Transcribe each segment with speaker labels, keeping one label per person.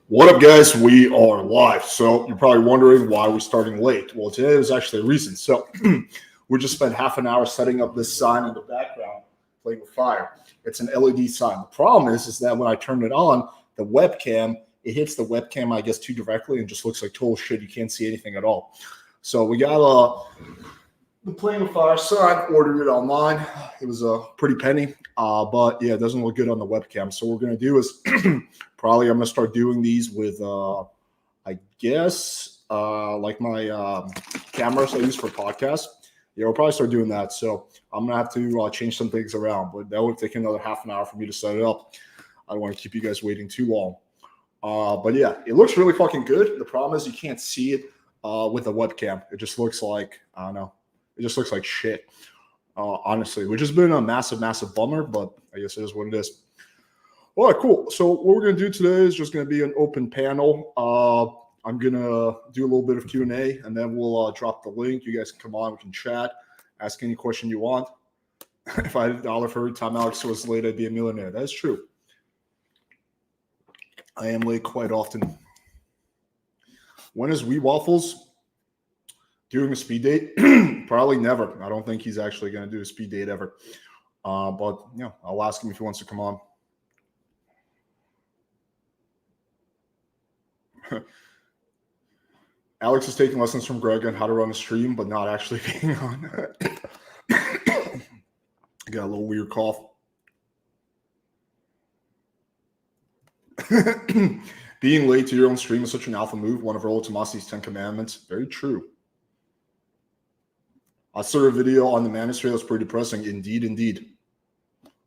Speaker 1: What up, guys? We are live. So you're probably wondering why we're starting late. Well, today was actually a reason. So we just spent half an hour setting up this sign in the background, playing with fire. It's an LED sign. The problem is that when I turn it on, the webcam, it hits the webcam, I guess, too directly and just looks like total shit. You can't see anything at all. So we got the playing with fire sign, ordered it online. It was a pretty penny. But yeah, it doesn't look good on the webcam. So what we're going to do is probably I'm going to start doing these with, I guess, like my cameras I use for podcasts. Yeah, we'll probably start doing that. So I'm going to have to change some things around. But that would take another half an hour for me to set it up. I don't want to keep you guys waiting too long. But yeah, it looks really fucking good. The problem is you can't see it with a webcam. It just looks like, I don't know. It just looks like shit. Honestly, which has been a massive bummer, but I guess it is what it is. All right, cool. So what we're going to do today is just going to be an open panel. I'm going to do a little bit of Q&A, and then we'll drop the link. You guys can come on. We can chat, ask any question you want. If I had $1 for every time Alex was late, I'd be a millionaire. That is true. I am late quite often. When is Wee Waffles doing a speed date? Probably never. I don't think he's actually going to do a speed date ever. But yeah, I'll ask him if he wants to come on. Alex is taking lessons from Greg on how to run a stream, but not actually being on. I got a little weird cough. Being late to your own stream is such an alpha move. One of Rollo Tomasi's 10 Commandments. Very true. I saw a video on the manosphere that's pretty depressing. Indeed.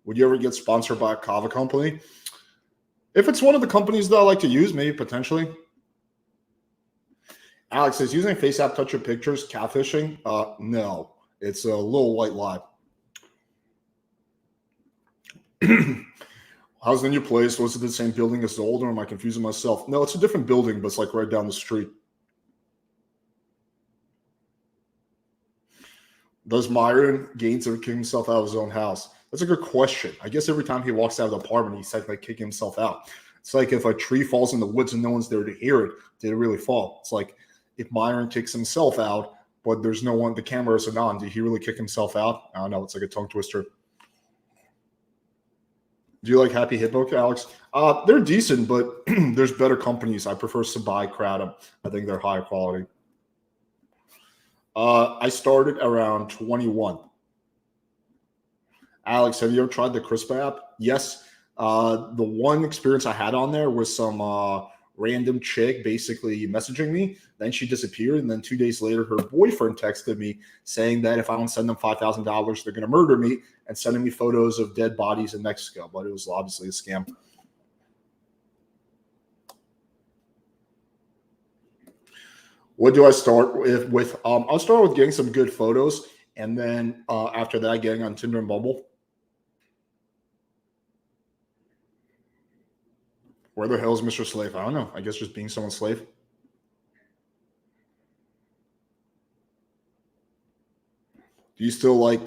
Speaker 1: Would you ever get sponsored by a kava company? If it's one of the companies that I like to use, maybe potentially. Alex says, using Face App touch your pictures, catfishing? No. It's a little white lie. How's the new place? Was it the same building as the old, or am I confusing myself? No, it's a different building, but it's like right down the street. Does Myron Gaines ever kick himself out of his own house? That's a good question. I guess every time he walks out of the apartment, he's like kicking himself out. It's like if a tree falls in the woods and no one's there to hear it, did it really fall? It's like if Myron kicks himself out, but there's no one, the camera isn't on, did he really kick himself out? I don't know. It's like a tongue twister. Do you like Happy Hippo, Alex? They're decent, but there's better companies. I prefer Sabai Kratom. I think they're higher quality. I started around 21. Alex, have you ever tried the CRISPR app? Yes. The one experience I had on there was some random chick basically messaging me. Then she disappeared. And then 2 days later, her boyfriend texted me saying that if I don't send them $5,000, they're going to murder me, and sending me photos of dead bodies in Mexico. But it was obviously a scam. What do I start with? I'll start with getting some good photos, and then after that, getting on Tinder and Bumble. Where the hell is Mr. Slave? I don't know. I guess just being someone's slave. Do you still like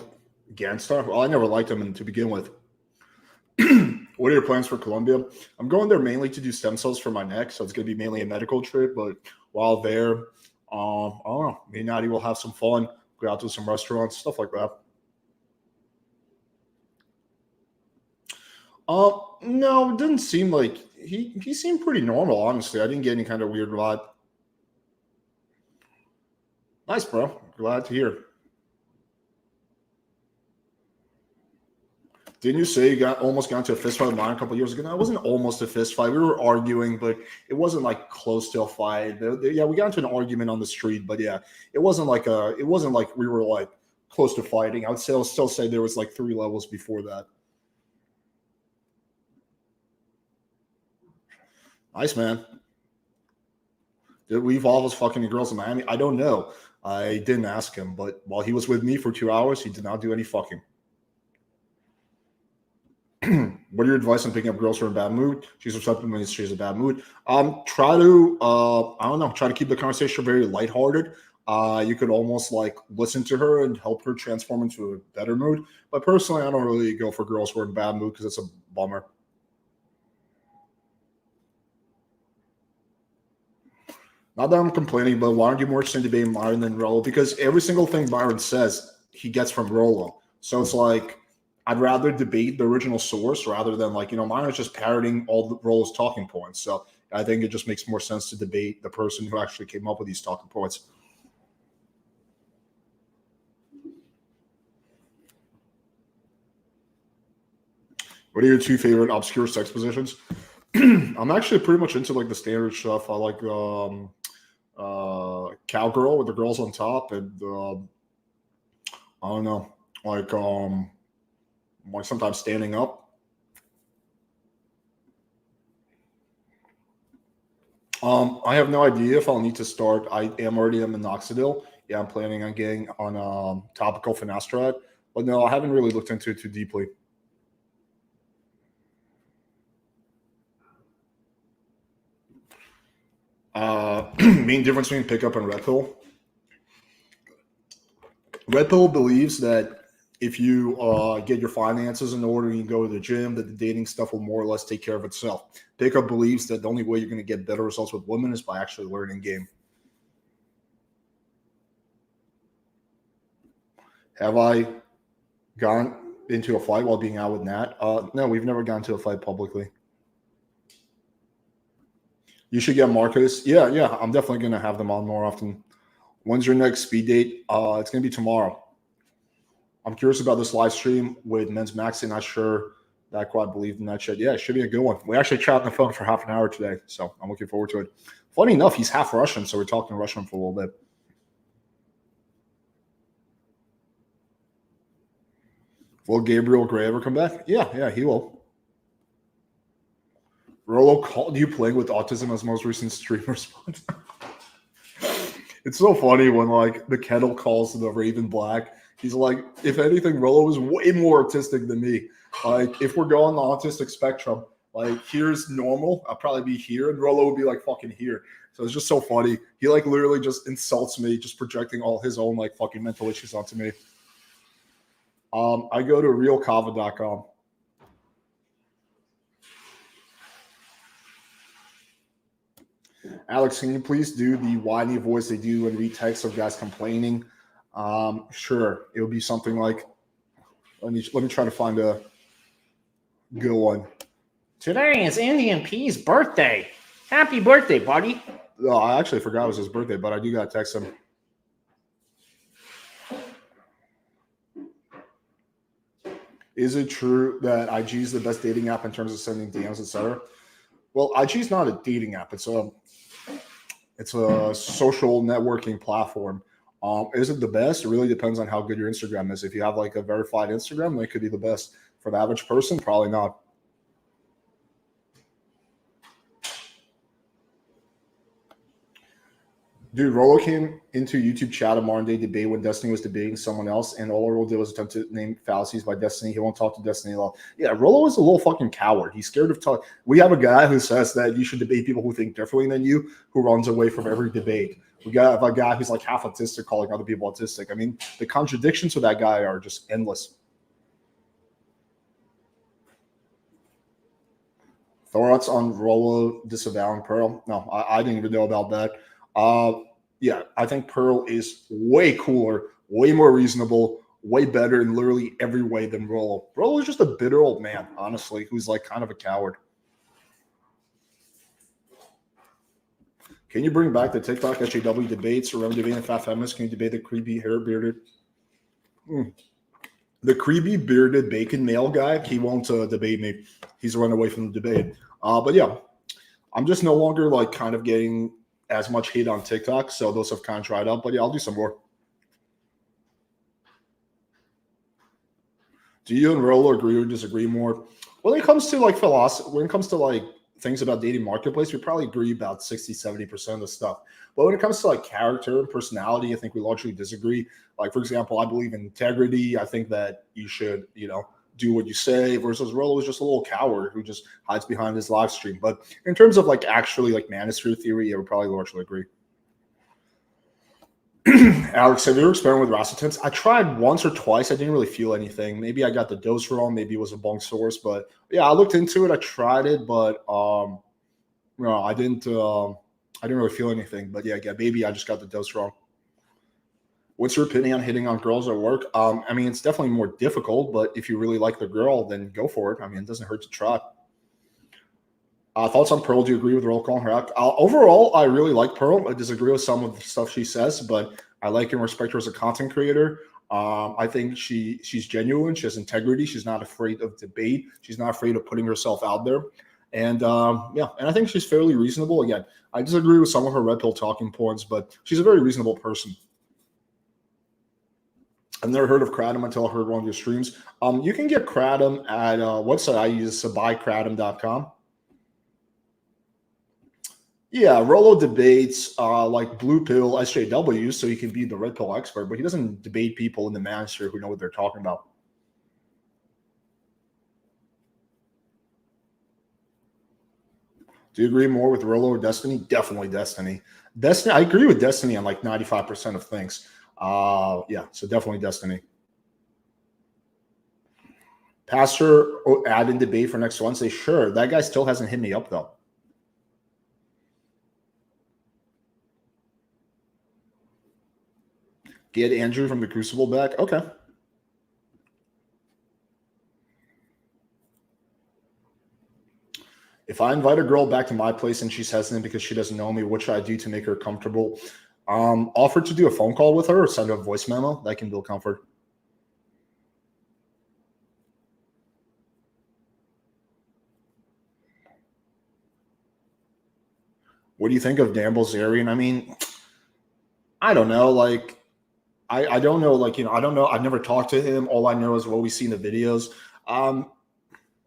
Speaker 1: Gangstar? Well, I never liked him to begin with. What are your plans for Colombia? I'm going there mainly to do stem cells for my neck, so it's going to be mainly a medical trip. But while there, I don't know. Me and Natty will have some fun, go out to some restaurants, stuff like that. No, it didn't seem like he seemed pretty normal, honestly. I didn't get any kind of weird vibe. Nice, bro. Glad to hear. Didn't you say you almost got into a fist fight with mine a couple of years ago? No, it wasn't almost a fist fight. We were arguing, but it wasn't like close to a fight. Yeah, we got into an argument on the street, but yeah, it wasn't like we were like close to fighting. I would still say there was like 3 levels before that. Nice, man. Did Weave Waffles fucking the girls in Miami? I don't know. I didn't ask him, but while he was with me for 2 hours, he did not do any fucking. What are your advice on picking up girls who are in a bad mood? She's receptive when she's in a bad mood. Try to keep the conversation very lighthearted. You could almost like listen to her and help her transform into a better mood. But personally, I don't really go for girls who are in a bad mood because it's a bummer. Not that I'm complaining, but why aren't you more interested in debating Myron than Rollo? Because every single thing Myron says, he gets from Rollo. So it's like, I'd rather debate the original source rather than like, Myron's just parroting all the Rollo's talking points. So I think it just makes more sense to debate the person who actually came up with these talking points. What are your two favorite obscure sex positions? I'm actually pretty much into like the standard stuff. I like cowgirl with the girls on top, and I don't know, like sometimes standing up. I have no idea if I'll need to start. I am already in minoxidil. Yeah, I'm planning on getting on topical finasteride, but no, I haven't really looked into it too deeply. Main difference between pickup and red pill. Red pill believes that if you get your finances in order, you go to the gym, that the dating stuff will more or less take care of itself. Pickup believes that the only way you're going to get better results with women is by actually learning game. Have I gone into a fight while being out with Nat? No, we've never gone to a fight publicly. You should get Marcus. Yeah, I'm definitely going to have them on more often. When's your next speed date? It's going to be tomorrow. I'm curious about this live stream with Men's Maxi. Not sure that I quite believe in that shit. Yeah, it should be a good one. We actually chatted on the phone for half an hour today, so I'm looking forward to it. Funny enough, he's half Russian, so we're talking Russian for a little bit. Will Gabriel Gray ever come back? Yeah, he will. Rollo called you playing with autism as most recent stream response. It's so funny when like the kettle calls the Raven Black. He's like, if anything, Rollo is way more autistic than me. Like, if we're going the autistic spectrum, like here's normal, I'll probably be here, and Rollo would be like fucking here. So it's just so funny. He like literally just insults me, just projecting all his own like fucking mental issues onto me. I go to realkava.com. Alex, can you please do the whiny voice they do and read text of guys complaining? Sure. It would be something like, let me try to find a good one.
Speaker 2: Today is Indian P's birthday. Happy birthday, buddy.
Speaker 1: Oh, I actually forgot it was his birthday, but I do got to text him. Is it true that IG is the best dating app in terms of sending DMs, etc.? Well, IG is not a dating app. It's a social networking platform. Is it the best? It really depends on how good your Instagram is. If you have like a verified Instagram, then it could be the best. For the average person, probably not. Dude, Rollo came into YouTube chat a modern day debate when Destiny was debating someone else, and all Rollo did was attempt to name fallacies by Destiny. He won't talk to Destiny at all. Yeah, Rollo is a little fucking coward. He's scared of talk. We have a guy who says that you should debate people who think differently than you, who runs away from every debate. We got a guy who's like half autistic calling other people autistic. I mean, the contradictions with that guy are just endless. Thoughts on Rollo disavowing Pearl? No, I didn't even know about that. Yeah, I think Pearl is way cooler, way more reasonable, way better in literally every way than Rollo. Rollo is just a bitter old man, honestly, who's like kind of a coward. Can you bring back the TikTok SJW debates? Remember debating Fat Feminist? Can you debate the creepy hair bearded? The creepy bearded bacon male guy, he won't debate me. He's run away from the debate. But yeah, I'm just no longer like kind of getting as much hate on TikTok, so those have kind of dried up. But yeah, I'll do some more. Do you and Rollo agree or disagree more? When it comes to like philosophy, when it comes to like things about dating marketplace, we probably agree about 60-70% of the stuff. But when it comes to like character and personality, I think we largely disagree. Like, for example, I believe in integrity. I think that you should, do what you say, versus Rollo is just a little coward who just hides behind his live stream. But in terms of like actually like manosphere theory, I would probably largely agree. Alex, have you ever experimented with racetins? I tried once or twice. I didn't really feel anything. Maybe I got the dose wrong. Maybe it was a bunk source. But yeah, I looked into it. I tried it, but I didn't. I didn't really feel anything, but yeah, maybe I just got the dose wrong. What's your opinion on hitting on girls at work? I mean, it's definitely more difficult, but if you really like the girl, then go for it. I mean, it doesn't hurt to try. Thoughts on Pearl? Do you agree with roll calling her out? Overall, I really like Pearl. I disagree with some of the stuff she says, but I like and respect her as a content creator. I think she's genuine. She has integrity. She's not afraid of debate. She's not afraid of putting herself out there. And and I think she's fairly reasonable. Again, I disagree with some of her red pill talking points, but she's a very reasonable person. I've never heard of Kratom until I heard one of your streams. You can get Kratom at website I use, buykratom.com. Yeah, Rolo debates like Blue Pill SJW, so he can be the red pill expert, but he doesn't debate people in the manosphere who know what they're talking about. Do you agree more with Rolo or Destiny? Definitely Destiny. Destiny, I agree with Destiny on like 95% of things. Yeah, so definitely Destiny. Pastor add in debate for next Wednesday? Sure. That guy still hasn't hit me up though. Get Andrew from the Crucible back? Okay. If I invite a girl back to my place and she's hesitant because she doesn't know me, what should I do to make her comfortable? Offer to do a phone call with her or send her a voice memo. That can build comfort. What do you think of Dan Bilzerian? I mean, I don't know. Like, I don't know. Like, I don't know. I've never talked to him. All I know is what we see in the videos.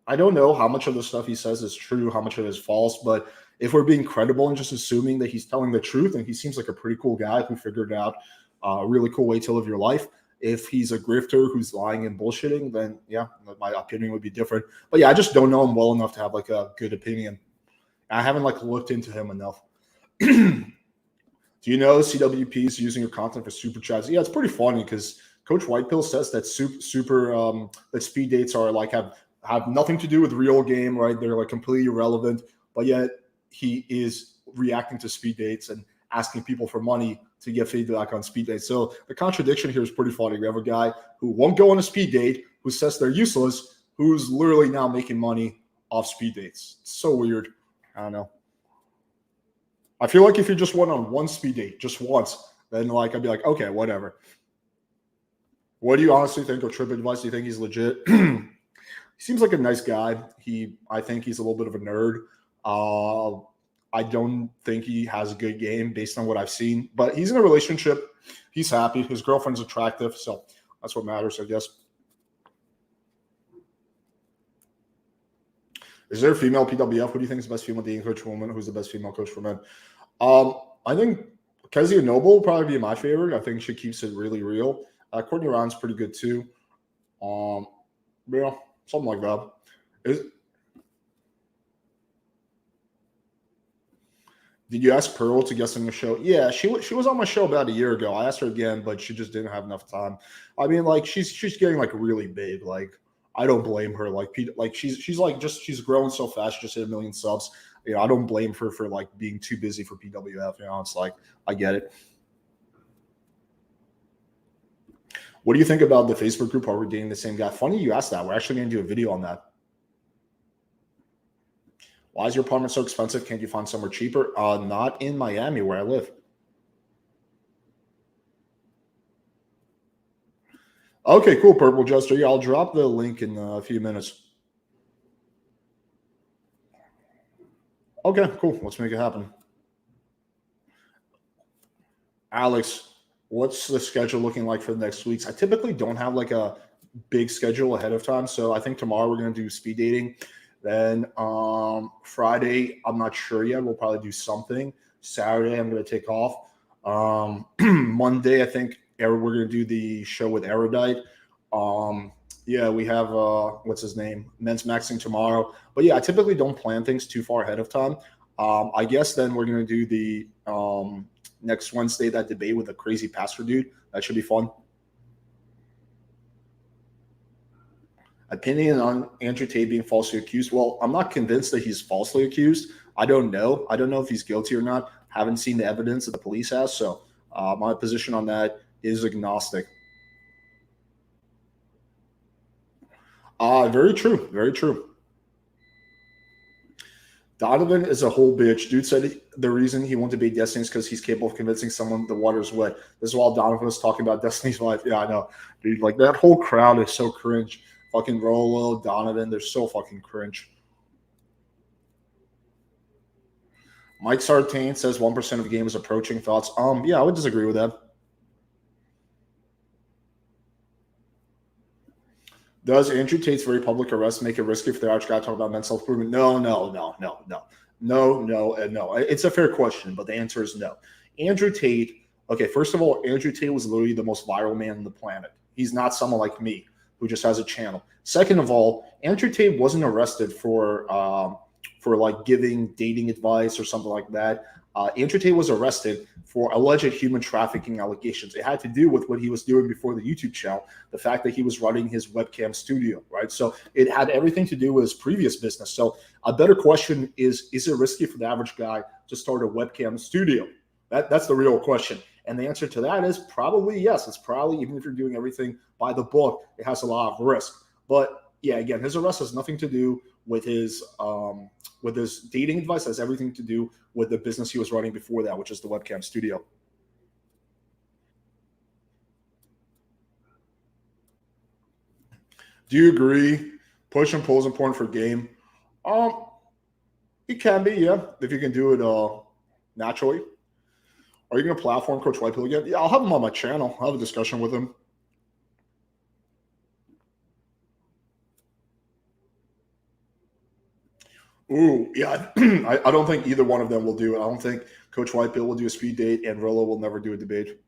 Speaker 1: I don't know how much of the stuff he says is true, how much of it is false. But if we're being credible and just assuming that he's telling the truth, and he seems like a pretty cool guy who figured out a really cool way to live your life. If he's a grifter who's lying and bullshitting, then yeah, my opinion would be different. But yeah, I just don't know him well enough to have like a good opinion. I haven't like looked into him enough. Do you know CWP is using your content for super chats? Yeah, it's pretty funny because Coach Whitepill says that that speed dates are like have nothing to do with real game, right? They're like completely irrelevant, but yet he is reacting to speed dates and asking people for money to get feedback on speed dates. So the contradiction here is pretty funny. We have a guy who won't go on a speed date, who says they're useless, who's literally now making money off speed dates. It's so weird. I don't know. I feel like if you just went on one speed date, just once, then like I'd be like, okay, whatever. What do you honestly think of Trip Advice? Do you think he's legit? He seems like a nice guy. I think he's a little bit of a nerd. I don't think he has a good game based on what I've seen, but he's in a relationship. He's happy. His girlfriend's attractive, so that's what matters, I guess. Is there a female PWF? Who do you think is the best female dating coach for women? Who's the best female coach for men? I think Kezia Noble will probably be my favorite. I think she keeps it really real. Courtney Ryan's pretty good too. Yeah, something like that. Did you ask Pearl to guest on the show? Yeah, she was on my show about a year ago. I asked her again, but she just didn't have enough time. I mean, like she's getting like really big. Like I don't blame her. Like she's growing so fast. She just hit 1 million subs. I don't blame her for like being too busy for PWF. It's like I get it. What do you think about the Facebook group? Are we dating the same guy? Funny you asked that. We're actually going to do a video on that. Why is your apartment so expensive? Can't you find somewhere cheaper? Not in Miami where I live. Okay, cool, Purple Jester. Yeah, I'll drop the link in a few minutes. Okay, cool. Let's make it happen. Alex, what's the schedule looking like for the next weeks? I typically don't have like a big schedule ahead of time. So I think tomorrow we're going to do speed dating. Then Friday, I'm not sure yet. We'll probably do something. Saturday, I'm going to take off. Monday, I think we're going to do the show with Erudite. Yeah, we have what's his name? Men's Maxing tomorrow. But yeah, I typically don't plan things too far ahead of time. I guess then we're going to do the next Wednesday, that debate with a crazy pastor dude. That should be fun. Opinion on Andrew Tate being falsely accused. Well, I'm not convinced that he's falsely accused. I don't know. I don't know if he's guilty or not. Haven't seen the evidence that the police has. So my position on that is agnostic. Very true. Very true. Donovan is a whole bitch. Dude said the reason he wanted to be Destiny is because he's capable of convincing someone the water's wet. This is while Donovan was talking about Destiny's life. Yeah, I know. Dude, like that whole crowd is so cringe. Fucking Rolo, Donovan, they're so fucking cringe. Mike Sartain says 1% of the game is approaching. Thoughts? Yeah, I would disagree with that. Does Andrew Tate's very public arrest make it risky for the average guy to talk about mental health improvement? No, and no. It's a fair question, but the answer is no. Andrew Tate, okay, first of all, Andrew Tate was literally the most viral man on the planet. He's not someone like me who just has a channel. Second of all, Andrew Tate wasn't arrested for like giving dating advice or something like that. Andrew Tate was arrested for alleged human trafficking allegations. It had to do with what he was doing before the YouTube channel, the fact that he was running his webcam studio, right? So it had everything to do with his previous business. So a better question is it risky for the average guy to start a webcam studio? That's the real question. And the answer to that is probably yes. It's probably, even if you're doing everything by the book, it has a lot of risk. But yeah, again, his arrest has nothing to do with his dating advice. It has everything to do with the business he was running before that, which is the webcam studio. Do you agree? Push and pull is important for game. It can be, yeah, if you can do it naturally. Are you going to platform Coach Whitehill again? Yeah, I'll have him on my channel. I'll have a discussion with him. Ooh, yeah. I don't think either one of them will do it. I don't think Coach Whitehill will do a speed date, and Rolo will never do a debate.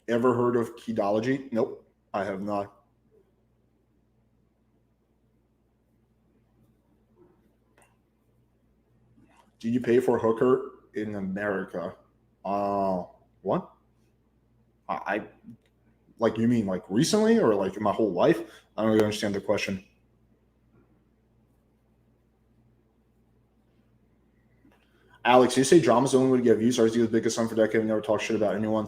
Speaker 1: Ever heard of Kedology? Nope, I have not. Do you pay for hooker in America? What? I like, you mean like recently or like my whole life? I don't really understand the question. Alex, you say drama's the only way to get views. RZ was the biggest son for decade and never talk shit about anyone.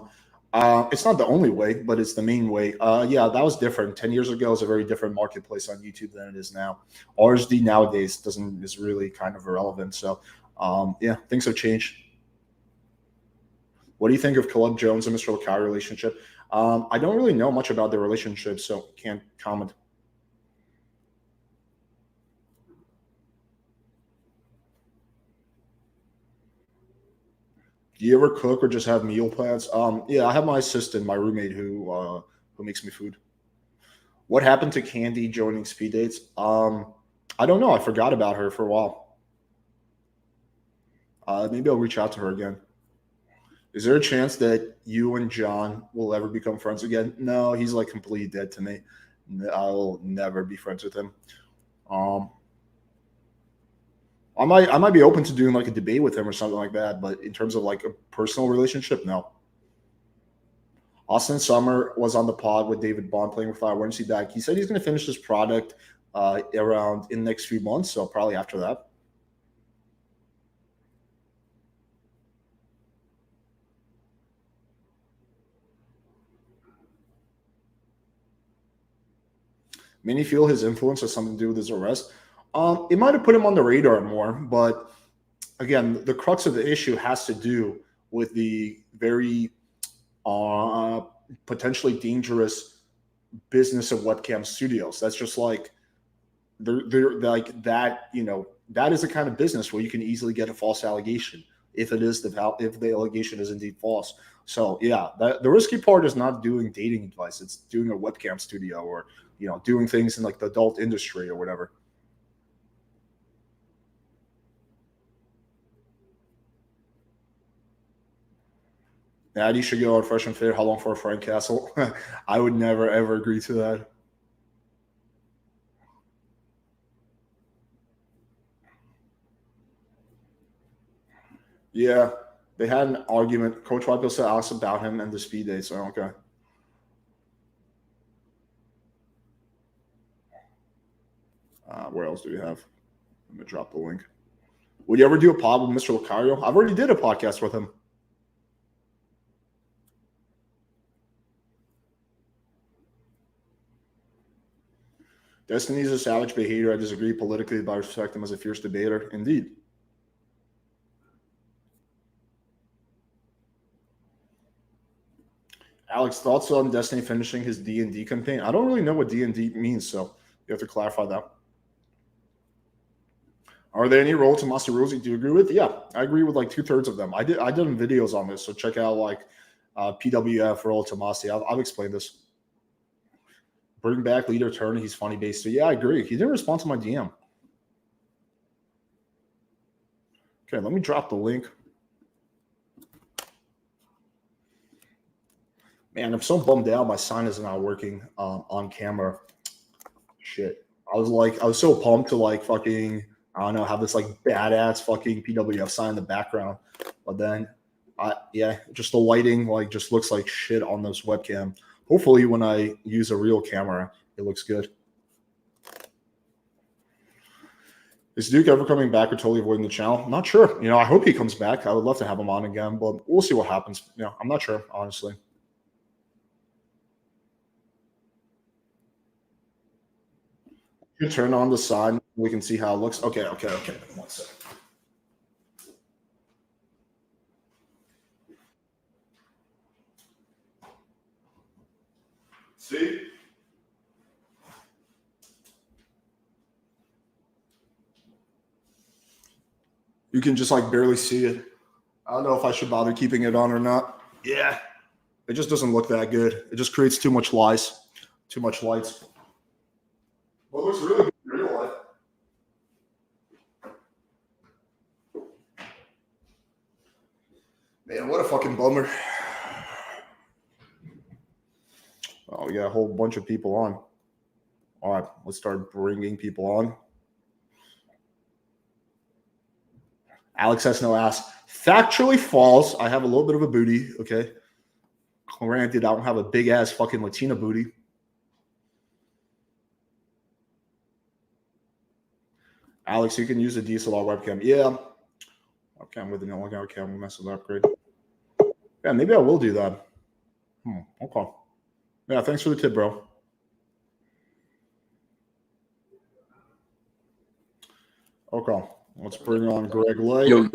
Speaker 1: It's not the only way, but it's the main way. Yeah, that was different. 10 years ago, it was a very different marketplace on YouTube than it is now. RSD nowadays is really kind of irrelevant. So, yeah, things have changed. What do you think of Caleb Jones and Mr. Lakai relationship? I don't really know much about their relationship, so can't comment. Do you ever cook or just have meal plans? Yeah, I have my assistant, my roommate, who makes me food. What happened to Candy joining speed dates? I don't know. I forgot about her for a while. Maybe I'll reach out to her again. Is there a chance that you and John will ever become friends again? No, he's like completely dead to me. I'll never be friends with him. I might be open to doing like a debate with him or something like that, but in terms of like a personal relationship, no. Austin Summer was on the pod with David Bond playing with fire. When is he back? He said he's going to finish this product around in the next few months, so probably after that. Many feel his influence has something to do with his arrest. It might have put him on the radar more, but again, the crux of the issue has to do with the very potentially dangerous business of webcam studios. That's just like they're like that. You know, that is the kind of business where you can easily get a false allegation if the allegation is indeed false. So yeah, the risky part is not doing dating advice; it's doing a webcam studio or doing things in like the adult industry or whatever. Natty should go on Fresh and Fit. How long for a Frank Castle? I would never, ever agree to that. Yeah, they had an argument. Coach Whitehill said asked about him and the speed dates. So, okay. Where else do we have? I'm gonna drop the link. Would you ever do a pod with Mr. Lucario? I've already did a podcast with him. Destiny is a savage behavior. I disagree politically, but I respect him as a fierce debater. Indeed. Alex, thoughts on Destiny finishing his D&D campaign? I don't really know what D&D means, so you have to clarify that. Are there any role to Master rules you do agree with? Yeah, I agree with like 2/3 of them. I did videos on this, so check out like PWF role to Master. I've explained this. Bring back leader turn. He's funny based. So yeah, I agree. He didn't respond to my DM. Okay, let me drop the link. Man, I'm so bummed out. My sign is not working on camera. Shit. I was so pumped to like fucking, I don't know, have this like badass fucking PWF sign in the background. But then, just the lighting like just looks like shit on this webcam. Hopefully when I use a real camera, it looks good. Is Duke ever coming back or totally avoiding the channel? Not sure. I hope he comes back. I would love to have him on again, but we'll see what happens. I'm not sure, honestly. You turn on the sign. We can see how it looks. Okay. 1 second. See? You can just like barely see it. I don't know if I should bother keeping it on or not. Yeah. It just doesn't look that good. It just creates too much lights. But it looks really good in real life. Man, what a fucking bummer. Oh, we got a whole bunch of people on. All right, let's start bringing people on. Alex has no ass. Factually false. I have a little bit of a booty, okay? Granted, I don't have a big-ass fucking Latina booty. Alex, you can use a DSLR webcam. Yeah. Okay, I'm with an webcam. We'll mess with the upgrade. Yeah, maybe I will do that. Okay. Yeah, thanks for the tip, bro. Okay, let's bring on Greg Lay.
Speaker 3: Yo.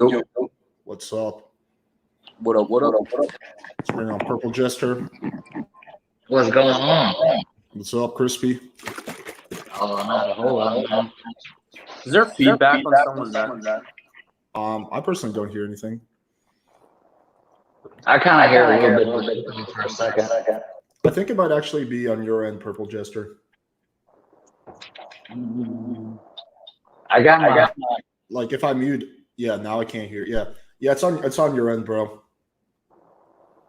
Speaker 1: What's up?
Speaker 3: What up?
Speaker 1: Let's bring on Purple Jester.
Speaker 2: What's going on?
Speaker 1: What's up, Crispy?
Speaker 2: Oh, not a whole lot, man.
Speaker 3: Is there feedback on someone's end?
Speaker 1: I personally don't hear anything.
Speaker 2: I kind of hear a little bit for a second.
Speaker 1: I think it might actually be on your end, Purple Jester.
Speaker 2: I got my.
Speaker 1: Like if I mute, yeah, now I can't hear. Yeah, it's on your end, bro.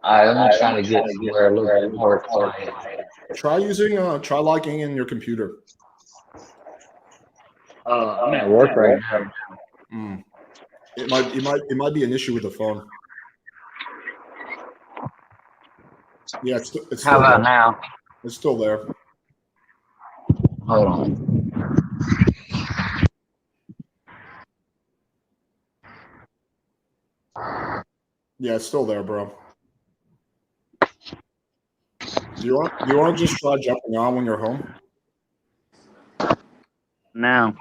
Speaker 2: I'm trying to get where a little bit more quiet.
Speaker 1: Try logging in your computer.
Speaker 2: I'm at work right now.
Speaker 1: It might be an issue with the phone. Yeah, it's
Speaker 2: How about now?
Speaker 1: It's still there.
Speaker 2: Hold on.
Speaker 1: Yeah, it's still there, bro. Do you want to just try jumping on when you're home?
Speaker 2: Now.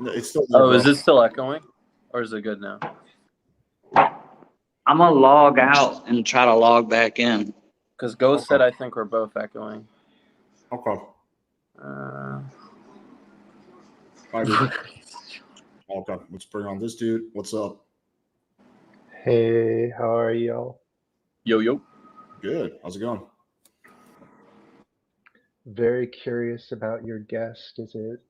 Speaker 1: It's still there,
Speaker 3: Oh,
Speaker 1: bro.
Speaker 3: is it still echoing? Or is it good now?
Speaker 2: I'm going to log out and try to log back in.
Speaker 3: Because Ghost said I think we're both echoing.
Speaker 1: Okay. Okay, let's bring on this dude. What's up?
Speaker 4: Hey, how are y'all?
Speaker 3: Yo.
Speaker 1: Good. How's it going?
Speaker 4: Very curious about your guest. Is it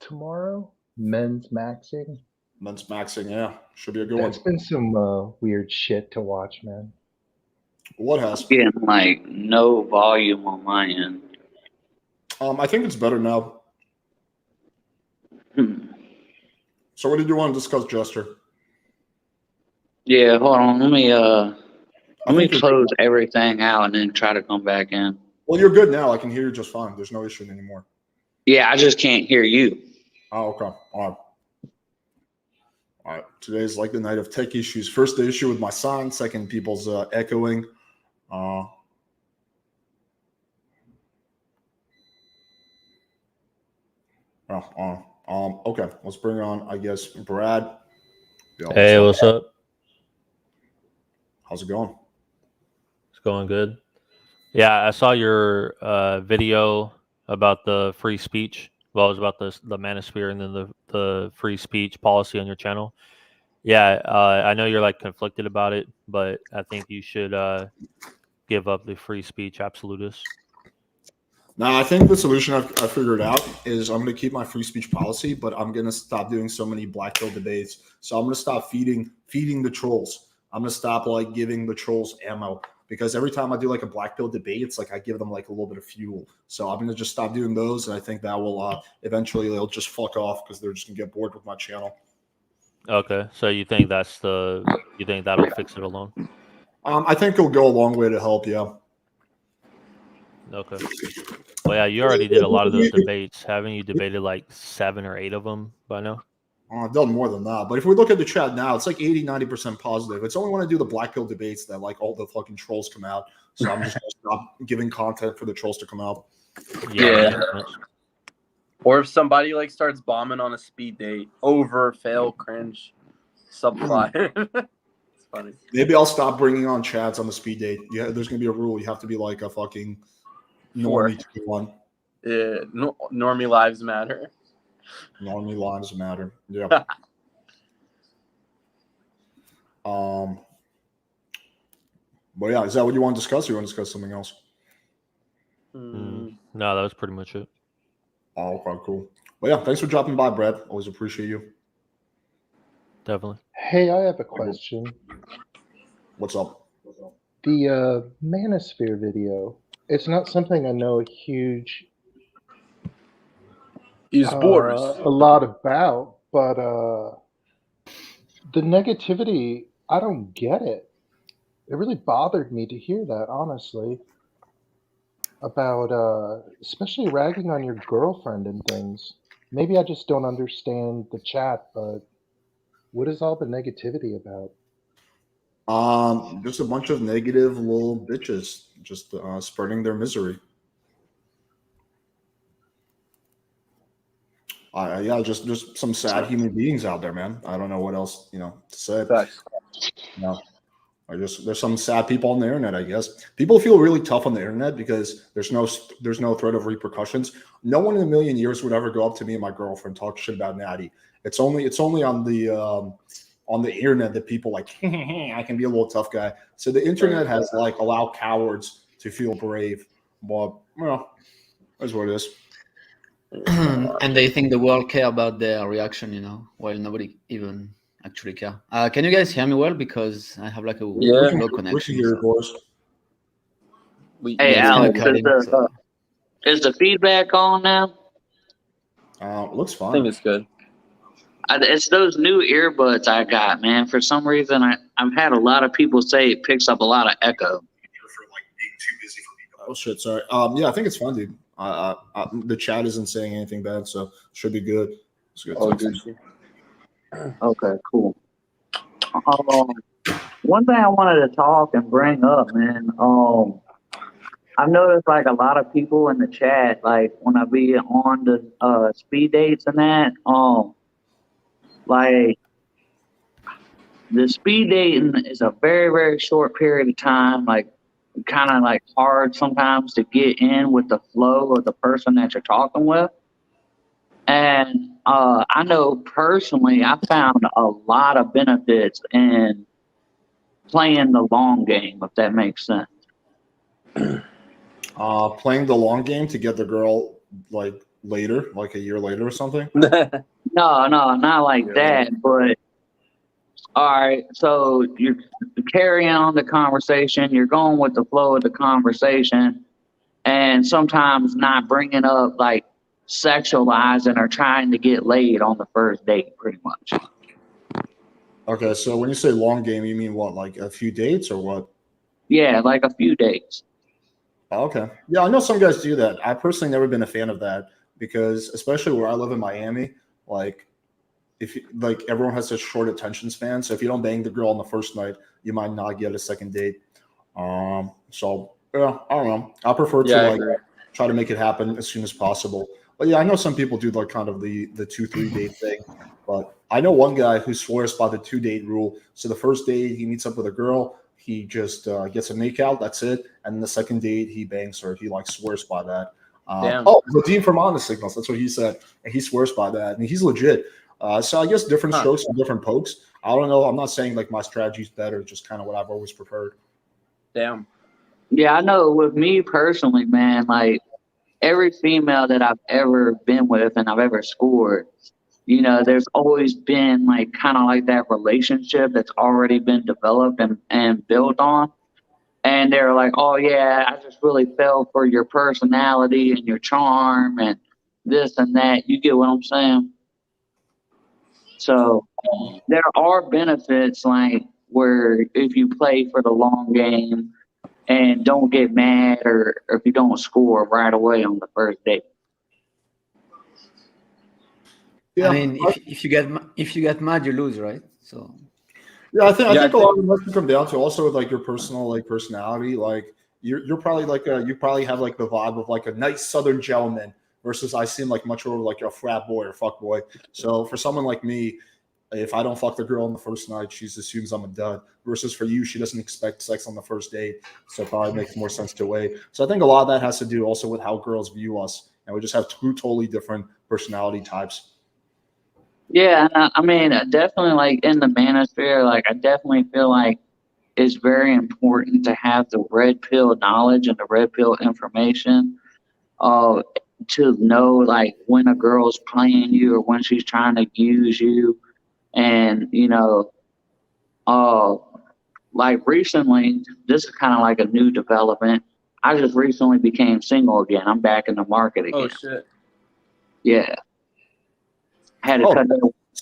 Speaker 4: tomorrow? Men's maxing?
Speaker 1: Men's maxing, yeah. Should be a good one.
Speaker 4: That's been some weird shit to watch, man.
Speaker 1: What has?
Speaker 2: Getting like no volume on my end.
Speaker 1: I think it's better now. So what did you want to discuss, Jester?
Speaker 2: Yeah, hold on. Let me close everything out and then try to come back in.
Speaker 1: Well, you're good now. I can hear you just fine. There's no issue anymore.
Speaker 5: Yeah, I just can't hear you.
Speaker 1: Oh, okay. All right. Today's like the night of tech issues. First, the issue with my sound. Second, people's echoing. Okay. Let's bring on, I guess, Brad. Yo,
Speaker 6: Hey, what's up?
Speaker 1: How's it going?
Speaker 6: It's going good. Yeah, I saw your video about the free speech. Well, it was about the manosphere and then the free speech policy on your channel. Yeah, I know you're like conflicted about it, but I think you should give up the free speech absolutists.
Speaker 1: Now, I think the solution I figured out is I'm going to keep my free speech policy, but I'm going to stop doing so many black pill debates. So I'm going to stop feeding the trolls. I'm going to stop like giving the trolls ammo, because every time I do like a black pill debate, it's like I give them like a little bit of fuel. So I'm going to just stop doing those, and I think that will eventually they'll just fuck off because they're just going to get bored with my channel.
Speaker 6: Okay, so you think you think that'll fix it alone?
Speaker 1: I think it'll go a long way to help. Yeah.
Speaker 6: Okay. Well, yeah, you already did a lot of those debates. Haven't you debated like 7 or 8 of them by now?
Speaker 1: I've done more than that. But if we look at the chat now, it's like 80-90% positive. It's only when I do the black pill debates that like all the fucking trolls come out. So I'm just going to stop giving content for the trolls to come out.
Speaker 3: Yeah. Or if somebody like starts bombing on a speed date, over, fail, cringe, subplot. It's funny.
Speaker 1: Maybe I'll stop bringing on chads on the speed date. Yeah, there's going to be a rule. You have to be like a fucking normie to go on.
Speaker 3: Yeah, normie lives matter.
Speaker 1: Normie lives matter. Yeah. But yeah, is that what you want to discuss, or you want to discuss something else?
Speaker 6: No, that was pretty much it.
Speaker 1: Oh, okay, cool. Well, yeah, thanks for dropping by, Brad. Always appreciate you.
Speaker 6: Definitely.
Speaker 4: Hey, I have a question.
Speaker 1: What's up?
Speaker 4: The manosphere video, it's not something I know a huge
Speaker 3: Use borders.
Speaker 4: a lot about, but the negativity, I don't get it. It really bothered me to hear that, honestly, about especially ragging on your girlfriend and things. Maybe I just don't understand the chat, but what is all the negativity about?
Speaker 1: Just a bunch of negative little bitches just spreading their misery. Yeah, just some sad human beings out there, man. I don't know what else to say.
Speaker 3: Facts.
Speaker 1: No, there's some sad people on the internet. I guess people feel really tough on the internet because there's no threat of repercussions. No one in a million years would ever go up to me and my girlfriend talk shit about Natty. It's only on the internet that people like. I can be a little tough guy. So the internet has like allowed cowards to feel brave, but that's what it is.
Speaker 7: And they think the world care about their reaction, while nobody even actually care. Can you guys hear me well? Because I have like a low connection.
Speaker 1: We can hear your voice.
Speaker 5: Hey, Alex, is the feedback on now?
Speaker 1: Looks fine.
Speaker 3: I think it's good.
Speaker 5: It's those new earbuds I got, man. For some reason, I've had a lot of people say it picks up a lot of echo.
Speaker 1: Oh shit! Sorry. Yeah, I think it's fine, dude. The chat isn't saying anything bad, so should be good. It's good.
Speaker 5: Okay, cool. One thing I wanted to talk and bring up, man. I've noticed like a lot of people in the chat, like when I be on the speed dates and that, like the speed dating is a very, very short period of time, like kind of like hard sometimes to get in with the flow of the person that you're talking with. And I know personally, I found a lot of benefits in playing the long game, if that makes sense.
Speaker 1: Playing the long game to get the girl like later, like a year later or something.
Speaker 5: No, not like that. But all right, so you're carrying on the conversation, you're going with the flow of the conversation, and sometimes not bringing up like sexualizing or trying to get laid on the first date, pretty much.
Speaker 1: Okay, so when you say long game, you mean what, like a few dates or what?
Speaker 5: Yeah, like a few dates.
Speaker 1: Okay. Yeah, I know some guys do that. I personally never been a fan of that. because especially where I live in Miami, like if you, like everyone has such short attention span, so if you don't bang the girl on the first night, you might not get a second date. So yeah, I don't know. I prefer to like try to make it happen as soon as possible. But yeah, I know some people do like kind of the 2-3 date thing. But I know one guy who swears by the 2-date rule. So the first date he meets up with a girl, he just gets a make out, that's it. And the second date he bangs her. He like swears by that. Oh, the Dean from Honest Signals, that's what he said, and he swears by that, and he's legit. So I guess different strokes for different pokes. I don't know. I'm not saying like my strategy's better, just kind of what I've always preferred.
Speaker 3: Damn.
Speaker 5: Yeah, I know. With me personally, man, like every female that I've ever been with and I've ever scored, you know, there's always been like kind of like that relationship that's already been developed and built on. And they're like, oh, yeah, I just really fell for your personality and your charm and this and that. You get what I'm saying? So there are benefits like where if you play for the long game and don't get mad or if you don't score right away on the first date.
Speaker 1: Yeah,
Speaker 7: I mean, if you get mad, you lose, right? So
Speaker 1: yeah, I think a lot of it come down to also like your personal like personality. Like you're probably like you probably have like the vibe of like a nice Southern gentleman versus I seem like much more like a frat boy or fuck boy. So for someone like me, if I don't fuck the girl on the first night, she assumes I'm a dud. Versus for you, she doesn't expect sex on the first date, so it probably makes more sense to wait. So I think a lot of that has to do also with how girls view us, and we just have two totally different personality types.
Speaker 5: Yeah, and I mean, definitely like in the manosphere, like I definitely feel like it's very important to have the red pill knowledge and the red pill information to know like when a girl's playing you or when she's trying to use you. And, you know, like recently, this is kind of like a new development. I just recently became single again. I'm back in the market again.
Speaker 3: Oh, shit.
Speaker 5: Yeah. Had to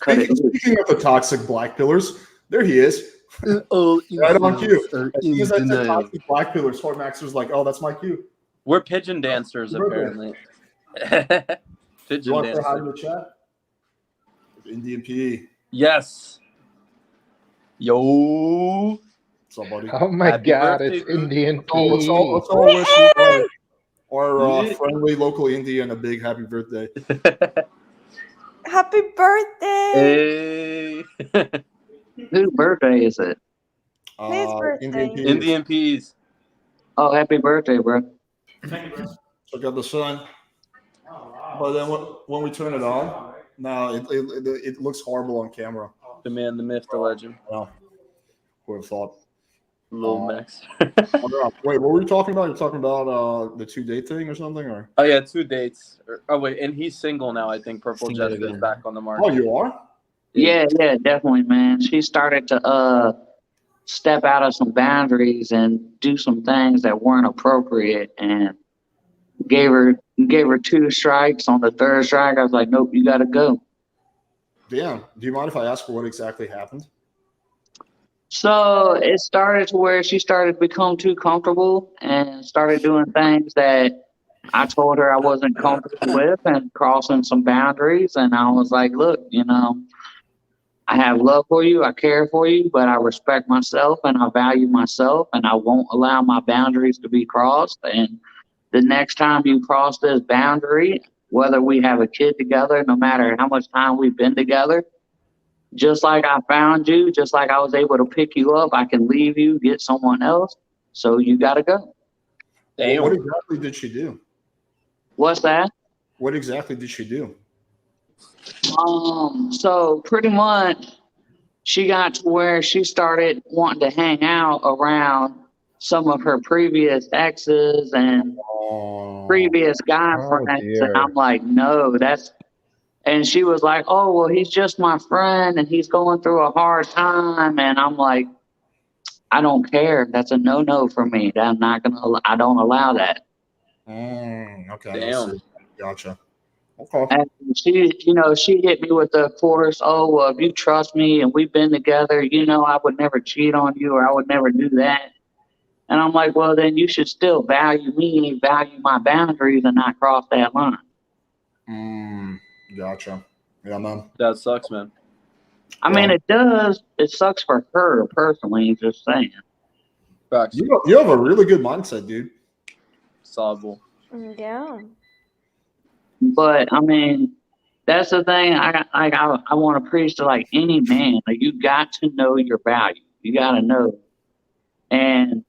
Speaker 5: cut it loose.
Speaker 1: Speaking of the toxic black pillars, there he is. Right on cue. As soon as I said toxic black pillars, Fort Max was like, oh, that's my cue.
Speaker 3: We're pigeon dancers, apparently. Pigeon
Speaker 1: you want to say hi
Speaker 3: dancers.
Speaker 1: in the chat? Indian P.
Speaker 3: Yes. Yo.
Speaker 1: What's up, buddy?
Speaker 4: Oh my
Speaker 3: Happy
Speaker 4: God,
Speaker 3: birthday,
Speaker 4: it's
Speaker 3: dude.
Speaker 4: Indian
Speaker 1: Let's
Speaker 4: P.
Speaker 1: all wish our friendly local Indian a big happy birthday.
Speaker 8: Happy birthday!
Speaker 3: Hey.
Speaker 5: Whose birthday is it?
Speaker 8: His birthday.
Speaker 3: Indian peas.
Speaker 5: Oh, happy birthday, bro.
Speaker 1: Check out the sun. But then when we turn it on, no, it looks horrible on camera.
Speaker 3: The man, the myth, the legend.
Speaker 1: Wow. Who would have thought?
Speaker 3: Lil Max.
Speaker 1: Wait, what were you talking about? You're talking about the 2-date thing or something? Or
Speaker 3: Oh, yeah, 2 dates. Oh, wait, and he's single now, I think. Purple
Speaker 7: Single
Speaker 3: Jester is
Speaker 7: again.
Speaker 3: back on the market.
Speaker 1: oh, you are?
Speaker 5: Yeah, definitely, man. She started to step out of some boundaries and do some things that weren't appropriate, and gave her 2 strikes. On the 3rd strike, I was like, nope, you got to go.
Speaker 1: Damn. Do you mind if I ask for what exactly happened?
Speaker 5: So it started to where she started to become too comfortable and started doing things that I told her I wasn't comfortable with and crossing some boundaries. And I was like, look, you know, I have love for you, I care for you, but I respect myself and I value myself, and I won't allow my boundaries to be crossed. And the next time you cross this boundary, whether we have a kid together, no matter how much time we've been together, just like I found you, just like I was able to pick you up, I can leave you, get someone else. So you got to go.
Speaker 3: Damn.
Speaker 1: What exactly did she do?
Speaker 5: What's that?
Speaker 1: What exactly did she do?
Speaker 5: So pretty much she got to where she started wanting to hang out around some of her previous exes and previous guy friends.
Speaker 4: dear.
Speaker 5: And I'm like, no, and she was like, oh, well, he's just my friend and he's going through a hard time. And I'm like, I don't care. That's a no-no for me. I don't allow that.
Speaker 1: Okay.
Speaker 3: Damn.
Speaker 1: Gotcha. Okay.
Speaker 5: And she hit me with the chorus, oh, well, if you trust me and we've been together, you know, I would never cheat on you or I would never do that. And I'm like, well, then you should still value me, value my boundaries and not cross that line.
Speaker 1: Gotcha. Yeah, man.
Speaker 3: That sucks, man.
Speaker 5: I mean, it does. It sucks for her personally. Just saying.
Speaker 3: Facts.
Speaker 1: You have a really good mindset, dude.
Speaker 3: Solvable.
Speaker 8: Yeah.
Speaker 5: But I mean, that's the thing. I want to preach to like any man. Like you got to know your value. You got to know. And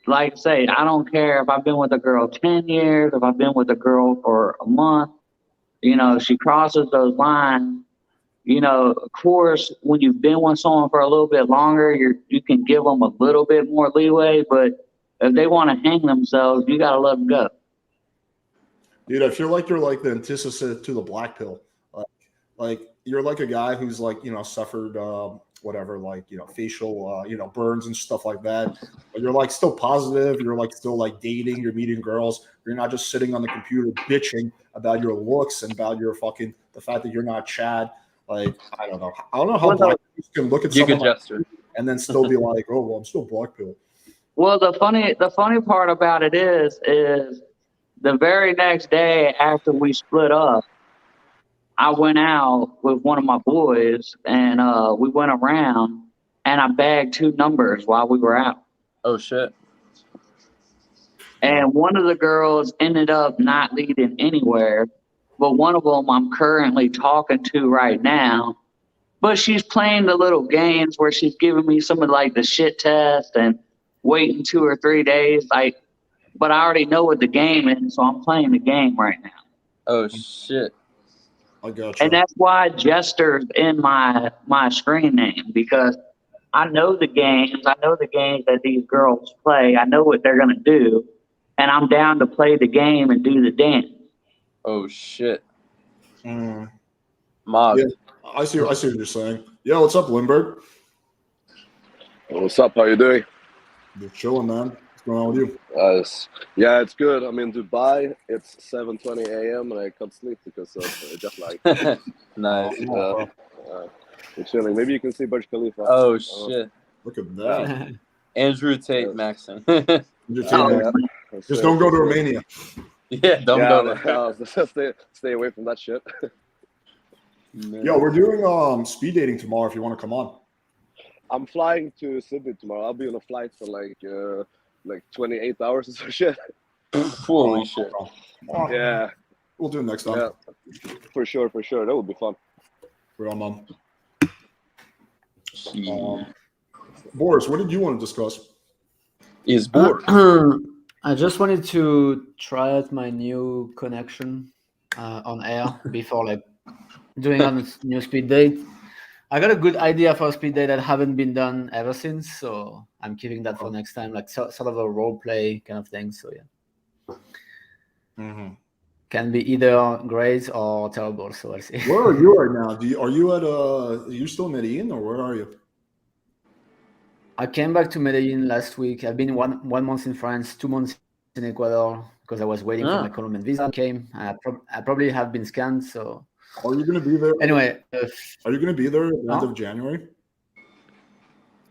Speaker 5: like I say, I don't care if I've been with a girl 10 years, if I've been with a girl for a month. You know, she crosses those lines. You know, of course, when you've been with someone for a little bit longer, you can give them a little bit more leeway. But if they want to hang themselves, you got to let them go.
Speaker 1: Dude, I feel like you're like the antithesis to the black pill. Like you're like a guy who's like, you know, suffered whatever, like, you know, facial, you know, burns and stuff like that. But you're like still positive. You're like still like dating. You're meeting girls. You're not just sitting on the computer bitching about your looks and about your the fact that you're not Chad. Like, I don't know. I don't know how black people can look at someone like and then still be like, oh, well, I'm still black pill.
Speaker 5: Well, the funny part about it is the very next day after we split up, I went out with one of my boys and we went around and I bagged 2 numbers while we were out.
Speaker 3: Oh shit.
Speaker 5: And one of the girls ended up not leading anywhere, but one of them I'm currently talking to right now. But she's playing the little games where she's giving me some of like the shit test and waiting 2 or 3 days. Like, but I already know what the game is, so I'm playing the game right now.
Speaker 3: Oh shit.
Speaker 1: I got you.
Speaker 5: And that's why Jester's in my screen name, because I know the games. I know the games that these girls play. I know what they're gonna do, and I'm down to play the game and do the dance.
Speaker 3: Oh shit.
Speaker 1: Mob.
Speaker 3: Yeah,
Speaker 1: I see what you're saying. Yo, what's up, Lindberg?
Speaker 9: What's up? How you doing?
Speaker 1: You're chilling, man. What's going on with you?
Speaker 9: Yeah, it's good. I'm in Dubai. It's 7:20 a.m. and I can't sleep because of jet lag.
Speaker 3: nice.
Speaker 9: We're chilling. Maybe you can see Burj Khalifa.
Speaker 3: Oh shit.
Speaker 1: Look at that.
Speaker 3: Andrew Tate Maxon.
Speaker 1: Just don't go to Romania.
Speaker 3: Yeah, don't go there.
Speaker 9: Stay away from that shit.
Speaker 1: Yo, we're doing speed dating tomorrow if you want to come on.
Speaker 9: I'm flying to Sydney tomorrow. I'll be on a flight for like 28 hours or some shit.
Speaker 3: Holy shit.
Speaker 9: Yeah.
Speaker 1: We'll do it next time.
Speaker 9: Yeah. For sure. That would be fun.
Speaker 1: We're on, Mom. Boris, what did you want to discuss?
Speaker 3: Is bored.
Speaker 7: I just wanted to try out my new connection on air before like doing on a new speed date. I got a good idea for a speed date that haven't been done ever since, so I'm keeping that for next time, like sort of a role play kind of thing. So yeah, can be either great or terrible. So I'll see.
Speaker 1: Where are you right now? Are you still in Medellin or where are you?
Speaker 7: I came back to Medellin last week. I've been one month in France, 2 months in Ecuador because I was waiting for my Colombian visa. Came. I probably have been scanned. So.
Speaker 1: Are you going to be there?
Speaker 7: Anyway.
Speaker 1: Are you going to be there at the end of January?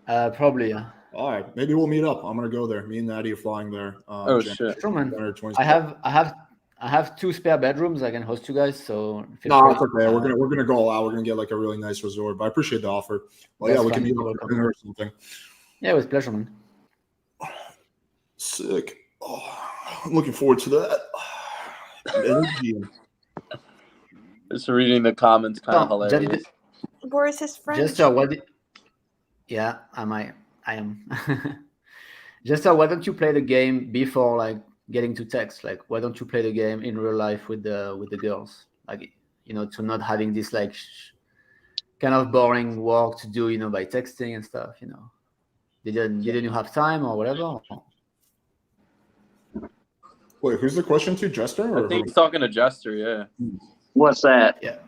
Speaker 7: Probably, yeah.
Speaker 1: All right. Maybe we'll meet up. I'm going to go there. Me and Natty are flying there.
Speaker 3: Oh, shit.
Speaker 7: Sure, man. I have 2 spare bedrooms. I can host you guys. So
Speaker 1: no, it's okay. We're gonna go all out. We're gonna get like a really nice resort. But I appreciate the offer. Well, yeah, we can meet up for dinner or something.
Speaker 7: Yeah, it was a pleasure, man.
Speaker 1: Sick. Oh, I'm looking forward to that. Energy.
Speaker 3: Just reading the comments, kind of hilarious.
Speaker 8: Boris is French.
Speaker 7: Jester, yeah, I am. Jester, why don't you play the game before like getting to text? Like, why don't you play the game in real life with the girls? Like, to not having this like kind of boring work to do, by texting and stuff. Didn't you have time or whatever?
Speaker 1: Wait, who's the question to? Jester? Or
Speaker 3: I think he's talking to Jester. Yeah.
Speaker 5: What's that?
Speaker 7: Yeah.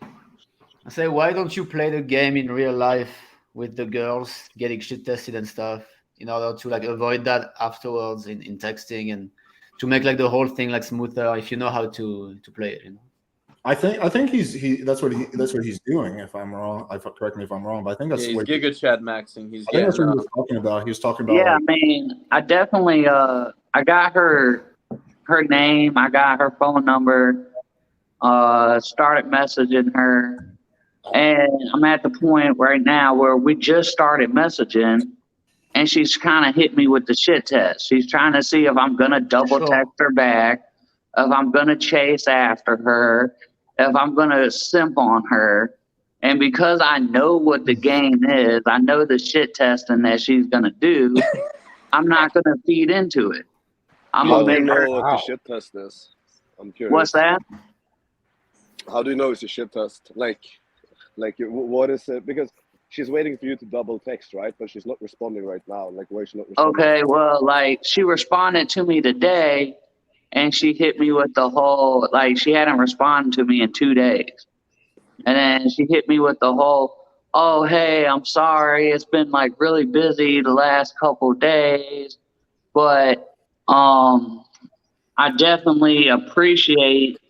Speaker 7: I say, why don't you play the game in real life with the girls, getting shit tested and stuff, in order to like avoid that afterwards in texting and to make like the whole thing like smoother if you know how to play it.
Speaker 1: I think that's what he's doing. If I'm wrong, correct me if I'm wrong, but I think that's what
Speaker 3: Giga Chad Maxing.
Speaker 1: I think that's what he was talking about. He was talking about.
Speaker 5: Yeah, I mean, I definitely I got her her name. I got her phone number. Started messaging her, and I'm at the point right now where we just started messaging, and she's kind of hit me with the shit test. She's trying to see if I'm gonna double text her back, if I'm gonna chase after her, if I'm gonna simp on her. And because I know what the game is, I know the shit testing that she's gonna do, I'm not gonna feed into it. I'm
Speaker 9: How
Speaker 5: gonna
Speaker 9: do you
Speaker 5: make her.
Speaker 9: know what the shit test is? I'm curious.
Speaker 5: What's that?
Speaker 9: How do you know it's a shit test? Like, what is it? Because she's waiting for you to double text, right? But she's not responding right now. Like, why is she not responding?
Speaker 5: Okay, well, like she responded to me today, and she hit me with the whole like she hadn't responded to me in 2 days, and then she hit me with the whole, oh hey, I'm sorry, it's been like really busy the last couple days, but I definitely appreciate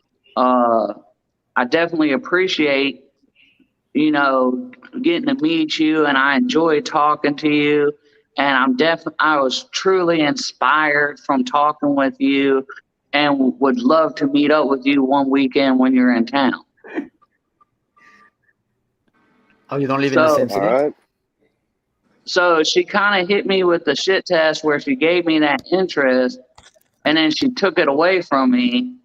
Speaker 5: you know, getting to meet you, and I enjoy talking to you. And I was truly inspired from talking with you, and would love to meet up with you one weekend when you're in town.
Speaker 7: Oh, you don't live in the same city?
Speaker 9: All right.
Speaker 5: So she kind of hit me with the shit test where she gave me that interest, and then she took it away from me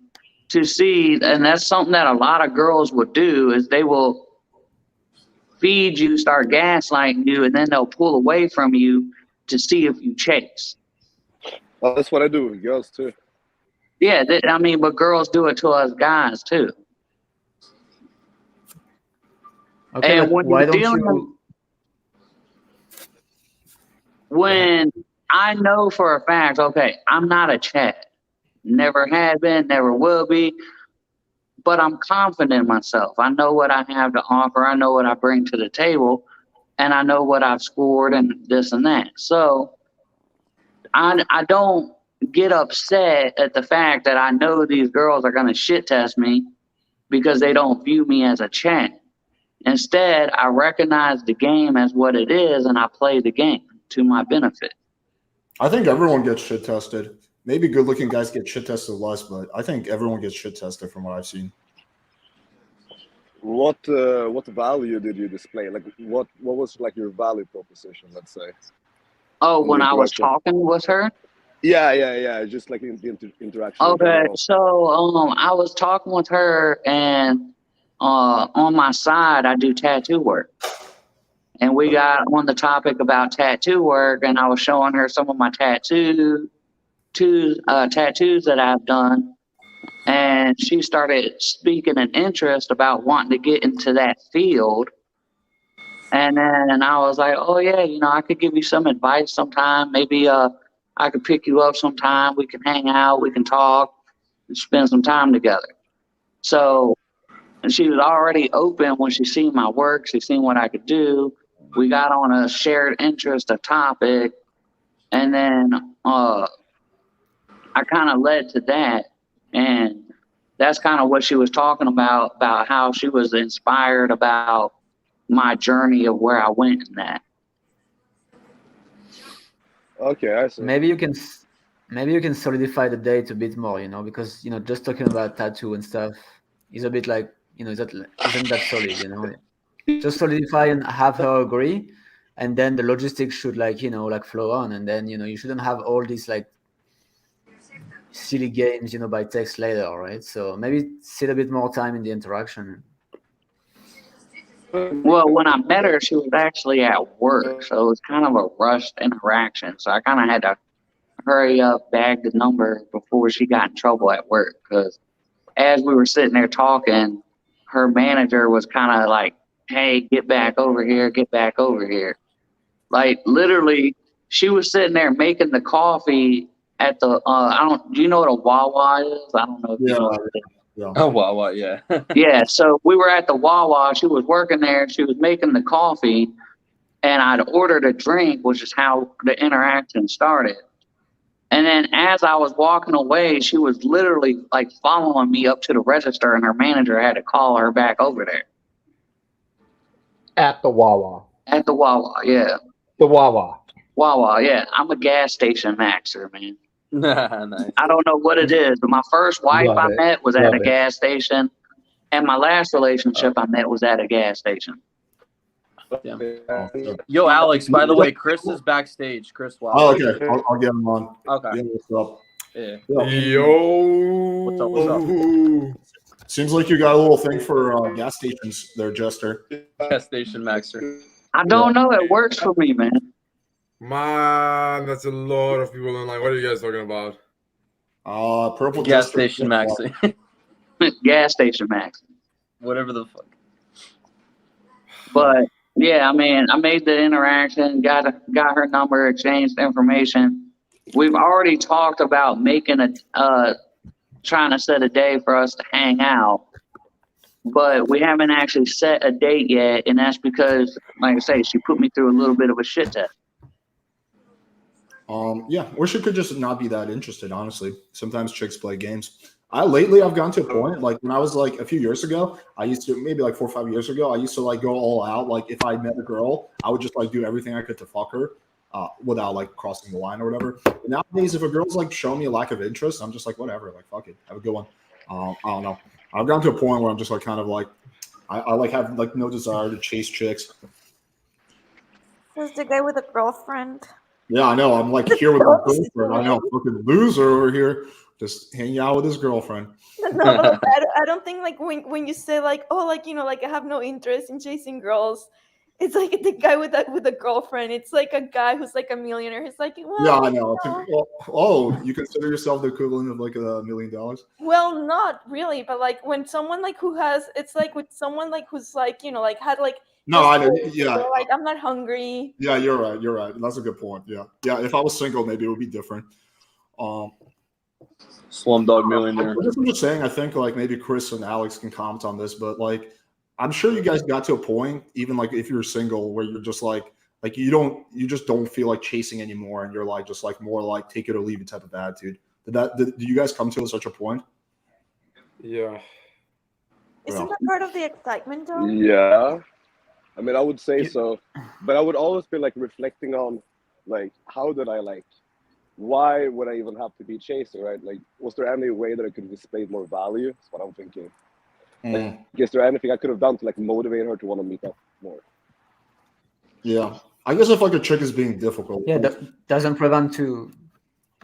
Speaker 5: to see, and that's something that a lot of girls would do, is they will feed you, start gaslighting you, and then they'll pull away from you to see if you chase.
Speaker 9: Well, that's what I do with girls too.
Speaker 5: Yeah, I mean, but girls do it to us guys too.
Speaker 7: Okay,
Speaker 5: And
Speaker 7: but
Speaker 5: when
Speaker 7: why
Speaker 5: you're
Speaker 7: don't
Speaker 5: dealing
Speaker 7: you?
Speaker 5: when I know for a fact, okay, I'm not a Chad. Never had been, never will be. But I'm confident in myself. I know what I have to offer. I know what I bring to the table, and I know what I've scored and this and that. So I don't get upset at the fact that I know these girls are going to shit test me because they don't view me as a Chad. Instead, I recognize the game as what it is, and I play the game to my benefit.
Speaker 1: I think everyone gets shit tested. Maybe good-looking guys get shit tested less, but I think everyone gets shit tested from what I've seen.
Speaker 9: What value did you display? Like, what was like your value proposition? Let's say.
Speaker 5: Oh,
Speaker 9: in
Speaker 5: when
Speaker 9: the
Speaker 5: I was
Speaker 9: interaction?
Speaker 5: talking with her?
Speaker 9: Yeah. Just like in the interaction. in
Speaker 5: Okay,
Speaker 9: general.
Speaker 5: so I was talking with her, and on my side, I do tattoo work. And we got on the topic about tattoo work, and I was showing her some of my tattoos that I've done. And she started speaking an interest about wanting to get into that field. And then I was like, oh yeah, you know, I could give you some advice sometime. Maybe I could pick you up sometime. We can hang out, we can talk, and spend some time together. So, and she was already open when she seen my work. She seen what I could do. We got on a shared interest, a topic, and then I kind of led to that, and that's kind of what she was talking about how she was inspired about my journey of where I went in that.
Speaker 9: Okay, I see.
Speaker 7: Maybe you can solidify the date a bit more, you know, because, you know, just talking about tattoo and stuff is a bit like, you know, isn't that solid, you know? Just solidify and have her agree, and then the logistics should, like, you know, like flow on, and then, you know, you shouldn't have all these like silly games, you know, by text later, right? So maybe sit a bit more time in the interaction.
Speaker 5: Well, when I met her, she was actually at work, so it was kind of a rushed interaction. So I kind of had to hurry up, bag the number before she got in trouble at work. Because as we were sitting there talking, her manager was kind of like, hey, get back over here, get back over here. Like, literally, she was sitting there making the coffee at the, do you know what a Wawa is? I don't know if you know what it is.
Speaker 1: Yeah.
Speaker 3: Oh wow, yeah.
Speaker 5: Yeah, so we were at the Wawa. She was working there. She was making the coffee, and I'd ordered a drink, which is how the interaction started. And then as I was walking away, she was literally like following me up to the register, and her manager had to call her back over there.
Speaker 4: At the Wawa.
Speaker 5: At the Wawa, yeah.
Speaker 4: The Wawa.
Speaker 5: Wawa, yeah. I'm a gas station maxer, man.
Speaker 3: Nice.
Speaker 5: I don't know what it is, but my first wife
Speaker 4: Love
Speaker 5: I
Speaker 4: it.
Speaker 5: met was at
Speaker 4: Love
Speaker 5: a
Speaker 4: it.
Speaker 5: gas station, and my last relationship I met was at a gas station.
Speaker 3: Yo, Alex. By the way, Chris is backstage. Chris Wilde.
Speaker 1: Oh, okay. I'll get him on.
Speaker 3: Okay.
Speaker 1: Yeah, what's up?
Speaker 3: Yeah.
Speaker 10: Yo.
Speaker 3: What's up? What's up?
Speaker 1: Seems like you got a little thing for gas stations there, Jester.
Speaker 3: Gas station Maxer.
Speaker 5: I don't know. It works for me, man.
Speaker 10: Man, that's a lot of people online. What are you guys talking about?
Speaker 1: Purple
Speaker 3: Gas
Speaker 1: Jester.
Speaker 3: station Maxer.
Speaker 5: Gas station max.
Speaker 3: Whatever the fuck.
Speaker 5: But yeah, I mean, I made the interaction, got her number, exchanged information. We've already talked about making trying to set a day for us to hang out, but we haven't actually set a date yet, and that's because, like I say, she put me through a little bit of a shit test.
Speaker 1: Yeah, or she could just not be that interested, honestly. Sometimes chicks play games. Lately I've gotten to a point, like when I was like a few years ago, I used to, maybe like 4 or 5 years ago, I used to like go all out. Like if I met a girl, I would just like do everything I could to fuck her without like crossing the line or whatever. But nowadays, if a girl's like showing me a lack of interest, I'm just like, whatever, like fuck it, have a good one. I don't know. I've gotten to a point where I'm just like kind of like, I like have like no desire to chase chicks.
Speaker 8: Who's the guy with a girlfriend?
Speaker 1: Yeah, I know. I'm like here with my girlfriend. I know, fucking loser over here, just hanging out with his girlfriend.
Speaker 8: No, but I don't think like when you say like, oh, like, you know, like I have no interest in chasing girls, it's like the guy with a girlfriend. It's like a guy who's like a millionaire. He's like, well,
Speaker 1: Yeah, I know. Oh, you consider yourself the equivalent of like $1 million?
Speaker 8: well, not really, but like when someone like who has, it's like with someone like who's like, you know, like had like.
Speaker 1: No, I know. Yeah.
Speaker 8: Like I'm not hungry.
Speaker 1: Yeah, you're right. You're right. That's a good point. Yeah. Yeah. If I was single, maybe it would be different.
Speaker 3: Slumdog Millionaire.
Speaker 1: I'm just saying, I think like maybe Chris and Alex can comment on this, but like I'm sure you guys got to a point, even like if you're single, where you're just like you just don't feel like chasing anymore, and you're like just like more like take it or leave it type of attitude. Do you guys come to such a point?
Speaker 10: Yeah.
Speaker 8: Isn't that part of the excitement though?
Speaker 9: Yeah. I mean, I would say so, but I would always be like reflecting on, like, how did I like, why would I even have to be chasing, right? Like, was there any way that I could display more value? That's what I'm thinking. Like, is there anything I could have done to like motivate her to want to meet up more?
Speaker 1: Yeah, I guess if like a chick is being difficult,
Speaker 7: Yeah, that doesn't prevent to.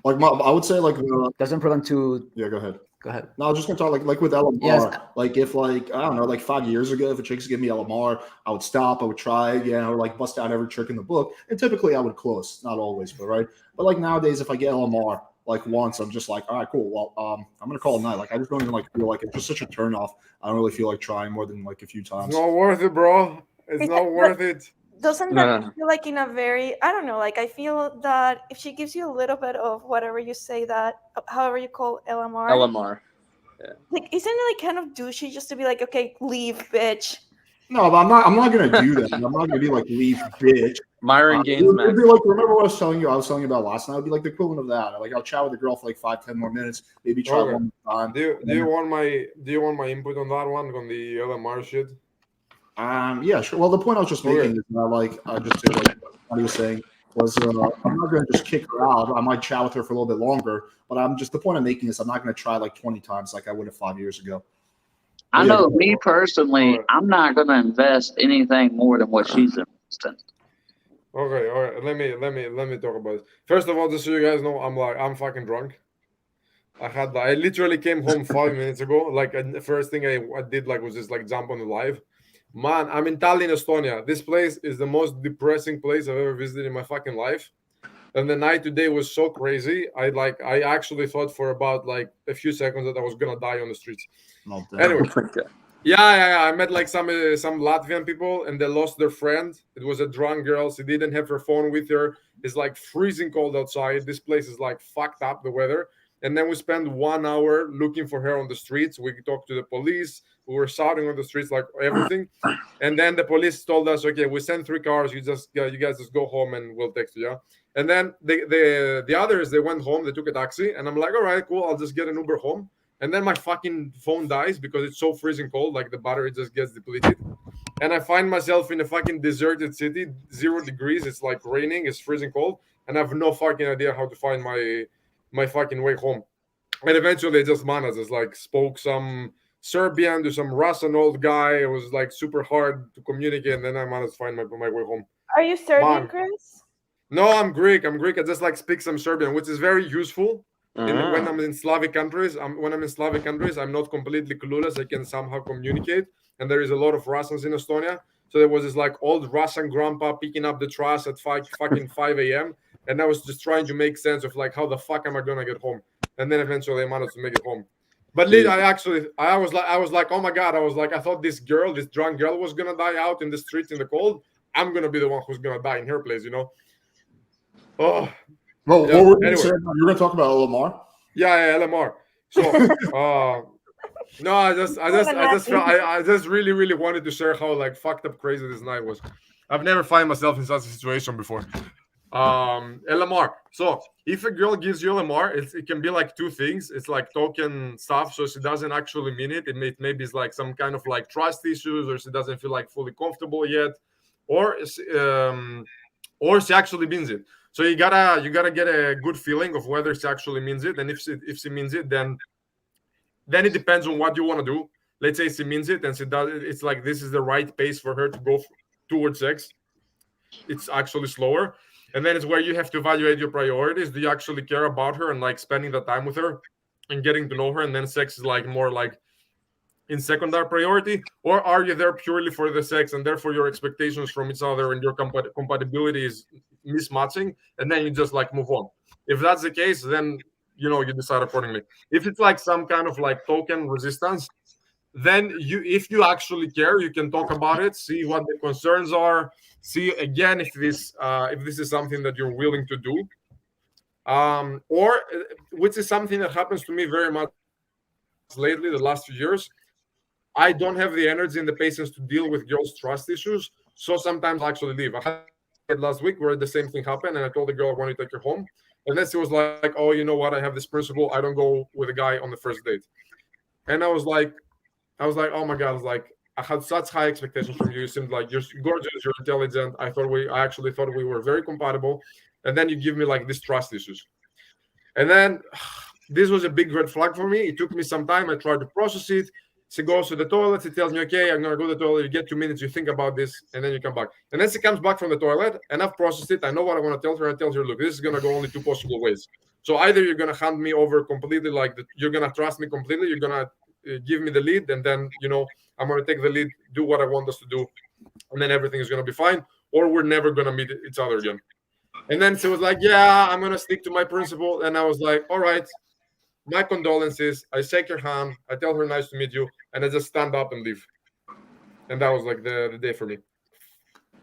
Speaker 1: Like I would say like
Speaker 7: doesn't prevent to.
Speaker 1: Yeah, go ahead.
Speaker 7: Go ahead.
Speaker 1: No, I was just gonna talk like with LMR.
Speaker 7: Yes.
Speaker 1: Like if like I don't know, like 5 years ago, if a chick's give me LMR, I would stop, I would try again, I would like bust out every trick in the book, and typically I would close. Not always, but right. But like nowadays, if I get LMR like once, I'm just like, all right, cool. Well, I'm gonna call it a night. Like I just don't even like feel like it's just such a turn off. I don't really feel like trying more than like a few times.
Speaker 10: It's not worth it, bro. It's not worth it.
Speaker 8: Doesn't that feel like in a very, I don't know, like I feel that if she gives you a little bit of whatever you say that, however you call LMR.
Speaker 3: LMR. Yeah.
Speaker 8: Like, isn't it like kind of douchey just to be like, okay, leave, bitch?
Speaker 1: No, but I'm not gonna do that. I'm not gonna be like leave, bitch.
Speaker 3: Myron Gaines,
Speaker 1: It'd
Speaker 3: man.
Speaker 1: be like, remember what I was telling you? I was telling you about last night. It'd be like the equivalent of that. Like I'll chat with the girl for like 5-10 more minutes, maybe try
Speaker 10: Okay.
Speaker 1: one more time.
Speaker 10: Do you want my input on that one, on the LMR shit?
Speaker 1: Yeah, sure. Well, the point I was just making is that, like, I just did like what he was saying was I'm not going to just kick her out. I might chat with her for a little bit longer, but the point I'm making is I'm not going to try like 20 times like I would have 5 years ago.
Speaker 5: I know me personally, I'm not going to invest anything more than what she's investing.
Speaker 10: Okay, all right. Let me talk about it. First of all, just so you guys know, I'm fucking drunk. I literally came home 5 minutes ago. Like the first thing I did was just like jump on the live. Man, I'm in Tallinn, Estonia. This place is the most depressing place I've ever visited in my fucking life. And the night today was so crazy. I actually thought for about like a few seconds that I was gonna die on the streets. Anyway, yeah. I met like some Latvian people, and they lost their friend. It was a drunk girl. She didn't have her phone with her. It's like freezing cold outside. This place is like fucked up, the weather. And then we spent 1 hour looking for her on the streets. We talked to the police. We were shouting on the streets, like everything. And then the police told us, okay, we sent 3 cars. You guys just go home and we'll text you. Yeah? And then the others, they went home. They took a taxi. And I'm like, all right, cool. I'll just get an Uber home. And then my fucking phone dies because it's so freezing cold. Like the battery just gets depleted. And I find myself in a fucking deserted city, 0 degrees. It's like raining. It's freezing cold. And I have no fucking idea how to find my my fucking way home. And eventually, I just managed. It's like spoke some Serbian to some Russian old guy. It was like super hard to communicate, and then I managed to find my way home.
Speaker 8: Are you Serbian,
Speaker 10: Man.
Speaker 8: Chris?
Speaker 10: No, I'm Greek. I just like speak some Serbian, which is very useful. When I'm in Slavic countries, I'm not completely clueless. I can somehow communicate, and there is a lot of Russians in Estonia. So there was this like old Russian grandpa picking up the trash at 5 a.m. and I was just trying to make sense of like how the fuck am I gonna get home? And then eventually I managed to make it home. But I was like, oh my god, I thought this drunk girl was gonna die out in the streets in the cold. I'm gonna be the one who's gonna die in her place, you know. Oh.
Speaker 1: Well,
Speaker 10: Yeah,
Speaker 1: what were you
Speaker 10: anyway.
Speaker 1: saying? You were going to talk about Lamar?
Speaker 10: Yeah, LMR. So, no, I just really, really wanted to share how like fucked up crazy this night was. I've never found myself in such a situation before. LMR. So, if a girl gives you LMR, it can be like two things. It's like token stuff, so she doesn't actually mean it. Maybe it's like some kind of like trust issues, or she doesn't feel like fully comfortable yet, or she actually means it. So you gotta get a good feeling of whether she actually means it, and if she means it, then it depends on what you want to do. Let's say she means it and she does it. It's like this is the right pace for her to go towards sex. It's actually slower, and then it's where you have to evaluate your priorities. Do you actually care about her and like spending the time with her and getting to know her, and then sex is like more like in secondary priority, or are you there purely for the sex and therefore your expectations from each other and your compatibility is mismatching, and then you just like move on? If that's the case, then you decide accordingly. If it's like some kind of like token resistance, then if you actually care, you can talk about it, see what the concerns are, see again if this is something that you're willing to do, or which is something that happens to me very much lately, the last few years. I don't have the energy and the patience to deal with girls' trust issues, so sometimes I actually leave. I had last week where the same thing happened, and I told the girl I want to take her home, and then she was like, "Oh, you know what? I have this principle. I don't go with a guy on the first date." And I was like, "Oh my god!" I had such high expectations from you. You seemed like you're gorgeous, you're intelligent. I actually thought we were very compatible, and then you give me like these trust issues, and then this was a big red flag for me. It took me some time. I tried to process it. She goes to the toilet. She tells me, okay, I'm going to go to the toilet. You get 2 minutes. You think about this, and then you come back. And then she comes back from the toilet, and I've processed it. I know what I want to tell her. I tell her, look, this is going to go only two possible ways. So either you're going to hand me over completely, you're going to trust me completely. You're going to give me the lead, and then, I'm going to take the lead, do what I want us to do, and then everything is going to be fine. Or we're never going to meet each other again. And then she was like, yeah, I'm going to stick to my principle. And I was like, all right. My condolences. I shake her hand. I tell her nice to meet you, and I just stand up and leave. And that was like the day for me.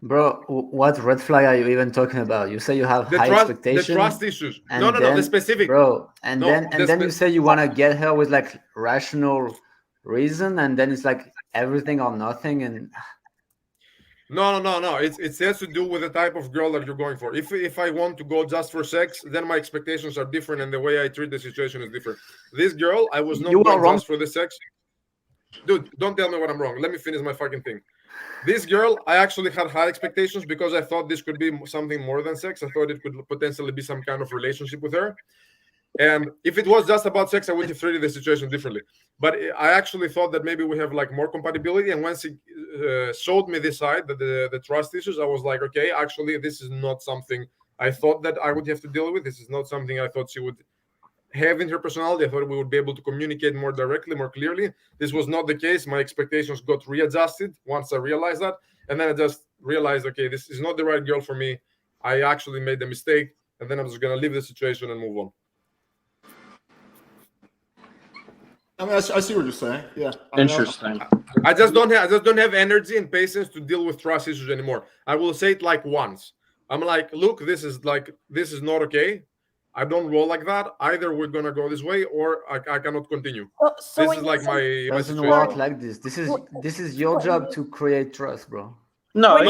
Speaker 7: Bro, what red flag are you even talking about? You say you have high expectations.
Speaker 10: The trust issues.
Speaker 7: And
Speaker 10: No,
Speaker 7: then,
Speaker 10: the specific.
Speaker 7: Bro, and then you say you want to get her with like rational reason, and then it's like everything or nothing. And
Speaker 10: No. It has to do with the type of girl that you're going for. If I want to go just for sex, then my expectations are different, and the way I treat the situation is different. This girl, I was not going just for the sex. Dude, don't tell me what I'm wrong. Let me finish my fucking thing. This girl, I actually had high expectations because I thought this could be something more than sex. I thought it could potentially be some kind of relationship with her. And if it was just about sex, I would have treated the situation differently. But I actually thought that maybe we have like more compatibility. And once he showed me this side, the trust issues, I was like, okay, actually, this is not something I thought that I would have to deal with. This is not something I thought she would have in her personality. I thought we would be able to communicate more directly, more clearly. This was not the case. My expectations got readjusted once I realized that. And then I just realized, okay, this is not the right girl for me. I actually made the mistake. And then I'm just going to leave the situation and move on.
Speaker 1: I mean, I see what you're saying. Yeah.
Speaker 3: Interesting.
Speaker 10: I just don't have energy and patience to deal with trust issues anymore. I will say it like once. I'm like, look, this is not okay. I don't roll like that. Either we're gonna go this way, or I cannot continue.
Speaker 8: So
Speaker 10: this is like my
Speaker 7: doesn't
Speaker 10: situation.
Speaker 7: work like this. This is your job to create trust, bro.
Speaker 10: No. It's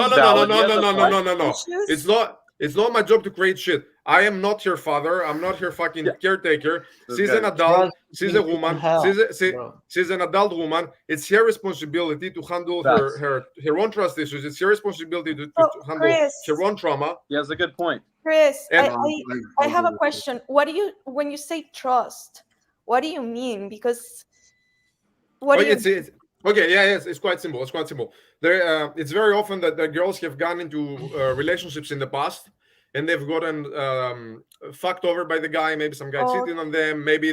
Speaker 10: not my job to create shit. I am not her father. I'm not her fucking caretaker.
Speaker 3: This
Speaker 10: She's
Speaker 3: guy-
Speaker 10: an adult.
Speaker 7: Trust
Speaker 10: She's
Speaker 7: me,
Speaker 10: a woman.
Speaker 7: hell, bro.
Speaker 10: She's an adult woman. It's her responsibility to handle
Speaker 3: Facts.
Speaker 10: her own trust issues. It's her responsibility to
Speaker 8: So,
Speaker 10: handle
Speaker 8: Chris,
Speaker 10: her own trauma.
Speaker 3: He has a good point.
Speaker 8: Chris,
Speaker 10: And-
Speaker 8: I have a question. What do you, when you say trust, what do you mean? Because what do you
Speaker 10: it's okay. Yeah, yes, it's quite simple. It's quite simple. There, it's very often that the girls have gone into relationships in the past, and they've gotten fucked over by the guy. Maybe some guy cheated on them. Maybe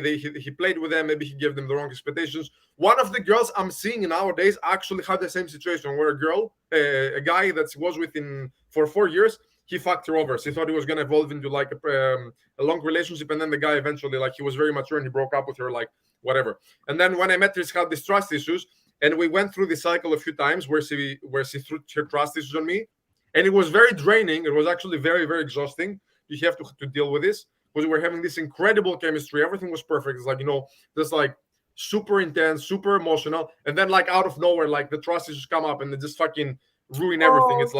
Speaker 10: he played with them. Maybe he gave them the wrong expectations. One of the girls I'm seeing nowadays actually had the same situation where a guy that was with him for 4 years, he fucked her over. She thought he was gonna evolve into like a long relationship, and then the guy eventually, like, he was very mature and he broke up with her, like, whatever. And then when I met her, she had these trust issues, and we went through the cycle a few times where she threw her trust issues on me, and it was very draining. It was actually very, very exhausting. You have to deal with this because we were having this incredible chemistry. Everything was perfect. It's like, just like super intense, super emotional, and then like out of nowhere, like the trust issues come up and they just fucking ruin everything. It's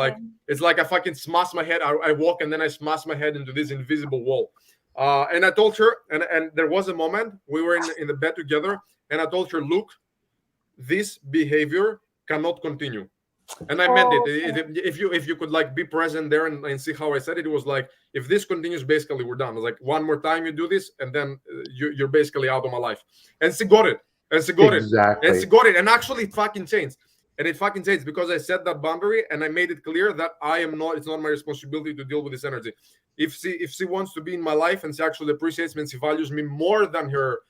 Speaker 10: like I fucking smash my head. I walk and then I smash my head into this invisible wall. And I told her, and there was a moment we were in the bed together, and I told her, look, this behavior cannot continue. And I meant it. If you could like be present there and see how I said it, it was like, if this continues, basically we're done. It's like, one more time you do this, and then you're basically out of my life. And she got it. And she got
Speaker 4: Exactly.
Speaker 10: it. And she got it. And actually it fucking changed. And it fucking changed because I set that boundary and I made it clear that it's not my responsibility to deal with this energy. If she wants to be in my life and she actually appreciates me and she values me more than her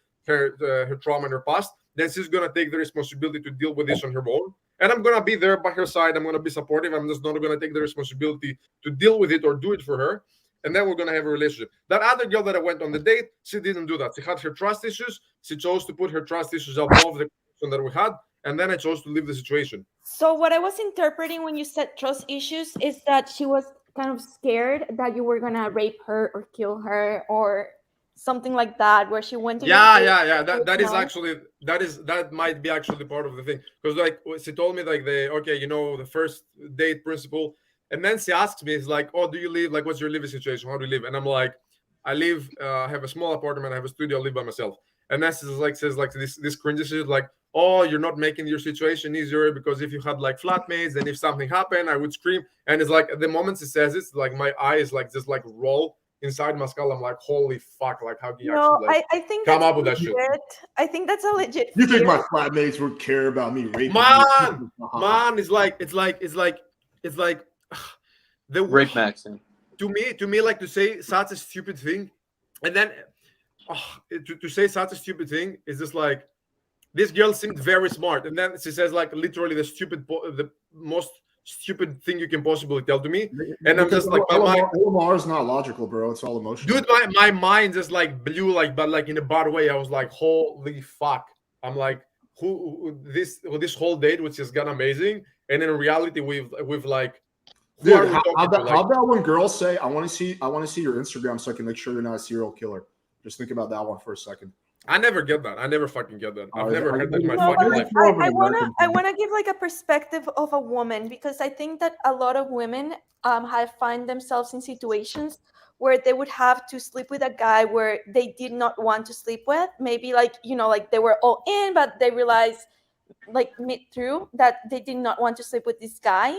Speaker 10: trauma and her past, then she's gonna take the responsibility to deal with this on her own. And I'm gonna be there by her side. I'm gonna be supportive. I'm just not gonna take the responsibility to deal with it or do it for her. And then we're gonna have a relationship. That other girl that I went on the date, she didn't do that. She had her trust issues. She chose to put her trust issues above the connection that we had. And then I chose to leave the situation.
Speaker 8: So what I was interpreting when you said trust issues is that she was kind of scared that you were gonna rape her or kill her or something like that, where she went to
Speaker 10: Yeah. That might be actually part of the thing, because like she told me like the first date principle, and then she asks me, it's like, oh, do you live, like, what's your living situation? How do you live? And I'm like, I live, I have a small apartment, I have a studio, I live by myself. And then she says this cringy shit like, oh, you're not making your situation easier because if you had like flatmates, then if something happened, I would scream. And it's like at the moment she says it's like my eyes like just like roll inside my skull. I'm like, holy fuck, like how can you actually like
Speaker 8: I think
Speaker 10: come
Speaker 8: that's
Speaker 10: up with that shit?
Speaker 8: I think that's a legit
Speaker 1: You think
Speaker 8: fear.
Speaker 1: my flatmates would care about me raping
Speaker 10: Man,
Speaker 1: you?
Speaker 10: it's like the
Speaker 3: Rape maxing.
Speaker 10: to me, like, to say such a stupid thing, and then to say such a stupid thing is just like, this girl seemed very smart, and then she says like literally the most stupid thing you can possibly tell to me, and I'm just like, my mind,
Speaker 1: LMR is not logical, bro. It's all emotional.
Speaker 10: dude, my mind just like blew, like, but like in a bad way. I was like, holy fuck. I'm like, this whole date, which has gone amazing, and in reality we've like, who are
Speaker 1: Dude,
Speaker 10: we talking to?
Speaker 1: how about when girls say, I want to see your Instagram so I can make sure you're not a serial killer? Just think about that one for a second.
Speaker 10: I never get that. I never fucking get that. I've
Speaker 1: Oh,
Speaker 10: never
Speaker 1: yeah.
Speaker 10: heard that in my
Speaker 8: No,
Speaker 10: fucking
Speaker 8: but
Speaker 10: life.
Speaker 1: more of an
Speaker 8: I
Speaker 1: American
Speaker 8: wanna
Speaker 1: thing.
Speaker 8: give like a perspective of a woman, because I think that a lot of women have find themselves in situations where they would have to sleep with a guy where they did not want to sleep with. Maybe like, like they were all in, but they realized like mid through that they did not want to sleep with this guy,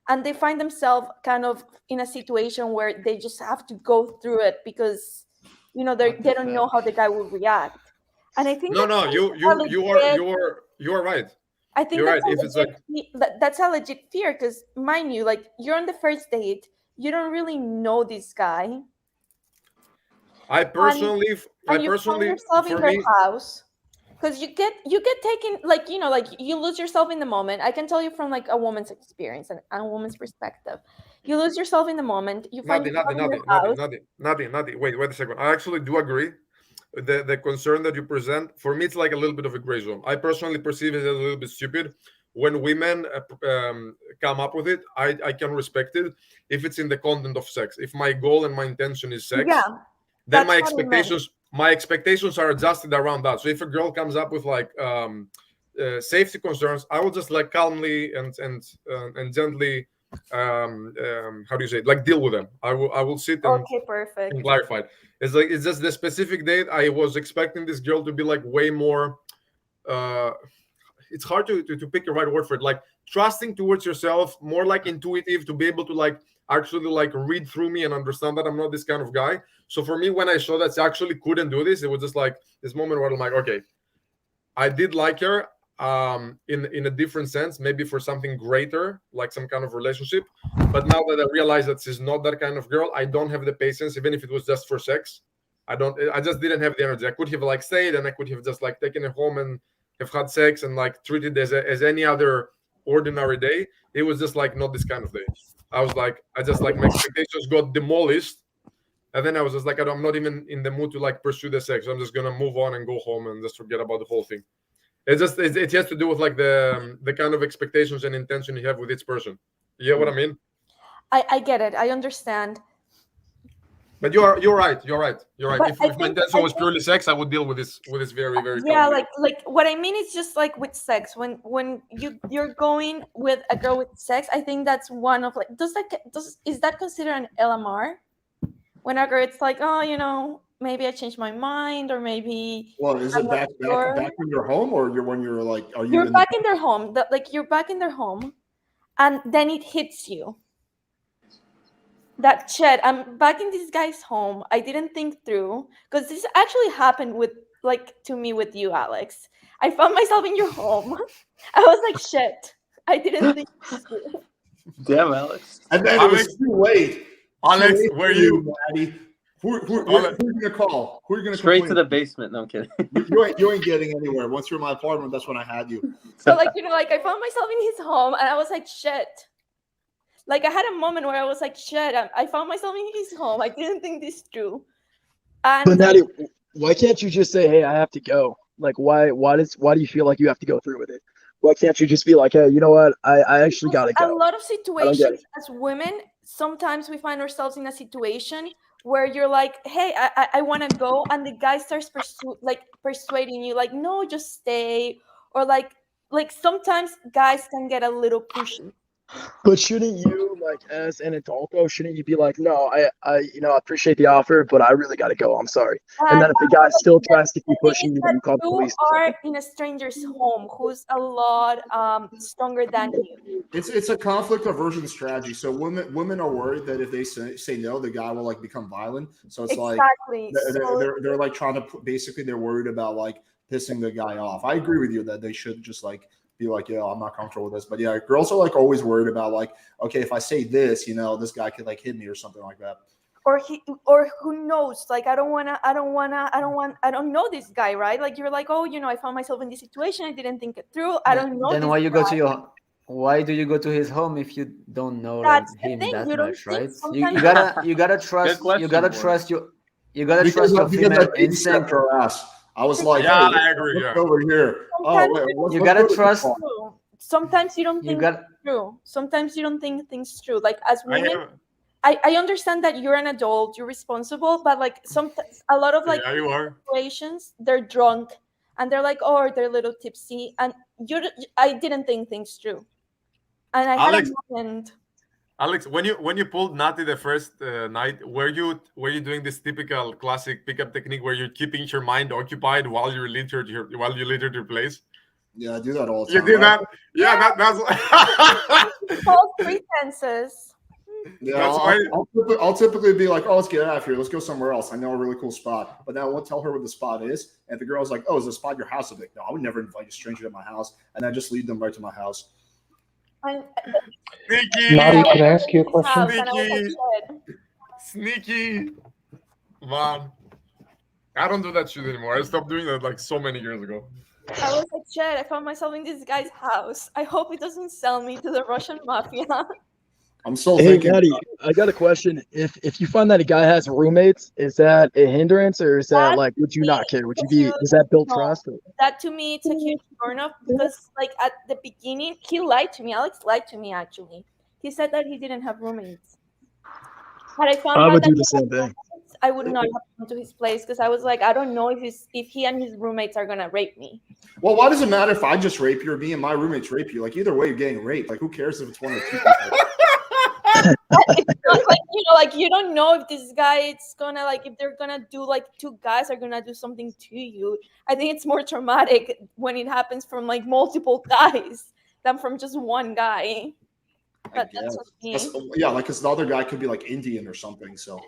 Speaker 8: and they find themselves kind of in a situation where they just have to go through it because they don't know how the guy will react. And I think
Speaker 10: No, you are right.
Speaker 8: I think
Speaker 10: You're
Speaker 8: that's
Speaker 10: right.
Speaker 8: a
Speaker 10: If it's
Speaker 8: legit that's a legit fear, because mind you, like, you're on the first date, you don't really know this guy,
Speaker 10: I personally,
Speaker 8: and you find yourself in
Speaker 10: for
Speaker 8: her
Speaker 10: me,
Speaker 8: house, because you get taken, like, like you lose yourself in the moment. I can tell you from like a woman's experience and a woman's perspective. You lose yourself in the moment. You find yourself in your house.
Speaker 10: nothing. Wait a second. I actually do agree. The concern that you present, for me, it's like a little bit of a gray zone. I personally perceive it as a little bit stupid. When women come up with it, I can respect it if it's in the content of sex. If my goal and my intention is sex,
Speaker 8: Yeah,
Speaker 10: then
Speaker 8: that's what I meant.
Speaker 10: my expectations are adjusted around that. So if a girl comes up with like safety concerns, I will just like calmly and gently how do you say it? Like deal with them. I will sit and
Speaker 8: Okay, perfect.
Speaker 10: clarify it. It's just the specific date. I was expecting this girl to be like way more. It's hard to pick the right word for it. Like trusting towards yourself, more like intuitive, to be able to like actually like read through me and understand that I'm not this kind of guy. So for me, when I saw that she actually couldn't do this, it was just like this moment where I'm like, okay, I did like her in a different sense, maybe for something greater, like some kind of relationship. But now that I realize that she's not that kind of girl, I don't have the patience, even if it was just for sex. I just didn't have the energy. I could have like stayed, and I could have just like taken her home and have had sex and like treated as any other ordinary day. It was just like not this kind of day. I was like, I just like my expectations got demolished. And then I was just like, I'm not even in the mood to like pursue the sex. I'm just gonna move on and go home and just forget about the whole thing. It has to do with like the kind of expectations and intention you have with each person. You get what I mean?
Speaker 8: I get it. I understand.
Speaker 10: But you're right. But if my intention was
Speaker 8: think-
Speaker 10: purely sex, I would deal with this very, very
Speaker 8: Yeah,
Speaker 10: calmly.
Speaker 8: like what I mean is just like with sex. When you're going with a girl with sex, I think that's one of like is that considered an LMR? When a girl, it's like, oh, you know, maybe I changed my mind, or maybe
Speaker 1: Well, is
Speaker 8: I'm
Speaker 1: it
Speaker 8: not sure.
Speaker 1: back in your home, or when you're like, are you
Speaker 8: You're
Speaker 1: in
Speaker 8: back in their home. You're back in their home, and then it hits you. That shit, I'm back in this guy's home. I didn't think through, because this actually happened to me with you, Alex. I found myself in your home. I was like, shit. I didn't think through.
Speaker 3: Damn, Alex.
Speaker 1: And then it was too late.
Speaker 10: Alex,
Speaker 1: Too late
Speaker 10: were
Speaker 1: for
Speaker 10: you?
Speaker 1: Maddie. Who are you gonna call? Who are you gonna
Speaker 3: Straight to
Speaker 1: complain
Speaker 3: the basement? No, I'm kidding.
Speaker 1: You ain't getting anywhere. Once you're in my apartment, that's when I had you.
Speaker 8: So I found myself in his home, and I was like, shit. Like I had a moment where I was like, shit. I found myself in his home. I didn't think this through. And
Speaker 11: But Natty, why can't you just say, "Hey, I have to go"? Like, why do you feel like you have to go through with it? Why can't you just be like, "Hey, you know what? I actually gotta
Speaker 8: a
Speaker 11: go."
Speaker 8: lot of
Speaker 11: get
Speaker 8: situations
Speaker 11: it.
Speaker 8: as women, sometimes we find ourselves in a situation where you're like, hey, I want to go, and the guy starts persuading you, like, no, just stay, or like sometimes guys can get a little pushy.
Speaker 11: But shouldn't you, like, as an adult though, shouldn't you be like, "No, I appreciate the offer, but I really gotta go. I'm sorry." And then if the guy still tries to keep pushing you, then you call the
Speaker 8: You
Speaker 11: police. or
Speaker 8: are
Speaker 11: something.
Speaker 8: in a stranger's home who's a lot stronger than you.
Speaker 1: It's a conflict aversion strategy. So women are worried that if they say no, the guy will like become violent. So it's
Speaker 8: Exactly.
Speaker 1: like they're like trying to basically they're worried about like pissing the guy off. I agree with you that they should just like be like, yeah, I'm not comfortable with this. But yeah, girls are like always worried about like, okay, if I say this, you know, this guy could like hit me or something like that.
Speaker 8: Or who knows? Like I don't know this guy, right? Like you're like, oh, you know, I found myself in this situation. I didn't think it through. I don't know.
Speaker 7: Then
Speaker 8: this
Speaker 7: why you
Speaker 8: guy.
Speaker 7: go to your? Why do you go to his home if you don't know
Speaker 8: That's the
Speaker 7: him
Speaker 8: thing,
Speaker 7: that
Speaker 8: you don't
Speaker 7: much,
Speaker 8: think
Speaker 7: right?
Speaker 8: sometimes-
Speaker 7: You gotta trust
Speaker 3: question,
Speaker 7: you gotta
Speaker 3: boy.
Speaker 7: trust your female
Speaker 1: that baby
Speaker 7: instinct.
Speaker 1: stepped her ass. I was like,
Speaker 10: Yeah,
Speaker 1: hey,
Speaker 10: I agree,
Speaker 1: look
Speaker 10: yeah.
Speaker 1: over here.
Speaker 8: Sometimes
Speaker 1: Let's
Speaker 7: You
Speaker 1: go
Speaker 7: gotta
Speaker 1: to the
Speaker 7: trust-
Speaker 1: car.
Speaker 8: Sometimes you don't
Speaker 7: You
Speaker 8: think
Speaker 7: got
Speaker 8: through. Sometimes you don't think things through. Like as
Speaker 10: I
Speaker 8: women,
Speaker 10: have,
Speaker 8: I understand that you're an adult, you're responsible, but like sometimes a lot of like
Speaker 10: yeah, you are.
Speaker 8: situations, they're drunk and they're like, oh, they're a little tipsy, and I didn't think things through, and I
Speaker 10: Alex-
Speaker 8: had a moment.
Speaker 10: Alex, when you pulled Natty the first night, were you doing this typical classic pickup technique where you're keeping your mind occupied while you lead her to your place?
Speaker 1: Yeah, I do that all the
Speaker 10: You
Speaker 1: time.
Speaker 10: did
Speaker 1: right?
Speaker 10: that? Yeah, that's
Speaker 8: False pretenses.
Speaker 1: Yeah,
Speaker 10: That's
Speaker 1: I'll typically be like, oh, let's get out of here. Let's go somewhere else. I know a really cool spot. But now I won't tell her what the spot is. And the girl's like, oh, is the spot your house? I'm like, no, I would never invite a stranger to my house. And I just lead them right to my house.
Speaker 10: sneaky.
Speaker 4: Naughty, can I ask you a question?
Speaker 8: And I was like, shit.
Speaker 10: Sneaky. Man. I don't do that shit anymore. I stopped doing that like so many years ago.
Speaker 8: I was like, shit, I found myself in this guy's house. I hope he doesn't sell me to the Russian mafia.
Speaker 1: I'm still
Speaker 11: Hey,
Speaker 1: thinking.
Speaker 11: Natty, I got a question. If you find that a guy has roommates, is that a hindrance, or is that like, would you not care? Would you be? Does that build
Speaker 8: No.
Speaker 11: trust? Or?
Speaker 8: That to me, it's a huge turn off because, like, at the beginning, he lied to me. Alex lied to me, actually. He said that he didn't have roommates. Had I found
Speaker 11: I
Speaker 8: out
Speaker 11: would
Speaker 8: that
Speaker 11: do
Speaker 8: he
Speaker 11: the same
Speaker 8: had
Speaker 11: thing.
Speaker 8: roommates, I would not have come to his place because I was like, I don't know if he and his roommates are gonna rape me.
Speaker 1: Well, why does it matter if I just rape you or me and my roommates rape you? Like, either way, you're getting raped. Like, who cares if it's one or two people?
Speaker 8: it's not like, like you don't know if this guy it's gonna like if they're gonna do like two guys are gonna do something to you. I think it's more traumatic when it happens from like multiple guys than from just one guy. But that's just me.
Speaker 1: Yeah, like because the other guy could be like Indian or something. So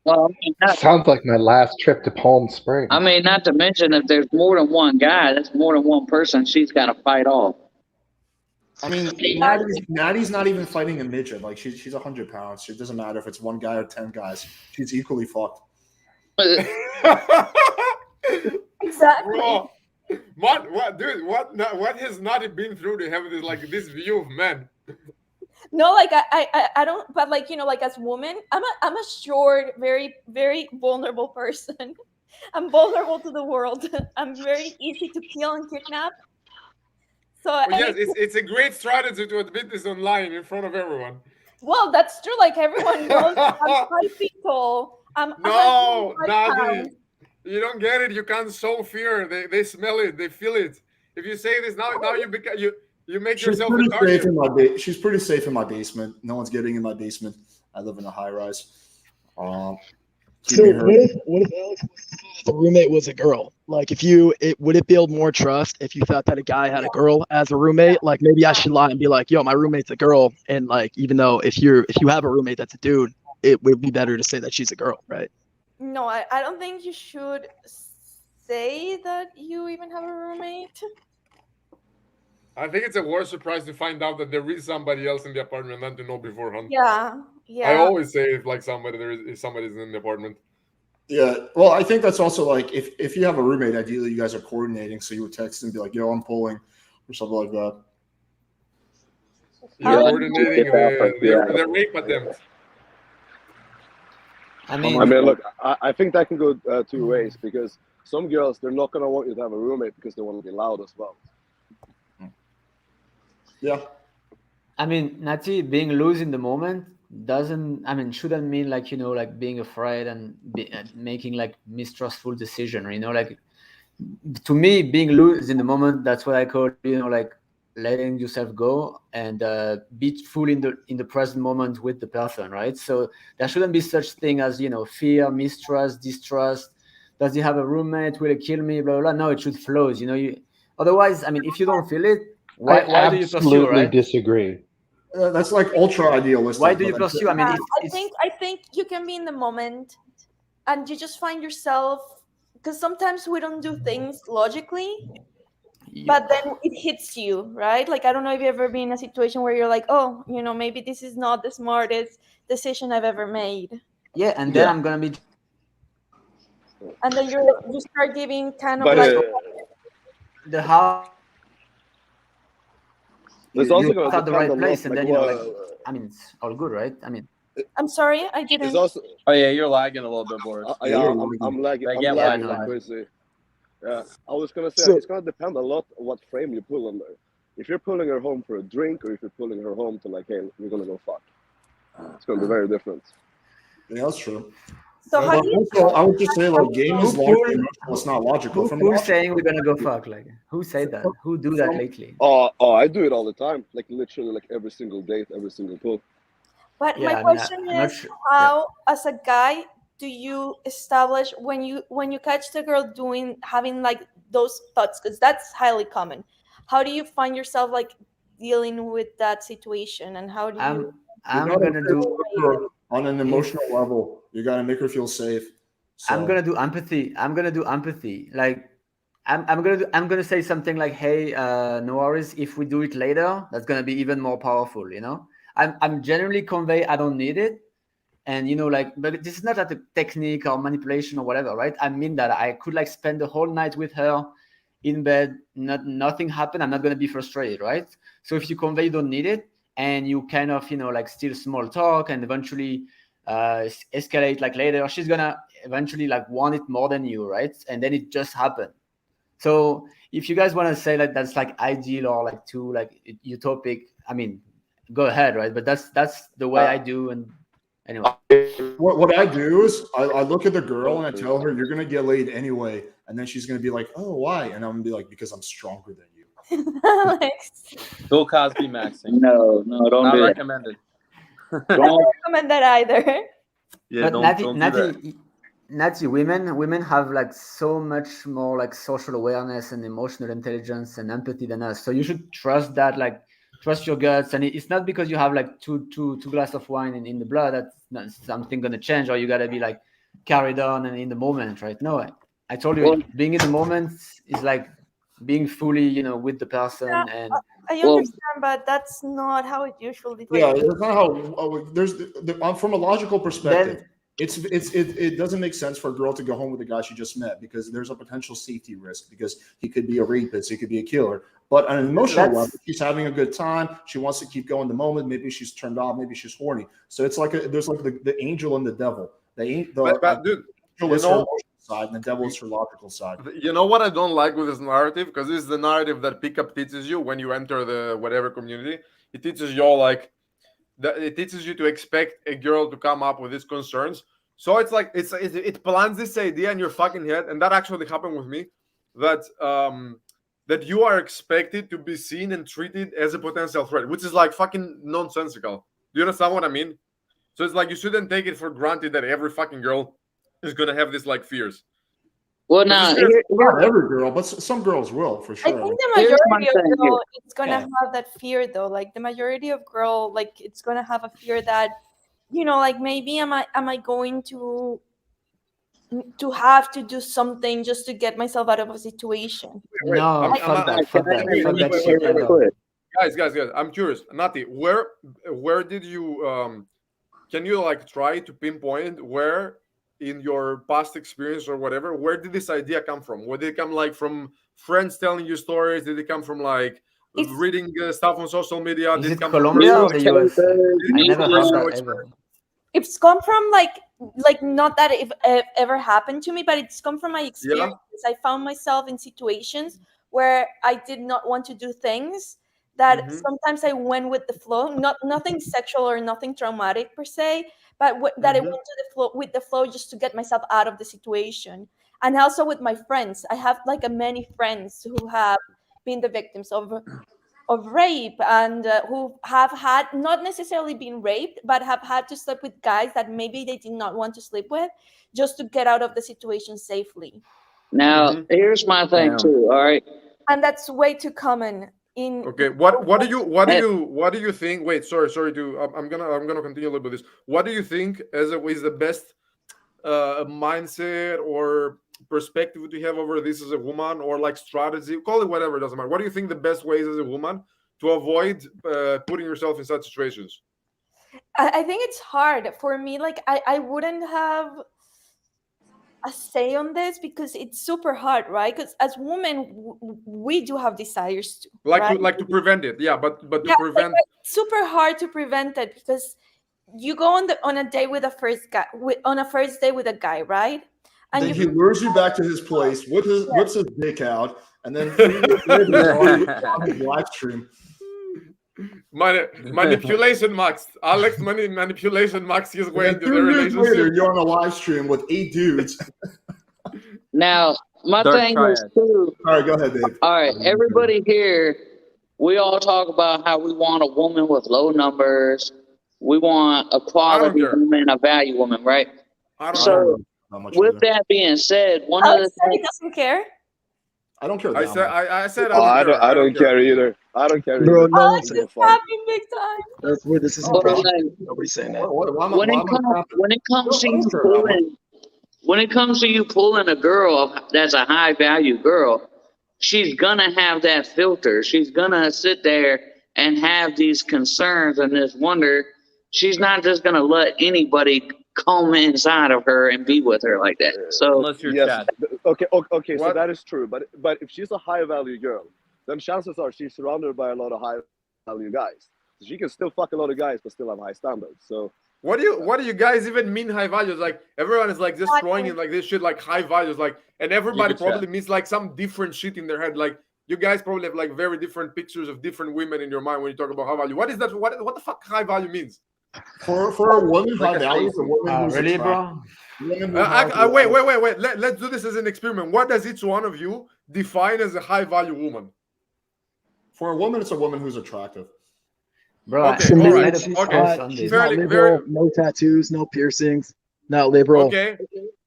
Speaker 5: Well, I mean,
Speaker 4: Sounds like my last trip to Palm Springs.
Speaker 5: I mean, not to mention if there's more than one guy, that's more than one person she's got to fight off.
Speaker 1: I mean, Maddie's not even fighting a midget. Like she's 100 pounds. It doesn't matter if it's one guy or 10 guys. She's equally fucked.
Speaker 8: Exactly.
Speaker 10: Bro, what, dude? What has not been through to have this view of men?
Speaker 8: No, like I don't. But like like as woman, I'm a short, very very vulnerable person. I'm vulnerable to the world. I'm very easy to kill and kidnap. So
Speaker 10: Well, yes, it's a great strategy to admit this online in front of everyone.
Speaker 8: Well, that's true. Like everyone knows, I'm 5 feet tall. I'm
Speaker 10: No,
Speaker 8: 105
Speaker 10: Nazi,
Speaker 8: pounds.
Speaker 10: you don't get it. You can't sow fear. They smell it. They feel it. If you say this now you make yourself a target.
Speaker 1: She's pretty safe in my basement. No one's getting in my basement. I live in a high rise.
Speaker 11: So what if Alex, the roommate was a girl? Like, would it build more trust if you thought that a guy had a girl as a roommate? Like, maybe I should lie and be like, "Yo, my roommate's a girl," and like, even though if you have a roommate that's a dude, it would be better to say that she's a girl, right?
Speaker 8: No, I don't think you should say that you even have a roommate.
Speaker 10: I think it's a worse surprise to find out that there is somebody else in the apartment than to know beforehand.
Speaker 8: Yeah.
Speaker 10: I always say if somebody's in the apartment.
Speaker 1: Yeah, well, I think that's also like if you have a roommate, ideally you guys are coordinating, so you would text and be like, "Yo, I'm pulling," or something like that.
Speaker 10: You're coordinating the rape attempt.
Speaker 9: I mean, look, I think that can go two ways because some girls they're not gonna want you to have a roommate because they want to be loud as well.
Speaker 1: Yeah.
Speaker 7: I mean, Nati, being loose in the moment shouldn't mean like being afraid and making like mistrustful decision. Like to me, being loose in the moment, that's what I call like letting yourself go and be full in the present moment with the person, right? So there shouldn't be such thing as fear, mistrust, distrust. Does he have a roommate? Will it kill me? Blah blah blah. No, it should flow. Otherwise, I mean, if you don't feel it, why do you pursue?
Speaker 4: Absolutely
Speaker 7: right?
Speaker 4: disagree.
Speaker 1: That's like ultra idealistic.
Speaker 7: Why do you pursue? I mean,
Speaker 8: I think you can be in the moment, and you just find yourself because sometimes we don't do things logically, but then it hits you, right? Like I don't know if you've ever been in a situation where you're like, oh, maybe this is not the smartest decision I've ever made.
Speaker 7: Yeah, and then I'm gonna be.
Speaker 8: And then you start giving kind of like
Speaker 7: the how.
Speaker 9: There's also
Speaker 7: you're at the right place, and then I mean, it's all good, right? I mean,
Speaker 8: I'm sorry, I didn't.
Speaker 9: Also,
Speaker 3: oh yeah, you're lagging a little bit, Boris.
Speaker 9: I'm lagging. I'm lagging like crazy. Yeah, I was gonna say it's gonna depend a lot on what frame you pull on there. If you're pulling her home for a drink, or if you're pulling her home to like, hey, we're gonna go fuck, it's gonna be very different.
Speaker 1: Yeah, that's true.
Speaker 8: So how do you?
Speaker 1: Also, I would just say like game is logical. It's not logical.
Speaker 7: Who's saying we're gonna go fuck? Like who said that? Who do that lately?
Speaker 9: Oh, I do it all the time. Like literally, like every single date, every single pull.
Speaker 8: But my question is, how as a guy do you establish when you catch the girl having like those thoughts? Because that's highly common. How do you find yourself like dealing with that situation, and how do you?
Speaker 7: I'm gonna do
Speaker 1: on an emotional level. You gotta make her feel safe. So.
Speaker 7: I'm gonna do empathy. Like I'm gonna say something like, "Hey, no worries. If we do it later, that's gonna be even more powerful." I'm generally convey I don't need it, and but this is not like a technique or manipulation or whatever, right? I mean that I could like spend the whole night with her in bed, nothing happened. I'm not gonna be frustrated, right? So if you convey you don't need it, and you kind of like still small talk and eventually escalate like later, she's gonna eventually like want it more than you, right? And then it just happened. So if you guys want to say like that's like ideal or like too like utopic, I mean, go ahead, right? But that's the way I do. And anyway,
Speaker 1: what I do is I look at the girl and I tell her you're gonna get laid anyway, and then she's gonna be like, oh, why? And I'm gonna be like, because I'm stronger than you.
Speaker 3: Bill Cosby maxing.
Speaker 5: No, don't
Speaker 3: Not
Speaker 5: do
Speaker 3: recommended.
Speaker 5: Don't
Speaker 8: recommend that either.
Speaker 3: Yeah,
Speaker 7: But
Speaker 3: don't do that.
Speaker 7: Natty, women have like so much more like social awareness and emotional intelligence and empathy than us. So you should trust that, like trust your guts. And it's not because you have like two glasses of wine in the blood that's not something gonna change, or you gotta be like carried on and in the moment, right? No, I told you,
Speaker 5: Well-
Speaker 7: being in the moment is like being fully, with the person.
Speaker 8: Yeah,
Speaker 7: And
Speaker 8: I
Speaker 5: Well-
Speaker 8: understand, but that's not how it usually.
Speaker 1: Yeah, that's not how. There's from a logical perspective.
Speaker 7: then
Speaker 1: It doesn't make sense for a girl to go home with a guy she just met because there's a potential safety risk because he could be a rapist, he could be a killer. But on an emotional
Speaker 7: That's-
Speaker 1: level, she's having a good time. She wants to keep going the moment. Maybe she's turned off. Maybe she's horny. So it's like there's like the angel and the devil.
Speaker 10: But dude,
Speaker 1: angel is
Speaker 10: you
Speaker 1: her
Speaker 10: know-
Speaker 1: emotional side, and the devil is her logical side.
Speaker 10: You know what I don't like with this narrative? Because this is the narrative that pickup teaches you when you enter the whatever community. It teaches you all like it teaches you to expect a girl to come up with these concerns. So it's like it plants this idea in your fucking head, and that actually happened with me. That that you are expected to be seen and treated as a potential threat, which is like fucking nonsensical. Do you understand what I mean? So it's like you shouldn't take it for granted that every fucking girl is gonna have this like fears.
Speaker 5: Well, now
Speaker 1: Not every girl, but some girls will for
Speaker 8: I
Speaker 1: sure.
Speaker 8: think the
Speaker 5: Here's my
Speaker 8: majority of
Speaker 5: thing
Speaker 8: girl it's gonna
Speaker 7: Yeah.
Speaker 8: have that fear though. Like the majority of girl, like it's gonna have a fear that, like maybe am I going to have to do something just to get myself out of a situation?
Speaker 7: no,
Speaker 10: I'm-
Speaker 7: fuck that,
Speaker 10: I'm-
Speaker 7: fuck that,
Speaker 10: wait,
Speaker 7: fuck
Speaker 10: wait,
Speaker 7: that
Speaker 10: wait,
Speaker 7: shit.
Speaker 10: wait,
Speaker 7: Never.
Speaker 10: Guys, I'm curious. Nati, where did you can you like try to pinpoint where in your past experience or whatever, where did this idea come from? Where did it come like from friends telling you stories? Did it come from like
Speaker 8: It's-
Speaker 10: reading stuff on social media?
Speaker 7: Is
Speaker 10: Did
Speaker 7: it
Speaker 10: come from
Speaker 7: Colombia or
Speaker 10: research?
Speaker 7: the US? I
Speaker 10: you
Speaker 7: never
Speaker 10: do
Speaker 7: heard
Speaker 10: research?
Speaker 7: that ever.
Speaker 8: It's come from like not that it ever happened to me, but it's come from my experiences. I found myself in situations where I did not want to do things that
Speaker 10: Mhm.
Speaker 8: sometimes I went with the flow, nothing sexual or nothing traumatic per se, but that I
Speaker 10: Mhm.
Speaker 8: went to the flow with the flow just to get myself out of the situation. And also with my friends, I have like many friends who have been the victims of rape and who have had not necessarily been raped but have had to sleep with guys that maybe they did not want to sleep with just to get out of the situation safely.
Speaker 5: Now,
Speaker 10: Mhm.
Speaker 5: here's my thing
Speaker 3: Damn.
Speaker 5: too. All right.
Speaker 8: And that's way too common in
Speaker 10: Okay, what do you think? Wait, sorry to I'm gonna continue a little bit this. What do you think is the best mindset or perspective to have over this as a woman, or like strategy? Call it whatever, doesn't matter. What do you think the best way is as a woman to avoid putting yourself in such situations?
Speaker 8: I think it's hard for me. Like I wouldn't have a say on this because it's super hard, right? Because as women, we do have desires too, right?
Speaker 10: To prevent it, yeah, but to
Speaker 8: Yeah,
Speaker 10: prevent.
Speaker 8: it's super hard to prevent it because you go on a date with a first guy on a first date with a guy, right? And
Speaker 1: Then he lures you back to his place, whips his dick out, and then 3 years later, on his live stream.
Speaker 10: Manipulation max. Alex manipulation max his way
Speaker 1: And
Speaker 10: into
Speaker 1: then
Speaker 10: the
Speaker 1: 2 years later,
Speaker 10: relationship.
Speaker 1: you're on a live stream with 8 dudes.
Speaker 5: Now, my
Speaker 3: Dark
Speaker 5: thing is
Speaker 3: triad.
Speaker 5: too.
Speaker 1: All right, go ahead, Dave.
Speaker 5: All right, everybody here, we all talk about how we want a woman with low numbers. We want a quality
Speaker 10: care.
Speaker 5: woman, a value woman, right?
Speaker 10: I don't
Speaker 5: So,
Speaker 10: know.
Speaker 1: Not much
Speaker 5: with
Speaker 1: either.
Speaker 5: that being said, one of
Speaker 8: Alex
Speaker 5: the
Speaker 8: said he
Speaker 5: things,
Speaker 8: doesn't care.
Speaker 1: I don't care.
Speaker 10: I
Speaker 1: that
Speaker 10: said
Speaker 1: much.
Speaker 10: I said
Speaker 9: Oh, I
Speaker 10: care.
Speaker 9: don't care either. I don't care
Speaker 11: Bro,
Speaker 9: either.
Speaker 11: no one
Speaker 8: Alex
Speaker 11: said
Speaker 8: is
Speaker 11: that.
Speaker 8: tapping big time.
Speaker 11: That's where this is
Speaker 1: Oh,
Speaker 5: but,
Speaker 11: impression. Nobody's saying that.
Speaker 1: Why am I-
Speaker 5: when
Speaker 1: why
Speaker 5: it
Speaker 1: am I
Speaker 5: comes
Speaker 1: crapping?
Speaker 5: when it comes to
Speaker 1: I don't
Speaker 5: you
Speaker 1: care that much.
Speaker 5: pulling, when it comes to you pulling a girl that's a high value girl, she's gonna have that filter. She's gonna sit there and have these concerns and this wonder. She's not just gonna let anybody come inside of her and be with her like that. So
Speaker 3: Unless you're
Speaker 9: Yes.
Speaker 3: Chad.
Speaker 9: Okay. So
Speaker 10: What?
Speaker 9: that is true. But if she's a high value girl, then chances are she's surrounded by a lot of high value guys. So she can still fuck a lot of guys, but still have high standards. So
Speaker 10: What do you guys even mean high values? Like everyone is like just throwing in like this shit like high values, like, and everybody
Speaker 3: Keep it, Chad.
Speaker 10: probably means like some different shit in their head. Like you guys probably have like very different pictures of different women in your mind when you talk about high value. What is that? What the fuck high value means?
Speaker 1: For a woman,
Speaker 3: Like
Speaker 1: high
Speaker 3: a
Speaker 1: value is a
Speaker 3: Stacy.
Speaker 1: woman who's
Speaker 7: Really,
Speaker 1: attractive.
Speaker 7: bro?
Speaker 1: Women who have-
Speaker 10: Wait. Let's do this as an experiment. What does each one of you define as a high value woman?
Speaker 1: For a woman, it's a woman who's attractive.
Speaker 7: Bro,
Speaker 10: Okay,
Speaker 11: For
Speaker 7: I
Speaker 11: me,
Speaker 10: all right.
Speaker 7: made a
Speaker 11: she's
Speaker 7: post
Speaker 10: Okay.
Speaker 7: on
Speaker 11: she's
Speaker 7: this.
Speaker 11: not
Speaker 10: Very,
Speaker 11: liberal,
Speaker 10: very.
Speaker 11: no tattoos, no piercings, not liberal,
Speaker 10: Okay.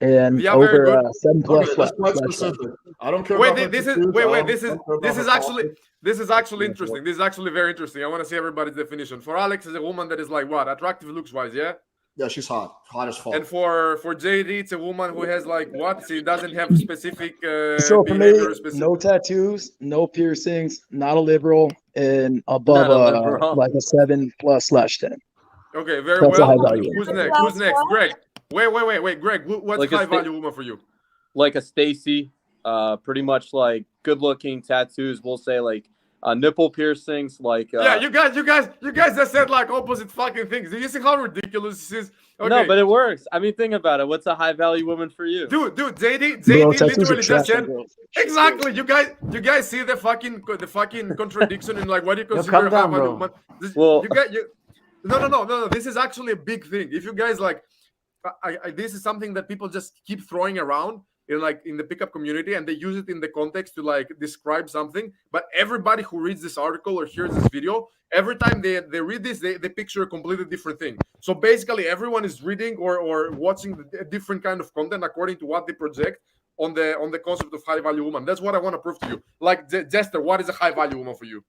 Speaker 11: and
Speaker 10: Yeah, very
Speaker 11: over
Speaker 10: good.
Speaker 11: 7 plus
Speaker 1: Okay, that's quite
Speaker 11: slash 10.
Speaker 1: specific. I don't care
Speaker 10: Wait,
Speaker 1: about her
Speaker 10: this is
Speaker 1: tattoos.
Speaker 10: wait,
Speaker 1: I
Speaker 10: wait.
Speaker 1: don't-
Speaker 10: This
Speaker 1: I
Speaker 10: is
Speaker 1: don't care about
Speaker 10: this
Speaker 1: her
Speaker 10: is actually
Speaker 1: politics.
Speaker 10: this is actually interesting. This is actually very interesting. I want to see everybody's definition. For Alex, is a woman that is like what? Attractive looks wise, yeah.
Speaker 1: Yeah, she's hot as fuck.
Speaker 10: And for JD, it's a woman who has like what? She doesn't have specific
Speaker 11: So for me,
Speaker 10: behavior. Specific.
Speaker 11: no tattoos, no piercings, not a liberal, and above
Speaker 3: Not a liberal.
Speaker 11: like a 7 plus slash 10.
Speaker 10: Okay, very
Speaker 11: That's a high
Speaker 10: well.
Speaker 11: value.
Speaker 10: Who's next? Who's next? Greg. Wait. Greg, what's
Speaker 3: Like a
Speaker 10: high
Speaker 3: sta-
Speaker 10: value woman for you?
Speaker 3: Like a Stacy, pretty much like good looking tattoos. We'll say like nipple piercings. Like
Speaker 10: Yeah, you guys just said like opposite fucking things. Do you see how ridiculous this is? Okay.
Speaker 3: No, but it works. I mean, think about it. What's a high value woman for you?
Speaker 10: Dude, JD
Speaker 11: Bro, tattoos are
Speaker 10: literally just
Speaker 11: trash on
Speaker 10: said
Speaker 11: girls.
Speaker 10: exactly. You guys see the fucking contradiction in like what you consider
Speaker 7: calm
Speaker 10: a
Speaker 7: down,
Speaker 10: high value
Speaker 7: bro.
Speaker 10: woman.
Speaker 3: Well-
Speaker 10: No. This is actually a big thing. If you guys like, this is something that people just keep throwing around in the pickup community, and they use it in the context to like describe something. But everybody who reads this article or hears this video, every time they read this, they picture a completely different thing. So basically, everyone is reading or watching a different kind of content according to what they project on the concept of high value woman. That's what I want to prove to you. Like Jester, what is a high value woman for you?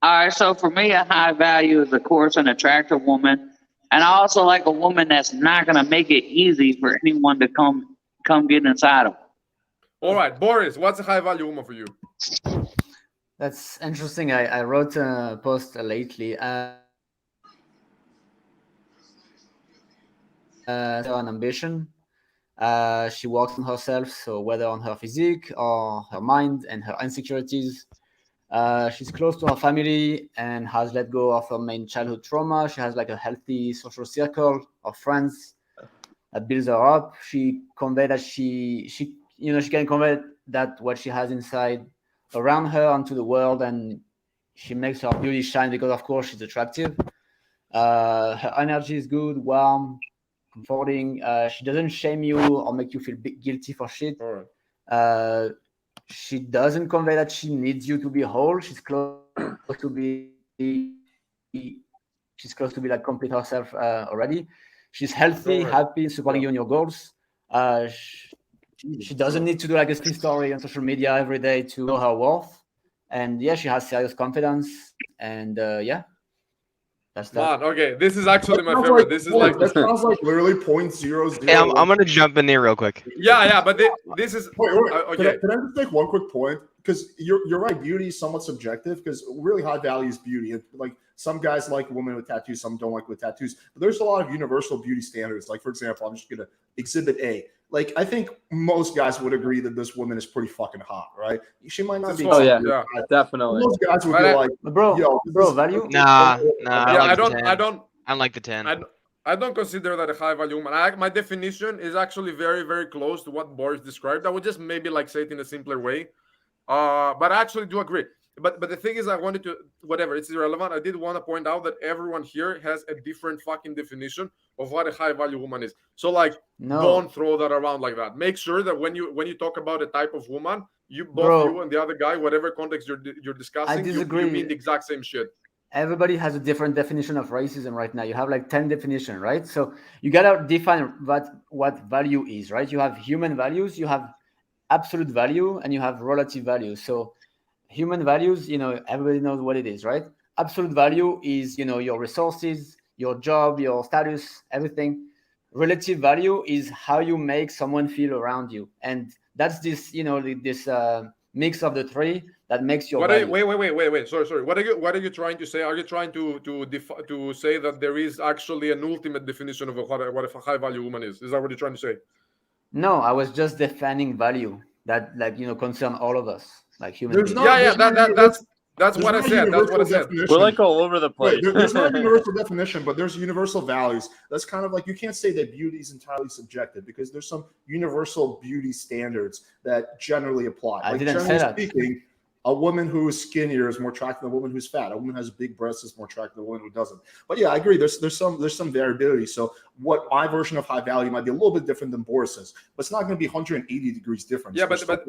Speaker 5: All right, so for me, a high value is, of course, an attractive woman. And I also like a woman that's not going to make it easy for anyone to come get inside of her.
Speaker 10: All right, Boris, what's a high value woman for you?
Speaker 7: That's interesting. I wrote a post lately. An ambition. She works on herself, so whether on her physique or her mind and her insecurities. She's close to her family and has let go of her main childhood trauma. She has like a healthy social circle of friends that builds her up. She conveyed that she can convey that what she has inside around her onto the world, and she makes her beauty shine because, of course, she's attractive. Her energy is good, warm, comforting. She doesn't shame you or make you feel guilty for shit.
Speaker 10: All right.
Speaker 7: She doesn't convey that she needs you to be whole. She's close to be like complete herself already. She's healthy, happy, supporting you in your goals. She doesn't need to do like a speed story on social media every day to know her worth. And yeah, she has serious confidence. And yeah, that's that.
Speaker 10: Man, okay, this is actually my favorite. This is like
Speaker 1: that sounds like literally 0.00.
Speaker 12: Hey, I'm gonna jump in there real quick.
Speaker 10: yeah, but this is
Speaker 1: Wait,
Speaker 10: okay.
Speaker 1: Can I just make one quick point? Because you're right, beauty is somewhat subjective. Because really high value is beauty. Like some guys like women with tattoos, some don't like with tattoos. But there's a lot of universal beauty standards. Like for example, I'm just gonna exhibit A. Like I think most guys would agree that this woman is pretty fucking hot, right? She might not be.
Speaker 3: Oh yeah,
Speaker 1: exactly hot.
Speaker 3: definitely.
Speaker 1: Most guys would be like,
Speaker 7: Bro,
Speaker 1: yo,
Speaker 7: value.
Speaker 12: Nah.
Speaker 10: Yeah,
Speaker 12: I
Speaker 10: don't.
Speaker 12: I like the 10.
Speaker 10: I don't consider that a high value woman. My definition is actually very, very close to what Boris described. I would just maybe like say it in a simpler way. But I actually do agree. But the thing is, I wanted to, whatever, it's irrelevant. I did want to point out that everyone here has a different fucking definition of what a high value woman is. So like, don't throw that around like that. Make sure that when you talk about a type of woman, you and the other guy, whatever context you're discussing, you mean the exact same shit.
Speaker 7: Everybody has a different definition of racism right now. You have like 10 definitions, right? So you gotta define what value is, right? You have human values, you have absolute value, and you have relative value. So human values, everybody knows what it is, right? Absolute value is, your resources, your job, your status, everything. Relative value is how you make someone feel around you. And that's this, this mix of the three that makes your value.
Speaker 10: Wait. Sorry. What are you trying to say? Are you trying to say that there is actually an ultimate definition of what a high value woman is? Is that what you're trying to say?
Speaker 7: No, I was just defining value that concern all of us, like human beings.
Speaker 10: That's what I said. That's what I said.
Speaker 3: We're like all over the place.
Speaker 1: Wait, there's not a universal definition, but there's universal values. That's kind of like, you can't say that beauty is entirely subjective because there's some universal beauty standards that generally apply.
Speaker 7: I
Speaker 1: like
Speaker 7: didn't
Speaker 1: generally
Speaker 7: say that.
Speaker 1: speaking, a woman who is skinnier is more attractive than a woman who's fat. A woman who has big breasts is more attractive than a woman who doesn't. But yeah, I agree. There's some variability. So what my version of high value might be a little bit different than Boris's, but it's not going to be 180 degrees different.
Speaker 10: Yeah,
Speaker 1: we're
Speaker 10: but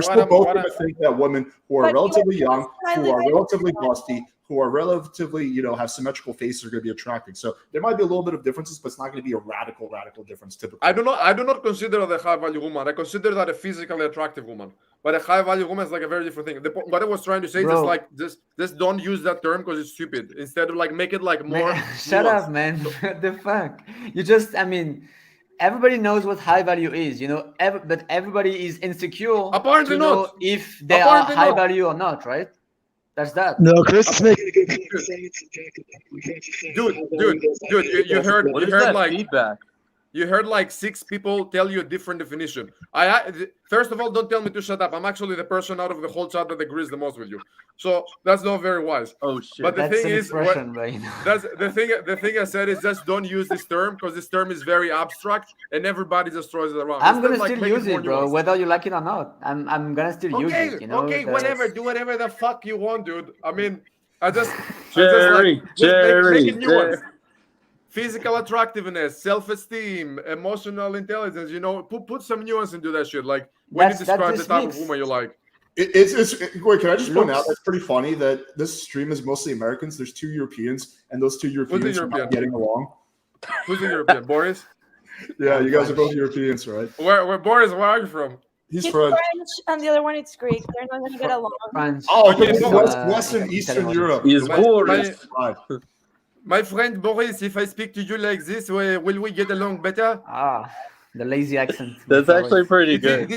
Speaker 1: still both going to think that women who are relatively young, who are relatively busty, who are relatively, have symmetrical faces are going to be attracting. So there might be a little bit of differences, but it's not going to be a radical difference typically.
Speaker 10: I do not consider that a high value woman. I consider that a physically attractive woman. But a high value woman is like a very different thing. What I was trying to say is like just don't use that term because it's stupid. Instead of like make it like more.
Speaker 7: Shut up, man. What the fuck? Everybody knows what high value is, but everybody is insecure
Speaker 10: Apparently
Speaker 7: to know
Speaker 10: not.
Speaker 7: if they
Speaker 10: Apparently
Speaker 7: are high
Speaker 10: not.
Speaker 7: value or not, right? That's that.
Speaker 11: No, Chris is making a good point. Saying it's subjective. We can't just say
Speaker 10: Dude, you heard
Speaker 3: What is
Speaker 10: heard
Speaker 3: that
Speaker 10: like
Speaker 3: feedback?
Speaker 10: you heard like 6 people tell you a different definition. First of all, don't tell me to shut up. I'm actually the person out of the whole chat that agrees the most with you. So that's not very wise.
Speaker 3: Oh shit.
Speaker 10: But the
Speaker 7: That's
Speaker 10: thing
Speaker 7: an
Speaker 10: is,
Speaker 7: expression, but,
Speaker 10: that's the thing I said is just don't use this term because this term is very abstract and everybody just throws it around.
Speaker 7: I'm
Speaker 10: Instead,
Speaker 7: gonna
Speaker 10: like,
Speaker 7: still
Speaker 10: make
Speaker 7: use
Speaker 10: more
Speaker 7: it, bro,
Speaker 10: nuanced.
Speaker 7: whether you like it or not. I'm gonna still use it.
Speaker 10: Okay, whatever. Do whatever the fuck you want, dude. I mean,
Speaker 3: Jerry,
Speaker 10: make it nuanced.
Speaker 3: Jerry.
Speaker 10: Physical attractiveness, self-esteem, emotional intelligence. Put some nuance into that shit. Like when you describe the type of woman you like.
Speaker 1: Wait, can I just point out that's pretty funny that this stream is mostly Americans. There's 2 Europeans, and those 2 Europeans are not getting along.
Speaker 10: Who's the European? Boris?
Speaker 1: Yeah, you guys are both Europeans, right?
Speaker 10: Where Boris? Where are you from?
Speaker 1: He's
Speaker 8: French, and the other one is Greek. They're not going to get along.
Speaker 7: France.
Speaker 1: Oh,
Speaker 10: Okay,
Speaker 1: West and Eastern Europe.
Speaker 3: He's Boris.
Speaker 10: My friend Boris, if I speak to you like this, will we get along better?
Speaker 7: The lazy accent.
Speaker 3: That's actually pretty good.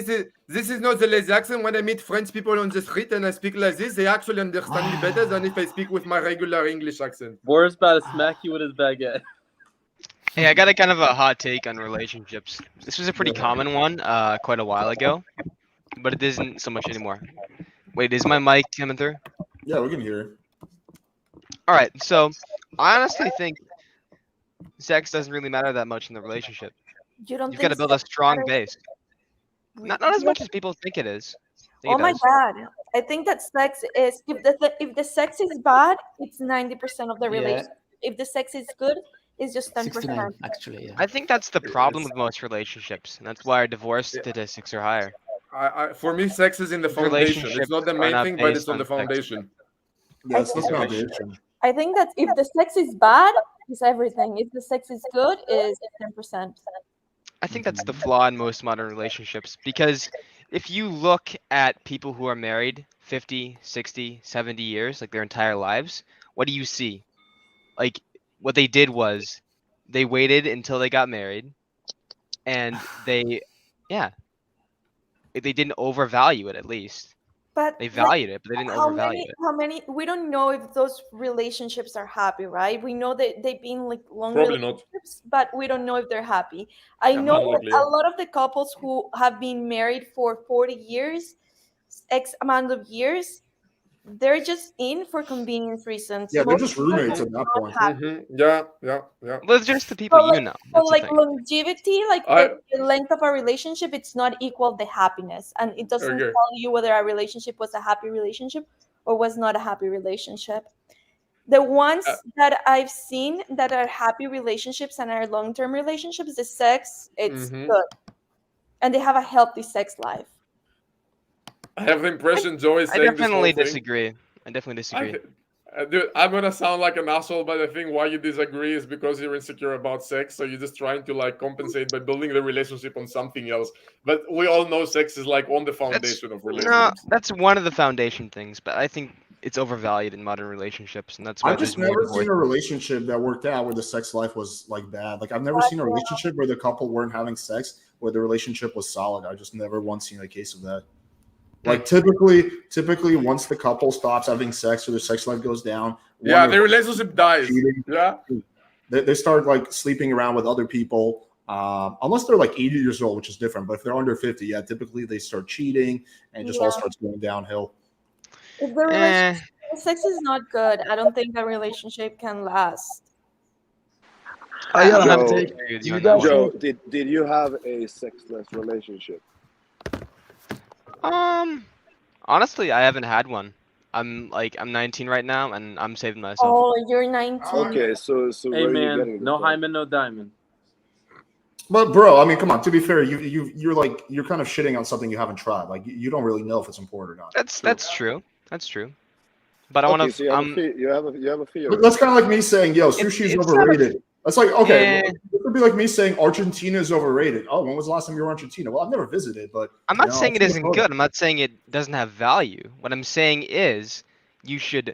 Speaker 10: This is not the lazy accent. When I meet French people on the street and I speak like this, they actually understand me better than if I speak with my regular English accent.
Speaker 3: Boris about to smack you with his baguette.
Speaker 12: Hey, I got a kind of a hot take on relationships. This was a pretty common one quite a while ago, but it isn't so much anymore. Wait, is my mic coming through?
Speaker 1: Yeah, we can hear it.
Speaker 12: All right, so I honestly think sex doesn't really matter that much in the relationship.
Speaker 8: You don't
Speaker 12: You've
Speaker 8: think
Speaker 12: got to build a
Speaker 8: sex
Speaker 12: strong
Speaker 8: matters?
Speaker 12: base. Not as much as people think it is.
Speaker 8: Oh my god! I think that sex is if the sex is bad, it's 90% of the relationship. If the sex is good, it's just 10%.
Speaker 7: 69, actually. Yeah.
Speaker 12: I think that's the problem with most relationships, and that's why our divorce statistics are higher.
Speaker 10: For me, sex is in the foundation. It's not the main thing, but it's on the foundation.
Speaker 1: Yeah, it's the foundation.
Speaker 8: I think that if the sex is bad, it's everything. If the sex is good, it's 10%.
Speaker 12: I think that's the flaw in most modern relationships, because if you look at people who are married 50, 60, 70 years, like their entire lives, what do you see? Like, what they did was they waited until they got married, and they didn't overvalue it. At least
Speaker 8: But
Speaker 12: they valued it, but they didn't overvalue it.
Speaker 8: How many? We don't know if those relationships are happy, right? We know that they've been like long
Speaker 10: Probably not.
Speaker 8: relationships, but we don't know if they're happy. I know
Speaker 10: not likely.
Speaker 8: a lot of the couples who have been married for 40 years, X amount of years, they're just in for convenience reasons.
Speaker 1: Yeah, they're
Speaker 8: Most
Speaker 1: just roommates
Speaker 8: people
Speaker 1: at that
Speaker 8: are
Speaker 1: point.
Speaker 8: not happy.
Speaker 10: Yeah.
Speaker 12: Well, it's just the people
Speaker 8: So,
Speaker 12: you know.
Speaker 8: So
Speaker 12: That's the
Speaker 8: like
Speaker 12: thing.
Speaker 8: longevity, like the length of a relationship, it's not equal the happiness, and it doesn't
Speaker 10: Okay.
Speaker 8: tell you whether a relationship was a happy relationship or was not a happy relationship. The ones that I've seen that are happy relationships and are long-term relationships, the sex, it's good, and they have a healthy sex life.
Speaker 10: I have the impression Joe is
Speaker 12: I
Speaker 10: saying this whole
Speaker 12: definitely
Speaker 10: thing.
Speaker 12: disagree. I definitely disagree.
Speaker 10: Dude, I'm gonna sound like an asshole, but the thing why you disagree is because you're insecure about sex, so you're just trying to like compensate by building the relationship on something else. But we all know sex is like on the foundation of
Speaker 12: No,
Speaker 10: relationships.
Speaker 12: that's one of the foundation things, but I think it's overvalued in modern relationships, and that's why
Speaker 1: I've just
Speaker 12: there's more
Speaker 1: never
Speaker 12: divorce.
Speaker 1: seen a relationship that worked out where the sex life was like bad. Like I've never seen a relationship where the couple weren't having sex, where the relationship was solid. I just never once seen a case of that. Like typically once the couple stops having sex or their sex life goes down,
Speaker 10: Yeah, the relationship dies.
Speaker 1: cheating,
Speaker 10: Yeah.
Speaker 1: they start like sleeping around with other people. Unless they're like 80 years old, which is different. But if they're under 50, yeah, typically they start cheating and just all starts going downhill.
Speaker 8: If the relationship, if sex is not good, I don't think a relationship can last.
Speaker 11: I got a hot
Speaker 9: Joe,
Speaker 11: take. You guys
Speaker 9: Joe, did you have a sexless relationship?
Speaker 12: Honestly, I haven't had one. I'm 19 right now, and I'm saving myself.
Speaker 8: Oh, you're 19.
Speaker 9: Okay, so
Speaker 3: Hey
Speaker 9: where are you getting
Speaker 3: man,
Speaker 9: this
Speaker 3: no
Speaker 9: from?
Speaker 3: hymen, no diamond.
Speaker 1: But bro, I mean, come on. To be fair, you're kind of shitting on something you haven't tried. Like you don't really know if it's important or not.
Speaker 12: That's true. That's true. But I want
Speaker 9: Okay, so
Speaker 12: to.
Speaker 9: you have a fear.
Speaker 1: That's kind of like me saying, "Yo, sushi is
Speaker 12: it's
Speaker 1: overrated." That's like, okay,
Speaker 12: Yeah.
Speaker 1: it would be like me saying Argentina is overrated. Oh, when was the last time you were in Argentina? Well, I've never visited, but
Speaker 12: I'm not
Speaker 1: you know,
Speaker 12: saying
Speaker 1: I've
Speaker 12: it
Speaker 1: seen the
Speaker 12: isn't
Speaker 1: photos.
Speaker 12: good. I'm not saying it doesn't have value. What I'm saying is you should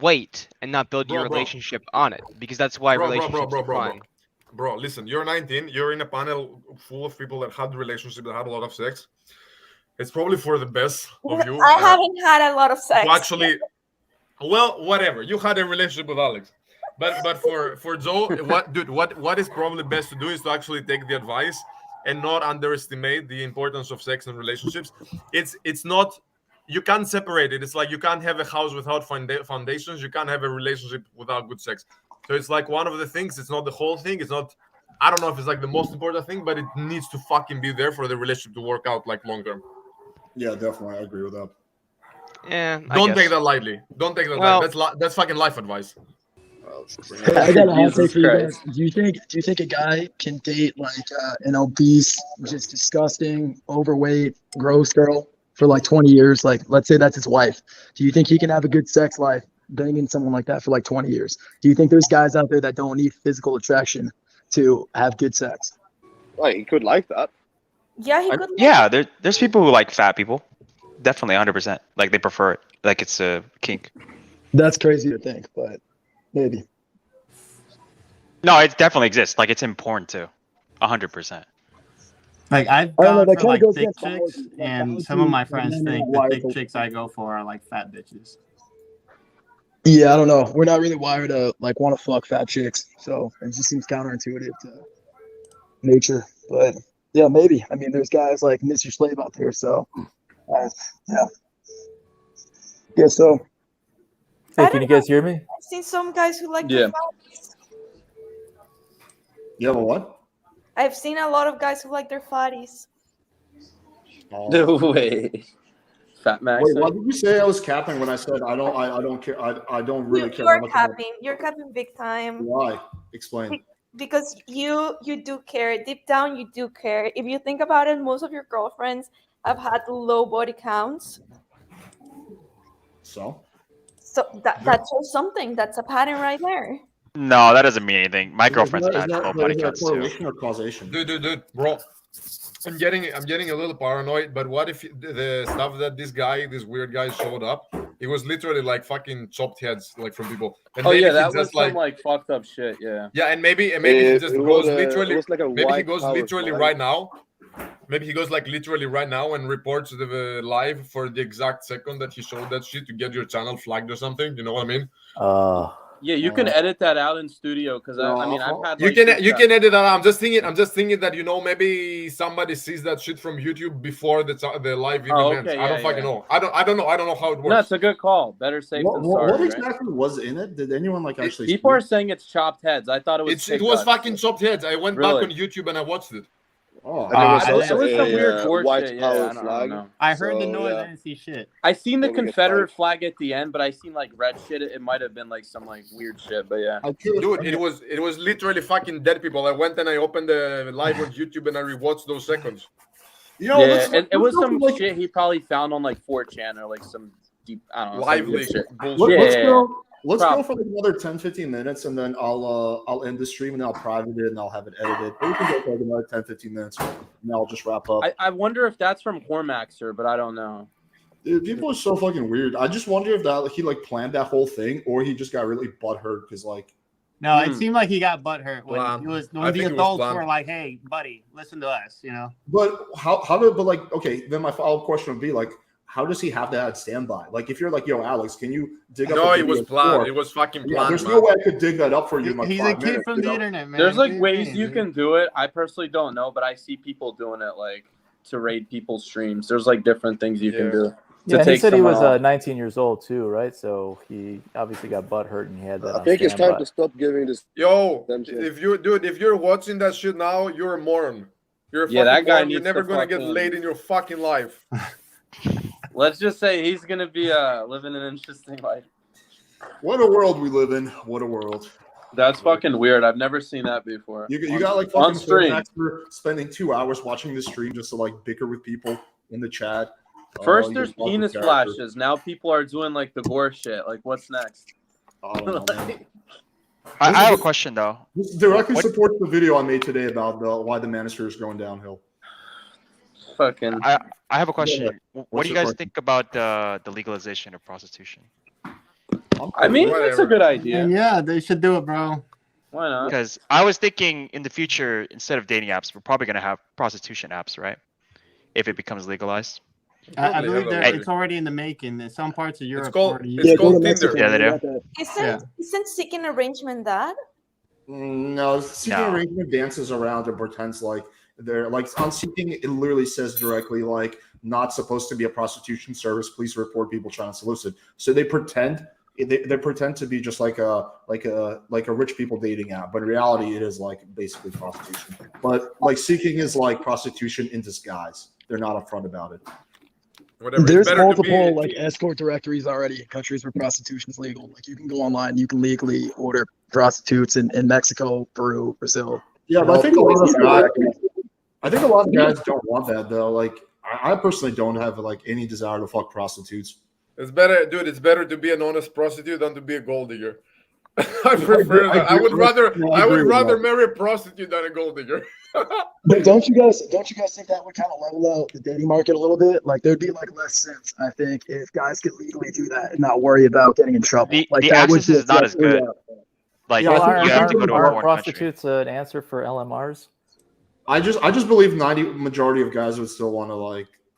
Speaker 12: wait and not build your
Speaker 10: Bro.
Speaker 12: relationship on it, because that's why relationships decline.
Speaker 10: Bro, listen, you're 19, you're in a panel full of people that had relationships, that had a lot of sex. It's probably for the best of you.
Speaker 8: I haven't had a lot of sex.
Speaker 10: To actually, well, whatever. You had a relationship with Alex. But for Joe, what is probably best to do is to actually take the advice and not underestimate the importance of sex and relationships. It's not, you can't separate it. It's like you can't have a house without foundations. You can't have a relationship without good sex. So it's like one of the things. It's not the whole thing. It's not. I don't know if it's like the most important thing, but it needs to fucking be there for the relationship to work out like long term.
Speaker 1: Yeah, definitely, I agree with that.
Speaker 12: Yeah.
Speaker 10: Don't take that lightly. Don't take that lightly. That's fucking life advice.
Speaker 11: Hey, I got a hot take
Speaker 3: Jesus
Speaker 11: for you guys.
Speaker 3: Christ.
Speaker 11: Do you think a guy can date like an obese, just disgusting, overweight, gross girl for like 20 years? Like, let's say that's his wife. Do you think he can have a good sex life banging someone like that for like 20 years? Do you think there's guys out there that don't need physical attraction to have good sex?
Speaker 9: Right, he could like that.
Speaker 8: Yeah, he could.
Speaker 13: Yeah, there's people who like fat people. Definitely 100%. Like they prefer it. Like it's a kink.
Speaker 11: That's crazy to think, but maybe.
Speaker 13: No, it definitely exists. Like it's in porn too. 100%.
Speaker 14: Like I've
Speaker 11: I don't know,
Speaker 14: gone
Speaker 11: that
Speaker 14: for
Speaker 11: kinda
Speaker 14: like
Speaker 11: goes
Speaker 14: thick
Speaker 11: against
Speaker 14: chicks,
Speaker 11: biology.
Speaker 14: and some of my friends
Speaker 11: men
Speaker 14: think
Speaker 11: are
Speaker 14: the
Speaker 11: wired
Speaker 14: thick
Speaker 11: to-
Speaker 14: chicks I go for are like fat bitches.
Speaker 11: Yeah, I don't know. We're not really wired to like want to fuck fat chicks, so it just seems counterintuitive to nature. But yeah, maybe. I mean, there's guys like Mr. Slave out there, so yeah. Guess so.
Speaker 15: Hey, can you guys hear me?
Speaker 8: I've seen some guys who like
Speaker 3: Yeah.
Speaker 8: their fatties.
Speaker 1: You have a what?
Speaker 8: I've seen a lot of guys who like their fatties.
Speaker 3: No way. Fat Max.
Speaker 1: Wait, why did you say I was capping when I said I don't care? I don't really care.
Speaker 8: You're
Speaker 1: how much I-
Speaker 8: capping. You're capping big time.
Speaker 1: Why? Explain.
Speaker 8: Because you do care. Deep down, you do care. If you think about it, most of your girlfriends have had low body counts.
Speaker 1: So
Speaker 8: that shows something. That's a pattern right there.
Speaker 13: No, that doesn't mean anything. My girlfriend's
Speaker 1: Is
Speaker 13: had
Speaker 1: that
Speaker 13: low body counts too.
Speaker 1: correlation or causation?
Speaker 10: Dude, bro. I'm getting a little paranoid, but what if the stuff that this weird guy showed up, it was literally like fucking chopped heads, like from people. And
Speaker 3: Oh
Speaker 10: maybe
Speaker 3: yeah,
Speaker 10: he
Speaker 3: that was
Speaker 10: just
Speaker 3: some like fucked up shit. Yeah.
Speaker 10: yeah, and maybe he
Speaker 9: It
Speaker 10: just
Speaker 9: was
Speaker 10: goes
Speaker 9: a-
Speaker 10: literally.
Speaker 9: it was like a
Speaker 10: Maybe he
Speaker 9: white
Speaker 10: goes
Speaker 9: power
Speaker 10: literally
Speaker 9: flag.
Speaker 10: right now. Maybe he goes like literally right now and reports the live for the exact second that he showed that shit to get your channel flagged or something. You know what I mean?
Speaker 3: Yeah, you can edit that out in studio because I mean I've had
Speaker 10: You
Speaker 3: like,
Speaker 10: can
Speaker 3: shit
Speaker 10: you
Speaker 3: that-
Speaker 10: can edit that out. I'm just thinking that, you know, maybe somebody sees that shit from YouTube before the live even
Speaker 3: Oh,
Speaker 10: ends.
Speaker 3: okay,
Speaker 10: I don't
Speaker 3: yeah,
Speaker 10: fucking
Speaker 3: yeah.
Speaker 10: know. I don't know how it works.
Speaker 3: No, it's a good call. Better safe
Speaker 1: What,
Speaker 3: than
Speaker 1: what,
Speaker 3: sorry.
Speaker 1: what
Speaker 3: right?
Speaker 1: exactly was in it? Did anyone like actually?
Speaker 3: People are saying it's chopped heads. I thought it was.
Speaker 10: It
Speaker 3: fake
Speaker 10: was
Speaker 3: guts.
Speaker 10: fucking chopped heads. I went
Speaker 3: Really?
Speaker 10: back on YouTube and I watched it.
Speaker 1: Oh,
Speaker 9: And there was
Speaker 3: it
Speaker 9: also
Speaker 3: was some
Speaker 9: a
Speaker 3: weird gore
Speaker 9: white
Speaker 3: shit.
Speaker 9: power
Speaker 3: Yeah, I don't
Speaker 9: flag.
Speaker 3: know.
Speaker 14: I heard the
Speaker 9: So,
Speaker 14: noise.
Speaker 9: yeah.
Speaker 14: I didn't see shit.
Speaker 3: I seen the
Speaker 9: Don't get
Speaker 3: Confederate flag at the end, but I seen like red shit. It might have been like some like weird shit, but yeah.
Speaker 10: Dude, it was literally fucking dead people. I went and I opened the live on YouTube and I rewatched those seconds.
Speaker 1: You know,
Speaker 3: Yeah, and it was
Speaker 1: let's
Speaker 3: some
Speaker 1: go for,
Speaker 3: shit he probably found on like 4chan or like some deep. I don't know.
Speaker 10: Live
Speaker 3: some weird
Speaker 10: leak
Speaker 3: shit.
Speaker 10: bullshit.
Speaker 1: let's
Speaker 3: Yeah.
Speaker 1: go. Let's go
Speaker 3: Probably.
Speaker 1: for like another 10-15 minutes, and then I'll end the stream, and I'll private it, and I'll have it edited. Or we can go for like another 10-15 minutes, and then I'll just wrap up.
Speaker 3: I wonder if that's from Cormaxer, but I don't know.
Speaker 1: Dude, people are so fucking weird. I just wonder if that he like planned that whole thing, or he just got really butthurt because like.
Speaker 14: No, it seemed like he got butthurt when
Speaker 10: Planned.
Speaker 14: he was
Speaker 10: I
Speaker 14: when the
Speaker 10: think it was
Speaker 14: adults
Speaker 10: planned.
Speaker 14: were like, "Hey, buddy, listen to us," you know.
Speaker 1: But how did but like okay, then my follow-up question would be like, how does he have that at standby? Like if you're like, yo, Alex, can you dig up?
Speaker 10: No,
Speaker 1: a
Speaker 10: it was
Speaker 1: video
Speaker 10: planned.
Speaker 1: for-
Speaker 10: It was fucking
Speaker 1: Yeah,
Speaker 10: planned.
Speaker 1: there's
Speaker 10: man.
Speaker 1: no way I could dig that up for you in like
Speaker 14: He's a
Speaker 1: 5
Speaker 14: kid
Speaker 1: minutes,
Speaker 14: from
Speaker 1: you
Speaker 14: the
Speaker 1: know?
Speaker 14: internet, man.
Speaker 3: There's like
Speaker 14: What do
Speaker 3: ways
Speaker 14: mean,
Speaker 3: you
Speaker 14: dude?
Speaker 3: can do it. I personally don't know, but I see people doing it like to raid people's streams. There's like different things you can do.
Speaker 15: Yeah, and he said he
Speaker 3: someone
Speaker 15: was
Speaker 3: off.
Speaker 15: 19 years old too, right? So he obviously got butt hurt and he had that.
Speaker 9: I
Speaker 15: on
Speaker 9: think it's time
Speaker 15: standby.
Speaker 9: to stop giving this.
Speaker 10: Yo,
Speaker 9: Attention.
Speaker 10: if you're watching that shit now, you're a moron. You're a
Speaker 3: Yeah, that
Speaker 10: fucking
Speaker 3: guy
Speaker 10: moron. You're
Speaker 3: needs
Speaker 10: never
Speaker 3: to
Speaker 10: gonna get
Speaker 3: fucking-
Speaker 10: laid in your fucking life.
Speaker 3: Let's just say he's gonna be living an interesting life.
Speaker 1: What a world we live in. What a world.
Speaker 3: That's fucking weird. I've never seen that before.
Speaker 1: You got like
Speaker 3: on
Speaker 1: fucking
Speaker 3: stream.
Speaker 1: Max for spending 2 hours watching the stream just to like bicker with people in the chat.
Speaker 3: First,
Speaker 1: you
Speaker 3: there's
Speaker 1: love the
Speaker 3: penis
Speaker 1: character.
Speaker 3: flashes. Now people are doing like the gore shit. Like, what's next?
Speaker 1: I don't know, man.
Speaker 13: I have a question though.
Speaker 1: This directly
Speaker 13: What-
Speaker 1: supports the video I made today about why the manosphere is going downhill.
Speaker 3: Fucking.
Speaker 13: I have a question.
Speaker 1: Yeah.
Speaker 13: What
Speaker 1: What's
Speaker 13: do you
Speaker 1: your
Speaker 13: guys
Speaker 1: question?
Speaker 13: think about the legalization of prostitution?
Speaker 3: I mean, it's a good idea.
Speaker 14: And yeah, they should do it, bro.
Speaker 3: Why not?
Speaker 13: Because I was thinking in the future, instead of dating apps, we're probably gonna have prostitution apps, right? If it becomes legalized.
Speaker 14: I believe
Speaker 10: have
Speaker 14: it's already in the making. In some parts of Europe,
Speaker 10: called-
Speaker 14: already
Speaker 10: it's
Speaker 14: used.
Speaker 10: called Tinder.
Speaker 13: Yeah, they do.
Speaker 8: Isn't seeking arrangement that?
Speaker 1: No, seeking
Speaker 13: No.
Speaker 1: arrangement dances around and pretends like they're like on seeking. It literally says directly like not supposed to be a prostitution service. Please report people trying to solicit. So they pretend. They pretend to be just like a rich people dating app, but in reality, it is like basically prostitution. But like seeking is like prostitution in disguise. They're not upfront about it.
Speaker 10: Whatever. It's
Speaker 11: There's
Speaker 10: better to
Speaker 11: multiple
Speaker 10: be-
Speaker 11: like escort directories already in countries where prostitution is legal. Like you can go online, you can legally order prostitutes in Mexico, Peru, Brazil.
Speaker 1: Yeah, but I think a lot of guys don't want that though. Like I personally don't have like any desire to fuck prostitutes.
Speaker 10: It's better, dude. It's better to be an honest prostitute than to be a gold digger. I prefer that. I would rather marry a prostitute than a gold digger.
Speaker 11: But don't you guys think that would kind of level out the dating market a little bit? Like there'd be like less sense, I think, if guys could legally do that and not worry about getting in trouble.
Speaker 13: The
Speaker 11: Like that would
Speaker 13: access is
Speaker 11: just
Speaker 13: not as good. Like
Speaker 15: Well,
Speaker 13: you have to go to a
Speaker 15: are
Speaker 13: foreign country.
Speaker 15: prostitutes an answer for LMRs?
Speaker 1: I just believe majority of guys would still want to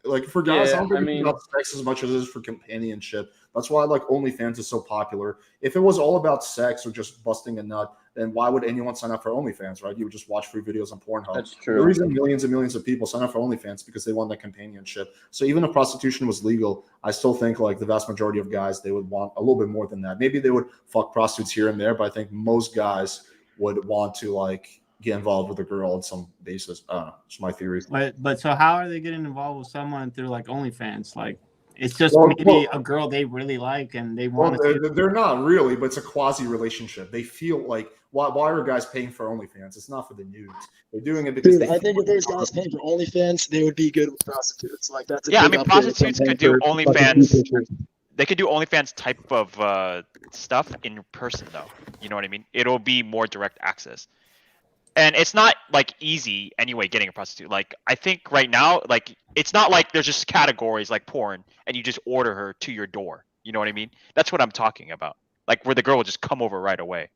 Speaker 1: like for guys.
Speaker 3: Yeah,
Speaker 1: I don't think
Speaker 3: I mean-
Speaker 1: it's about sex as much as it is for companionship. That's why like OnlyFans is so popular. If it was all about sex or just busting a nut, then why would anyone sign up for OnlyFans, right? You would just watch free videos on Pornhub.
Speaker 3: That's
Speaker 1: The
Speaker 3: true.
Speaker 1: reason millions and millions of people sign up for OnlyFans because they want that companionship. So even if prostitution was legal, I still think like the vast majority of guys, they would want a little bit more than that. Maybe they would fuck prostitutes here and there, but I think most guys would want to like get involved with a girl on some basis. I don't know. It's my theory.
Speaker 14: But so how are they getting involved with someone through like OnlyFans? Like it's just
Speaker 1: Well,
Speaker 14: maybe a girl they really like and they
Speaker 1: Well,
Speaker 14: want to.
Speaker 1: they're not really, but it's a quasi relationship. They feel like why are guys paying for OnlyFans? It's not for the nudes. They're doing it because
Speaker 11: Dude,
Speaker 1: they
Speaker 11: I think if there's guys paying for OnlyFans, they would be good with prostitutes. Like that's a
Speaker 13: Yeah, I
Speaker 11: big
Speaker 13: mean,
Speaker 11: upgrade from
Speaker 13: prostitutes
Speaker 11: paying
Speaker 13: could do
Speaker 11: for fucking
Speaker 13: OnlyFans.
Speaker 11: pictures.
Speaker 13: They could do OnlyFans type of stuff in person, though. You know what I mean? It'll be more direct access, and it's not like easy anyway. Getting a prostitute, like I think right now, like it's not like there's just categories like porn, and you just order her to your door. You know what I mean? That's what I'm talking about. Like where the girl will just come over right away.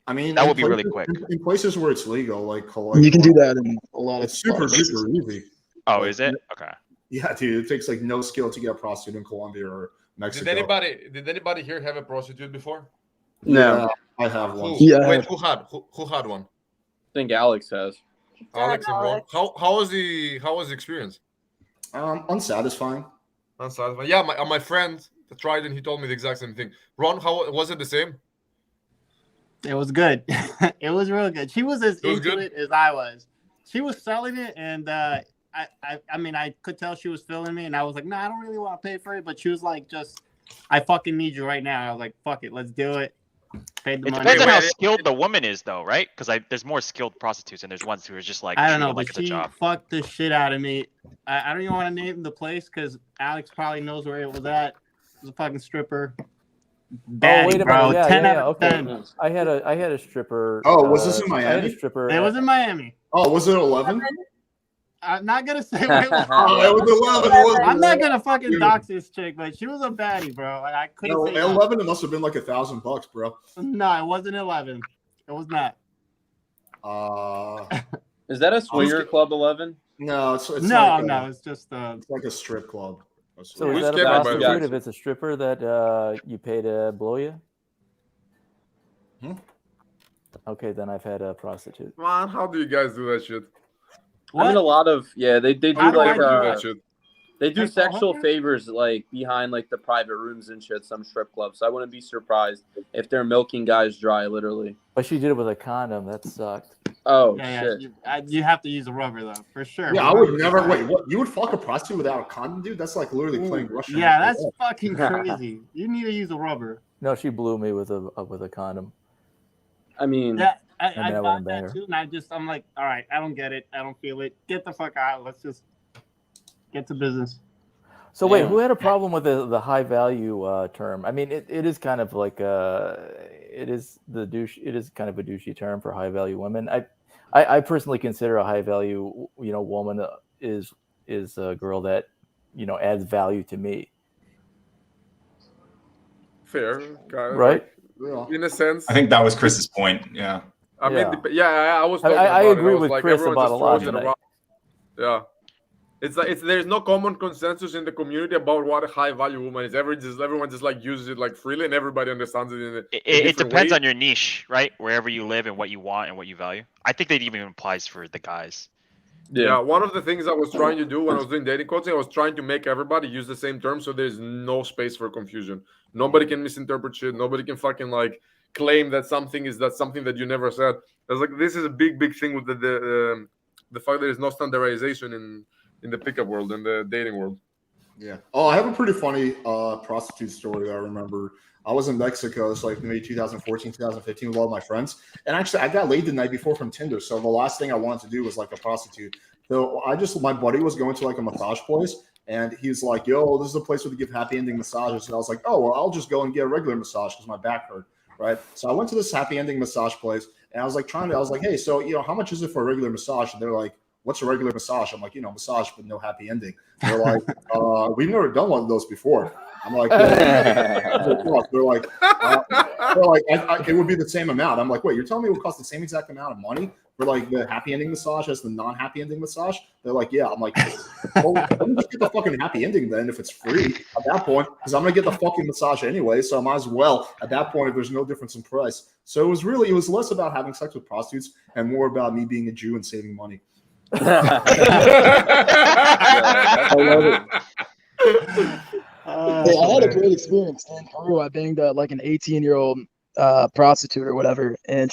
Speaker 1: I mean,
Speaker 13: That
Speaker 1: in
Speaker 13: would be really
Speaker 1: places-
Speaker 13: quick.
Speaker 1: In places where it's legal, like
Speaker 11: You can do that in a lot of
Speaker 1: It's super
Speaker 11: places.
Speaker 1: easy.
Speaker 13: Oh, is it? Okay.
Speaker 1: Yeah, dude, it takes like no skill to get a prostitute in Colombia or Mexico.
Speaker 10: Did anybody here have a prostitute before?
Speaker 3: No.
Speaker 1: Yeah, I have one.
Speaker 10: Who?
Speaker 11: Yeah.
Speaker 10: Wait, who had one?
Speaker 3: I think Alex has.
Speaker 10: Alex and Ron. How was the experience?
Speaker 1: Unsatisfying.
Speaker 10: Unsatisfying. Yeah, my friend tried and he told me the exact same thing. Ron, how was it the same?
Speaker 14: It was good. It was real good. She was as
Speaker 10: It was
Speaker 14: into
Speaker 10: good?
Speaker 14: it as I was. She was selling it, and I mean, I could tell she was feeling me, and I was like, no, I don't really want to pay for it. But she was like, just, I fucking need you right now. I was like, fuck it, let's do it. Paid the
Speaker 13: It
Speaker 14: money.
Speaker 13: depends on how skilled the woman is, though, right? Because there's more skilled prostitutes, and there's ones who are just like
Speaker 14: I don't
Speaker 13: treat
Speaker 14: know,
Speaker 13: it like
Speaker 14: but
Speaker 13: it's a
Speaker 14: she
Speaker 13: job.
Speaker 14: fucked the shit out of me. I don't even want to name the place because Alex probably knows where it was at. It was a fucking stripper. Baddie,
Speaker 15: Oh, wait a
Speaker 14: bro.
Speaker 15: minute. Yeah,
Speaker 14: 10
Speaker 15: yeah,
Speaker 14: out of
Speaker 15: okay.
Speaker 14: 10.
Speaker 15: I had a stripper.
Speaker 1: Oh, was this in
Speaker 15: I had a
Speaker 1: Miami?
Speaker 15: stripper.
Speaker 14: It was in Miami.
Speaker 1: Oh, was it 11?
Speaker 14: I'm not gonna say where it was.
Speaker 1: Oh, it was 11. It was
Speaker 14: I'm not gonna fucking dox this chick, but she was a baddie, bro. Like, I couldn't
Speaker 1: No,
Speaker 14: say no.
Speaker 1: 11. It must have been like $1,000, bro.
Speaker 14: No, it wasn't 11. It was not.
Speaker 3: Is that a swinger club 11?
Speaker 1: No, it's
Speaker 14: No,
Speaker 1: like
Speaker 14: no, it's just
Speaker 1: it's like a strip club.
Speaker 15: So is that a prostitute if it's a stripper that you pay to blow you? Okay, then I've had a prostitute.
Speaker 10: Man, how do you guys do that shit?
Speaker 3: I mean, a lot of they do
Speaker 10: How do I
Speaker 3: like
Speaker 10: do that shit?
Speaker 3: they do
Speaker 10: Like,
Speaker 3: sexual favors like behind like the private rooms and shit. Some strip clubs. So I wouldn't be surprised if they're milking guys dry, literally.
Speaker 15: But she did it with a condom. That sucked.
Speaker 3: Oh
Speaker 14: Yeah,
Speaker 3: shit!
Speaker 14: you have to use a rubber though, for sure.
Speaker 1: Yeah, I would never. Wait, what? You would fuck a prostitute without a condom, dude? That's like literally playing Russian.
Speaker 14: Yeah, that's fucking crazy. You need to use a rubber.
Speaker 15: No, she blew me with a condom.
Speaker 3: I mean,
Speaker 14: Yeah, I
Speaker 15: And then I
Speaker 14: thought
Speaker 15: wouldn't bang
Speaker 14: that
Speaker 15: her.
Speaker 14: too, and I'm like, all right, I don't get it. I don't feel it. Get the fuck out. Let's just get to business.
Speaker 15: So wait, who had a problem with the high value term? I mean, it is kind of like it is kind of a douchey term for high value women. I personally consider a high value woman is a girl that adds value to me.
Speaker 10: Fair, kind of,
Speaker 15: right?
Speaker 10: Like, in a sense.
Speaker 16: I think that was Chris's point. Yeah.
Speaker 10: I mean, I was talking
Speaker 15: I
Speaker 10: about
Speaker 15: agree
Speaker 10: it. I was
Speaker 15: with
Speaker 10: like,
Speaker 15: Chris
Speaker 10: everyone
Speaker 15: about
Speaker 10: just
Speaker 15: a lot
Speaker 10: throws it
Speaker 15: tonight.
Speaker 10: around. Yeah. It's like there's no common consensus in the community about what a high value woman is. Everyone just like uses it like freely, and everybody understands it in a
Speaker 13: It
Speaker 10: different
Speaker 13: depends
Speaker 10: way.
Speaker 13: on your niche, right? Wherever you live and what you want and what you value. I think that even applies for the guys.
Speaker 10: Yeah, one of the things I was trying to do when I was doing dating coaching, I was trying to make everybody use the same term, so there's no space for confusion. Nobody can misinterpret shit. Nobody can fucking like claim that something that you never said. I was like, this is a big thing with the fact there is no standardization in the pickup world and the dating world.
Speaker 1: Yeah. Oh, I have a pretty funny prostitute story that I remember. I was in Mexico. It's like maybe 2014, 2015 with all of my friends. And actually, I got laid the night before from Tinder. So the last thing I wanted to do was like a prostitute. So my buddy was going to like a massage place. And he's like, yo, this is a place where they give happy ending massages. And I was like, oh, well, I'll just go and get a regular massage because my back hurt. Right. So I went to this happy ending massage place. And I was like, hey, so, how much is it for a regular massage? And they're like, what's a regular massage? I'm like, massage with no happy ending. They're like, we've never done one of those before. I'm like, they're like, it would be the same amount. I'm like, wait, you're telling me it would cost the same exact amount of money for like the happy ending massage as the non-happy ending massage? They're like, yeah. I'm like, well, let me just get the fucking happy ending then if it's free at that point, because I'm gonna get the fucking massage anyway. So I might as well at that point if there's no difference in price. So it was less about having sex with prostitutes and more about me being a Jew and saving money.
Speaker 11: I love it. Hey, I had a great experience in Peru. I banged like an 18-year-old prostitute or whatever, and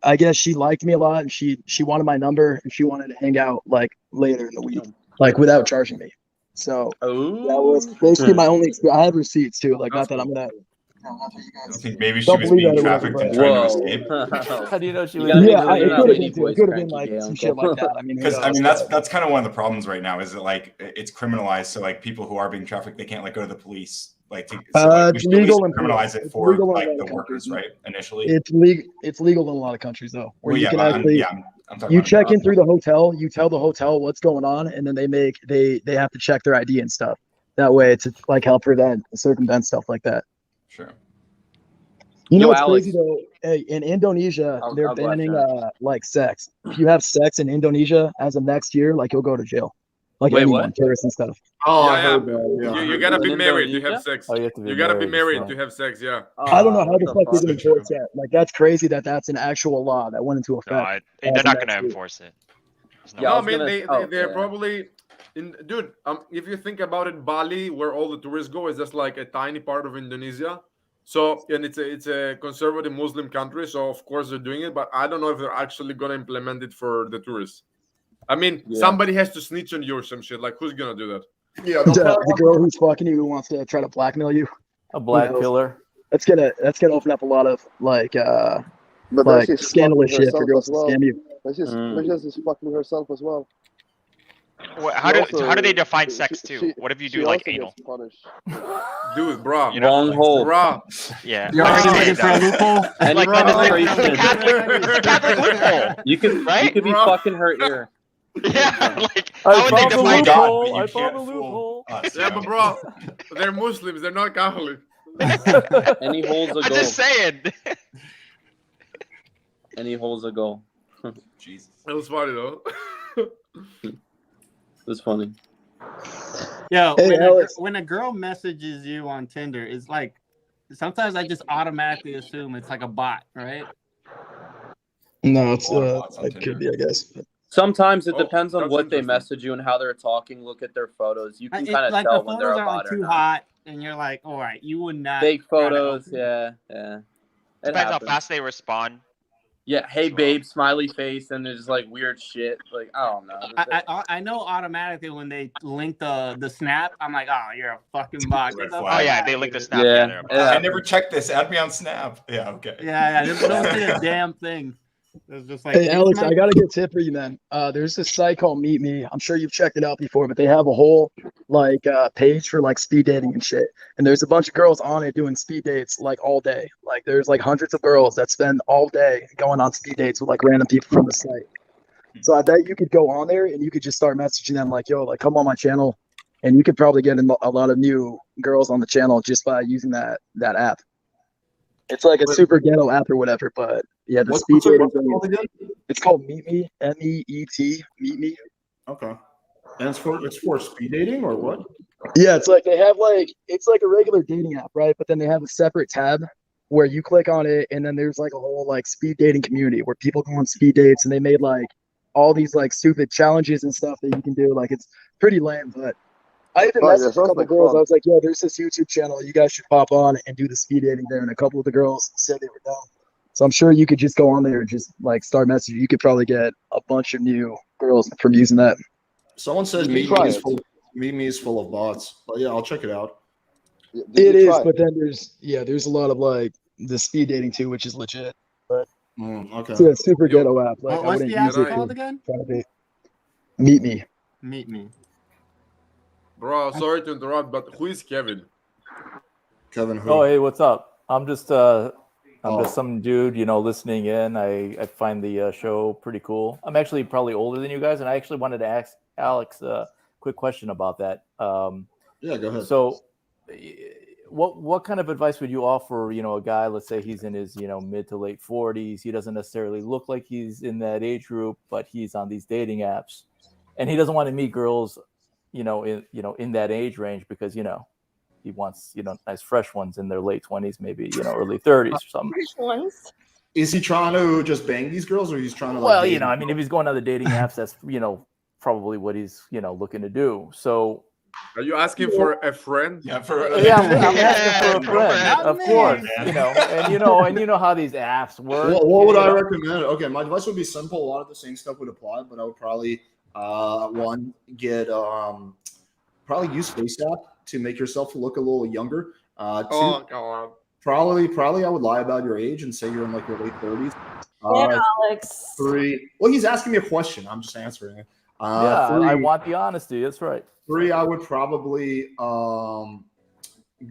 Speaker 11: I guess she liked me a lot, and she wanted my number, and she wanted to hang out like later in the week, like without charging me. So that was basically my only experience. I have receipts too, like not that I'm gonna.
Speaker 16: I think maybe she was being trafficked and trying to escape.
Speaker 15: How do you know she was?
Speaker 11: Yeah, it could have been like some shit like that. I mean,
Speaker 16: because that's kind of one of the problems right now. Is that like it's criminalized? So like people who are being trafficked, they can't like go to the police. Like, we should at least criminalize it for like the workers, right? Initially,
Speaker 11: it's legal in a lot of countries though, where you can actually
Speaker 16: I'm talking
Speaker 11: you
Speaker 16: about
Speaker 11: check in through the hotel, you tell the hotel what's going on, and then they have to check their ID and stuff. That way, it's like help circumvent stuff like that.
Speaker 16: Sure.
Speaker 11: You know what's crazy though? Hey, in Indonesia, they're banning like sex. If you have sex in Indonesia as of next year, like you'll go to jail. Like anyone, tourists and stuff.
Speaker 1: Oh,
Speaker 10: I heard that. You gotta be married to have sex.
Speaker 15: Oh, you have to be
Speaker 10: you gotta be
Speaker 15: married,
Speaker 10: married to have sex. Yeah.
Speaker 11: I don't know how the fuck they're gonna enforce that. Like that's crazy that's an actual law that went into effect.
Speaker 13: No, they're not gonna enforce it.
Speaker 10: No, I mean they're probably. Dude, if you think about it, Bali, where all the tourists go, is just like a tiny part of Indonesia. So, and it's a conservative Muslim country, so of course they're doing it, but I don't know if they're actually gonna implement it for the tourists. I mean, somebody has to snitch on you or some shit. Like, who's gonna do that?
Speaker 1: Yeah,
Speaker 11: the girl who's fucking you who wants to try to blackmail you.
Speaker 15: A black killer.
Speaker 11: That's gonna open up a lot of like scandalous shit for girls to scam you.
Speaker 9: But she's fucking herself as well.
Speaker 13: How do they define sex too? What if you do like anal?
Speaker 10: Dude, bro.
Speaker 3: Wrong hole.
Speaker 10: Bro.
Speaker 13: Yeah.
Speaker 14: You're already looking for a loophole?
Speaker 3: Any
Speaker 13: the Catholic loophole.
Speaker 3: You could be fucking her ear.
Speaker 13: Yeah, like how would they define that?
Speaker 15: I found a loophole.
Speaker 10: Yeah, but bro, they're Muslims. They're not Catholic.
Speaker 3: Any hole's a goal.
Speaker 13: I'm just saying.
Speaker 3: Any hole's a goal.
Speaker 16: Jesus.
Speaker 10: That was funny though.
Speaker 3: It's funny.
Speaker 14: Yo,
Speaker 11: Hey,
Speaker 14: when a girl messages you on Tinder, it's like sometimes I just automatically assume it's like a bot, right?
Speaker 11: No, it could be, I guess.
Speaker 3: Sometimes it depends on what they message you and how they're talking. Look at their photos. You can kind of
Speaker 14: like
Speaker 3: tell
Speaker 14: the
Speaker 3: when they're a
Speaker 14: photos are
Speaker 3: bot
Speaker 14: like
Speaker 3: or
Speaker 14: too
Speaker 3: not.
Speaker 14: hot, and you're like, all right, you would not.
Speaker 3: Fake
Speaker 14: try to
Speaker 3: photos,
Speaker 14: open it.
Speaker 3: yeah. It
Speaker 13: Depends how
Speaker 3: happens.
Speaker 13: fast they respond.
Speaker 3: Yeah, hey babe, smiley face, and there's like weird shit. Like I don't know.
Speaker 14: I know automatically when they link the snap, I'm like, oh, you're a fucking bot.
Speaker 16: Red
Speaker 14: Get the
Speaker 16: flag.
Speaker 13: Oh
Speaker 14: fuck
Speaker 13: yeah,
Speaker 14: out
Speaker 13: they
Speaker 14: of
Speaker 13: link the
Speaker 14: here.
Speaker 13: snap.
Speaker 3: Yeah.
Speaker 13: Together.
Speaker 16: I never checked this. Add me on Snap. Yeah, okay.
Speaker 14: Yeah, don't say a damn thing. It's just like,
Speaker 11: Hey,
Speaker 14: here's
Speaker 11: Alex,
Speaker 14: my-
Speaker 11: I got a good tip for you, man. There's this site called Meet Me. I'm sure you've checked it out before, but they have a whole like page for like speed dating and shit. And there's a bunch of girls on it doing speed dates like all day. Like there's like hundreds of girls that spend all day going on speed dates with like random people from the site. So I bet you could go on there and you could just start messaging them like, yo, like come on my channel, and you could probably get a lot of new girls on the channel just by using that app. It's like a super ghetto app or whatever, but yeah, the speed dating thing. It's called Meet Me, MEET, Meet Me.
Speaker 1: Okay. And it's for speed dating or what?
Speaker 11: Yeah, it's like they have it's like a regular dating app, right? But then they have a separate tab where you click on it, and then there's like a whole like speed dating community where people go on speed dates, and they made like all these like stupid challenges and stuff that you can do. Like it's pretty lame, but I even messaged a couple girls. I was like, yo, there's this YouTube channel. You guys should pop on and do the speed dating there. And a couple of the girls said they were down. So I'm sure you could just go on there and just like start messaging. You could probably get a bunch of new girls from using that.
Speaker 1: Someone said Meet Me is full of bots. But yeah, I'll check it out.
Speaker 11: It is, but then there's a lot of like the speed dating too, which is legit. But
Speaker 1: okay.
Speaker 11: It's a super ghetto app. Like, I
Speaker 14: what's
Speaker 11: wouldn't
Speaker 14: the
Speaker 11: use
Speaker 14: app
Speaker 11: it
Speaker 14: called
Speaker 11: to
Speaker 14: again?
Speaker 11: try to date. Meet Me.
Speaker 14: Meet Me.
Speaker 10: Bro, sorry to interrupt, but who is Kevin?
Speaker 1: Kevin who?
Speaker 15: Oh, hey, what's up? I'm just some dude, listening in. I find the show pretty cool. I'm actually probably older than you guys, and I actually wanted to ask Alex a quick question about that.
Speaker 1: Yeah, go ahead.
Speaker 15: So, what kind of advice would you offer? A guy, let's say he's in his mid to late 40s. He doesn't necessarily look like he's in that age group, but he's on these dating apps, and he doesn't want to meet girls, in that age range because he wants nice fresh ones in their late 20s, maybe early 30s or something.
Speaker 8: Fresh ones.
Speaker 1: Is he trying to just bang these girls, or he's trying to
Speaker 15: Well, if he's going on the dating apps, that's probably what he's looking to do. So
Speaker 10: Are you asking for a friend?
Speaker 15: I'm asking for a friend, of course. And you know how these apps work.
Speaker 1: What would I recommend? Okay, my advice would be simple. A lot of the same stuff would apply, but I would probably one get probably use FaceApp to make yourself look a little younger.
Speaker 10: Oh God.
Speaker 1: Probably I would lie about your age and say you're in like your late 30s.
Speaker 8: Yeah, Alex.
Speaker 1: 3. Well, he's asking me a question. I'm just answering it. 3,
Speaker 15: I want the honesty. That's right.
Speaker 1: 3, I would probably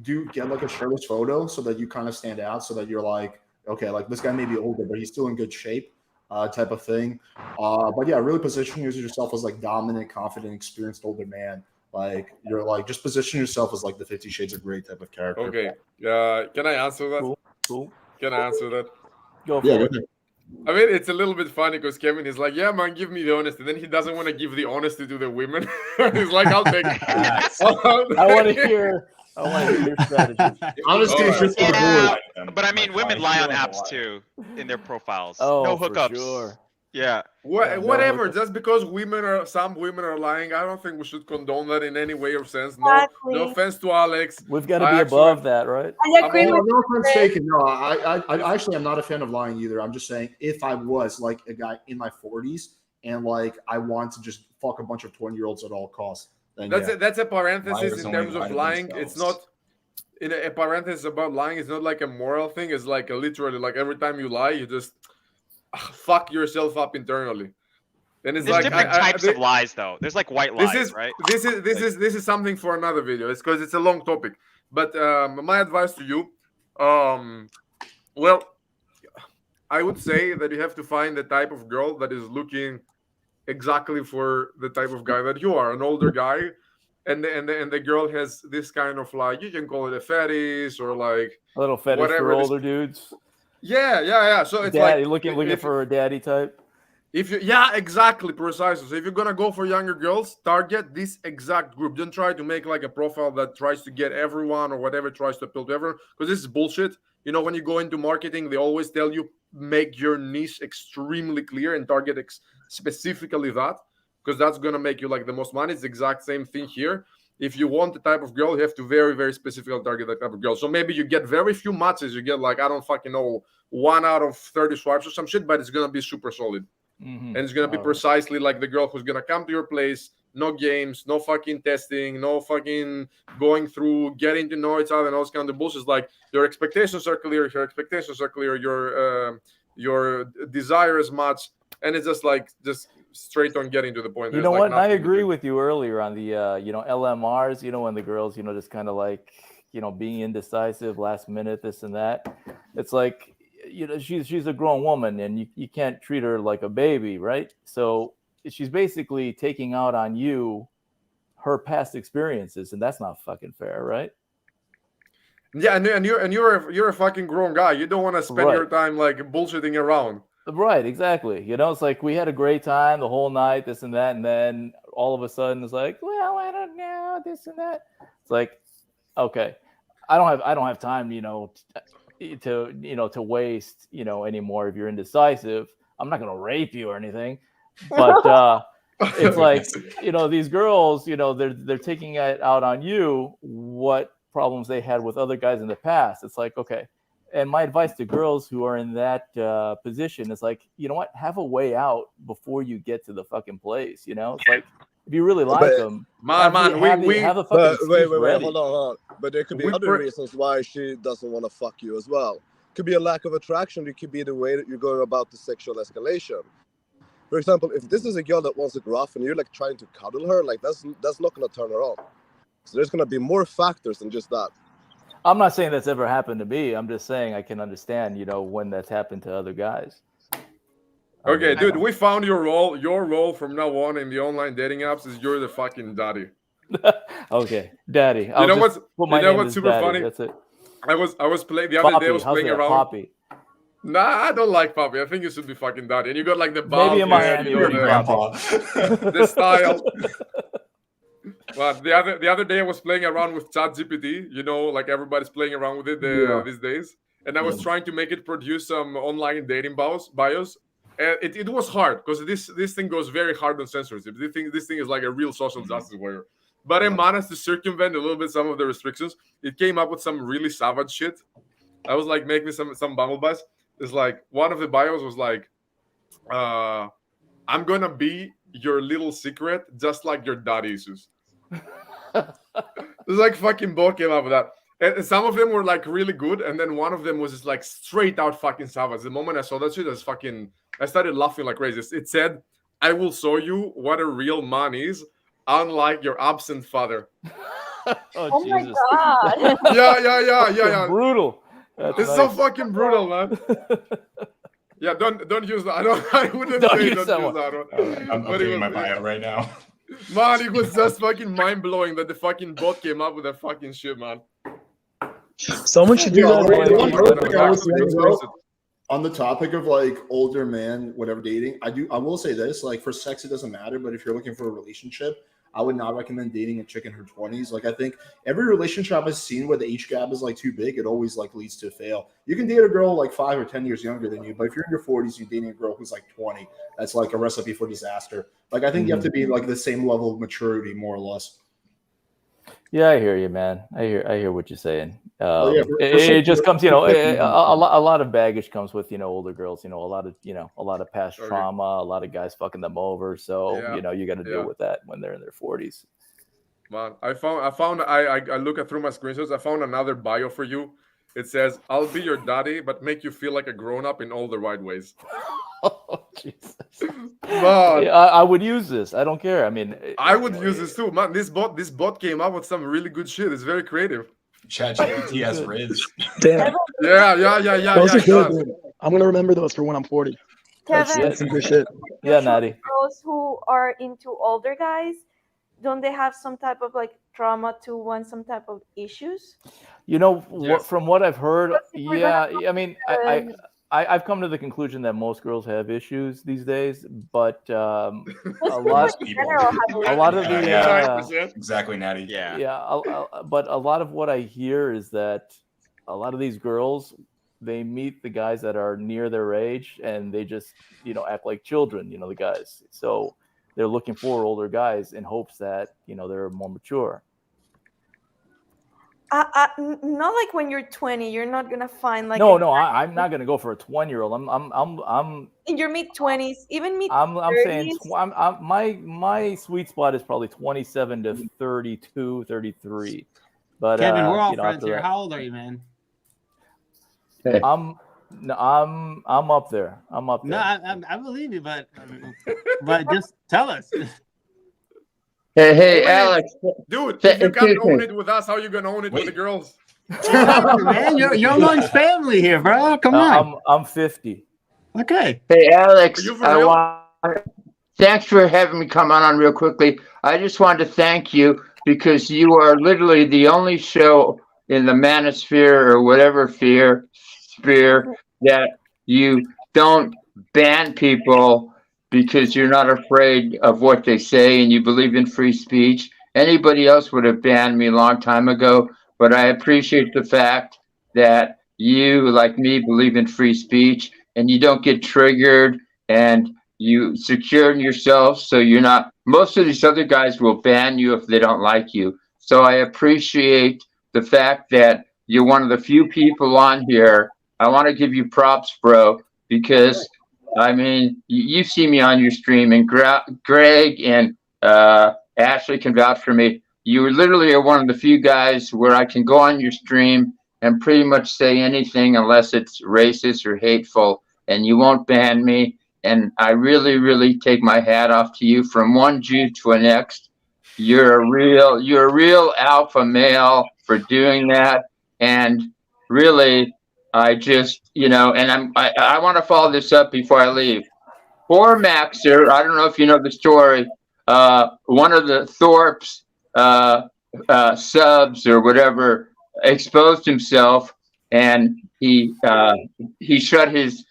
Speaker 1: get like a shirtless photo so that you kind of stand out, so that you're like, okay, like this guy may be older, but he's still in good shape, type of thing. But yeah, really position yourself as like dominant, confident, experienced older man. Like you're like just position yourself as like the 50 Shades of Grey type of character.
Speaker 10: Okay. Can I answer that?
Speaker 15: Cool.
Speaker 10: Can I answer that?
Speaker 15: Go for it.
Speaker 10: I mean, it's a little bit funny because Kevin is like, yeah, man, give me the honesty. Then he doesn't want to give the honesty to the women. He's like, I'll take it.
Speaker 15: I want to hear your strategy.
Speaker 1: Honestly, it's just for the board.
Speaker 13: But I mean, women lie on apps too in their profiles.
Speaker 15: Oh,
Speaker 13: no
Speaker 15: for
Speaker 13: hookups.
Speaker 15: sure.
Speaker 13: Yeah.
Speaker 10: Whatever. Just because some women are lying, I don't think we should condone that in any way or sense.
Speaker 8: Exactly.
Speaker 10: No offense to Alex.
Speaker 15: We've got to be above that, right?
Speaker 8: I agree with
Speaker 1: No offense taken. No, I actually am not a fan of lying either. I'm just saying if I was like a guy in my 40s and like I want to just fuck a bunch of 20-year-olds at all costs, then
Speaker 10: That's a parenthesis
Speaker 16: Liars
Speaker 10: in
Speaker 16: only
Speaker 10: terms
Speaker 16: lie
Speaker 10: of
Speaker 16: to
Speaker 10: lying.
Speaker 16: themselves.
Speaker 10: It's not in a parenthesis about lying. It's not like a moral thing. It's like literally like every time you lie, you just fuck yourself up internally. And it's
Speaker 13: There's
Speaker 10: like
Speaker 13: different types of lies, though. There's like white lies, right?
Speaker 10: This is something for another video. It's because it's a long topic. But my advice to you, well, I would say that you have to find the type of girl that is looking exactly for the type of guy that you are, an older guy, and the girl has this kind of like, you can call it a fetish or like
Speaker 15: A little fetish for older dudes.
Speaker 10: Yeah. So it's
Speaker 15: Daddy,
Speaker 10: like
Speaker 15: looking for a daddy type.
Speaker 10: Exactly, precisely. So if you're gonna go for younger girls, target this exact group. Don't try to make like a profile that tries to get everyone or whatever, tries to appeal to everyone, because this is bullshit. When you go into marketing, they always tell you make your niche extremely clear and target specifically that, because that's gonna make you like the most money. It's the exact same thing here. If you want the type of girl, you have to very, very specifically target that type of girl. So maybe you get very few matches. You get like, I don't fucking know, 1 out of 30 swipes or some shit, but it's gonna be super solid.
Speaker 15: Mm-hmm.
Speaker 10: And it's going to be precisely like the girl who's going to come to your place, no games, no fucking testing, no fucking going through, getting to know each other and all this kind of bullshit. Like your expectations are clear, your your desire as much, and it's just straight on getting to the point.
Speaker 15: You
Speaker 10: There's
Speaker 15: know
Speaker 10: like
Speaker 15: what? And I
Speaker 10: nothing to
Speaker 15: agree
Speaker 10: do.
Speaker 15: with you earlier on the LMRs. When the girls just kind of like being indecisive, last minute, this and that. It's like she's a grown woman, and you can't treat her like a baby, right? So she's basically taking out on you her past experiences, and that's not fucking fair, right?
Speaker 10: Yeah, and you're a fucking grown guy. You don't want to spend your time like bullshitting around.
Speaker 15: Right, exactly. It's like we had a great time the whole night, this and that, and then all of a sudden it's like, well, I don't know, this and that. It's like, okay, I don't have time, to waste, anymore. If you're indecisive, I'm not gonna rape you or anything, but it's like, these girls, they're taking it out on you what problems they had with other guys in the past. It's like, okay. And my advice to girls who are in that position is like, you know what? Have a way out before you get to the fucking place. It's like, if you really like them, have the fucking
Speaker 9: wait,
Speaker 15: ready.
Speaker 9: hold on. But there could be other reasons why she doesn't want to fuck you as well. Could be a lack of attraction. It could be the way that you're going about the sexual escalation. For example, if this is a girl that wants it rough and you're like trying to cuddle her, like that's not going to turn her on. So there's going to be more factors than just that.
Speaker 15: I'm not saying that's ever happened to me. I'm just saying I can understand, when that's happened to other guys.
Speaker 10: Okay, dude, we found your role. Your role from now on in the online dating apps is you're the fucking daddy.
Speaker 15: Okay, daddy.
Speaker 10: You know what's super
Speaker 15: daddy.
Speaker 10: funny?
Speaker 15: That's it.
Speaker 10: I was playing the other day. I was playing around.
Speaker 15: Poppy.
Speaker 10: Nah, I don't like Poppy. I think you should be fucking daddy. And you got like the bald
Speaker 15: Maybe in Miami,
Speaker 10: grandpa. The style. But the other day I was playing around with ChatGPT, like everybody's playing around with it these days. And I was trying to make it produce some online dating bios. And it was hard because this thing goes very hard on censorship. This thing is like a real social justice warrior. But I managed to circumvent a little bit some of the restrictions. It came up with some really savage shit. I was like making some bumblebuys. It's like one of the bios was like, I'm gonna be your little secret, just like your daddy issues. It's like fucking both came up with that. And some of them were like really good, and then one of them was just like straight out fucking savage. The moment I saw that shit, I started laughing like crazy. It said, I will show you what a real man is, unlike your absent father.
Speaker 8: Oh my
Speaker 15: Jesus.
Speaker 8: god.
Speaker 10: Yeah.
Speaker 15: Brutal.
Speaker 10: It's so fucking brutal, man. Yeah, don't use that. I wouldn't say
Speaker 15: use that one.
Speaker 16: I'm updating my bio right now.
Speaker 10: Man, it was just fucking mind blowing that the fucking bot came up with that fucking shit, man.
Speaker 11: Someone should do that.
Speaker 1: On the topic of like older man, whatever dating, I will say this: like for sex, it doesn't matter, but if you're looking for a relationship, I would not recommend dating a chick in her 20s. Like I think every relationship I've seen where the age gap is like too big, it always like leads to a fail. You can date a girl like 5 or 10 years younger than you, but if you're in your 40s, you're dating a girl who's like 20, that's like a recipe for disaster. Like I think you have to be like the same level of maturity, more or less.
Speaker 15: Yeah, I hear you, man. I hear what you're saying.
Speaker 1: It
Speaker 15: just comes, a lot of baggage comes with, older girls. A lot of past trauma. A lot of guys fucking them over. So you got to deal with that when they're in their 40s.
Speaker 10: Man, I look through my screenshots. I found another bio for you. It says, "I'll be your daddy, but make you feel like a grown up in all the right ways."
Speaker 15: Oh, Jesus.
Speaker 10: Man.
Speaker 15: I would use this. I don't care. I mean,
Speaker 10: I would use this too, man. This bot came up with some really good shit. It's very creative.
Speaker 16: ChatGPT has Riz.
Speaker 11: Damn.
Speaker 10: Yeah.
Speaker 11: Those are good, dude. I'm gonna remember those for when I'm 40.
Speaker 8: Kevin,
Speaker 11: That's some good shit.
Speaker 15: Yeah, Natty.
Speaker 8: Girls who are into older guys, don't they have some type of like trauma to want some type of issues?
Speaker 15: From what I've heard, I mean, I've come to the conclusion that most girls have issues these days, but a lot of the
Speaker 16: exactly, Natty.
Speaker 15: But a lot of what I hear is that a lot of these girls, they meet the guys that are near their age, and they just act like children, the guys. So they're looking for older guys in hopes that they're more mature.
Speaker 8: Not like when you're 20, you're not gonna find like.
Speaker 15: No, I'm not gonna go for a 20-year-old. I'm
Speaker 8: in your mid-20s, even mid.
Speaker 15: I'm saying my sweet spot is probably 27 to 32, 33. But
Speaker 14: Kevin, we're all friends here. How old are you, man?
Speaker 15: I'm No, I'm up there. I'm up there.
Speaker 14: No, I believe you, but just tell us.
Speaker 17: Hey, Alex.
Speaker 10: Dude, if you can't own it with us, how you gonna own it with the girls?
Speaker 14: Man, you're amongst family here, bro. Come on.
Speaker 15: I'm 50.
Speaker 14: Okay.
Speaker 17: Hey, Alex.
Speaker 10: Are you for real?
Speaker 17: Thanks for having me come on real quickly. I just wanted to thank you because you are literally the only show in the manosphere or whatever sphere that you don't ban people because you're not afraid of what they say and you believe in free speech. Anybody else would have banned me a long time ago, but I appreciate the fact that you, like me, believe in free speech and you don't get triggered and you secure yourself so you're not. Most of these other guys will ban you if they don't like you. So I appreciate the fact that you're one of the few people on here. I want to give you props, bro, because I mean, you see me on your stream, and Greg and Ashley can vouch for me. You literally are one of the few guys where I can go on your stream and pretty much say anything unless it's racist or hateful, and you won't ban me. And I really, really take my hat off to you from one Jew to the next. You're a real alpha male for doing that. And really, I just, and I want to follow this up before I leave. Poor Maxer, I don't know if you know the story. One of the Thorpe's subs or whatever exposed himself, and he shut his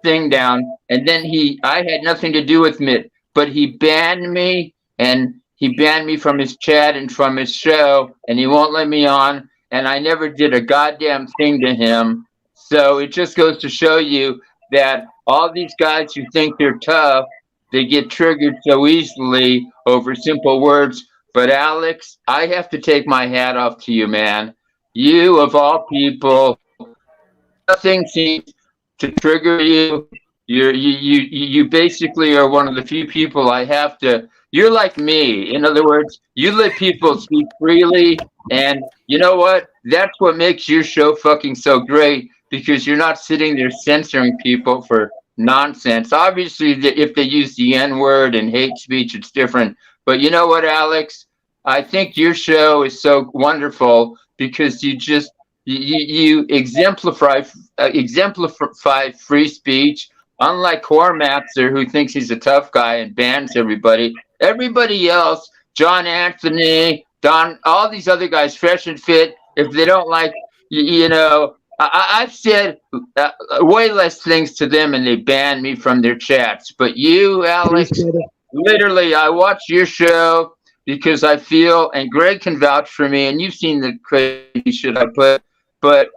Speaker 17: thing down, and then I had nothing to do with it, but he banned me, and he banned me from his chat and from his show, and he won't let me on, and I never did a goddamn thing to him. So it just goes to show you that all these guys who think they're tough, they get triggered so easily over simple words. But Alex, I have to take my hat off to you, man. You, of all people, nothing seems to trigger you. You basically are one of the few people I have to. You're like me. In other words, you let people speak freely, and you know what? That's what makes your show fucking so great, because you're not sitting there censoring people for nonsense. Obviously, if they use the N-word and hate speech, it's different. But you know what, Alex? I think your show is so wonderful because you exemplify free speech, unlike Hormaxer, who thinks he's a tough guy and bans everybody. Everybody else, John Anthony, Don, all these other guys, Fresh and Fit, if they don't like, I've said way less things to them and they ban me from their chats. But you, Alex, literally, I watch your show because I feel, and Greg can vouch for me, and you've seen the crazy shit I put, but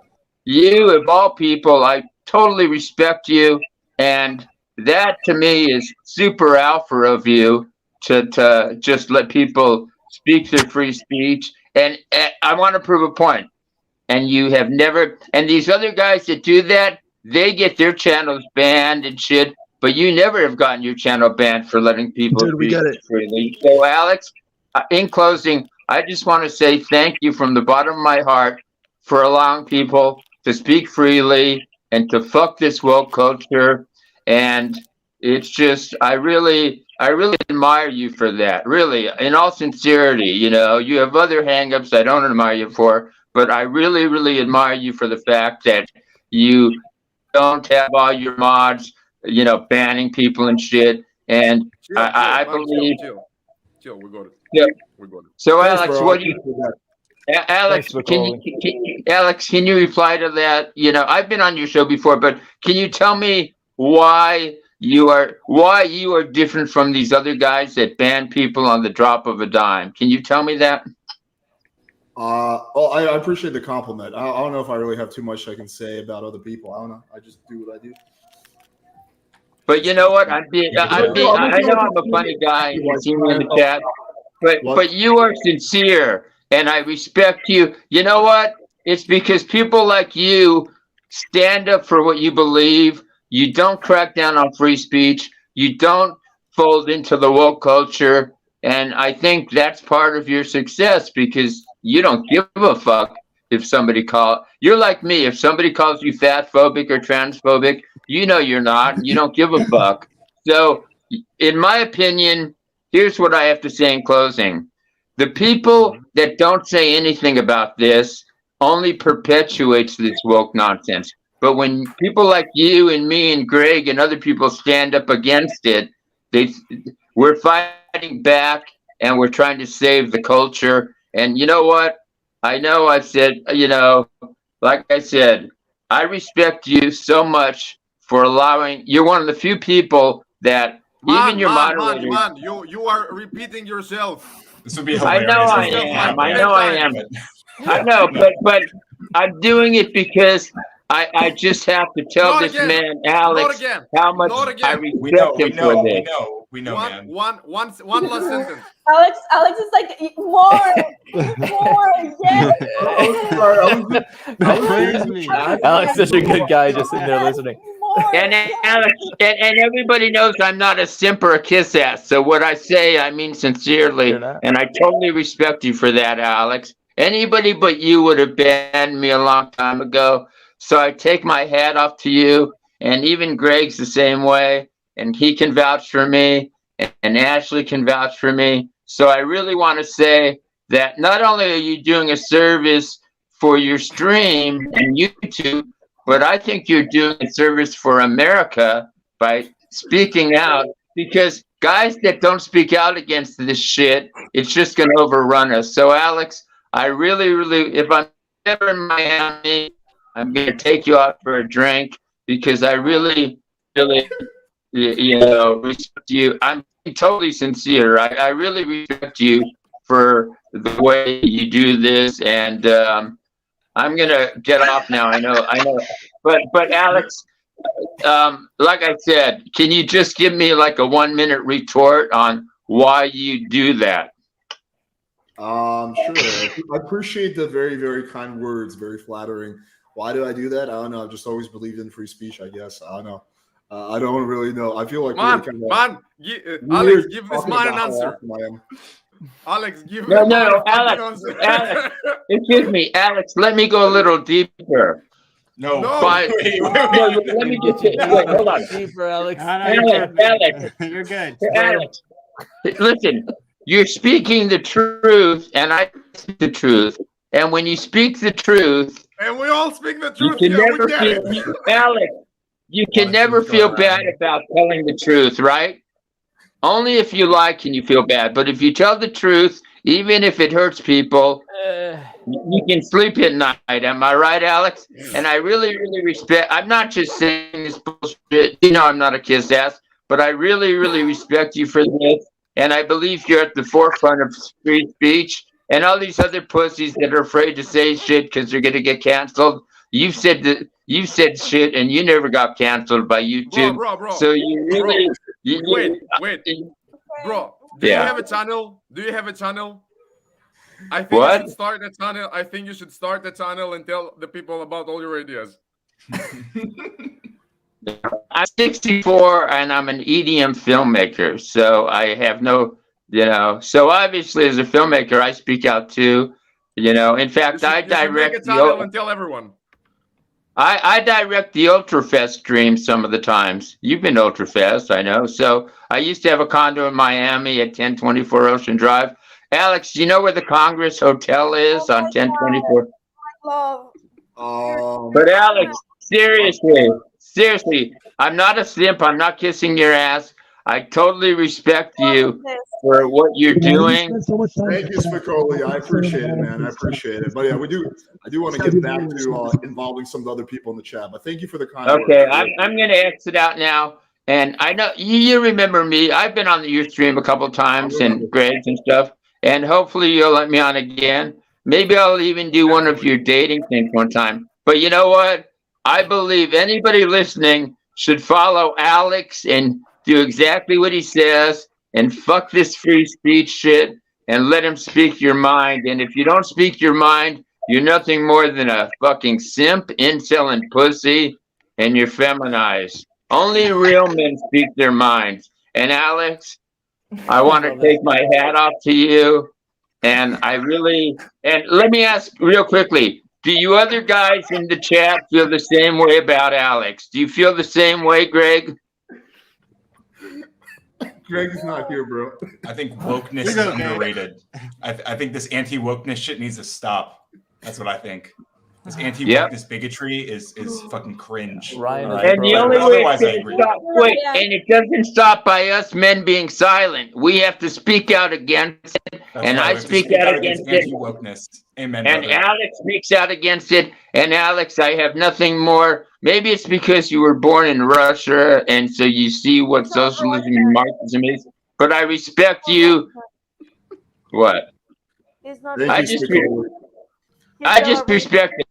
Speaker 17: you, of all people, I totally respect you, and that to me is super alpha of you to just let people speak their free speech. And I want to prove a point. And you have never, and these other guys that do that, they get their channels banned and shit, but you never have gotten your channel banned for letting people speak freely. So Alex, in closing, I just want to say thank you from the bottom of my heart for allowing people to speak freely and to fuck this woke culture. And it's just, I really admire you for that. Really, in all sincerity, you have other hangups I don't admire you for, but I really, really admire you for the fact that you don't have all your mods, banning people and shit. And I believe.
Speaker 10: Chill, we're good.
Speaker 17: Yeah.
Speaker 10: We're good.
Speaker 17: So,
Speaker 10: Thanks,
Speaker 17: Alex,
Speaker 10: bro.
Speaker 17: what do you? Alex, can you reply to that? I've been on your show before, but can you tell me why you are different from these other guys that ban people on the drop of a dime? Can you tell me that?
Speaker 1: I appreciate the compliment. I don't know if I really have too much I can say about other people. I don't know. I just do what I do.
Speaker 17: But you know what? I know I'm a funny guy. You see me in the chat, but you are sincere, and I respect you. You know what? It's because people like you stand up for what you believe. You don't crack down on free speech. You don't fold into the woke culture, and I think that's part of your success because you don't give a fuck. if somebody you're like me. If somebody calls you fat phobic or transphobic, you know you're not. You don't give a fuck. So, in my opinion, here's what I have to say in closing. The people that don't say anything about this only perpetuates this woke nonsense. But when people like you and me and Greg and other people stand up against it, we're fighting back and we're trying to save the culture. And you know what? I know I've said, like I said, I respect you so much for you're one of the few people that even your moderators.
Speaker 10: Man, you are repeating yourself.
Speaker 16: This would be
Speaker 17: hilarious. I know I am. I know, but I'm doing it because I just have to tell this man, Alex, how much I respect him for this.
Speaker 16: We know, man.
Speaker 10: One last sentence.
Speaker 8: Alex is like, more, yes.
Speaker 15: Alex is such a good guy, just sitting there listening.
Speaker 17: And Alex, and everybody knows I'm not a simp or a kiss ass. So what I say, I mean sincerely, and I totally respect you for that, Alex. Anybody but you would have banned me a long time ago. So I take my hat off to you, and even Greg's the same way, and he can vouch for me, and Ashley can vouch for me. So I really want to say that not only are you doing a service for your stream and YouTube, but I think you're doing a service for America by speaking out, because guys that don't speak out against this shit, it's just going to overrun us. So Alex, I really, if I'm ever in Miami, I'm going to take you out for a drink, because I really, respect you. I'm totally sincere. I really respect you for the way you do this, and I'm going to get off now. I know. But Alex, like I said, can you just give me like a 1-minute retort on why you do that?
Speaker 1: Sure. I appreciate the very, very kind words, very flattering. Why do I do that? I don't know. I've just always believed in free speech, I guess. I don't know. I don't really know. I feel like
Speaker 10: Alex, give this man an answer. Alex, give
Speaker 17: no, Alex, excuse me, Alex, let me go a little deeper.
Speaker 16: No,
Speaker 17: let me just wait, hold on.
Speaker 15: Deeper, Alex.
Speaker 17: Alex,
Speaker 14: you're good.
Speaker 17: Alex, listen, you're speaking the truth, and I speak the truth. And when you speak the truth,
Speaker 10: and we all speak the truth,
Speaker 17: you can never feel bad about telling the truth, right? Only if you lie can you feel bad. But if you tell the truth, even if it hurts people, you can sleep at night. Am I right, Alex? And I really, really respect. I'm not just saying this bullshit. I'm not a kiss ass, but I really, really respect you for this. And I believe you're at the forefront of free speech. And all these other pussies that are afraid to say shit because they're going to get canceled. You said shit, and you never got canceled by YouTube.
Speaker 10: Bro.
Speaker 17: So you really
Speaker 10: wait, bro. Do you have a channel? I think you should start the channel. I think you should start the channel and tell the people about all your ideas.
Speaker 17: I'm 64 and I'm an EDM filmmaker, so I have no. So obviously as a filmmaker, I speak out too. In fact, I direct
Speaker 10: make a channel and tell everyone.
Speaker 17: I direct the Ultrafest stream some of the times. You've been Ultrafest, I know. So I used to have a condo in Miami at 1024 Ocean Drive. Alex, do you know where the Congress Hotel is on 1024? But Alex, seriously, I'm not a simp. I'm not kissing your ass. I totally respect you for what you're doing.
Speaker 1: Thank you, Spicoli. I appreciate it, man. I appreciate it. But yeah, I do want to get back to involving some of the other people in the chat. But thank you for the kind
Speaker 17: Okay, I'm going to exit out now. And I know you remember me. I've been on your stream a couple times and Greg's and stuff. And hopefully you'll let me on again. Maybe I'll even do one of your dating things one time. But you know what? I believe anybody listening should follow Alex and do exactly what he says and fuck this free speech shit and let him speak your mind. And if you don't speak your mind, you're nothing more than a fucking simp, incel, and pussy, and you're feminized. Only real men speak their minds. And Alex, I want to take my hat off to you. And let me ask real quickly, Do you other guys in the chat feel the same way about Alex? Do you feel the same way, Greg?
Speaker 1: Greg is not here, bro.
Speaker 16: I think wokeness is underrated. I think this anti-wokeness shit needs to stop. That's what I think. This anti-wokeness bigotry is fucking cringe.
Speaker 15: Ryan,
Speaker 17: And the only way it's going to stop, and it doesn't stop by us men being silent. We have to speak out against it, and I speak out against it.
Speaker 16: Anti-wokeness. Amen.
Speaker 17: And
Speaker 16: brother.
Speaker 17: Alex speaks out against it. And Alex, I have nothing more. Maybe it's because you were born in Russia, and so you see what socialism and Marxism is. But I respect you. What? I just respect it.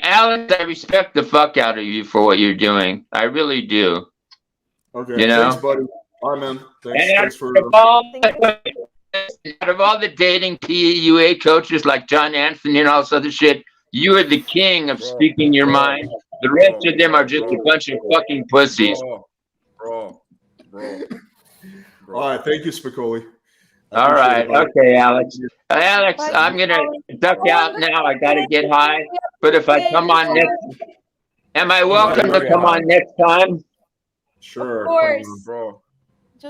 Speaker 17: Alex, I respect the fuck out of you for what you're doing. I really do.
Speaker 1: Okay.
Speaker 17: You know?
Speaker 1: Thanks, buddy. All right, man. Thanks,
Speaker 17: And
Speaker 1: thanks for.
Speaker 17: out of all the dating PUA coaches like John Anthony and all this other shit, you are the king of speaking your mind. The rest of them are just a bunch of fucking pussies.
Speaker 1: Bro. All right. Thank you, Spicoli.
Speaker 17: All right. Okay, Alex. Alex, I'm going to duck out now. I got to get high. But if I come on next, am I welcome to come on next time?
Speaker 1: Sure.
Speaker 8: Of course.
Speaker 1: Bro.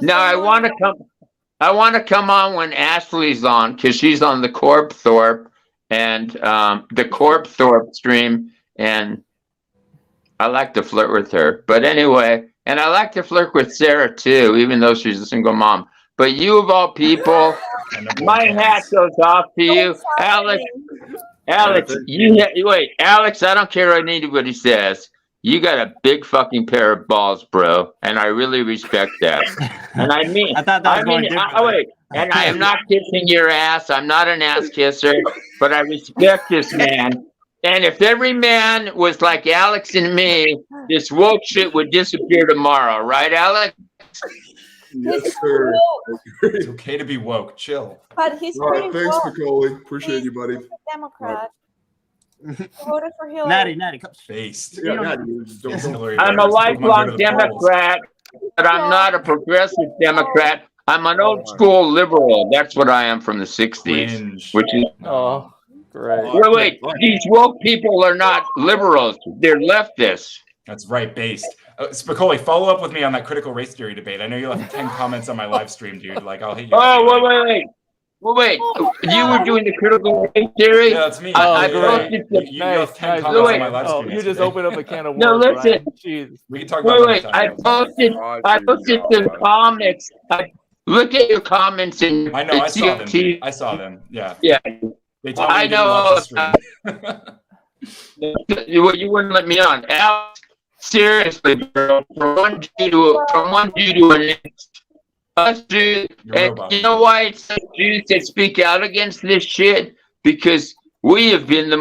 Speaker 17: No, I want to come. I want to come on when Ashley's on because she's on the Corp Thorpe and the Corp Thorpe stream, and I like to flirt with her. But anyway, and I like to flirt with Sarah too, even though she's a single mom. But you of all people, my hat goes off to you, Alex. Alex, wait, Alex. I don't care what anybody says. You got a big fucking pair of balls, bro, and I really respect that. And I mean, wait, and I am not kissing your ass. I'm not an ass kisser, but I respect this man. And if every man was like Alex and me, this woke shit would disappear tomorrow, right, Alex?
Speaker 1: Yes, sir.
Speaker 16: It's okay to be woke. Chill.
Speaker 8: But he's
Speaker 1: All right,
Speaker 8: pretty
Speaker 1: thanks,
Speaker 8: woke.
Speaker 1: Spicoli. Appreciate you, buddy.
Speaker 8: He's a Democrat. He voted for Hillary.
Speaker 14: Natty, come.
Speaker 16: Based.
Speaker 1: Yeah, Natty, don't.
Speaker 17: I'm a lifelong Democrat, but I'm not a progressive Democrat. I'm an old school liberal. That's what I am from the 60s, which is.
Speaker 15: Oh, great.
Speaker 17: Wait, these woke people are not liberals. They're leftists.
Speaker 16: That's right, based. Spicoli, follow up with me on that critical race theory debate. I know you left 10 comments on my live stream, dude. Like, I'll hit you.
Speaker 17: Wait. You were doing the critical race theory?
Speaker 16: Yeah, that's me.
Speaker 17: I posted
Speaker 16: you left 10 comments on my live stream.
Speaker 15: You just opened up a can of worms.
Speaker 17: No, listen.
Speaker 15: Jeez.
Speaker 16: We can talk about
Speaker 17: Wait. I posted the comments. Look at your comments in
Speaker 16: I know. I saw them.
Speaker 17: COT.
Speaker 16: I saw them. Yeah.
Speaker 17: Yeah.
Speaker 16: They told me
Speaker 17: I
Speaker 16: you didn't watch the
Speaker 17: know. You wouldn't let me on. Alex, seriously, bro. From one G to the next. Us Jews, and you know why it's us Jews that speak out against this shit? Because we have been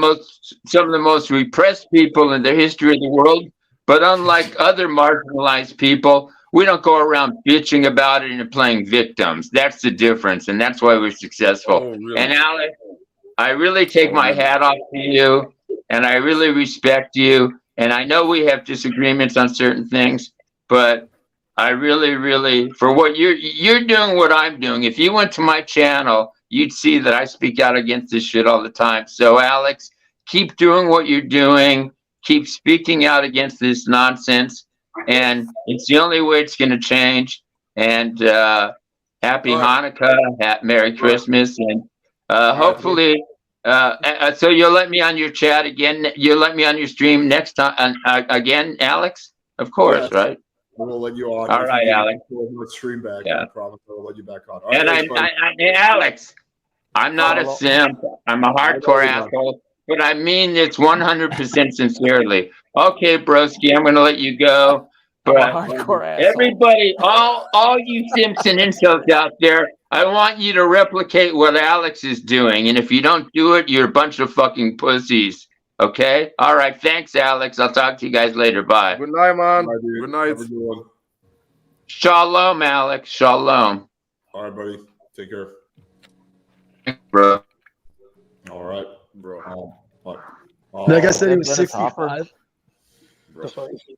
Speaker 17: some of the most repressed people in the history of the world. But unlike other marginalized people, we don't go around bitching about it and playing victims. That's the difference, and that's why we're successful.
Speaker 9: Oh, really?
Speaker 17: And Alex, I really take my hat off to you, and I really respect you. And I know we have disagreements on certain things, but I really, for what you're doing what I'm doing. If you went to my channel, you'd see that I speak out against this shit all the time. So Alex, keep doing what you're doing. Keep speaking out against this nonsense. And it's the only way it's going to change. And happy Hanukkah, Merry Christmas. And hopefully, so you'll let me on your chat again. You'll let me on your stream next time again, Alex? Of course, right?
Speaker 1: We'll let you on.
Speaker 17: All right, Alex.
Speaker 1: We'll stream back.
Speaker 17: Yeah.
Speaker 1: I promise I'll let you back on. All
Speaker 17: And
Speaker 1: right,
Speaker 17: Alex, I'm not a simp. I'm a hardcore asshole, but I mean this 100% sincerely. Okay, broski, I'm going to let you go. But everybody, all you simps and incels out there, I want you to replicate what Alex is doing. And if you don't do it, you're a bunch of fucking pussies. Okay? All right. Thanks, Alex. I'll talk to you guys later. Bye.
Speaker 9: Good night, man. Good night.
Speaker 17: Shalom, Alex. Shalom.
Speaker 1: All right, buddy. Take care.
Speaker 17: Bro.
Speaker 1: All right, bro.
Speaker 11: Like I said, he was 65.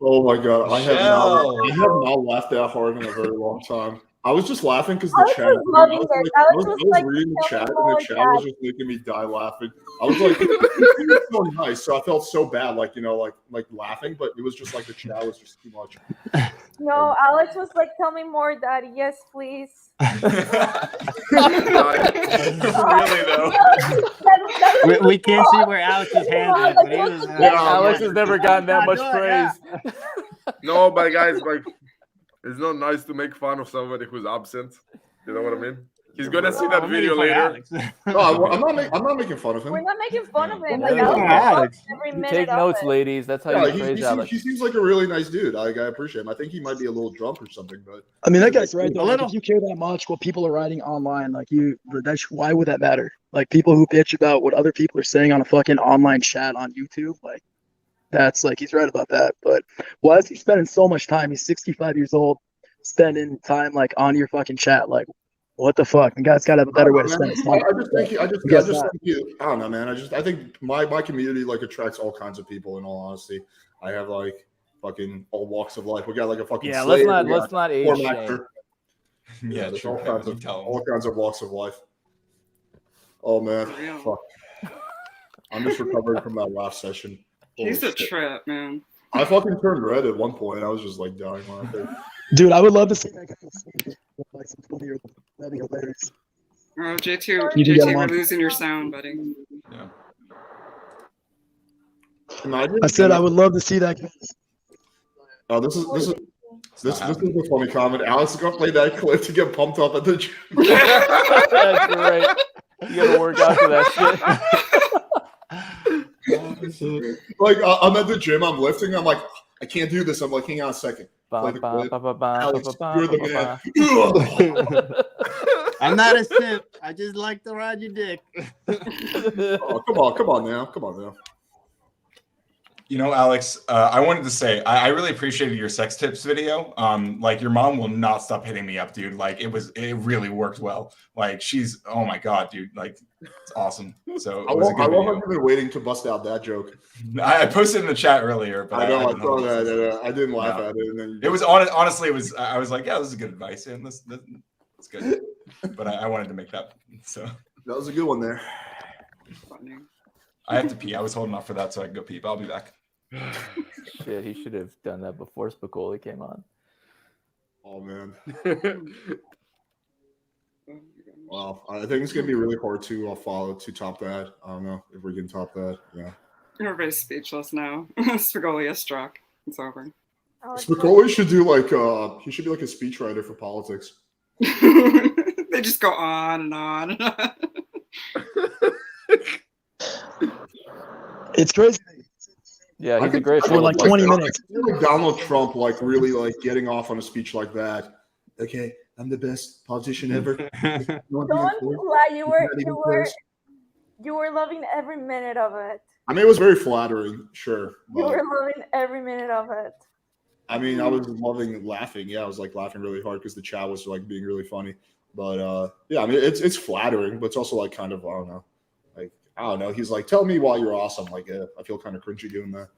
Speaker 1: Oh my god, I have not laughed that hard in a very long time. I was just laughing because
Speaker 8: I
Speaker 1: the
Speaker 8: was
Speaker 1: chat.
Speaker 8: just loving it.
Speaker 1: I was reading the
Speaker 8: tell
Speaker 1: chat,
Speaker 8: me
Speaker 1: and
Speaker 8: more,
Speaker 1: the chat was
Speaker 8: Dad.
Speaker 1: just making me die laughing. I was like, it's so nice, so I felt so bad, like like laughing, but it was just like the chat was just too much.
Speaker 8: No, Alex was like, tell me more, Daddy. Yes, please.
Speaker 18: Really though.
Speaker 14: We can't see where Alex's hand is, but he was.
Speaker 15: Alex has never gotten that much praise.
Speaker 10: No, but guys, like, it's not nice to make fun of somebody who's absent. You know what I mean? He's gonna see that video later.
Speaker 1: No, I'm not making fun of him.
Speaker 8: We're not making fun of him.
Speaker 15: Yeah,
Speaker 8: Like,
Speaker 15: yeah.
Speaker 8: Alex loves every
Speaker 15: You
Speaker 8: minute
Speaker 15: take
Speaker 8: of
Speaker 15: notes,
Speaker 8: it.
Speaker 15: ladies. That's how
Speaker 1: Yeah,
Speaker 15: you praise Alex.
Speaker 1: he seems like a really nice dude. I appreciate him. I think he might be a little drunk or something, but
Speaker 11: I mean, that guy's right.
Speaker 1: A
Speaker 11: Though. Like,
Speaker 1: little.
Speaker 11: if you care that much what people are writing online, like why would that matter? Like people who bitch about what other people are saying on a fucking online chat on YouTube, like that's like he's right about that. But why is he spending so much time? He's 65 years old, spending time like on your fucking chat. Like, what the fuck? The guy's got to have a better way to spend his time.
Speaker 1: I just think I don't know, man. I think my community like attracts all kinds of people. In all honesty, I have like fucking all walks of life. We got like a fucking slave,
Speaker 15: let's not age
Speaker 1: poor
Speaker 15: shame.
Speaker 1: actor. Yeah, there's all kinds of walks of life. Oh man, fuck. I'm just recovering from that last session.
Speaker 19: He's
Speaker 1: Holy
Speaker 19: a
Speaker 1: shit.
Speaker 19: trip, man.
Speaker 1: I fucking turned red at one point. I was just like dying laughing.
Speaker 11: Dude, I would love to see that guy. Like, that'd be hilarious.
Speaker 19: Oh, J2,
Speaker 11: You can get
Speaker 19: J2,
Speaker 11: him
Speaker 19: we're
Speaker 11: on.
Speaker 19: losing your sound, buddy.
Speaker 16: Yeah.
Speaker 11: I said I would love to see that guy.
Speaker 1: Oh, this is the funny comment. Alex is gonna play that clip to get pumped up at the gym.
Speaker 15: That's right. You gotta work out for that shit.
Speaker 1: Like I'm at the gym, I'm lifting. I'm like, I can't do this. I'm like, hang on a second. Play the clip. Alex, you're the man.
Speaker 14: I'm not a simp. I just like to ride your dick.
Speaker 1: Oh, come on now.
Speaker 16: You know, Alex, I wanted to say I really appreciated your sex tips video. Like your mom will not stop hitting me up, dude. Like it really worked well. Like she's, oh my god, dude. Like it's awesome. So it was a good video.
Speaker 1: I've been waiting to bust out that joke.
Speaker 16: I posted in the chat earlier, but
Speaker 1: I know I
Speaker 16: didn't
Speaker 1: saw
Speaker 16: know
Speaker 1: that. I didn't laugh at it, and then
Speaker 16: it was honestly, it was. I was like, yeah, this is good advice, and this it's good. But I wanted to make that. So
Speaker 1: that was a good one there.
Speaker 16: I have to pee. I was holding off for that so I can go pee. But I'll be back.
Speaker 15: Shit, he should have done that before Spicoli came on.
Speaker 1: Oh man. Wow, I think it's gonna be really hard to follow to top that. I don't know if we can top that. Yeah.
Speaker 19: Everybody's speechless now. Spigoli is struck. It's over.
Speaker 1: Spicoli should do like he should be like a speechwriter for politics.
Speaker 19: They just go on and on and on.
Speaker 11: It's crazy.
Speaker 15: Yeah, he's a great
Speaker 11: for like 20 minutes.
Speaker 1: I feel like Donald Trump, like really like getting off on a speech like that. Okay, I'm the best politician ever.
Speaker 8: Don't lie. You were loving every minute of it.
Speaker 1: I mean, it was very flattering, sure.
Speaker 8: You
Speaker 1: but-
Speaker 8: were loving every minute of it.
Speaker 1: I mean, I was loving laughing. Yeah, I was like laughing really hard because the chat was like being really funny. But yeah, I mean, it's flattering, but it's also like kind of, I don't know. Like, I don't know. He's like, tell me why you're awesome. Like, I feel kind of cringy doing that.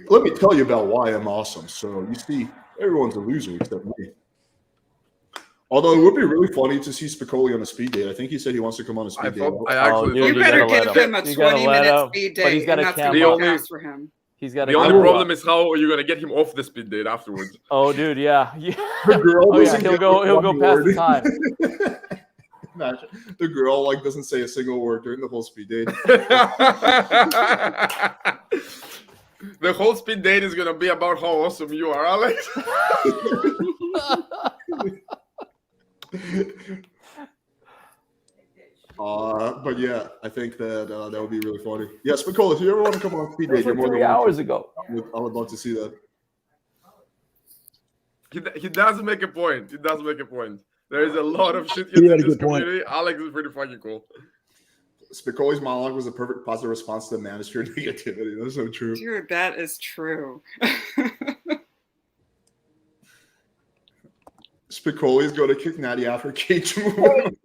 Speaker 1: Let me tell you about why I'm awesome. So you see, everyone's a loser except me. Although it would be really funny to see Spicoli on a speed date. I think he said he wants to come on a speed date.
Speaker 19: You better give him a 20-minute speed date, and that's going to be fast for him.
Speaker 15: He's got
Speaker 10: the only problem is how you're gonna get him off the speed date afterwards.
Speaker 15: Oh, dude, yeah.
Speaker 1: The girl
Speaker 15: Oh, yeah,
Speaker 1: doesn't
Speaker 15: he'll
Speaker 1: get
Speaker 15: go
Speaker 1: one
Speaker 15: past
Speaker 1: word.
Speaker 15: the time.
Speaker 1: Imagine the girl like doesn't say a single word during the whole speed date.
Speaker 10: The whole speed date is gonna be about how awesome you are, Alex.
Speaker 1: But yeah, I think that that would be really funny. Yeah, Spicoli, if you ever want to come on speed date,
Speaker 15: That was
Speaker 1: you're
Speaker 15: like
Speaker 1: more
Speaker 15: 3
Speaker 1: than welcome.
Speaker 15: hours ago.
Speaker 1: I would love to see that.
Speaker 10: He does make a point. There is a lot of shit
Speaker 11: He
Speaker 10: in
Speaker 11: had a
Speaker 10: this
Speaker 11: good point.
Speaker 10: community. Alex is pretty fucking cool.
Speaker 1: Spicoli's monologue was a perfect positive response to the manosphere negativity. That's so true.
Speaker 19: Dude, that is true.
Speaker 1: Spicoli's going to kick Natty out for cage movement.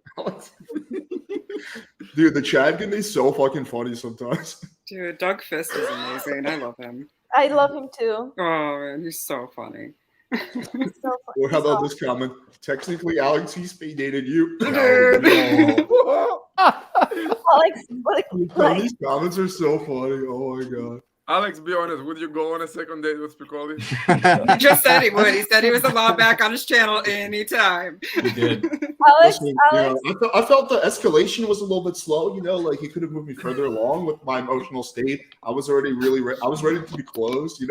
Speaker 1: Dude, the chat can be so fucking funny sometimes.
Speaker 19: Dude, Doug Fist is amazing. I love him.
Speaker 8: I love him too.
Speaker 19: Oh, man, he's so funny.
Speaker 1: Or how about this comment? Technically, Alex, he speed dated you.
Speaker 8: Alex,
Speaker 1: These comments are so funny. Oh my god.
Speaker 10: Alex, be honest. Would you go on a second date with Spicoli?
Speaker 19: He just said he would. He said he was allowed back on his channel anytime.
Speaker 16: He did.
Speaker 8: Alex,
Speaker 1: Listen, I felt the escalation was a little bit slow. Like he could have moved me further along with my emotional state. I was already I was ready to be closed. He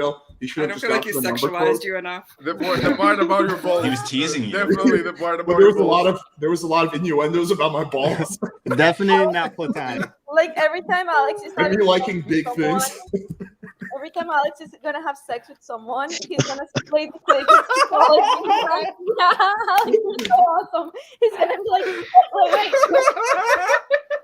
Speaker 1: should
Speaker 19: I
Speaker 1: have
Speaker 19: don't
Speaker 1: just
Speaker 19: feel like
Speaker 1: gone
Speaker 19: he
Speaker 1: for the number
Speaker 19: sexualized
Speaker 1: close.
Speaker 19: you enough.
Speaker 10: The part about your balls.
Speaker 16: He was teasing you.
Speaker 10: Definitely the part about
Speaker 1: But there was
Speaker 10: your balls.
Speaker 1: there was a lot of innuendos about my balls.
Speaker 14: Definitely not platonic.
Speaker 8: like every time Alex is
Speaker 1: And
Speaker 8: having
Speaker 1: me
Speaker 8: sex
Speaker 1: liking
Speaker 8: with
Speaker 1: big
Speaker 8: someone,
Speaker 1: things.
Speaker 8: every time Alex is gonna have sex with someone, he's gonna play the clip. Yeah, it's so awesome. He's gonna be like, wait.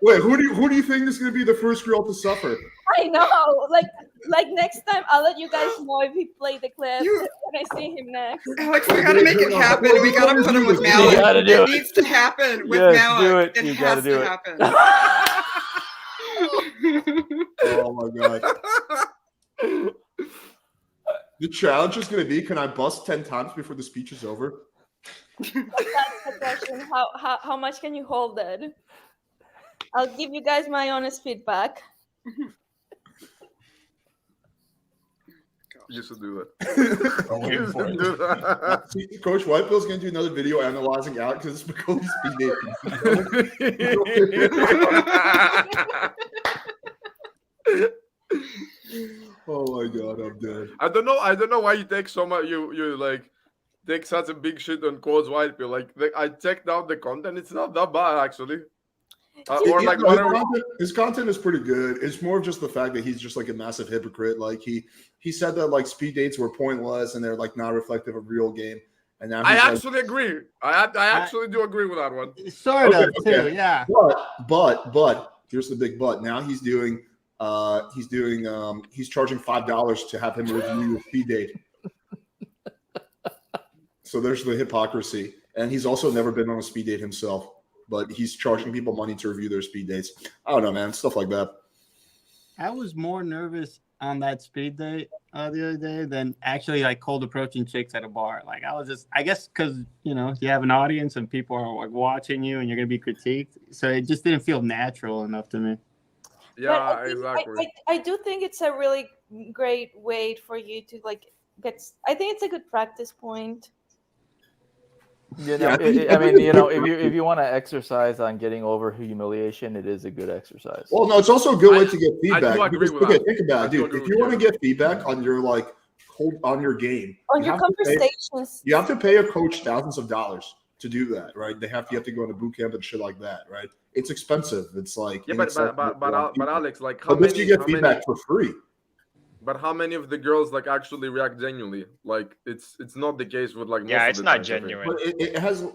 Speaker 1: Wait, who do you think is going to be the first girl to suffer?
Speaker 8: I know. Like next time, I'll let you guys know if he played the clip when I see him next.
Speaker 19: Alex, we gotta make it happen. We gotta put him with Malik.
Speaker 15: gotta do
Speaker 19: It
Speaker 15: it.
Speaker 19: needs to happen with
Speaker 15: Yes,
Speaker 19: Malik.
Speaker 15: do it.
Speaker 19: It
Speaker 15: You
Speaker 19: has
Speaker 15: gotta do
Speaker 19: to
Speaker 15: it.
Speaker 19: happen.
Speaker 1: Oh my god. The challenge is going to be, can I bust 10 times before the speech is over?
Speaker 8: That's the question. How much can you hold it? I'll give you guys my honest feedback.
Speaker 10: You should do that.
Speaker 16: I'm waiting for it.
Speaker 10: Do that.
Speaker 1: See, Coach Whitebill's going to do another video analyzing Alex because it's Macaulay's speed dating. Oh my god, I'm dead.
Speaker 10: I don't know why you take so much. You like take such a big shit on Coach Whitepill. Like I checked out the content. It's not that bad actually. Or like
Speaker 1: his content is pretty good. It's more of just the fact that he's just like a massive hypocrite. Like he said that like speed dates were pointless and they're like not reflective of real game. And now
Speaker 10: I
Speaker 1: he's
Speaker 10: actually agree. I actually do agree with that one.
Speaker 14: Sort of too, yeah.
Speaker 1: But here's the big but. Now he's charging $5 to have him review your speed date. So there's the hypocrisy. And he's also never been on a speed date himself, but he's charging people money to review their speed dates. I don't know, man. Stuff like that.
Speaker 14: I was more nervous on that speed date the other day than actually like cold approaching chicks at a bar. Like I was just, I guess because, you have an audience and people are like watching you and you're going to be critiqued. So it just didn't feel natural enough to me.
Speaker 10: Yeah, exactly.
Speaker 8: I do think it's a really great way for you to like get. I think it's a good practice point.
Speaker 15: If you want to exercise on getting over humiliation, it is a good exercise.
Speaker 1: Well, no, it's also a good way to get feedback.
Speaker 10: do agree with
Speaker 1: Okay,
Speaker 10: that.
Speaker 1: think about
Speaker 10: I
Speaker 1: it,
Speaker 10: do
Speaker 1: dude.
Speaker 10: agree
Speaker 1: If
Speaker 10: with
Speaker 1: you want to
Speaker 10: you.
Speaker 1: get feedback on your on your game,
Speaker 8: On your conversations.
Speaker 1: you have to pay a coach thousands of dollars to do that, right? You have to go to boot camp and shit like that, right? It's expensive. It's like
Speaker 10: Yeah, but Alex, like how
Speaker 1: but this
Speaker 10: many?
Speaker 1: you get
Speaker 10: how
Speaker 1: feedback
Speaker 10: many-
Speaker 1: for free.
Speaker 10: But how many of the girls like actually react genuinely? Like it's not the case with like most
Speaker 13: Yeah,
Speaker 10: of
Speaker 13: it's
Speaker 10: the
Speaker 13: not
Speaker 10: times, I think.
Speaker 13: genuine.
Speaker 1: But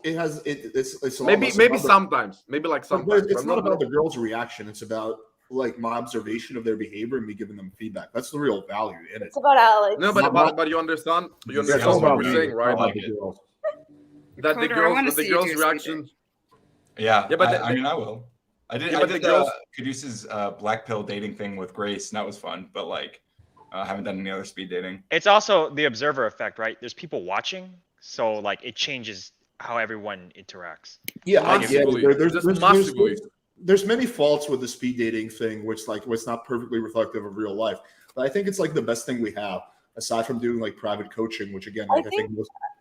Speaker 1: it's a lot
Speaker 10: Maybe
Speaker 1: less
Speaker 10: maybe
Speaker 1: about the-
Speaker 10: sometimes, maybe like
Speaker 1: But
Speaker 10: sometimes.
Speaker 1: it's
Speaker 10: but
Speaker 1: not about the girl's reaction. It's about like my observation of their behavior and me giving them feedback. That's the real value in it.
Speaker 8: It's about Alex.
Speaker 10: No, but you understand
Speaker 1: Yeah, it's all
Speaker 10: what
Speaker 1: about
Speaker 10: we're
Speaker 1: me.
Speaker 10: saying,
Speaker 1: It's
Speaker 10: right?
Speaker 1: not about the girls.
Speaker 10: That the
Speaker 19: Coder, I wanna
Speaker 10: girls,
Speaker 19: see you do a speed
Speaker 10: reaction.
Speaker 16: Yeah,
Speaker 10: Yeah, but
Speaker 16: I mean, I will. I did.
Speaker 10: Yeah,
Speaker 16: I
Speaker 10: but the
Speaker 16: did
Speaker 10: girls-
Speaker 16: Caduceus black pill dating thing with Grace, and that was fun. But like, I haven't done any other speed dating.
Speaker 13: It's also the observer effect, right? There's people watching, so like it changes how everyone interacts.
Speaker 1: Yeah,
Speaker 10: Massively. Just massively.
Speaker 1: there's many faults with the speed dating thing, which was not perfectly reflective of real life. But I think it's like the best thing we have, aside from doing like private coaching, which again, like, I think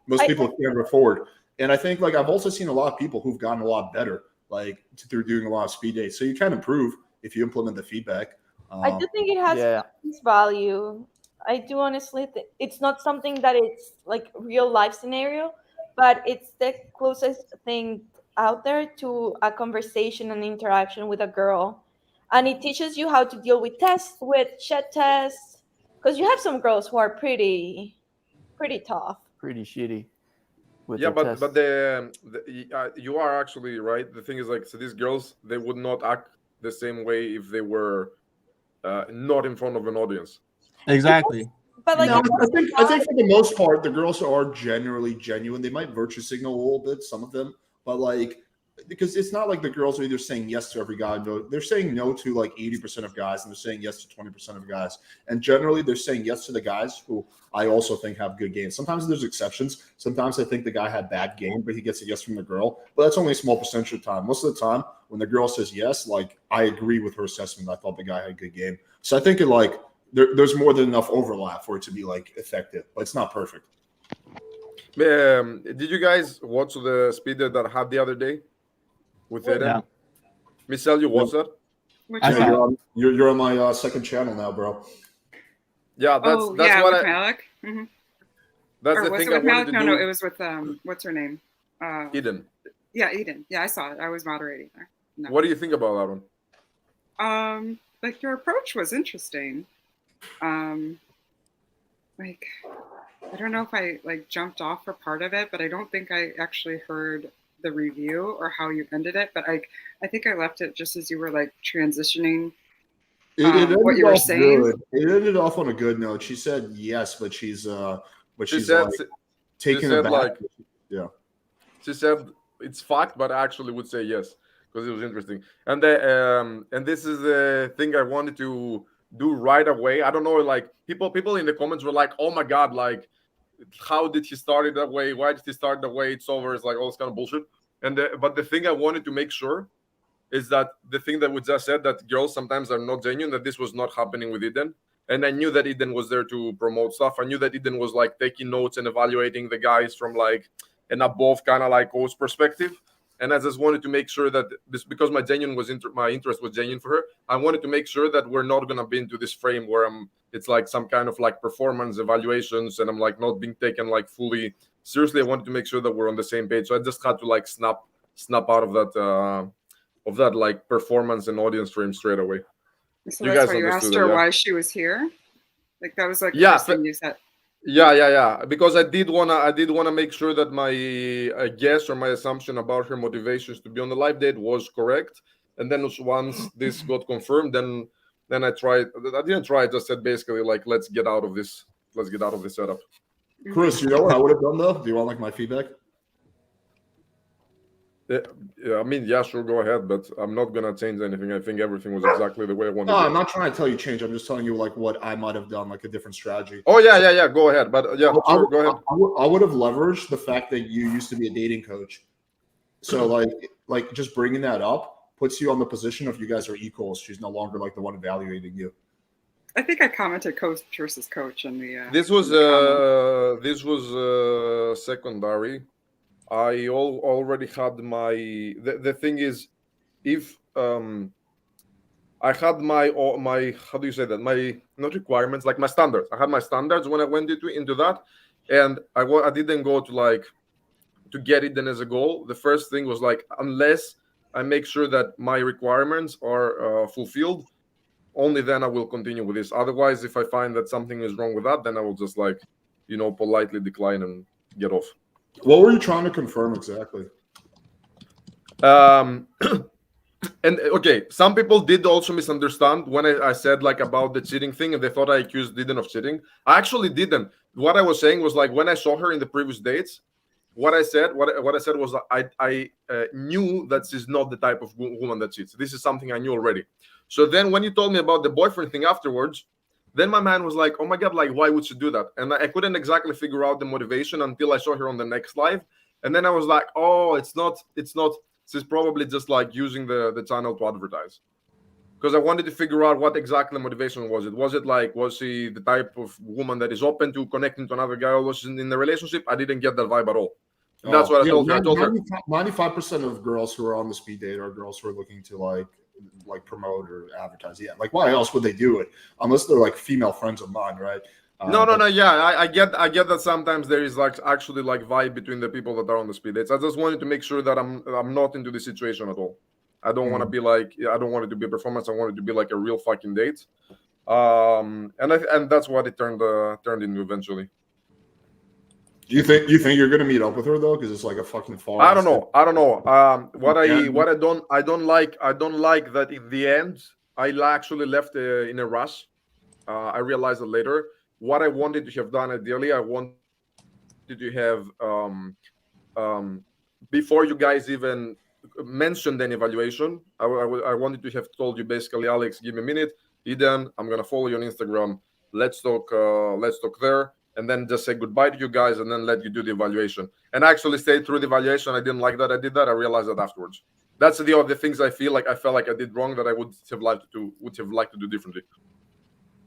Speaker 1: most people can't afford. And I think like I've also seen a lot of people who've gotten a lot better, like through doing a lot of speed dates. So you can improve if you implement the feedback.
Speaker 8: I do think it has its value. I do honestly think it's not something that it's like real life scenario, but it's the closest thing out there to a conversation and interaction with a girl. And it teaches you how to deal with chat tests, because you have some girls who are pretty tough.
Speaker 15: Pretty shitty.
Speaker 10: Yeah, but you are actually right. The thing is like, so these girls, they would not act the same way if they were not in front of an audience.
Speaker 14: Exactly.
Speaker 8: But like,
Speaker 1: I think for the most part, the girls are generally genuine. They might virtue signal a little bit, some of them, but like because it's not like the girls are either saying yes to every guy. No, they're saying no to like 80% of guys, and they're saying yes to 20% of guys. And generally, they're saying yes to the guys who I also think have good game. Sometimes there's exceptions. Sometimes I think the guy had bad game, but he gets a yes from the girl. But that's only a small percentage of the time. Most of the time, when the girl says yes, like I agree with her assessment. I thought the guy had a good game. So I think it like there's more than enough overlap for it to be like effective, but it's not perfect.
Speaker 10: Did you guys watch the speed date that I had the other day with Eden?
Speaker 14: Yeah.
Speaker 10: Michelle, you watched that?
Speaker 1: Yeah, you're on my second channel now, bro.
Speaker 10: Yeah, that's
Speaker 20: with
Speaker 10: what
Speaker 20: Malik. Mm-hmm.
Speaker 10: That's
Speaker 20: Or
Speaker 10: the
Speaker 20: was
Speaker 10: thing
Speaker 20: it
Speaker 10: I
Speaker 20: with
Speaker 10: wanted
Speaker 20: Malik?
Speaker 10: to
Speaker 20: No,
Speaker 10: do.
Speaker 20: no, it was with what's her name?
Speaker 10: Eden.
Speaker 20: Yeah, Eden. Yeah, I saw it. I was moderating there. No.
Speaker 10: What do you think about that one?
Speaker 20: Like your approach was interesting. Like I don't know if I like jumped off for part of it, but I don't think I actually heard the review or how you ended it. But I think I left it just as you were like transitioning what you were saying.
Speaker 1: Good. It ended off on a good note. She said yes, but she's
Speaker 10: said,
Speaker 1: like taking
Speaker 10: said
Speaker 1: it back.
Speaker 10: like,
Speaker 1: Yeah.
Speaker 10: She said it's fact, but I actually would say yes because it was interesting. And this is the thing I wanted to do right away. I don't know, like people in the comments were like, "Oh my god, like how did he start it that way? Why did he start that way? It's over." It's like all this kind of bullshit. But the thing I wanted to make sure is that the thing that we just said, that girls sometimes are not genuine, that this was not happening with Eden. And I knew that Eden was there to promote stuff. I knew that Eden was like taking notes and evaluating the guys from like an above kind of like coach perspective. And I just wanted to make sure that this, because my interest was genuine for her, I wanted to make sure that we're not gonna be into this frame where it's like some kind of like performance evaluations and I'm like not being taken like fully seriously. I wanted to make sure that we're on the same page. So I just had to like snap out of that like performance and audience frame straight away.
Speaker 20: So that's why you asked her why she was here. Like that was like the first thing you said.
Speaker 10: Yeah. Because I did wanna make sure that my guess or my assumption about her motivations to be on the live date was correct. And then once this got confirmed, then I tried. I didn't try. I just said basically like, let's get out of this setup.
Speaker 1: Chris, you know what I would have done though? Do you want like my feedback?
Speaker 10: Yeah, I mean, yeah, sure, go ahead, but I'm not gonna change anything. I think everything was exactly the way I wanted.
Speaker 1: No, I'm not trying to tell you change. I'm just telling you like what I might have done, like a different strategy.
Speaker 10: Oh yeah. Go ahead, but yeah, sure, go ahead.
Speaker 1: I would have leveraged the fact that you used to be a dating coach. So like just bringing that up puts you on the position of you guys are equals. She's no longer like the one evaluating you.
Speaker 20: I think I commented coach versus coach in the.
Speaker 10: This was secondary. I already had my. The thing is, if I had my how do you say that, my not requirements, like my standards. I had my standards when I went into that, and I didn't go to like to get it then as a goal. The first thing was like, unless I make sure that my requirements are fulfilled, only then I will continue with this. Otherwise, if I find that something is wrong with that, then I will just like, politely decline and get off.
Speaker 1: What were you trying to confirm exactly?
Speaker 10: And okay, some people did also misunderstand when I said like about the cheating thing, and they thought I accused Eden of cheating. I actually didn't. What I was saying was like when I saw her in the previous dates, what I said was I knew that she's not the type of woman that cheats. This is something I knew already. So then when you told me about the boyfriend thing afterwards, then my man was like, oh my God, like, why would she do that? And I couldn't exactly figure out the motivation until I saw her on the next live. And then I was like, oh, it's not. She's probably just like using the channel to advertise. Because I wanted to figure out what exactly the motivation was. Was she the type of woman that is open to connecting to another guy or was in a relationship? I didn't get that vibe at all. And that's what I told her. I told her
Speaker 1: 95% of girls who are on the speed date are girls who are looking to like promote or advertise. Yeah, like why else would they do it unless they're like female friends of mine, right?
Speaker 10: No. Yeah, I get that sometimes there is like actually like vibe between the people that are on the speed dates. I just wanted to make sure that I'm not into this situation at all. I don't want to be like, I don't want it to be a performance. I want it to be like a real fucking date. And that's what it turned into eventually.
Speaker 1: Do you think you're gonna meet up with her though? Because it's like a fucking far.
Speaker 10: I don't know. What I don't like that in the end I actually left in a rush. I realized it later. What I wanted to have done ideally, I wanted to have before you guys even mentioned any evaluation. I wanted to have told you basically, Alex, give me a minute. Eden, I'm gonna follow you on Instagram. Let's talk there, and then just say goodbye to you guys, and then let you do the evaluation. And I actually stayed through the evaluation. I didn't like that I did that. I realized that afterwards. That's the other things I felt like I did wrong that I would have liked to do differently.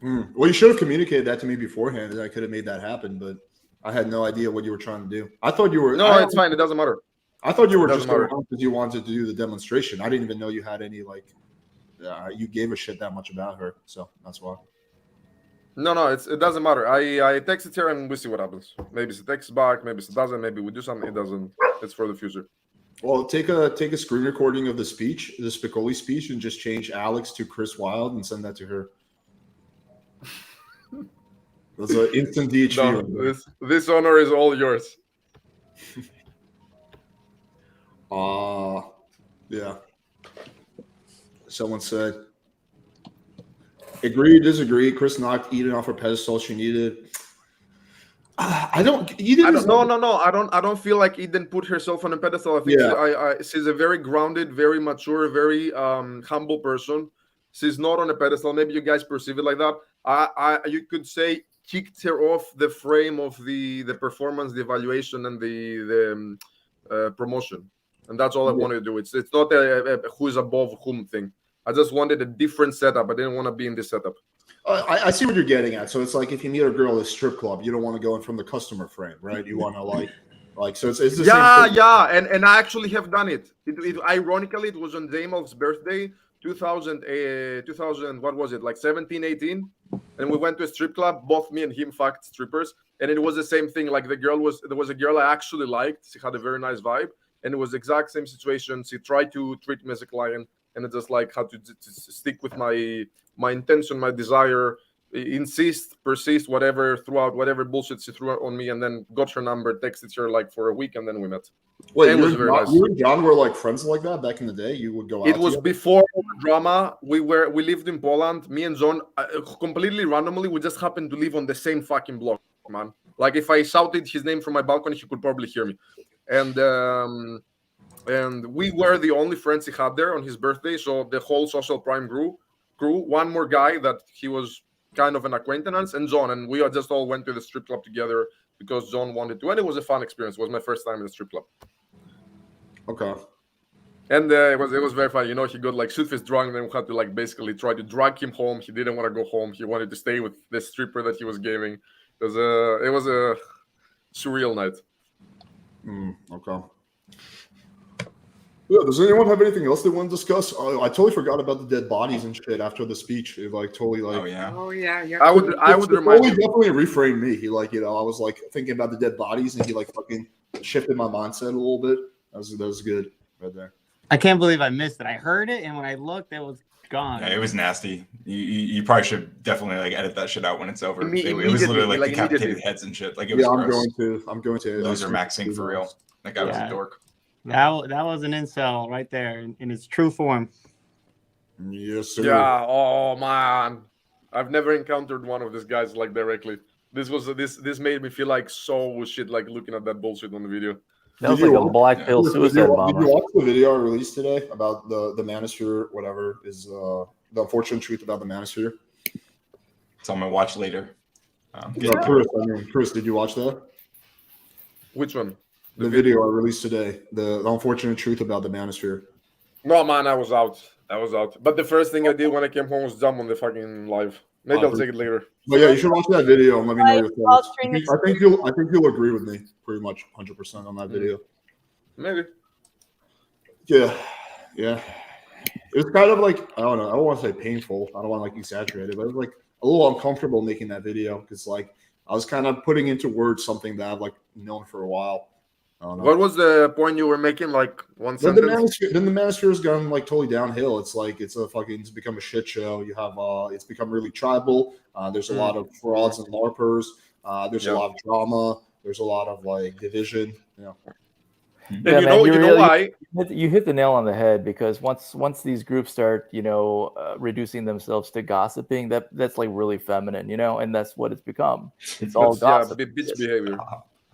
Speaker 1: Well, you should have communicated that to me beforehand, and I could have made that happen. But I had no idea what you were trying to do. I thought you were.
Speaker 10: No, it's fine. It doesn't matter.
Speaker 1: I thought you were just
Speaker 10: matter.
Speaker 1: going on because you wanted to do the demonstration. I didn't even know you had any you gave a shit that much about her. So that's why.
Speaker 10: No, it doesn't matter. I texted her and we see what happens. Maybe she texts back. Maybe she doesn't. Maybe we do something. It doesn't. It's for the future.
Speaker 1: Well, take a screen recording of the speech, the Spicoli speech, and just change Alex to Chris Wilde and send that to her. That's an instant DHV.
Speaker 10: No, this honor is all yours.
Speaker 1: Yeah. Someone said, agree, disagree. Chris knocked Eden off her pedestal. She needed. I don't feel like Eden put herself on a pedestal. I think she's a very grounded, very mature, very humble person. She's not on a pedestal. Maybe you guys perceive it like that. You could say kicked her off the frame of the performance, the evaluation, and the promotion. And that's all I wanted to do. It's not a who's above whom thing. I just wanted a different setup. I didn't want to be in this setup. I see what you're getting at. So it's like if you meet a girl at a strip club, you don't want to go in from the customer frame, right? You want to like so it's the same thing.
Speaker 10: Yeah, and I actually have done it. Ironically, it was on Damel's birthday, 2000, what was it, like 17, 18? And we went to a strip club. Both me and him fucked strippers, and it was the same thing. Like there was a girl I actually liked. She had a very nice vibe, and it was the exact same situation. She tried to treat me as a client, and I just like had to stick with my intention, my desire, persist, whatever, throughout whatever bullshit she threw on me, and then got her number, texted her like for a week, and then we met.
Speaker 1: Wait,
Speaker 10: it was very nice.
Speaker 1: You and John were like friends like that back in the day? You would go out
Speaker 10: It was
Speaker 1: together?
Speaker 10: before the drama. We lived in Poland. Me and John, completely randomly, we just happened to live on the same fucking block, man. Like if I shouted his name from my balcony, he could probably hear me. And we were the only friends he had there on his birthday. So the whole social prime grew. One more guy that he was kind of an acquaintance, and John, and we just all went to the strip club together because John wanted to, and it was a fun experience. It was my first time in the strip club.
Speaker 1: Okay.
Speaker 10: And it was very fun. You know, he got like shit-faced drunk, and then we had to like basically try to drag him home. He didn't want to go home. He wanted to stay with the stripper that he was giving. It was a surreal night.
Speaker 1: Okay. Yeah, does anyone have anything else they want to discuss? I totally forgot about the dead bodies and shit after the speech. It like totally like.
Speaker 20: Oh yeah.
Speaker 10: I would remind you.
Speaker 1: Definitely reframed me. He like, I was like thinking about the dead bodies, and he like fucking shifted my mindset a little bit. That was good right there.
Speaker 14: I can't believe I missed it. I heard it, and when I looked, it was gone.
Speaker 16: Yeah, it was nasty. You probably should definitely like edit that shit out when it's over. It was
Speaker 10: Immediately,
Speaker 16: literally like decapitated
Speaker 10: immediately.
Speaker 16: heads and shit. Like it was
Speaker 1: Yeah,
Speaker 16: gross.
Speaker 1: I'm going to.
Speaker 16: Those are maxing for real. That guy was a dork.
Speaker 14: That was an incel right there in its true form.
Speaker 1: Yes, sir.
Speaker 10: Yeah. Oh man, I've never encountered one of these guys like directly. This made me feel like so shit, like looking at that bullshit on the video.
Speaker 15: That was like a black pill suicide bomber.
Speaker 1: Did you watch the video I released today about the manosphere? Whatever is the unfortunate truth about the manosphere?
Speaker 16: It's on my watch later.
Speaker 1: Chris, did you watch that?
Speaker 10: Which one?
Speaker 1: The video I released today, the unfortunate truth about the manosphere.
Speaker 10: No, man, I was out. But the first thing I did when I came home was jump on the fucking live. Maybe I'll take it later.
Speaker 1: But yeah, you should watch that video and let me know your thoughts. I think you'll agree with me pretty much 100% on that video.
Speaker 10: Maybe.
Speaker 1: Yeah. It's kind of like, I don't know. I don't want to say painful. I don't want to like exaggerate it, but it was like a little uncomfortable making that video because like I was kind of putting into words something that I've like known for a while.
Speaker 10: What was the point you were making? Like one sentence?
Speaker 1: Then the manosphere has gone like totally downhill. It's like it's become a shit show. You have it's become really tribal. There's a lot of frauds and LARPers. There's a lot of drama. There's a lot of like division.
Speaker 15: Yeah, man, you hit the nail on the head because once these groups start, reducing themselves to gossiping, that's like really feminine, and that's what it's become. It's all gossip.
Speaker 10: Bitch behavior.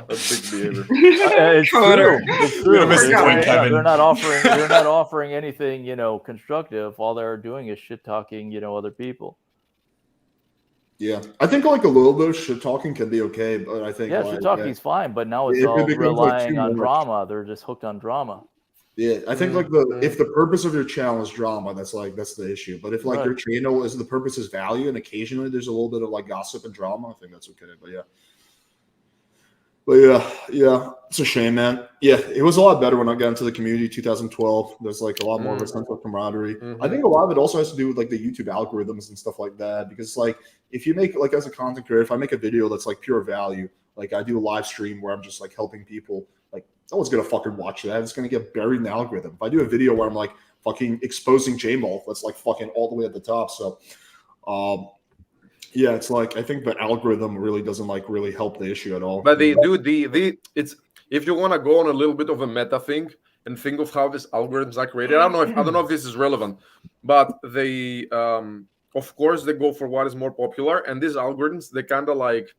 Speaker 10: That's big behavior.
Speaker 15: It's true. It's true.
Speaker 16: Kevin.
Speaker 15: They're not offering. They're not offering anything, constructive. All they're doing is shit talking, other people.
Speaker 1: Yeah, I think like a little bit of shit talking can be okay, but I think
Speaker 15: shit talking's fine. But now it's all
Speaker 1: becomes,
Speaker 15: relying
Speaker 1: like,
Speaker 15: on
Speaker 1: too much.
Speaker 15: drama. They're just hooked on drama.
Speaker 1: Yeah, I think like if the purpose of your channel is drama, that's the issue. But if like your channel is the purpose is value, and occasionally there's a little bit of like gossip and drama, I think that's okay. But yeah, it's a shame, man. Yeah, it was a lot better when I got into the community 2012. There's like a lot more of a sense of camaraderie. I think a lot of it also has to do with like the YouTube algorithms and stuff like that. Because like if you make like as a content creator, if I make a video that's like pure value, like I do a live stream where I'm just like helping people, like no one's gonna fucking watch that. It's gonna get buried in the algorithm. If I do a video where I'm like fucking exposing J-Mall, that's like fucking all the way at the top. So yeah, it's like I think the algorithm really doesn't like really help the issue at all.
Speaker 10: But it's if you want to go on a little bit of a meta thing and think of how these algorithms are created. I don't know if this is relevant, but they of course they go for what is more popular, and these algorithms they kind of like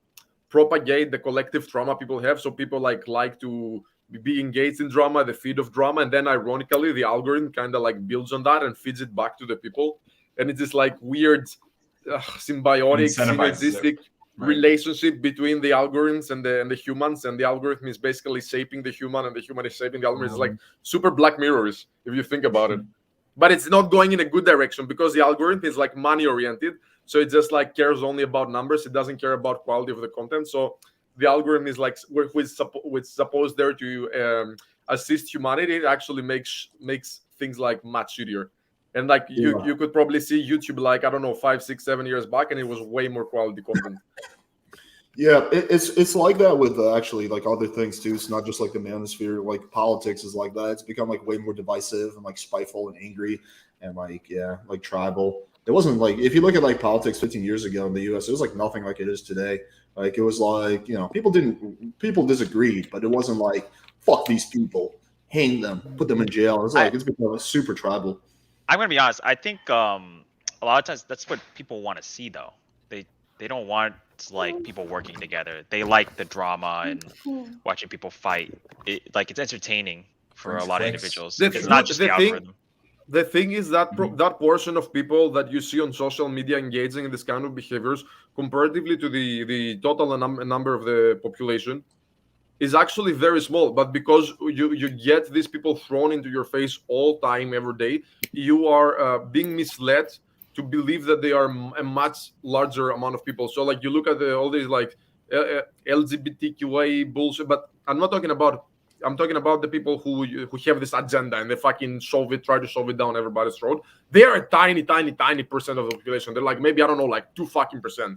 Speaker 10: propagate the collective trauma people have. So people like to be engaged in drama, the feed of drama, and then ironically the algorithm kind of like builds on that and feeds it back to the people, and it's this like weird symbiotic, synergistic relationship between the algorithms and the humans, and the algorithm is basically shaping the human, and the human is shaping the algorithm. It's like super Black Mirrors if you think about it, but it's not going in a good direction because the algorithm is like money oriented, so it just like cares only about numbers. It doesn't care about quality of the content. So the algorithm is like which supposed there to assist humanity. It actually makes things like much shittier. And like you could probably see YouTube like, I don't know, 5, 6, 7 years back, and it was way more quality content.
Speaker 1: Yeah, it's like that with actually like other things too. It's not just like the manosphere. Like politics is like that. It's become like way more divisive and like spiteful and angry and like tribal. It wasn't like if you look at like politics 15 years ago in the U.S., it was like nothing like it is today. Like it was like people disagreed, but it wasn't like fuck these people, hang them, put them in jail. It's like it's become super tribal.
Speaker 13: I'm gonna be honest. I think a lot of times that's what people want to see, though. They don't want like people working together. They like the drama and watching people fight. It's entertaining for a lot of individuals. It's not just the algorithm.
Speaker 10: The thing is that that portion of people that you see on social media engaging in this kind of behaviors, comparatively to the total number of the population, is actually very small. But because you get these people thrown into your face all time, every day, you are being misled to believe that they are a much larger amount of people. So like you look at all these like LGBTQA bullshit, but I'm talking about the people who have this agenda and they fucking try to shove it down everybody's throat. They are a tiny percent of the population. They're like maybe, I don't know, like 2%.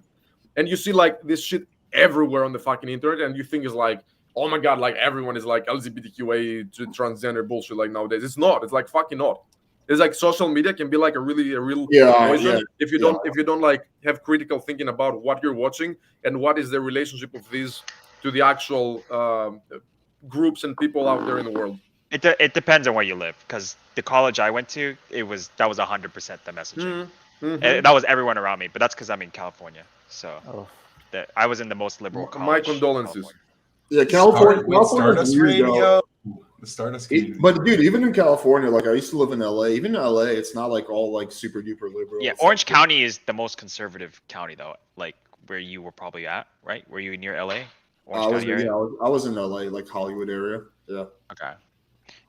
Speaker 10: And you see like this shit everywhere on the fucking internet, and you think it's like, oh my god, like everyone is like LGBTQA to transgender bullshit like nowadays. It's not. It's like fucking not. It's like social media can be like a real poison if you don't like have critical thinking about what you're watching and what is the relationship of these to the actual groups and people out there in the world.
Speaker 13: It depends on where you live, because the college I went to, that was 100% the messaging. And that was everyone around me, but that's because I'm in California. So I was in the most liberal college.
Speaker 10: My condolences.
Speaker 1: Yeah, California.
Speaker 16: Stardust Radio. The Stardust community.
Speaker 1: But dude, even in California, like I used to live in LA. Even in LA, it's not like all like super duper liberal.
Speaker 13: Yeah, Orange County is the most conservative county, though. Like where you were probably at, right? Were you near LA?
Speaker 1: I was in LA, like Hollywood area. Yeah.
Speaker 13: Okay.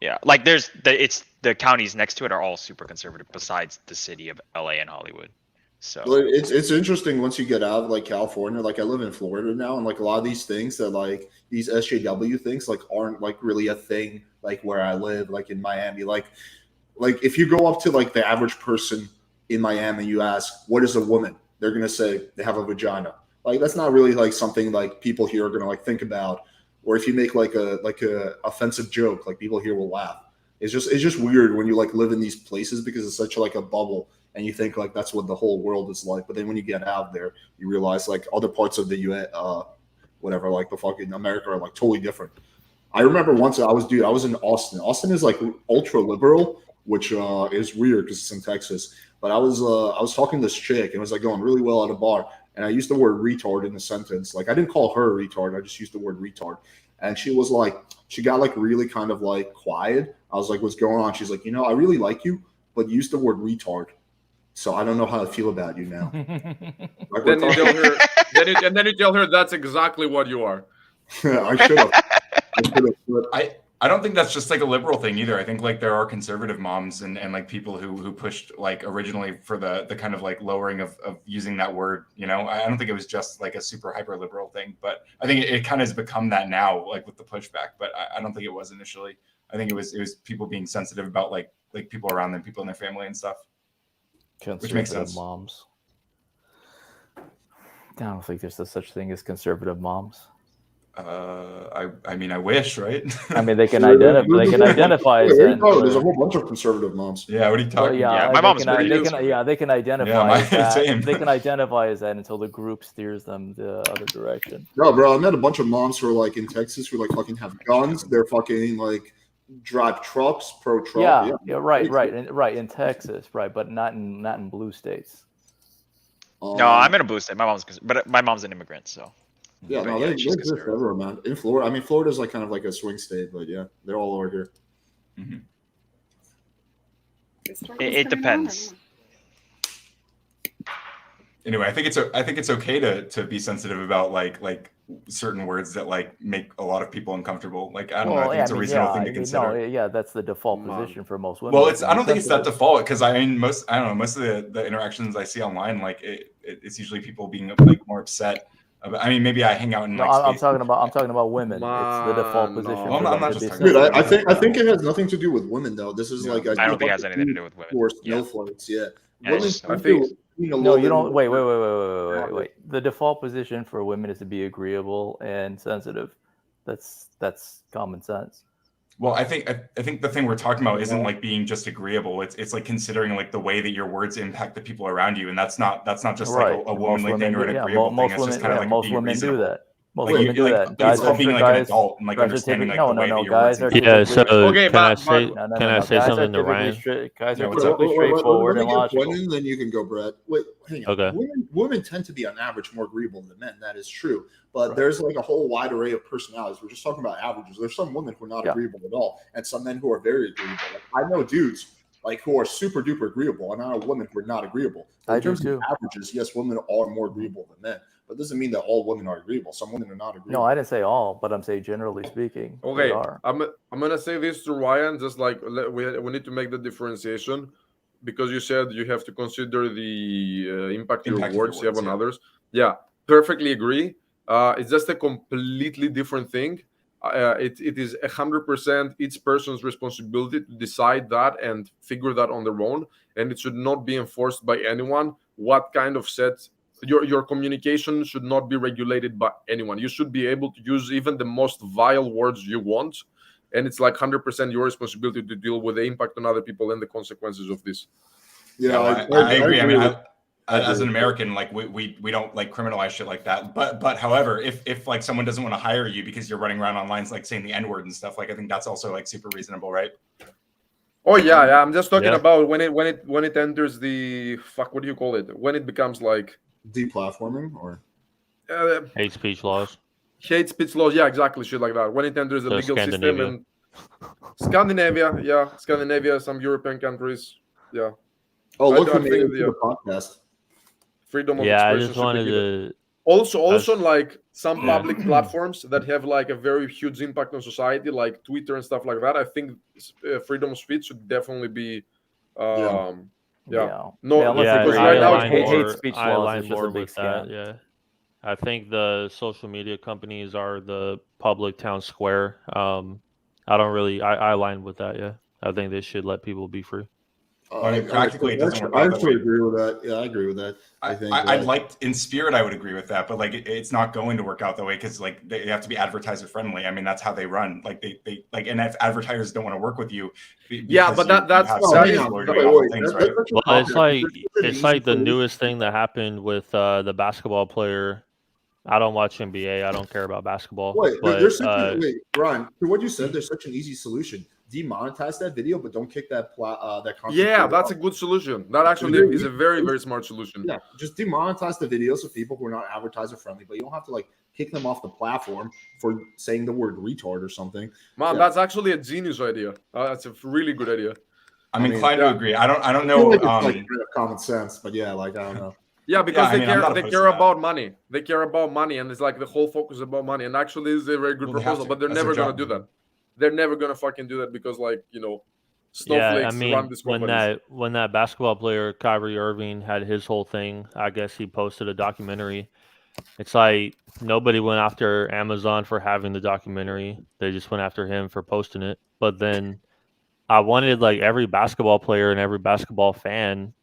Speaker 13: Yeah, like the counties next to it are all super conservative, besides the city of LA and Hollywood. So
Speaker 1: it's interesting once you get out of like California. Like I live in Florida now, and like a lot of these things that like these SJW things like aren't like really a thing like where I live, like in Miami. Like if you go up to like the average person in Miami, you ask, what is a woman? They're gonna say they have a vagina. Like that's not really like something like people here are gonna like think about. Or if you make like a offensive joke, like people here will laugh. It's just weird when you like live in these places because it's such like a bubble. And you think like that's what the whole world is like, but then when you get out there, you realize like other parts of the U.S., whatever, like the fucking America are like totally different. I remember once I was in Austin. Austin is like ultra liberal, which is weird because it's in Texas. But I was talking to this chick and it was like going really well at a bar, and I used the word retard in the sentence. Like I didn't call her a retard, I just used the word retard. and she was like, she got like really kind of like quiet. I was like, what's going on? She's like, you know, I really like you, but use the word retard. So I don't know how I feel about you now. Like,
Speaker 10: Then you tell her, then you tell her that's exactly what you are.
Speaker 1: I should have.
Speaker 16: I don't think that's just like a liberal thing either. I think like there are conservative moms and like people who pushed like originally for the kind of like lowering of using that word, you know. I don't think it was just like a super hyper liberal thing, but I think it kind of has become that now, like with the pushback. But I don't think it was initially. I think it was people being sensitive about like people around them, people in their family and stuff. Which makes sense.
Speaker 15: Moms. I don't think there's such thing as conservative moms.
Speaker 16: I mean, I wish, right?
Speaker 15: I mean, they can identify. They can identify as that.
Speaker 1: There's a whole bunch of conservative moms.
Speaker 16: Yeah, what are you talking
Speaker 15: about?
Speaker 16: Yeah, my mom's pretty
Speaker 15: they can identify.
Speaker 16: Yeah,
Speaker 15: as that.
Speaker 16: same.
Speaker 15: They can identify as that until the group steers them the other direction.
Speaker 1: No, bro, I met a bunch of moms who are like in Texas who like fucking have guns. They're fucking like drive trucks, pro truck.
Speaker 15: Yeah, right in Texas, right, but not in blue states.
Speaker 13: No, I'm in a blue state. My mom's an immigrant, so.
Speaker 1: Yeah, no, they exist everywhere, man. In Florida, I mean, Florida's like kind of like a swing state, but yeah, they're all over here.
Speaker 16: Mm-hmm.
Speaker 13: It depends.
Speaker 16: Anyway, I think it's okay to be sensitive about like certain words that like make a lot of people uncomfortable. Like I don't know, I think it's a reasonable thing to consider.
Speaker 15: That's the default position for most women.
Speaker 16: Well, I don't think it's that default because I mean most of the interactions I see online, like it's usually people being like more upset. I mean, maybe I hang out in like.
Speaker 15: I'm talking about women. It's the default position.
Speaker 16: I'm not just talking
Speaker 1: Dude, I think it has nothing to do with women though. This is like
Speaker 13: I don't think it has anything to do with women.
Speaker 1: Or snowflakes, yeah.
Speaker 13: Women,
Speaker 15: No, you don't. Wait. The default position for women is to be agreeable and sensitive. That's common sense.
Speaker 16: Well, I think the thing we're talking about isn't like being just agreeable. It's like considering like the way that your words impact the people around you, and that's not just
Speaker 15: right.
Speaker 16: like a womanly thing or an agreeable thing. It's just kind of like
Speaker 15: most
Speaker 16: being
Speaker 15: women
Speaker 16: reasonable.
Speaker 15: do that. Most
Speaker 16: Like,
Speaker 15: women do that.
Speaker 16: It's called being like an adult and like understanding like the way that your words
Speaker 15: Guys are
Speaker 16: impact.
Speaker 6: Yeah, so
Speaker 15: Okay,
Speaker 6: can I
Speaker 15: but-
Speaker 6: say
Speaker 15: no,
Speaker 6: can I say
Speaker 15: guys are
Speaker 6: something to
Speaker 15: typically
Speaker 6: Ryan?
Speaker 15: Guys
Speaker 16: Yeah,
Speaker 15: are
Speaker 16: what's up?
Speaker 15: typically straightforward
Speaker 1: Let
Speaker 15: and
Speaker 1: me get
Speaker 15: logical.
Speaker 1: one in, then you can go, Brett. Wait, hang on.
Speaker 6: Okay.
Speaker 1: Women tend to be on average more agreeable than men. That is true. But there's like a whole wide array of personalities. We're just talking about averages. There's some women who are not agreeable at all, and some men who are very agreeable. Like, I know dudes like who are super duper agreeable, and I know women who are not agreeable. But in terms of averages, yes, women are more agreeable than men. But it doesn't mean that all women are agreeable. Some women are not agreeable.
Speaker 15: No, I didn't say all, but I'm saying generally speaking, they
Speaker 10: Okay,
Speaker 15: are.
Speaker 10: I'm gonna say this to Ryan. Just like we need to make the differentiation because you said you have to consider the impact your words you have on others. Yeah, perfectly agree. It's just a completely different thing. It is 100% each person's responsibility to decide that and figure that on their own, and it should not be enforced by anyone. What kind of set your communication should not be regulated by anyone. You should be able to use even the most vile words you want, and it's like 100% your responsibility to deal with the impact on other people and the consequences of this.
Speaker 1: Yeah,
Speaker 16: I agree. I mean, as an American, like we don't like criminalize shit like that. But however, if like someone doesn't want to hire you because you're running around online like saying the N-word and stuff, like I think that's also like super reasonable, right?
Speaker 10: Oh yeah. I'm just talking about when it enters the what do you call it? When it becomes like
Speaker 1: deplatforming or
Speaker 6: hate speech laws.
Speaker 10: Hate speech laws, yeah, exactly, shit like that. When it enters the legal system and Scandinavia, some European countries, yeah.
Speaker 1: Oh, look at the podcast.
Speaker 10: Freedom of
Speaker 6: Yeah, I
Speaker 10: expression.
Speaker 6: just wanted to.
Speaker 10: Also, like some public platforms that have like a very huge impact on society, like Twitter and stuff like that. I think freedom of speech should definitely be. Because right now
Speaker 6: hate speech laws. I align more with that. Yeah, I think the social media companies are the public town square. I align with that. Yeah, I think they should let people be free.
Speaker 16: Practically, it doesn't work.
Speaker 1: I actually agree with that. Yeah, I agree with that. I think
Speaker 16: I'd like, in spirit, I would agree with that, but like it's not going to work out that way because like they have to be advertiser friendly. I mean, that's how they run. Like they like, and if advertisers don't want to work with you,
Speaker 10: that's
Speaker 6: it's like the newest thing that happened with the basketball player. I don't watch NBA. I don't care about basketball.
Speaker 1: Brian, to what you said, there's such an easy solution. Demonetize that video, but don't kick that content.
Speaker 10: Yeah, that's a good solution. That actually is a very, very smart solution.
Speaker 1: Yeah, just demonetize the videos of people who are not advertiser friendly, but you don't have to like kick them off the platform for saying the word retard or something.
Speaker 10: Man,
Speaker 1: Yeah.
Speaker 10: that's actually a genius idea. That's a really good idea.
Speaker 16: I mean, Clyde would agree. I don't know.
Speaker 1: feel like it's like kind of common sense, but yeah, like I don't know.
Speaker 10: Yeah, because
Speaker 16: I mean, I'm not
Speaker 10: they
Speaker 16: opposed
Speaker 10: care
Speaker 16: to that.
Speaker 10: about money. They care about money, and it's like the whole focus about money. And actually, it's a very good
Speaker 16: Well, they have
Speaker 10: proposal,
Speaker 16: to.
Speaker 10: but they're
Speaker 16: That's their
Speaker 10: never gonna
Speaker 16: job.
Speaker 10: do that. They're never gonna fucking do that because, like, you know,
Speaker 6: Yeah,
Speaker 10: snowflakes
Speaker 6: I mean,
Speaker 10: run this
Speaker 6: when
Speaker 10: company.
Speaker 6: that basketball player Kyrie Irving had his whole thing, I guess he posted a documentary. It's like nobody went after Amazon for having the documentary. They just went after him for posting it. But then I wanted like every basketball player and every basketball fan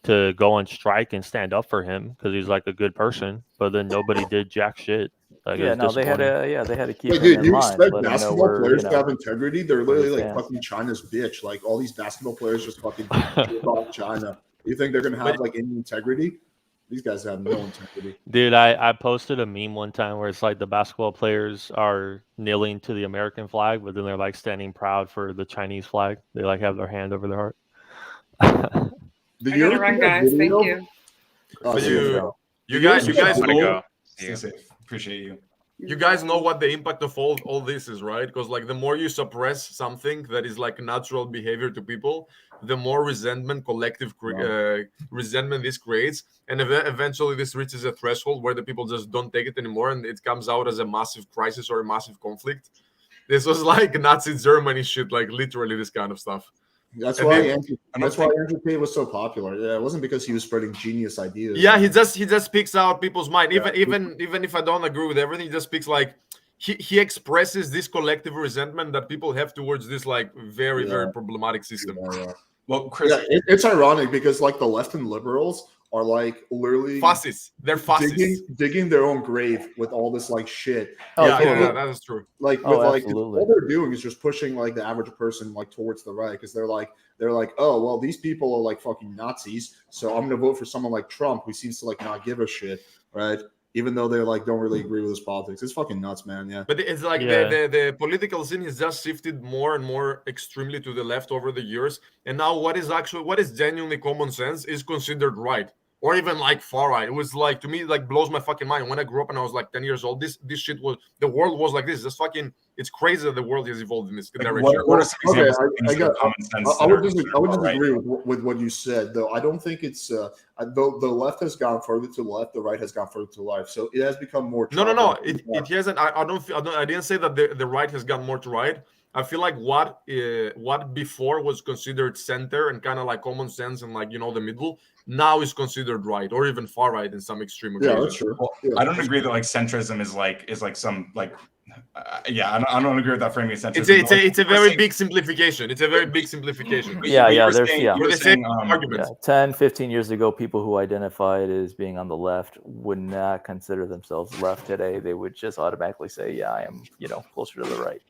Speaker 6: to go on strike and stand up for him because he's like a good person. But then nobody did jack shit. Like,
Speaker 15: Yeah,
Speaker 6: it's
Speaker 15: no, they had
Speaker 6: disappointing.
Speaker 15: to keep
Speaker 1: Like,
Speaker 15: him
Speaker 1: dude,
Speaker 15: in
Speaker 1: you
Speaker 15: line,
Speaker 1: expect
Speaker 15: let him know
Speaker 1: basketball
Speaker 15: where,
Speaker 1: players to have integrity? They're
Speaker 15: where he
Speaker 1: literally like
Speaker 15: stands.
Speaker 1: fucking China's bitch. Like all these basketball players just fucking rip off China. You think they're gonna have like any integrity? These guys have no integrity.
Speaker 6: Dude, I posted a meme one time where it's like the basketball players are kneeling to the American flag, but then they're like standing proud for the Chinese flag. They like have their hand over their heart.
Speaker 1: Did
Speaker 20: I gotta run, guys. Thank you.
Speaker 1: Oh,
Speaker 10: But
Speaker 1: see you.
Speaker 10: you guys
Speaker 13: Gotta
Speaker 10: know.
Speaker 13: go.
Speaker 16: Stay safe. Appreciate you.
Speaker 10: You guys know what the impact of all this is, right? Because like the more you suppress something that is like natural behavior to people, the more resentment, collective resentment this creates, and eventually this reaches a threshold where the people just don't take it anymore, and it comes out as a massive crisis or a massive conflict. This was like Nazi Germany shit, like literally this kind of stuff.
Speaker 1: That's
Speaker 10: And
Speaker 1: why
Speaker 10: then-
Speaker 1: Andrew Tate was so popular. Yeah, it wasn't because he was spreading genius ideas.
Speaker 10: Yeah, he just speaks out people's mind. Even if I don't agree with everything, he just speaks like he expresses this collective resentment that people have towards this like very problematic system.
Speaker 16: Well, Chris,
Speaker 1: it's ironic because like the left and liberals are like literally
Speaker 10: fascists. They're fascists.
Speaker 1: digging their own grave with all this like shit.
Speaker 10: Yeah, that is true.
Speaker 1: Like with like all they're doing is just pushing like the average person like towards the right because they're like oh well these people are like fucking Nazis, so I'm gonna vote for someone like Trump who seems to like not give a shit, right? Even though they like don't really agree with his politics. It's fucking nuts, man. Yeah.
Speaker 10: But it's like the political scene has just shifted more and more extremely to the left over the years, and now what is genuinely common sense is considered right. Or even like far right. It was like, to me, like blows my fucking mind. When I grew up and I was like 10 years old, this shit was, the world was like this. Just fucking, it's crazy that the world has evolved in this direction.
Speaker 16: What are some examples of things that are common sense?
Speaker 1: I would disagree with what you said, though. I don't think it's the left has gone further to the left, the right has gone further to the left. So it has become more.
Speaker 10: No. It hasn't. I didn't say that the right has gone more to right. I feel like what before was considered center and kind of like common sense and like the middle now is considered right or even far right in some extreme occasions.
Speaker 1: Yeah, that's true.
Speaker 16: Well, I don't agree that like centrism is like some like I don't agree with that framing of centrism.
Speaker 10: It's a very big simplification. It's a very big simplification.
Speaker 15: There's 10, 15 years ago, people who identified as being on the left would not consider themselves left today. They would just automatically say, yeah, I am, closer to the right.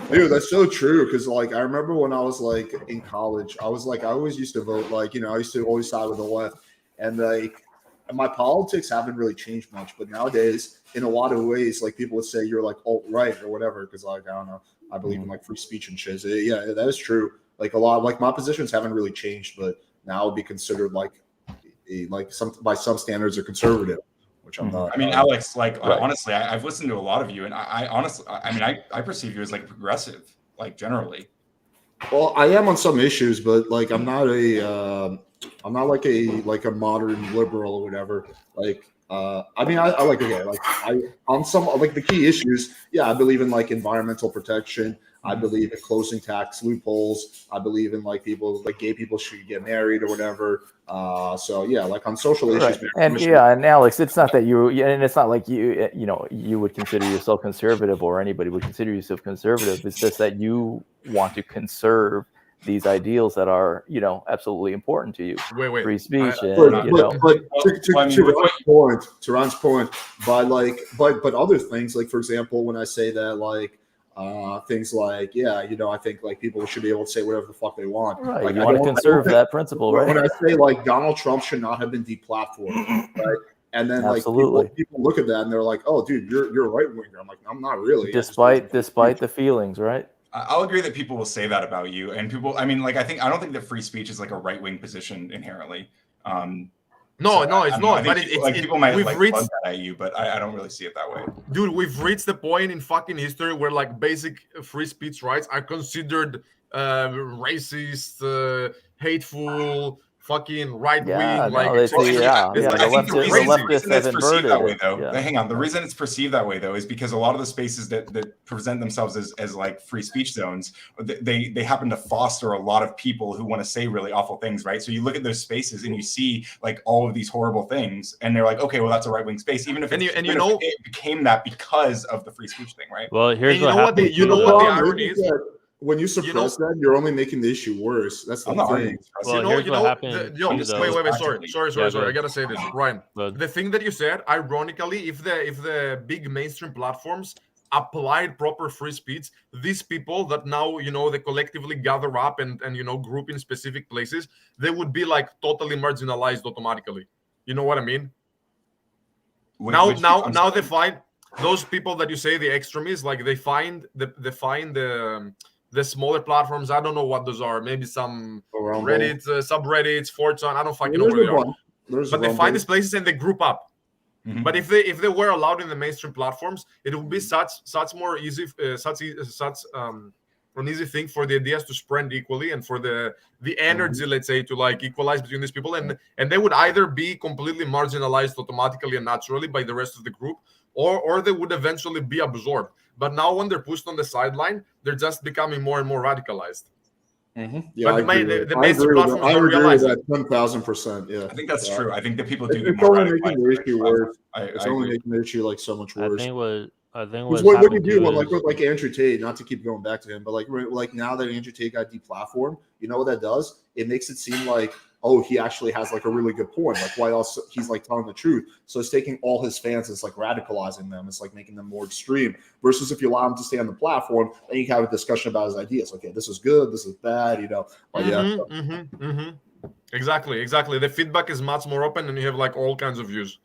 Speaker 1: Dude, that's so true. Because like I remember when I was like in college, I was like I always used to vote like I used to always side with the left, and like my politics haven't really changed much. But nowadays, in a lot of ways, like people would say you're like alt right or whatever. Because like I don't know, I believe in like free speech and shit. So, yeah, that is true. Like a lot, like my positions haven't really changed, but now it'd be considered like some by some standards are conservative. Which I'm not.
Speaker 16: I mean, Alex, like honestly, I've listened to a lot of you, and I honestly, I mean, I perceive you as like progressive, like generally.
Speaker 1: Well, I am on some issues, but like I'm not like a modern liberal or whatever. Like, I mean, I like on some like the key issues. Yeah, I believe in like environmental protection. I believe in closing tax loopholes. I believe in like people, like gay people should get married or whatever. So yeah, like on social issues.
Speaker 15: And and Alex, it's not that and it's not like you would consider yourself conservative or anybody would consider yourself conservative. It's just that you want to conserve these ideals that are, absolutely important to you. Free speech
Speaker 1: but to Ron's point, but other things, like for example, when I say that like things like I think like people should be able to say whatever the fuck they want.
Speaker 15: Right.
Speaker 1: Like,
Speaker 15: You want to conserve that principle, right?
Speaker 1: When I say like Donald Trump should not have been deplatformed, right? And then like people look at that and they're like, "Oh, dude, you're a right winger." I'm like, "I'm not really."
Speaker 15: Despite the feelings, right?
Speaker 16: I'll agree that people will say that about you, and people. I mean, like I don't think that free speech is like a right wing position inherently.
Speaker 10: No,
Speaker 16: So,
Speaker 10: no, it's
Speaker 16: I don't know. I
Speaker 10: not.
Speaker 16: think
Speaker 10: But
Speaker 16: people, like, people might
Speaker 10: we've
Speaker 16: like
Speaker 10: reached,
Speaker 16: plug that at you, but I don't really see it that way.
Speaker 10: dude, we've reached the point in fucking history where like basic free speech rights are considered racist, hateful, fucking right wing.
Speaker 15: Yeah,
Speaker 10: like
Speaker 15: no, they see,
Speaker 10: it's
Speaker 15: yeah,
Speaker 10: it's
Speaker 15: yeah.
Speaker 10: like
Speaker 15: The
Speaker 16: I think the
Speaker 10: crazy.
Speaker 16: reason that's
Speaker 15: have
Speaker 16: perceived that
Speaker 15: inverted
Speaker 16: way,
Speaker 15: it.
Speaker 16: though.
Speaker 15: Yeah.
Speaker 16: Hang on. The reason it's perceived that way, though, is because a lot of the spaces that present themselves as like free speech zones, they happen to foster a lot of people who want to say really awful things, right? So you look at those spaces and you see like all of these horrible things, and they're like, okay, well, that's a right wing space, even if it became that because of the free speech thing, right?
Speaker 6: Well, here's what
Speaker 10: the irony is.
Speaker 1: When you suppress that, you're only making the issue worse. That's the thing.
Speaker 10: Sorry. I gotta say this, Ryan. The thing that you said, ironically, if the big mainstream platforms applied proper free speech, these people that now they collectively gather up and group in specific places, they would be like totally marginalized automatically. You know what I mean? Now they find those people that you say the extremists, like they find the smaller platforms. I don't know what those are. Maybe some Reddit, subreddits, 4chan. I don't fucking know where they are. But they find these places and they group up.
Speaker 16: Mm-hmm.
Speaker 10: But if they were allowed in the mainstream platforms, it would be such more easy, an easy thing for the ideas to spread equally and for the energy, let's say, to like equalize between these people, and they would either be completely marginalized automatically and naturally by the rest of the group, or they would eventually be absorbed. But now when they're pushed on the sideline, they're just becoming more and more radicalized.
Speaker 1: Mm-hmm. Yeah,
Speaker 10: but the
Speaker 1: I
Speaker 10: mainstream platforms don't realize
Speaker 1: that 10,000%. Yeah,
Speaker 16: I think that's true. I think that people do.
Speaker 1: It's only making the issue worse. It's only making the issue like so much worse.
Speaker 6: I think
Speaker 1: what you do like Andrew Tate, not to keep going back to him, but like now that Andrew Tate got deplatformed, you know what that does? It makes it seem like, oh, he actually has like a really good point. Like, why else he's like telling the truth? So it's taking all his fans, it's like radicalizing them. It's like making them more extreme. Versus if you allow him to stay on the platform, then you can have a discussion about his ideas. Okay, this is good, this is bad.
Speaker 10: Exactly. The feedback is much more open, and you have like all kinds of views.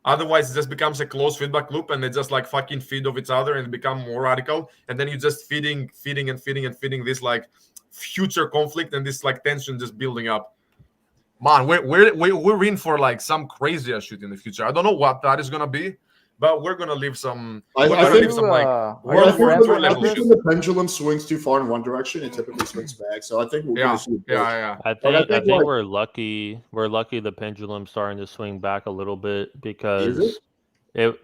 Speaker 10: Otherwise, it just becomes a closed feedback loop, and they just like fucking feed off each other and become more radical. And then you're just feeding this like future conflict and this like tension just building up. Man, we're in for like some crazy shit in the future. I don't know what that is gonna be, but we're gonna leave some.
Speaker 1: I think when the pendulum swings too far in one direction, it typically swings back. So I think we're gonna see.
Speaker 6: I think we're lucky. We're lucky the pendulum's starting to swing back a little bit because dude, it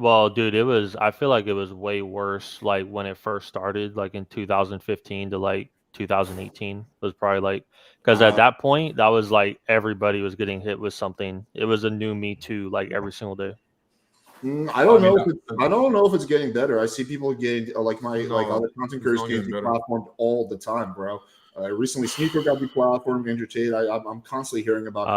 Speaker 6: was. I feel like it was way worse like when it first started, like in 2015 to like 2018 was probably like, because at that point that was like everybody was getting hit with something. It was a new Me Too like every single day.
Speaker 1: I don't know if it's getting better. I see people getting like other content creators getting deplatformed all the time, bro. Recently, Sneaker got deplatformed. Andrew Tate. I'm constantly hearing about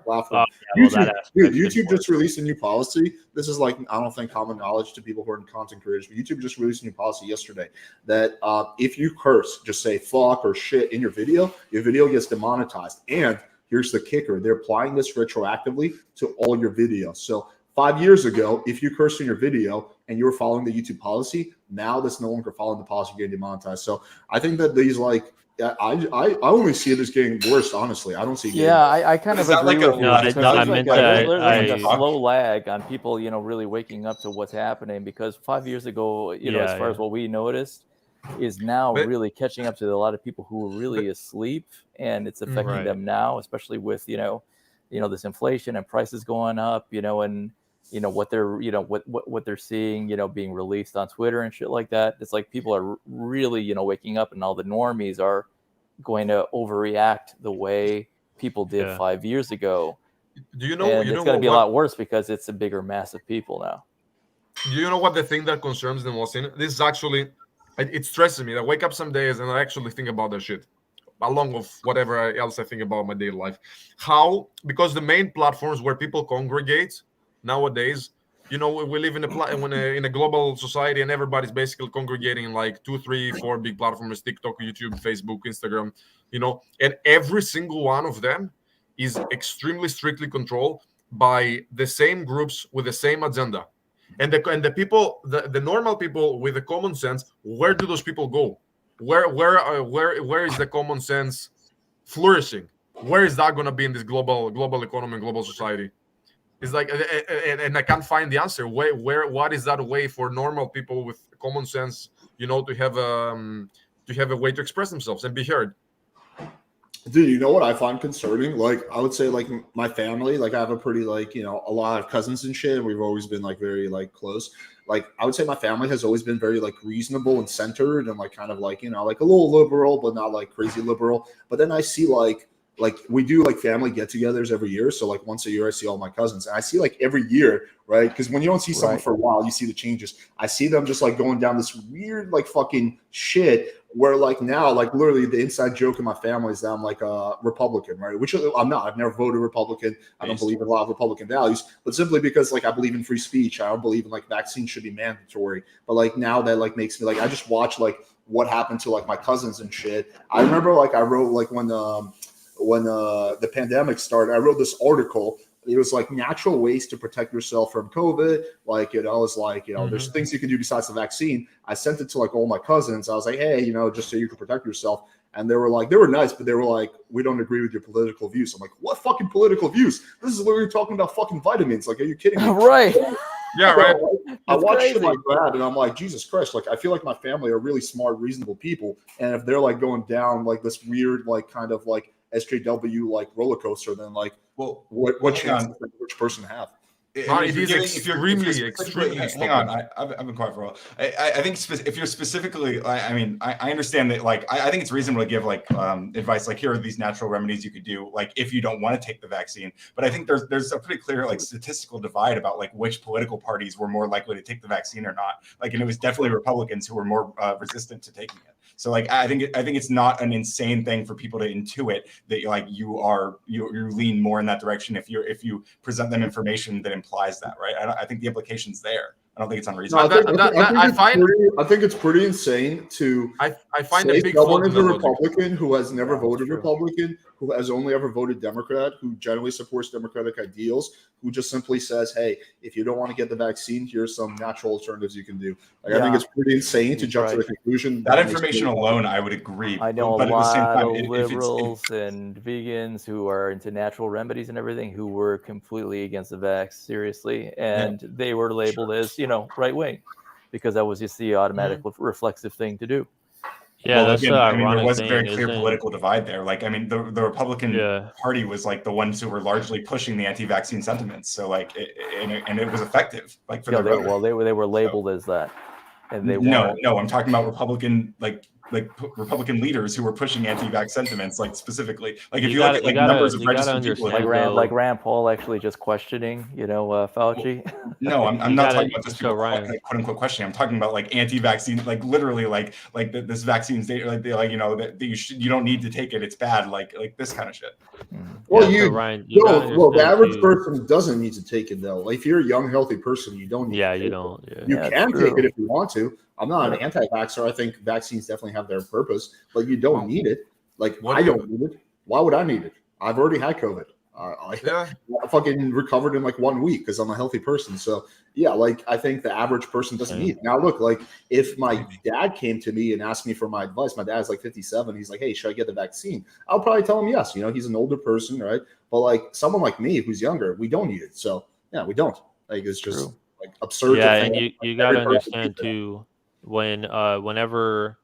Speaker 1: platform. YouTube just released a new policy. This is like, I don't think common knowledge to people who are in content creators, but YouTube just released a new policy yesterday that if you curse, just say fuck or shit in your video gets demonetized. And here's the kicker: they're applying this retroactively to all your videos. So 5 years ago, if you cursed in your video and you were following the YouTube policy, now that's no longer following the policy, getting demonetized. So I think that these I only see this getting worse. Honestly, I don't see.
Speaker 15: I kind of agree with you. There's a slow lag on people, really waking up to what's happening, because 5 years ago, as far as what we noticed, is now really catching up to a lot of people who were really asleep, and it's affecting them now, especially with this inflation and prices going up, and what they're what they're seeing, being released on Twitter and shit like that. It's like people are really waking up, and all the normies are going to overreact the way people did 5 years ago.
Speaker 10: Do you know?
Speaker 15: And it's going to be a lot worse because it's a bigger mass of people now.
Speaker 10: Do you know what the thing that concerns the most in it? This is actually, it stresses me. I wake up some days and I actually think about that shit, along with whatever else I think about my daily life. Because the main platforms where people congregate nowadays, we live in a global society, and everybody's basically congregating in like 2, 3, 4 big platforms: TikTok, YouTube, Facebook, Instagram, and every single one of them is extremely strictly controlled by the same groups with the same agenda. And the people, the normal people with the common sense, where do those people go? Where is the common sense flourishing? where is that going to be in this global economy and global society? It's like, and I can't find the answer. What is that way for normal people with common sense, to have a way to express themselves and be heard?
Speaker 1: Dude, you know what I find concerning? Like, I would say, like, my family, like, I have a pretty, like, a lot of cousins and shit, and we've always been, like, very, like, close. Like, I would say my family has always been very, like, reasonable and centered and, like, kind of, like, like, a little liberal, but not, like, crazy liberal. But then I see, like, we do, like, family get-togethers every year. So, like, once a year, I see all my cousins. And I see, like, every year, right? Because when you don't see someone for a while, you see the changes. I see them just, like, going down this weird, like, fucking shit where, like, now, like, literally the inside joke in my family is that I'm, like, a Republican, right? Which I'm not. I've never voted Republican. I don't believe in a lot of Republican values, but simply because, like, I believe in free speech. I don't believe in, like, vaccines should be mandatory. But, like, now that, like, makes me, like, I just watch, like, what happened to, like, my cousins and shit. I remember, like, I wrote, like, when the pandemic started, I wrote this article. It was like natural ways to protect yourself from COVID. Like, it's like, there's things you can do besides the vaccine. I sent it to, like, all my cousins. I was like, hey, just so you can protect yourself. And they were nice, but they were like, we don't agree with your political views. I'm like, what fucking political views? This is literally talking about fucking vitamins. Like, are you kidding me?
Speaker 15: Right.
Speaker 10: Yeah, right.
Speaker 1: I watch shit like that, and I'm like, Jesus Christ! Like, I feel like my family are really smart, reasonable people, and if they're, like, going down, like, this weird, like, kind of, like, SJW, like, roller coaster, then, like,
Speaker 16: well,
Speaker 1: what chance does which person have?
Speaker 10: It is extremely.
Speaker 16: Hang on, I've been quiet for a while. I think if you're specifically, I understand that. Like, I think it's reasonable to give, like, advice. Like, here are these natural remedies you could do, like, if you don't want to take the vaccine. But I think there's a pretty clear, like, statistical divide about, like, which political parties were more likely to take the vaccine or not. Like, and it was definitely Republicans who were more resistant to taking it. So, like, I think it's not an insane thing for people to intuit that, like, you lean more in that direction if you present them information that implies that, right? I think the implication's there. I don't think it's unreasonable.
Speaker 1: I think it's pretty insane to
Speaker 10: I find
Speaker 1: say
Speaker 10: a big
Speaker 1: someone
Speaker 10: fault
Speaker 1: is
Speaker 10: in
Speaker 1: a
Speaker 10: the logic.
Speaker 1: Republican who has never voted Republican, who has only ever voted Democrat, who generally supports Democratic ideals, who just simply says, hey, if you don't want to get the vaccine, here's some natural alternatives you can do. Like, I think it's pretty insane to jump to the conclusion.
Speaker 16: That information alone, I would agree.
Speaker 15: I know
Speaker 16: but
Speaker 15: a
Speaker 16: at the same
Speaker 15: lot
Speaker 16: time,
Speaker 15: of
Speaker 16: if
Speaker 15: liberals and vegans who are into natural remedies and everything who were completely against the vax, seriously, and they were labeled as, right wing, because that was just the automatic reflexive thing to do.
Speaker 6: Yeah,
Speaker 16: well,
Speaker 6: that's
Speaker 16: again,
Speaker 6: the
Speaker 16: I mean, there
Speaker 6: ironic
Speaker 16: was a
Speaker 6: thing,
Speaker 16: very clear
Speaker 6: isn't-
Speaker 16: political divide there. Like, I mean, the Republican Party was, like, the ones who were largely pushing the anti-vaccine sentiments. So, like, it was effective, like, for the voters.
Speaker 15: They were labeled as that, and they
Speaker 16: No,
Speaker 15: weren't.
Speaker 16: I'm talking about Republican Republican leaders who were pushing anti-vax sentiments, like, specifically. Like, if you look at, like, numbers of registered people,
Speaker 15: like Rand Paul actually just questioning, Fauci.
Speaker 16: No, I'm not talking about just people quote unquote questioning. I'm talking about, like, anti-vaccine, like, literally, like this vaccine's that you don't need to take it. It's bad, like this kind of shit.
Speaker 1: Well,
Speaker 6: the
Speaker 1: average person doesn't need to take it, though. Like, if you're a young, healthy person, you don't need to take it. You can take it if you want to. I'm not an anti-vaxxer. I think vaccines definitely have their purpose, but you don't need it. Like, I don't need it. Why would I need it? I've already had COVID. I fucking recovered in, like, 1 week because I'm a healthy person. So, yeah, like, I think the average person doesn't need it. Now, look, like, if my dad came to me and asked me for my advice, my dad's like 57. He's like, hey, should I get the vaccine? I'll probably tell him yes. He's an older person, right? But, like, someone like me who's younger, we don't need it. So, yeah, we don't. Like, it's just, like, absurd.
Speaker 6: Yeah,
Speaker 1: to
Speaker 6: and
Speaker 1: think
Speaker 6: you got to understand, too, whenever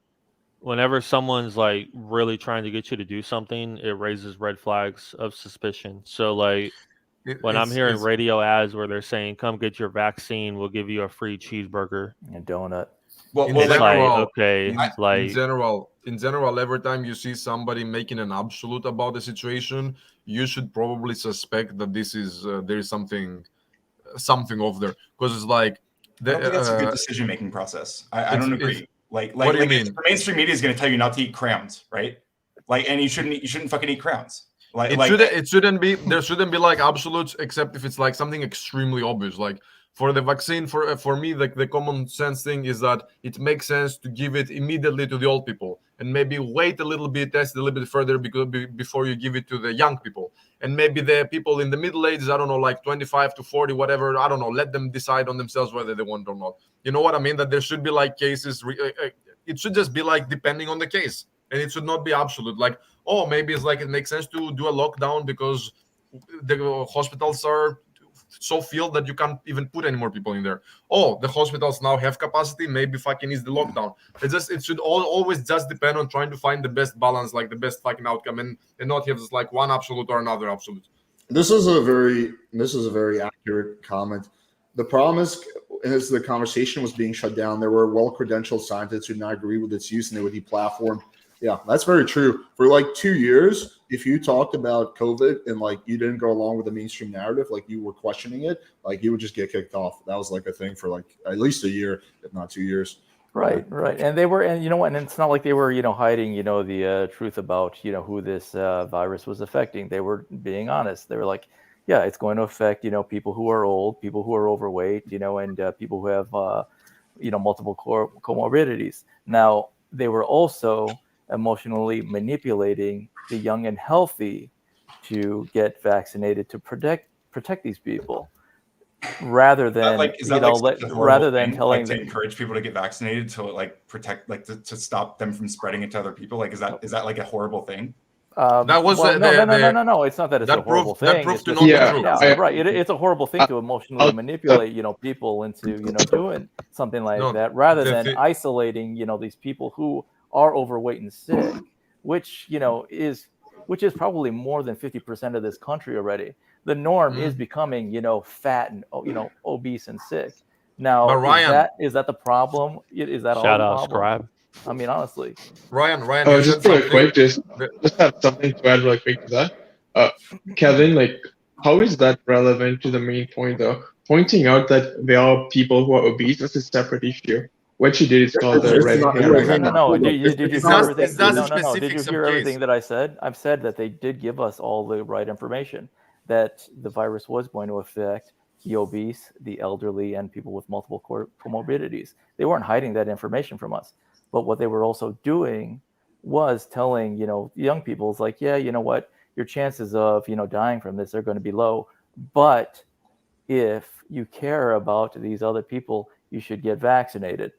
Speaker 6: someone's, like, really trying to get you to do something, it raises red flags of suspicion. So, like, when I'm hearing radio ads where they're saying, come get your vaccine, we'll give you a free cheeseburger
Speaker 15: and donut.
Speaker 10: In
Speaker 6: it's
Speaker 10: general,
Speaker 6: like,
Speaker 10: in general, every time you see somebody making an absolute about the situation, you should probably suspect that this is there is something off there, because it's like
Speaker 16: I don't think that's a good decision-making process. I don't agree. Like,
Speaker 10: what do you mean?
Speaker 16: The mainstream media is going to tell you not to eat crowns, right? Like, and you shouldn't fucking eat crowns. Like,
Speaker 10: it shouldn't be. There shouldn't be, like, absolutes, except if it's, like, something extremely obvious. Like, for the vaccine, for me, like, the common sense thing is that it makes sense to give it immediately to the old people, and maybe wait a little bit, test a little bit further before you give it to the young people, and maybe the people in the middle ages, I don't know, like 25 to 40, whatever, I don't know, let them decide on themselves whether they want or not. You know what I mean? That there should be, like, cases. It should just be, like, depending on the case, and it should not be absolute. Like, oh, maybe it's like it makes sense to do a lockdown because the hospitals are so filled that you can't even put any more people in there. Oh, the hospitals now have capacity, maybe fucking is the lockdown. It should always just depend on trying to find the best balance, like the best fucking outcome, and not have just like one absolute or another absolute.
Speaker 1: This is a very accurate comment. The problem is, as the conversation was being shut down, there were well-credentialed scientists who did not agree with its use and they would deplatform. Yeah, that's very true. For like 2 years, if you talked about COVID and like you didn't go along with the mainstream narrative, like you were questioning it, like you would just get kicked off. That was like a thing for like at least a year, if not 2 years.
Speaker 15: Right. And they were, and you know what, and it's not like they were, hiding, the truth about, who this virus was affecting. They were being honest. They were like, yeah, it's going to affect, people who are old, people who are overweight, and people who have, multiple comorbidities. Now, they were also emotionally manipulating the young and healthy to get vaccinated to protect these people, rather than rather than telling
Speaker 16: to encourage people to get vaccinated to like protect, like to stop them from spreading it to other people. Like, is that like a horrible thing?
Speaker 10: That was
Speaker 15: no. It's not that it's a horrible thing.
Speaker 10: That proved to not
Speaker 15: be
Speaker 10: true.
Speaker 15: Yeah, right. It's a horrible thing to emotionally manipulate, people into doing something like that, rather than isolating, these people who are overweight and sick, which is probably more than 50% of this country already. The norm is becoming, fat and obese and sick. Now,
Speaker 10: but Ryan,
Speaker 15: is that the problem? Is that
Speaker 6: shout
Speaker 15: all
Speaker 6: out
Speaker 15: the problem?
Speaker 6: Scribe?
Speaker 15: I mean, honestly,
Speaker 10: Ryan.
Speaker 19: Oh, just really quick, just have something to add really quick to that. Kevin, like, how is that relevant to the main point, though? Pointing out that there are people who are obese, that's a separate issue. What you did is called the red herring.
Speaker 15: No. Did you hear everything?
Speaker 10: No.
Speaker 15: Did you hear everything that I said? I've said that they did give us all the right information, that the virus was going to affect the obese, the elderly, and people with multiple comorbidities. They weren't hiding that information from us. But what they were also doing was telling, young people, it's like, yeah, you know what, your chances of, dying from this are going to be low. But if you care about these other people, you should get vaccinated.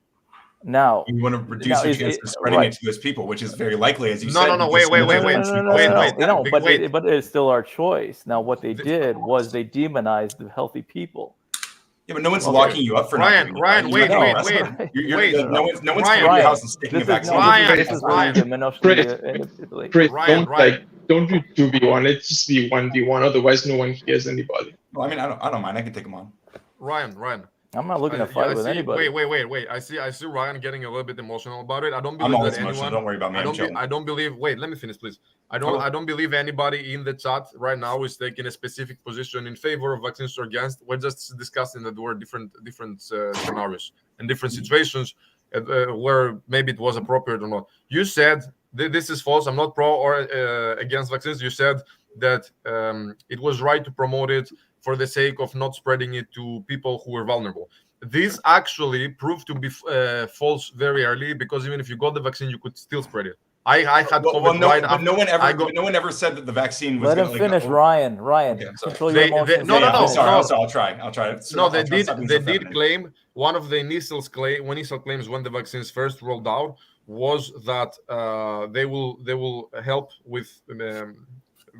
Speaker 15: Now,
Speaker 16: you want to reduce your chance of spreading it to those people, which is very likely, as you said.
Speaker 15: Wait. But it's still our choice. Now, what they did was they demonized the healthy people.
Speaker 16: Yeah, but no one's locking you up for
Speaker 10: Ryan, wait.
Speaker 16: No one's coming to your house and sticking a vaccine.
Speaker 19: Chris, don't do 2v1. Let's just be 1v1. Otherwise, no one hears anybody.
Speaker 16: Well, I mean, I don't mind. I can take them on.
Speaker 10: Ryan.
Speaker 15: I'm not looking to fight with anybody.
Speaker 10: Wait. I see Ryan getting a little bit emotional about it. I don't believe
Speaker 16: I'm always
Speaker 10: that anyone.
Speaker 16: Emotional. Don't worry about me.
Speaker 10: I don't believe. Wait, let me finish, please. I don't believe anybody in the chat right now is taking a specific position in favor of vaccines or against. We're just discussing that there were different scenarios and different situations where maybe it was appropriate or not. You said this is false. I'm not pro or against vaccines. You said that it was right to promote it for the sake of not spreading it to people who were vulnerable. This actually proved to be false very early, because even if you got the vaccine, you could still spread it. I had COVID
Speaker 16: no one ever said that the vaccine was.
Speaker 15: Let him finish, Ryan.
Speaker 16: Okay,
Speaker 15: control your emotions.
Speaker 16: No. I'll try.
Speaker 10: No, they did claim, one of the initial claims when the vaccines first rolled out was that they will help with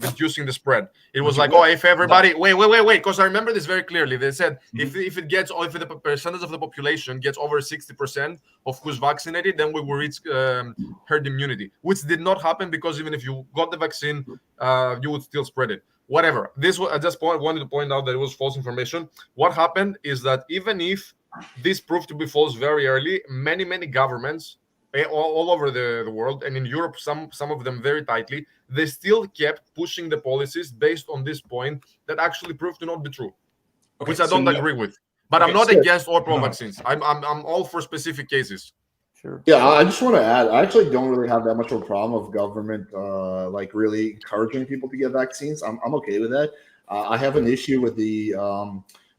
Speaker 10: reducing the spread. It was like, if everybody wait, because I remember this very clearly. They said if the percentage of the population gets over 60% of who's vaccinated, then we will reach herd immunity, which did not happen, because even if you got the vaccine, you would still spread it. Whatever. I just wanted to point out that it was false information. What happened is that even if this proved to be false very early, many governments all over the world, and in Europe, some of them very tightly, they still kept pushing the policies based on this point that actually proved to not be true, which I don't agree with. But I'm not against all pro-vaccines. I'm all for specific cases.
Speaker 15: Sure.
Speaker 1: Yeah, I just want to add, I actually don't really have that much of a problem of government like really encouraging people to get vaccines. I'm okay with that. I have an issue with the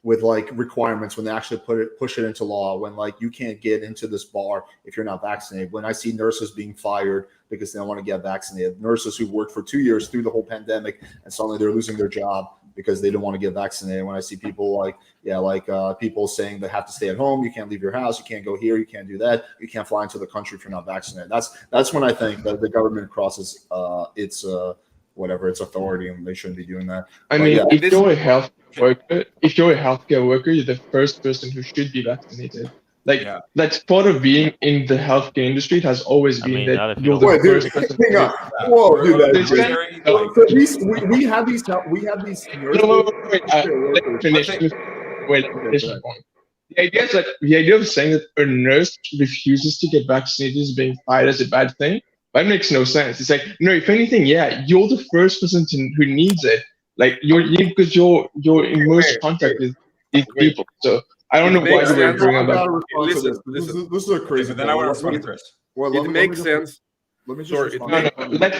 Speaker 1: with like requirements when they actually push it into law, when like you can't get into this bar if you're not vaccinated. When I see nurses being fired because they don't want to get vaccinated, nurses who worked for 2 years through the whole pandemic and suddenly they're losing their job because they don't want to get vaccinated. When I see people people saying they have to stay at home, you can't leave your house, you can't go here, you can't do that, you can't fly into the country if you're not vaccinated. That's when I think that the government crosses its authority, and they shouldn't be doing that.
Speaker 19: I
Speaker 1: But
Speaker 19: mean,
Speaker 1: yeah.
Speaker 19: if you're a healthcare worker, you're the first person who should be vaccinated. Like that's part of being in the healthcare industry. It has always been that you're the first person.
Speaker 1: Hang on. Whoa, dude, we have these.
Speaker 19: The idea of saying that a nurse refuses to get vaccinated is being fired as a bad thing. That makes no sense. It's like, no, if anything, yeah, you're the first person who needs it. Like because you're in most contact with these people. So I don't know why you were bringing about.
Speaker 1: This is a crazy.
Speaker 16: Then I want to respond to Chris.
Speaker 10: It makes sense.
Speaker 1: Let me just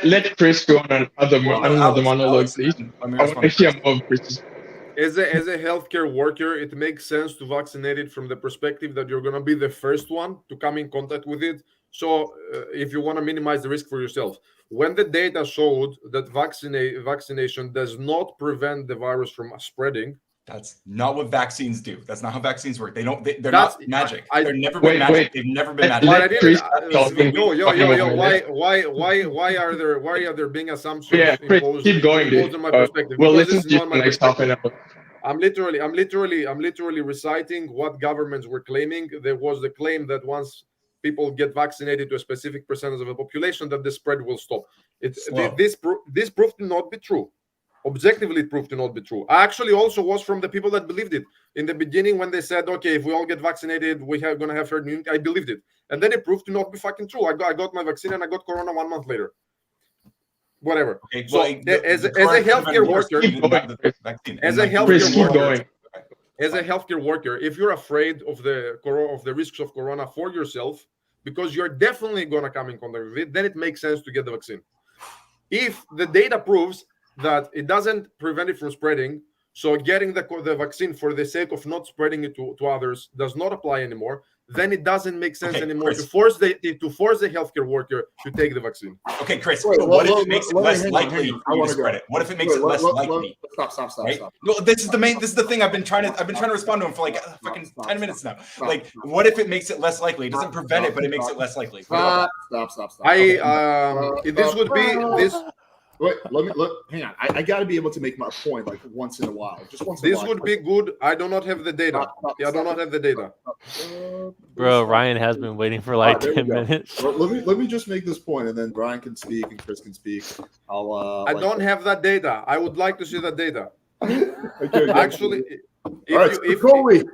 Speaker 19: let Chris go on another monologue, please. I want to hear more of Chris's.
Speaker 10: As a healthcare worker, it makes sense to vaccinate it from the perspective that you're going to be the first one to come in contact with it. So if you want to minimize the risk for yourself, when the data showed that vaccination does not prevent the virus from spreading,
Speaker 16: that's not what vaccines do. That's not how vaccines work. They're not magic. They've never been magic. They've never been magic.
Speaker 10: Why are there being assumptions?
Speaker 19: Yeah, Chris, keep going, dude. We'll listen to you for the next half an hour.
Speaker 10: I'm literally reciting what governments were claiming. There was the claim that once people get vaccinated to a specific percentage of the population, that the spread will stop. This proved to not be true. Objectively, it proved to not be true. I actually also was from the people that believed it in the beginning when they said, "Okay, if we all get vaccinated, we are gonna have herd immunity." I believed it, and then it proved to not be fucking true. I got my vaccine and I got corona 1 month later. Whatever.
Speaker 16: Okay,
Speaker 10: so as a healthcare worker, as a healthcare worker, if you're afraid of the risks of corona for yourself, because you're definitely gonna come in contact with it, then it makes sense to get the vaccine. If the data proves that it doesn't prevent it from spreading, so getting the vaccine for the sake of not spreading it to others does not apply anymore, then it doesn't make sense anymore, Chris, to force the healthcare worker to take the vaccine.
Speaker 16: Okay, Chris, what if it makes it less likely for you to spread it? What if it makes it less likely?
Speaker 1: Stop.
Speaker 16: Well, this is the thing I've been trying to respond to him for like fucking 10 minutes now. Like, what if it makes it less likely? It doesn't prevent it, but it makes it less likely.
Speaker 1: Stop.
Speaker 10: This would be this.
Speaker 1: Wait, hang on. I got to be able to make my point like once in a while. Just once in a while.
Speaker 10: This would be good. I do not have the data. I do not have the data.
Speaker 6: Bro, Ryan has been waiting for like 10 minutes.
Speaker 1: Let me just make this point, and then Brian can speak and Chris can speak.
Speaker 10: I don't have that data. I would like to see that data.
Speaker 1: Okay,
Speaker 10: actually,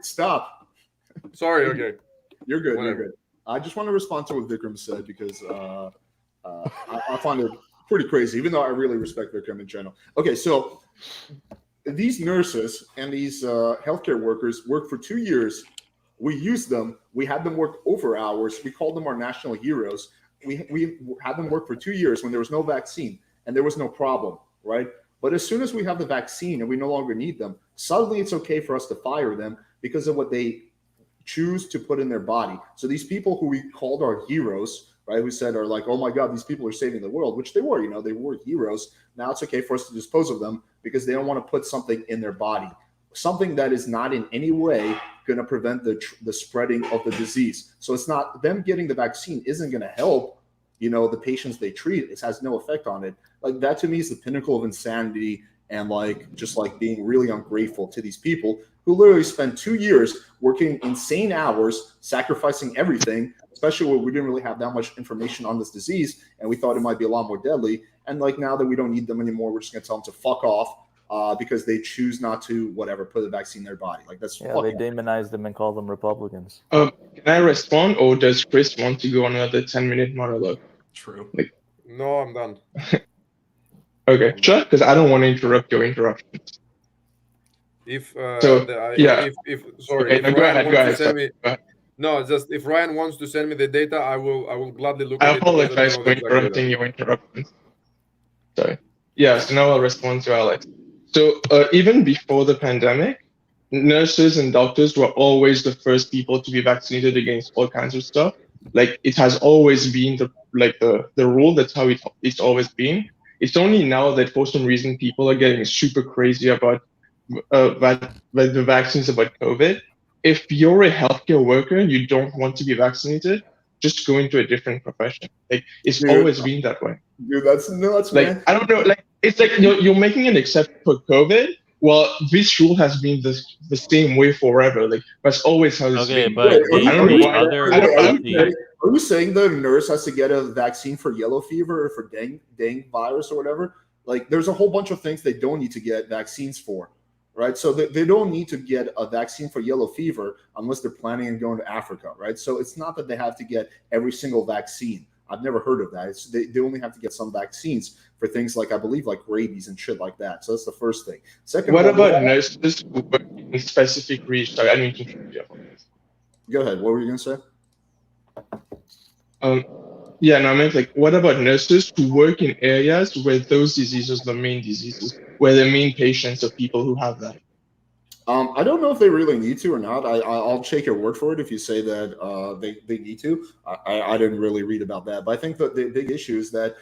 Speaker 1: stop.
Speaker 10: Sorry. Okay.
Speaker 1: You're good. Whatever. You're good. I just want to respond to what Vikram said because I find it pretty crazy, even though I really respect Vikram in general. Okay, so these nurses and these healthcare workers work for 2 years. We use them. We had them work over hours. We called them our national heroes. We had them work for 2 years when there was no vaccine and there was no problem, right? But as soon as we have the vaccine and we no longer need them, suddenly it's okay for us to fire them because of what they choose to put in their body. So these people who we called our heroes, right, who said are like, oh my God, these people are saving the world, which they were, they were heroes. Now it's okay for us to dispose of them because they don't want to put something in their body, something that is not in any way going to prevent the spreading of the disease. So it's not them getting the vaccine isn't going to help, the patients they treat. It has no effect on it. Like that to me is the pinnacle of insanity and just being really ungrateful to these people who literally spent 2 years working insane hours, sacrificing everything, especially when we didn't really have that much information on this disease and we thought it might be a lot more deadly. And now that we don't need them anymore, we're just going to tell them to fuck off because they choose not to, put the vaccine in their body. That's
Speaker 15: they demonize them and call them Republicans.
Speaker 19: Can I respond, or does Chris want to go on another 10-minute monologue?
Speaker 16: True.
Speaker 10: No, I'm done.
Speaker 19: Okay, sure, because I don't want to interrupt your interruptions.
Speaker 10: If Ryan wants to send me the data, I will gladly look at it.
Speaker 19: I apologize for interrupting your interruptions. Sorry. Yeah, so now I'll respond to Alex. So even before the pandemic, nurses and doctors were always the first people to be vaccinated against all kinds of stuff. It has always been the rule. That's how it's always been. It's only now that for some reason people are getting super crazy about that the vaccines about COVID. If you're a healthcare worker and you don't want to be vaccinated, just go into a different profession. Like it's
Speaker 1: Dude,
Speaker 19: always been that way.
Speaker 1: Dude, that's nuts,
Speaker 19: Like
Speaker 1: man.
Speaker 19: I don't know. Like it's like you're making an exception for COVID. Well, this rule has been the same way forever. Like that's always how it's
Speaker 6: Okay,
Speaker 19: been.
Speaker 6: but
Speaker 1: Wait,
Speaker 6: the,
Speaker 19: I don't know
Speaker 6: the
Speaker 19: why.
Speaker 6: other
Speaker 19: I don't.
Speaker 1: are you saying the nurse has to get a vaccine for yellow fever or for dengue virus or whatever? Like, there's a whole bunch of things they don't need to get vaccines for, right? So they don't need to get a vaccine for yellow fever unless they're planning on going to Africa, right? So it's not that they have to get every single vaccine. I've never heard of that. They only have to get some vaccines for things like, I believe, like rabies and shit like that. So that's the first thing. Second,
Speaker 19: What about nurses who work in specific regions? Sorry, I didn't mean to interrupt you.
Speaker 1: Go ahead. What were you gonna say?
Speaker 19: Yeah, no, I meant like, what about nurses who work in areas where those diseases are the main diseases, where the main patients are people who have that?
Speaker 1: I don't know if they really need to or not. I'll take your word for it if you say that they need to. I didn't really read about that, but I think that the big issue is that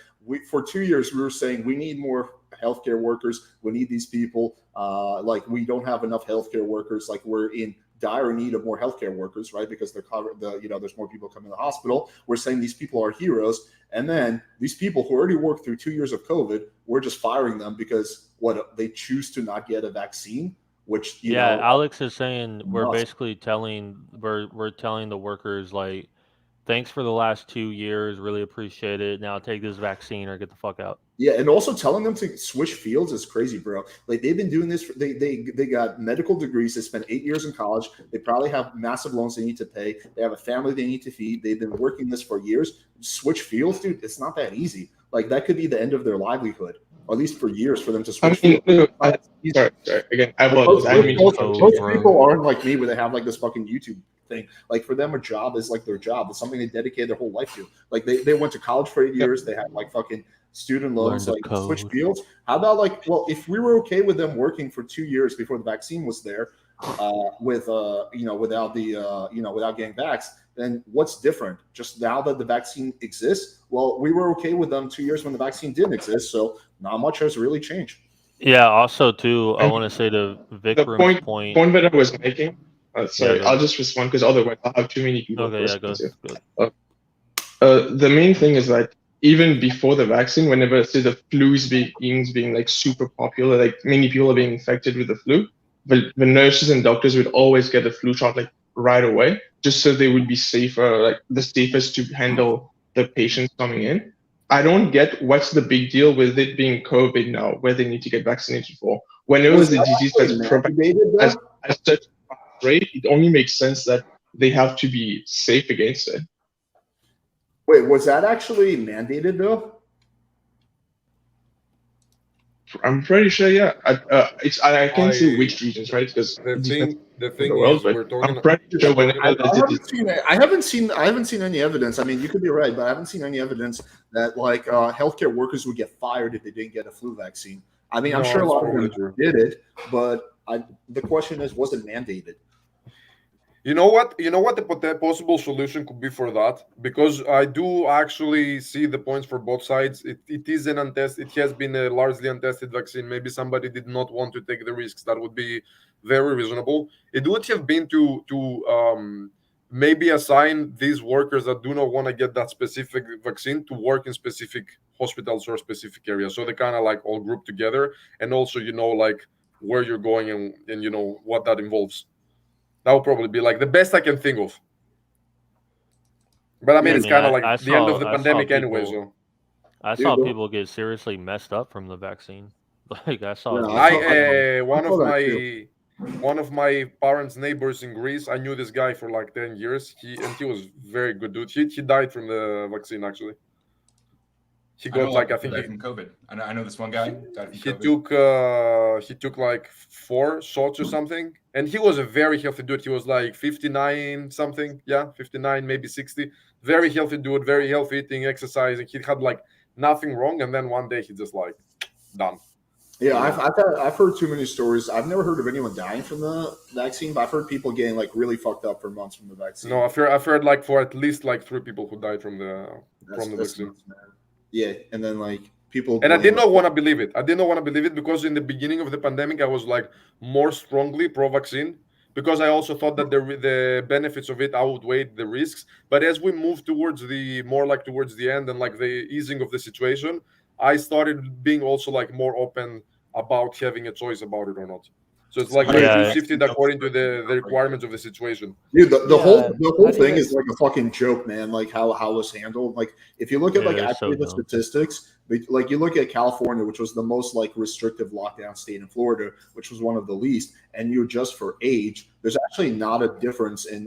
Speaker 1: for 2 years we were saying we need more healthcare workers. We need these people. Like we don't have enough healthcare workers. Like we're in dire need of more healthcare workers, right? Because they're covered. There's more people coming to the hospital. We're saying these people are heroes, and then these people who already worked through 2 years of COVID, we're just firing them because they choose to not get a vaccine. Which
Speaker 6: Alex is saying we're
Speaker 1: nuts.
Speaker 6: basically telling we're telling the workers like, thanks for the last 2 years, really appreciate it. Now take this vaccine or get the fuck out.
Speaker 1: Yeah, and also telling them to switch fields is crazy, bro. Like they've been doing this. They got medical degrees. They spent 8 years in college. They probably have massive loans they need to pay. They have a family they need to feed. They've been working this for years. Switch fields, dude. It's not that easy. Like that could be the end of their livelihood, or at least for years for them to switch fields.
Speaker 19: Sorry. Again, I apologize. I didn't mean to
Speaker 1: Most
Speaker 19: interrupt you.
Speaker 1: people aren't like me, where they have like this fucking YouTube thing. Like for them, a job is like their job. It's something they dedicate their whole life to. Like they went to college for 8 years. They had like fucking student loans,
Speaker 6: Learn
Speaker 1: like
Speaker 6: to code.
Speaker 1: switch fields. How about like, well, if we were okay with them working for 2 years before the vaccine was there, without getting vaxxed, then what's different? Just now that the vaccine exists, well, we were okay with them 2 years when the vaccine didn't exist, so not much has really changed.
Speaker 6: Yeah. Also, too, I want to say to Vikram's
Speaker 19: point that I was making. Sorry,
Speaker 6: go.
Speaker 19: I'll just respond because otherwise I'll have too many people to
Speaker 6: Okay,
Speaker 19: respond
Speaker 6: go.
Speaker 19: to. The main thing is that even before the vaccine, whenever say the flu is being like super popular, like many people are being infected with the flu, the nurses and doctors would always get a flu shot like right away, just so they would be safer, like the safest to handle the patients coming in. I don't get what's the big deal with it being COVID now, where they need to get vaccinated for. Whenever the disease that's propagated at such a rate, it only makes sense that they have to be safe against it.
Speaker 1: Wait, was that actually mandated though?
Speaker 19: I'm pretty sure, yeah. I can't say which regions, right? Because
Speaker 10: the thing
Speaker 19: world,
Speaker 10: is,
Speaker 19: but
Speaker 10: we're talking.
Speaker 19: I'm pretty sure whenever
Speaker 1: I haven't seen any evidence. I mean, you could be right, but I haven't seen any evidence that like healthcare workers would get fired if they didn't get a flu vaccine. I mean, I'm
Speaker 10: No,
Speaker 1: sure a
Speaker 10: it's
Speaker 1: lot of
Speaker 10: probably
Speaker 1: them
Speaker 10: true.
Speaker 1: did it, but the question is, was it mandated?
Speaker 10: You know what the possible solution could be for that? Because I do actually see the points for both sides. It is an untested. It has been a largely untested vaccine. Maybe somebody did not want to take the risks. That would be very reasonable. It would have been to maybe assign these workers that do not want to get that specific vaccine to work in specific hospitals or specific areas. So they kind of like all group together, and also like where you're going and what that involves. That would probably be like the best I can think of. But I mean, it's kind of like the end of the pandemic anyway. So
Speaker 6: I saw people get seriously messed up from the vaccine. Like I saw.
Speaker 10: One of my parents' neighbors in Greece. I knew this guy for like 10 years. He was very good dude. He died from the vaccine actually. He got like I think
Speaker 16: from COVID. I know this one guy died from
Speaker 10: COVID. He took like 4 shots or something, and he was a very healthy dude. He was like 59 something, 59 maybe 60. Very healthy dude, very healthy eating, exercising. He had like nothing wrong, and then one day he just like done.
Speaker 1: Yeah, I've heard too many stories. I've never heard of anyone dying from the vaccine, but I've heard people getting like really fucked up for months from the vaccine.
Speaker 10: No, I've heard like for at least like 3 people who died from the vaccine.
Speaker 1: Yeah, and then like people.
Speaker 10: And I did not want to believe it. I did not want to believe it because in the beginning of the pandemic, I was like more strongly pro-vaccine because I also thought that the benefits of it outweighed the risks. But as we moved towards towards the end and like the easing of the situation, I started being also like more open about having a choice about it or not. So it's like you shifted according to the requirements of the situation.
Speaker 1: Dude, the whole thing is like a fucking joke, man. Like how it was handled. Like if you look at like actually the statistics, like you look at California, which was the most like restrictive lockdown state in Florida, which was one of the least, and you adjust for age, there's actually not a difference in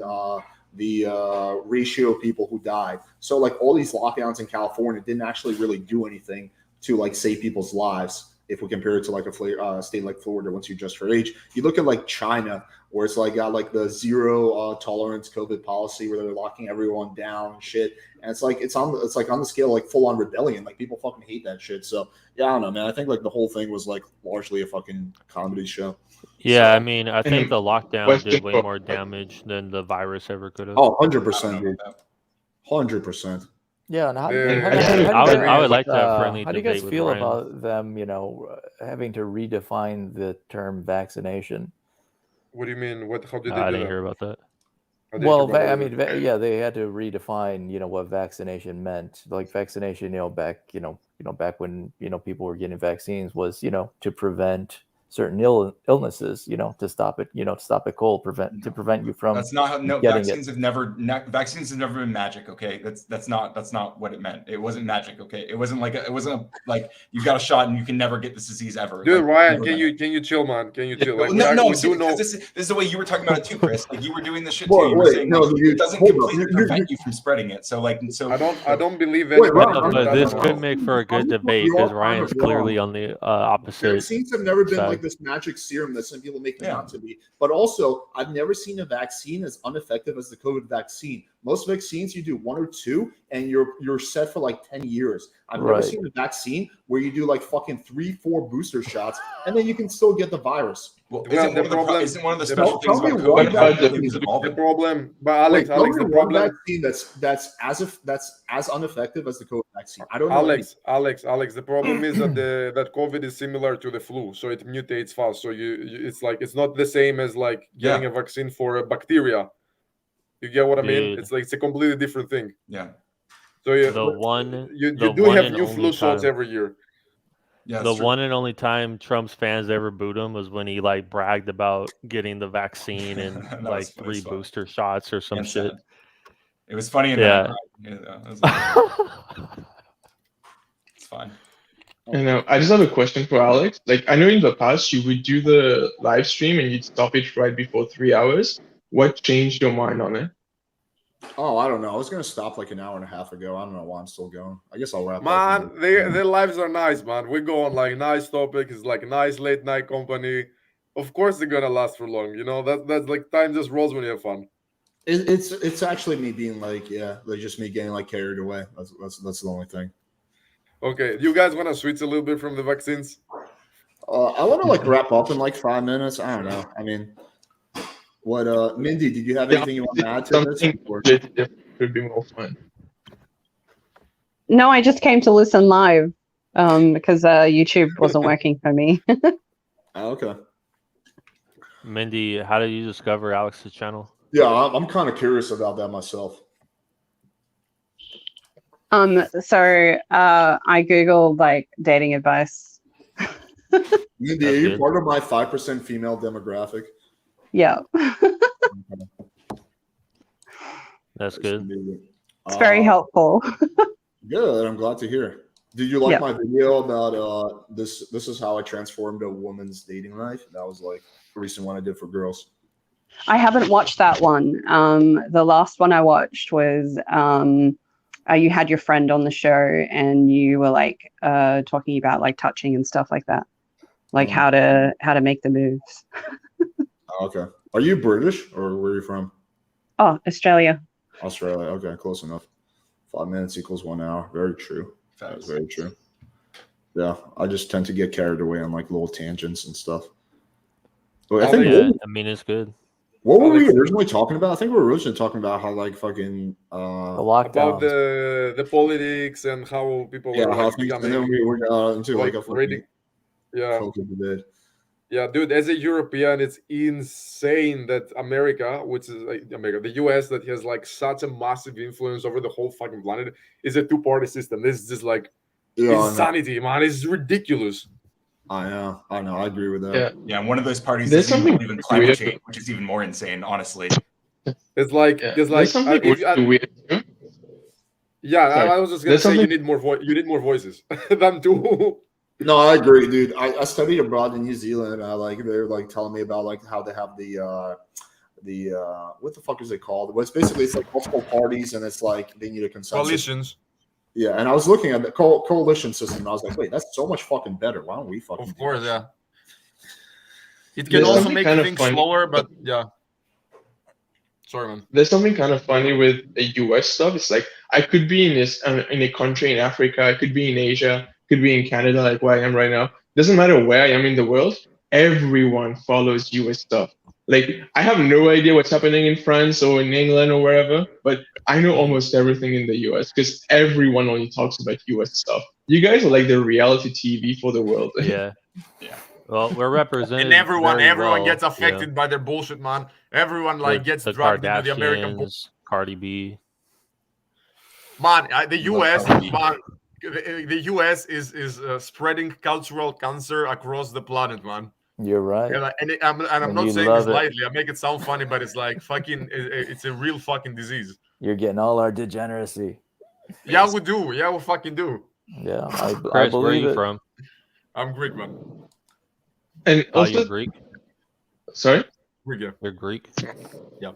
Speaker 1: the ratio of people who died. So like all these lockdowns in California didn't actually really do anything to like save people's lives. If we compare it to like a state like Florida, once you adjust for age, you look at like China, where it's like got like the zero tolerance COVID policy, where they're locking everyone down and shit, and it's like on the scale like full on rebellion. Like people fucking hate that shit. So yeah, I don't know, man. I think like the whole thing was like largely a fucking comedy show.
Speaker 6: Yeah, I mean, I think the lockdown did way more damage than the virus ever could have.
Speaker 1: Oh, 100%, dude. 100%.
Speaker 15: Yeah, and
Speaker 6: I would like to have friendly
Speaker 15: how do you guys
Speaker 6: debate with
Speaker 15: feel
Speaker 6: Ryan.
Speaker 15: about them, having to redefine the term vaccination?
Speaker 10: What do you mean? How did they
Speaker 6: I
Speaker 10: do
Speaker 6: didn't
Speaker 10: that?
Speaker 6: hear about that.
Speaker 15: Well, they had to redefine, what vaccination meant. Like vaccination, back when, people were getting vaccines was, to prevent certain illnesses, to stop it, to stop a cold, to prevent you from.
Speaker 16: That's not how. No,
Speaker 15: getting
Speaker 16: vaccines have never been magic. Okay, that's not what it meant. It wasn't magic. Okay, it wasn't like you got a shot and you can never get this disease ever.
Speaker 10: Dude,
Speaker 16: Like,
Speaker 10: Ryan, can you chill, man? Can you chill? Like,
Speaker 16: this is the way you were talking about it too, Chris. Like you were doing this shit too. You were saying it doesn't completely prevent you from spreading it. So
Speaker 10: I don't believe
Speaker 6: it. But this could make for a good debate because Ryan's clearly on the opposite.
Speaker 1: Vaccines have never been like this magic serum that some people make them out to be. But also, I've never seen a vaccine as ineffective as the COVID vaccine. Most vaccines, you do 1 or 2, and you're set for like 10 years. I've never seen a vaccine where you do like fucking 3-4 booster shots, and then you can still get the virus.
Speaker 16: Well, isn't one of the special things about COVID?
Speaker 10: The problem, but Alex, the problem
Speaker 1: vaccine that's as ineffective as the COVID vaccine. I don't know.
Speaker 10: Alex, the problem is that that COVID is similar to the flu, so it mutates fast. So it's like it's not the same as like getting a vaccine for a bacteria. You get what I mean? It's like it's a completely different thing.
Speaker 16: Yeah.
Speaker 10: So you do have new flu shots every year.
Speaker 6: Yeah, the one and only time Trump's fans ever booed him was when he like bragged about getting the vaccine and like 3 booster shots or some shit.
Speaker 16: It was funny. It's fine.
Speaker 19: I just have a question for Alex. Like, I know in the past you would do the live stream and you'd stop it right before 3 hours. What changed your mind on it?
Speaker 1: Oh, I don't know. I was gonna stop like an hour and a half ago. I don't know why I'm still going. I guess I'll wrap up.
Speaker 10: Man, their lives are nice, man. We go on like nice topics. It's like nice late night company. Of course, they're gonna last for long. That's like time just rolls when you have fun.
Speaker 1: It's actually me being like just me getting like carried away. That's the only thing.
Speaker 10: Okay, you guys want to switch a little bit from the vaccines?
Speaker 1: I want to like wrap up in like 5 minutes. I don't know. I mean. What, Mindy, did you have anything you want to add to this?
Speaker 19: Could be more fun. No, I just came to listen live because YouTube wasn't working for me.
Speaker 1: Oh, okay.
Speaker 6: Mindy, how did you discover Alex's channel?
Speaker 1: Yeah, I'm kind of curious about that myself.
Speaker 19: So I Googled like dating advice.
Speaker 1: Mindy, are you part of my 5% female demographic?
Speaker 19: Yeah.
Speaker 6: That's good.
Speaker 19: It's very helpful.
Speaker 1: Good. I'm glad to hear. Did you like my video about this is how I transformed a woman's dating life? That was like a recent one I did for girls.
Speaker 19: I haven't watched that one. The last one I watched was you had your friend on the show and you were like talking about like touching and stuff like that. Like how to make the moves.
Speaker 1: Okay. Are you British or where are you from?
Speaker 19: Oh, Australia.
Speaker 1: Australia. Okay, close enough. 5 minutes equals 1 hour. Very true. That's very true. Yeah, I just tend to get carried away on like little tangents and stuff. But I think
Speaker 6: I mean, it's good.
Speaker 1: What were we
Speaker 10: Alex,
Speaker 1: originally talking about? I think we were originally talking about how like fucking
Speaker 15: The
Speaker 10: about
Speaker 15: lockdown.
Speaker 10: the politics and how people
Speaker 1: yeah,
Speaker 10: were
Speaker 1: how
Speaker 10: like
Speaker 1: things, and then
Speaker 10: becoming
Speaker 1: we got into like a
Speaker 10: raiding.
Speaker 1: fucking
Speaker 10: Yeah,
Speaker 1: fucking debate.
Speaker 10: yeah, dude. As a European, it's insane that America, which is like America, the US, that has like such a massive influence over the whole fucking planet, is a two-party system. This is just like
Speaker 1: Yeah, I know.
Speaker 10: insanity, man. It's ridiculous.
Speaker 1: I know. I agree with that.
Speaker 19: Yeah.
Speaker 16: Yeah, and one of those parties
Speaker 19: There's
Speaker 16: doesn't even
Speaker 19: something
Speaker 16: believe in climate
Speaker 19: weird.
Speaker 16: change, which is even more insane, honestly.
Speaker 10: It's like
Speaker 19: Yeah.
Speaker 10: there's
Speaker 19: There's
Speaker 10: like
Speaker 19: something weird too.
Speaker 10: yeah.
Speaker 19: Sorry.
Speaker 10: I was just gonna
Speaker 19: There's
Speaker 10: say you
Speaker 19: something.
Speaker 10: need more you need more voices than two.
Speaker 1: No, I agree, dude. I studied abroad in New Zealand. Like they were like telling me about like how they have the what the fuck is it called? Well, it's like multiple parties, and it's like they need a consensus.
Speaker 10: Coalitions.
Speaker 1: Yeah, and I was looking at the coalition system, and I was like, wait, that's so much fucking better. Why don't we fucking?
Speaker 10: Of course, yeah. It can
Speaker 19: There's
Speaker 10: also
Speaker 19: something
Speaker 10: make
Speaker 19: kind of
Speaker 10: things
Speaker 19: funny.
Speaker 10: slower, but yeah. Sorry, man.
Speaker 19: There's something kind of funny with the US stuff. It's like I could be in a country in Africa, I could be in Asia, could be in Canada, like where I am right now. Doesn't matter where I am in the world. Everyone follows US stuff. Like I have no idea what's happening in France or in England or wherever, but I know almost everything in the US because everyone only talks about US stuff. You guys are like the reality TV for the world.
Speaker 6: Yeah.
Speaker 16: Yeah.
Speaker 6: Well, we're represented.
Speaker 10: And everyone
Speaker 6: very well,
Speaker 10: gets
Speaker 6: yeah.
Speaker 10: affected by their bullshit, man. Everyone like gets
Speaker 6: the
Speaker 10: dragged into the American bullshit.
Speaker 6: Kardashians, Cardi B.
Speaker 10: Man, the US,
Speaker 16: Cardi B.
Speaker 10: man, the US is spreading cultural cancer across the planet, man.
Speaker 15: You're right.
Speaker 10: I'm
Speaker 15: And
Speaker 10: not
Speaker 15: you
Speaker 10: saying
Speaker 15: love
Speaker 10: this
Speaker 15: it.
Speaker 10: lightly. I make it sound funny, but it's like fucking. It's a real fucking disease.
Speaker 15: You're getting all our degeneracy.
Speaker 10: Yeah, we do. Yeah, we fucking do.
Speaker 15: Yeah, I
Speaker 6: Chris, where are
Speaker 15: believe
Speaker 6: you
Speaker 15: it.
Speaker 6: from?
Speaker 10: I'm Greek, man.
Speaker 19: And
Speaker 6: Oh,
Speaker 19: also,
Speaker 6: you're Greek?
Speaker 19: sorry?
Speaker 10: Greek, yeah.
Speaker 6: You're Greek?
Speaker 10: Yeah.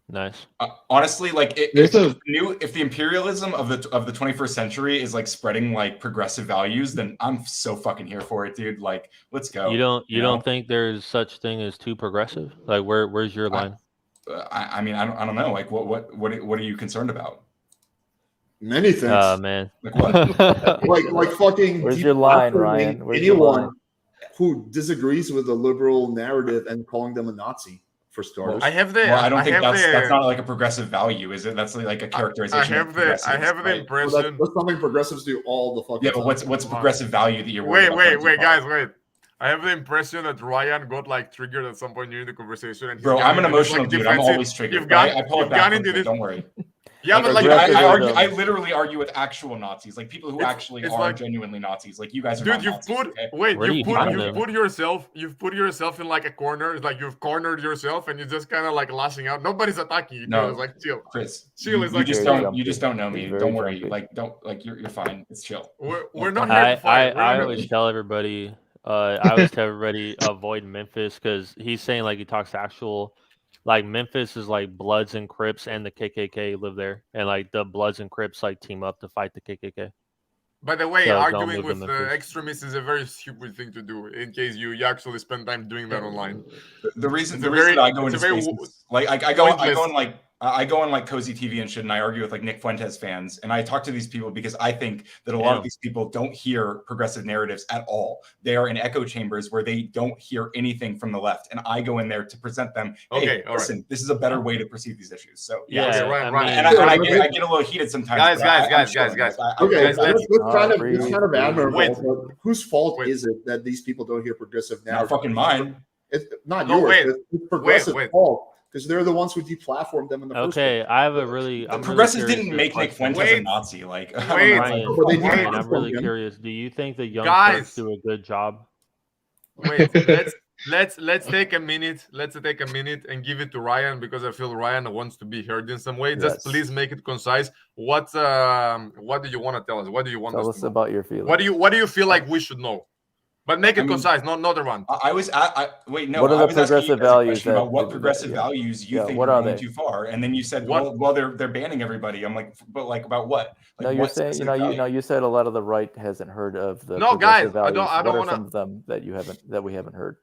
Speaker 6: Nice.
Speaker 16: Honestly, like
Speaker 19: There's a-
Speaker 16: if the imperialism of the 21st century is like spreading like progressive values, then I'm so fucking here for it, dude. Like, let's go.
Speaker 6: You
Speaker 16: know?
Speaker 6: don't think there's such thing as too progressive? Like where's your line?
Speaker 16: I mean, I don't know. Like, what are you concerned about?
Speaker 1: Many things.
Speaker 6: Oh man.
Speaker 16: Like what?
Speaker 1: like fucking.
Speaker 15: Where's your line,
Speaker 1: deplatforming
Speaker 15: Ryan? Where's your
Speaker 1: anyone
Speaker 15: line?
Speaker 1: who disagrees with the liberal narrative and calling them a Nazi for starters.
Speaker 10: I have the.
Speaker 16: Well, I don't
Speaker 10: I
Speaker 16: think
Speaker 10: have
Speaker 16: that's
Speaker 10: the.
Speaker 16: not like a progressive value, is it? That's like a characterization.
Speaker 10: I
Speaker 16: of
Speaker 10: have
Speaker 16: progressives,
Speaker 10: the
Speaker 16: right?
Speaker 10: impression.
Speaker 1: That's something progressives do all the fucking
Speaker 16: Yeah,
Speaker 1: time.
Speaker 16: but what's progressive value that you're worried
Speaker 10: Wait,
Speaker 16: about?
Speaker 10: guys, wait. I have the impression that Ryan got like triggered at some point during the conversation. And he's
Speaker 16: Bro,
Speaker 10: gone
Speaker 16: I'm an
Speaker 10: into this,
Speaker 16: emotional
Speaker 10: like,
Speaker 16: dude. I'm
Speaker 10: defensive-
Speaker 16: always triggered.
Speaker 10: You've gone,
Speaker 16: I pull
Speaker 10: you've
Speaker 16: it back
Speaker 10: gone
Speaker 16: from
Speaker 10: into
Speaker 16: it,
Speaker 10: this.
Speaker 16: don't worry.
Speaker 10: Yeah, but like,
Speaker 16: dude, I
Speaker 15: Progressivism.
Speaker 16: literally argue with actual Nazis, like people who actually
Speaker 10: it's
Speaker 16: are
Speaker 10: like-
Speaker 16: genuinely Nazis. Like you guys are
Speaker 10: dude,
Speaker 16: not
Speaker 10: you've
Speaker 16: Nazis,
Speaker 10: put
Speaker 16: okay?
Speaker 10: wait,
Speaker 6: Where do
Speaker 10: you've
Speaker 6: you find them?
Speaker 10: put yourself in like a corner. It's like you've cornered yourself, and you're just kind of like lashing out. Nobody's attacking you.
Speaker 16: No.
Speaker 10: It's like chill.
Speaker 16: Chris,
Speaker 10: Chill
Speaker 16: you,
Speaker 10: is
Speaker 16: you
Speaker 10: like
Speaker 16: just
Speaker 15: Very
Speaker 16: don't
Speaker 15: jumpy.
Speaker 16: you just don't know me.
Speaker 15: Very
Speaker 16: Don't worry.
Speaker 15: jumpy.
Speaker 16: Like don't like you're fine. It's chill.
Speaker 10: We're not here to fight.
Speaker 6: I always tell everybody avoid Memphis because he's saying like he talks to actual like Memphis is like Bloods and Crips and the KKK live there, and like the Bloods and Crips like team up to fight the KKK.
Speaker 10: By the way,
Speaker 6: So don't
Speaker 10: arguing
Speaker 6: move
Speaker 10: with
Speaker 6: to Memphis.
Speaker 10: extremists is a very stupid thing to do. In case you actually spend time doing that online.
Speaker 16: The reason
Speaker 10: It's a
Speaker 16: that I go
Speaker 10: it's
Speaker 16: into
Speaker 10: a very
Speaker 16: spaces, like I go
Speaker 10: pointless-
Speaker 16: on like Cozy TV and shit, and I argue with like Nick Fuentes fans, and I talk to these people because I think that a lot of these people don't hear progressive narratives at all. They are in echo chambers where they don't hear anything from the left, and I go in there to present them. Hey,
Speaker 10: Okay, all right.
Speaker 16: listen, this is a better way to perceive these issues. So
Speaker 6: Yeah,
Speaker 10: Okay, right.
Speaker 16: and I get a little heated sometimes.
Speaker 10: Guys,
Speaker 16: but I'm
Speaker 10: guys.
Speaker 16: chilling. Like,
Speaker 1: Okay,
Speaker 10: Guys, let's-
Speaker 1: it's kind of admirable.
Speaker 10: Wait.
Speaker 1: But whose fault
Speaker 10: Wait.
Speaker 1: is it that these people don't hear progressive
Speaker 16: not
Speaker 1: narrative?
Speaker 16: fucking mine.
Speaker 1: It's not
Speaker 10: No,
Speaker 1: yours.
Speaker 10: wait.
Speaker 1: It's progressive
Speaker 10: Wait.
Speaker 1: fault because they're the ones who deplatformed them in the first place.
Speaker 6: Okay, I have a really. I'm
Speaker 16: Progressives
Speaker 6: really
Speaker 16: didn't
Speaker 6: curious
Speaker 16: make
Speaker 6: this
Speaker 16: Nick
Speaker 6: question.
Speaker 16: Fuentes a
Speaker 10: Wait.
Speaker 16: Nazi. Like
Speaker 10: Wait.
Speaker 6: Ryan,
Speaker 1: But they
Speaker 10: Wait.
Speaker 1: did
Speaker 6: I'm really
Speaker 1: him.
Speaker 6: curious. Do you think the young
Speaker 10: Guys.
Speaker 6: Turks do a good job?
Speaker 10: Wait, let's take a minute. Let's take a minute and give it to Ryan because I feel Ryan wants to be heard in some way. Just
Speaker 15: Yes.
Speaker 10: please make it concise. What do you want to tell us? What do you want
Speaker 15: Tell
Speaker 10: us
Speaker 15: us
Speaker 10: to know?
Speaker 15: about your feelings.
Speaker 10: What do you feel like we should know? But make it
Speaker 16: I mean,
Speaker 10: concise, not around.
Speaker 16: I was wait, no.
Speaker 15: What are
Speaker 16: I
Speaker 15: the
Speaker 16: was asking you
Speaker 15: progressive
Speaker 16: guys a
Speaker 15: values
Speaker 16: question about
Speaker 15: that-
Speaker 16: what progressive
Speaker 15: yeah.
Speaker 16: values you
Speaker 15: Yeah,
Speaker 16: think
Speaker 15: what
Speaker 16: are
Speaker 15: are
Speaker 16: going
Speaker 15: they?
Speaker 16: too far, and then you said,
Speaker 10: What?
Speaker 16: well, they're banning everybody. I'm like, but like about what? Like
Speaker 15: No, you're
Speaker 16: what
Speaker 15: saying
Speaker 16: specific value?
Speaker 15: you said a lot of the right hasn't heard of the
Speaker 10: No, guys,
Speaker 15: progressive values.
Speaker 10: I don't
Speaker 15: what are
Speaker 10: wanna-
Speaker 15: some of them that we haven't heard?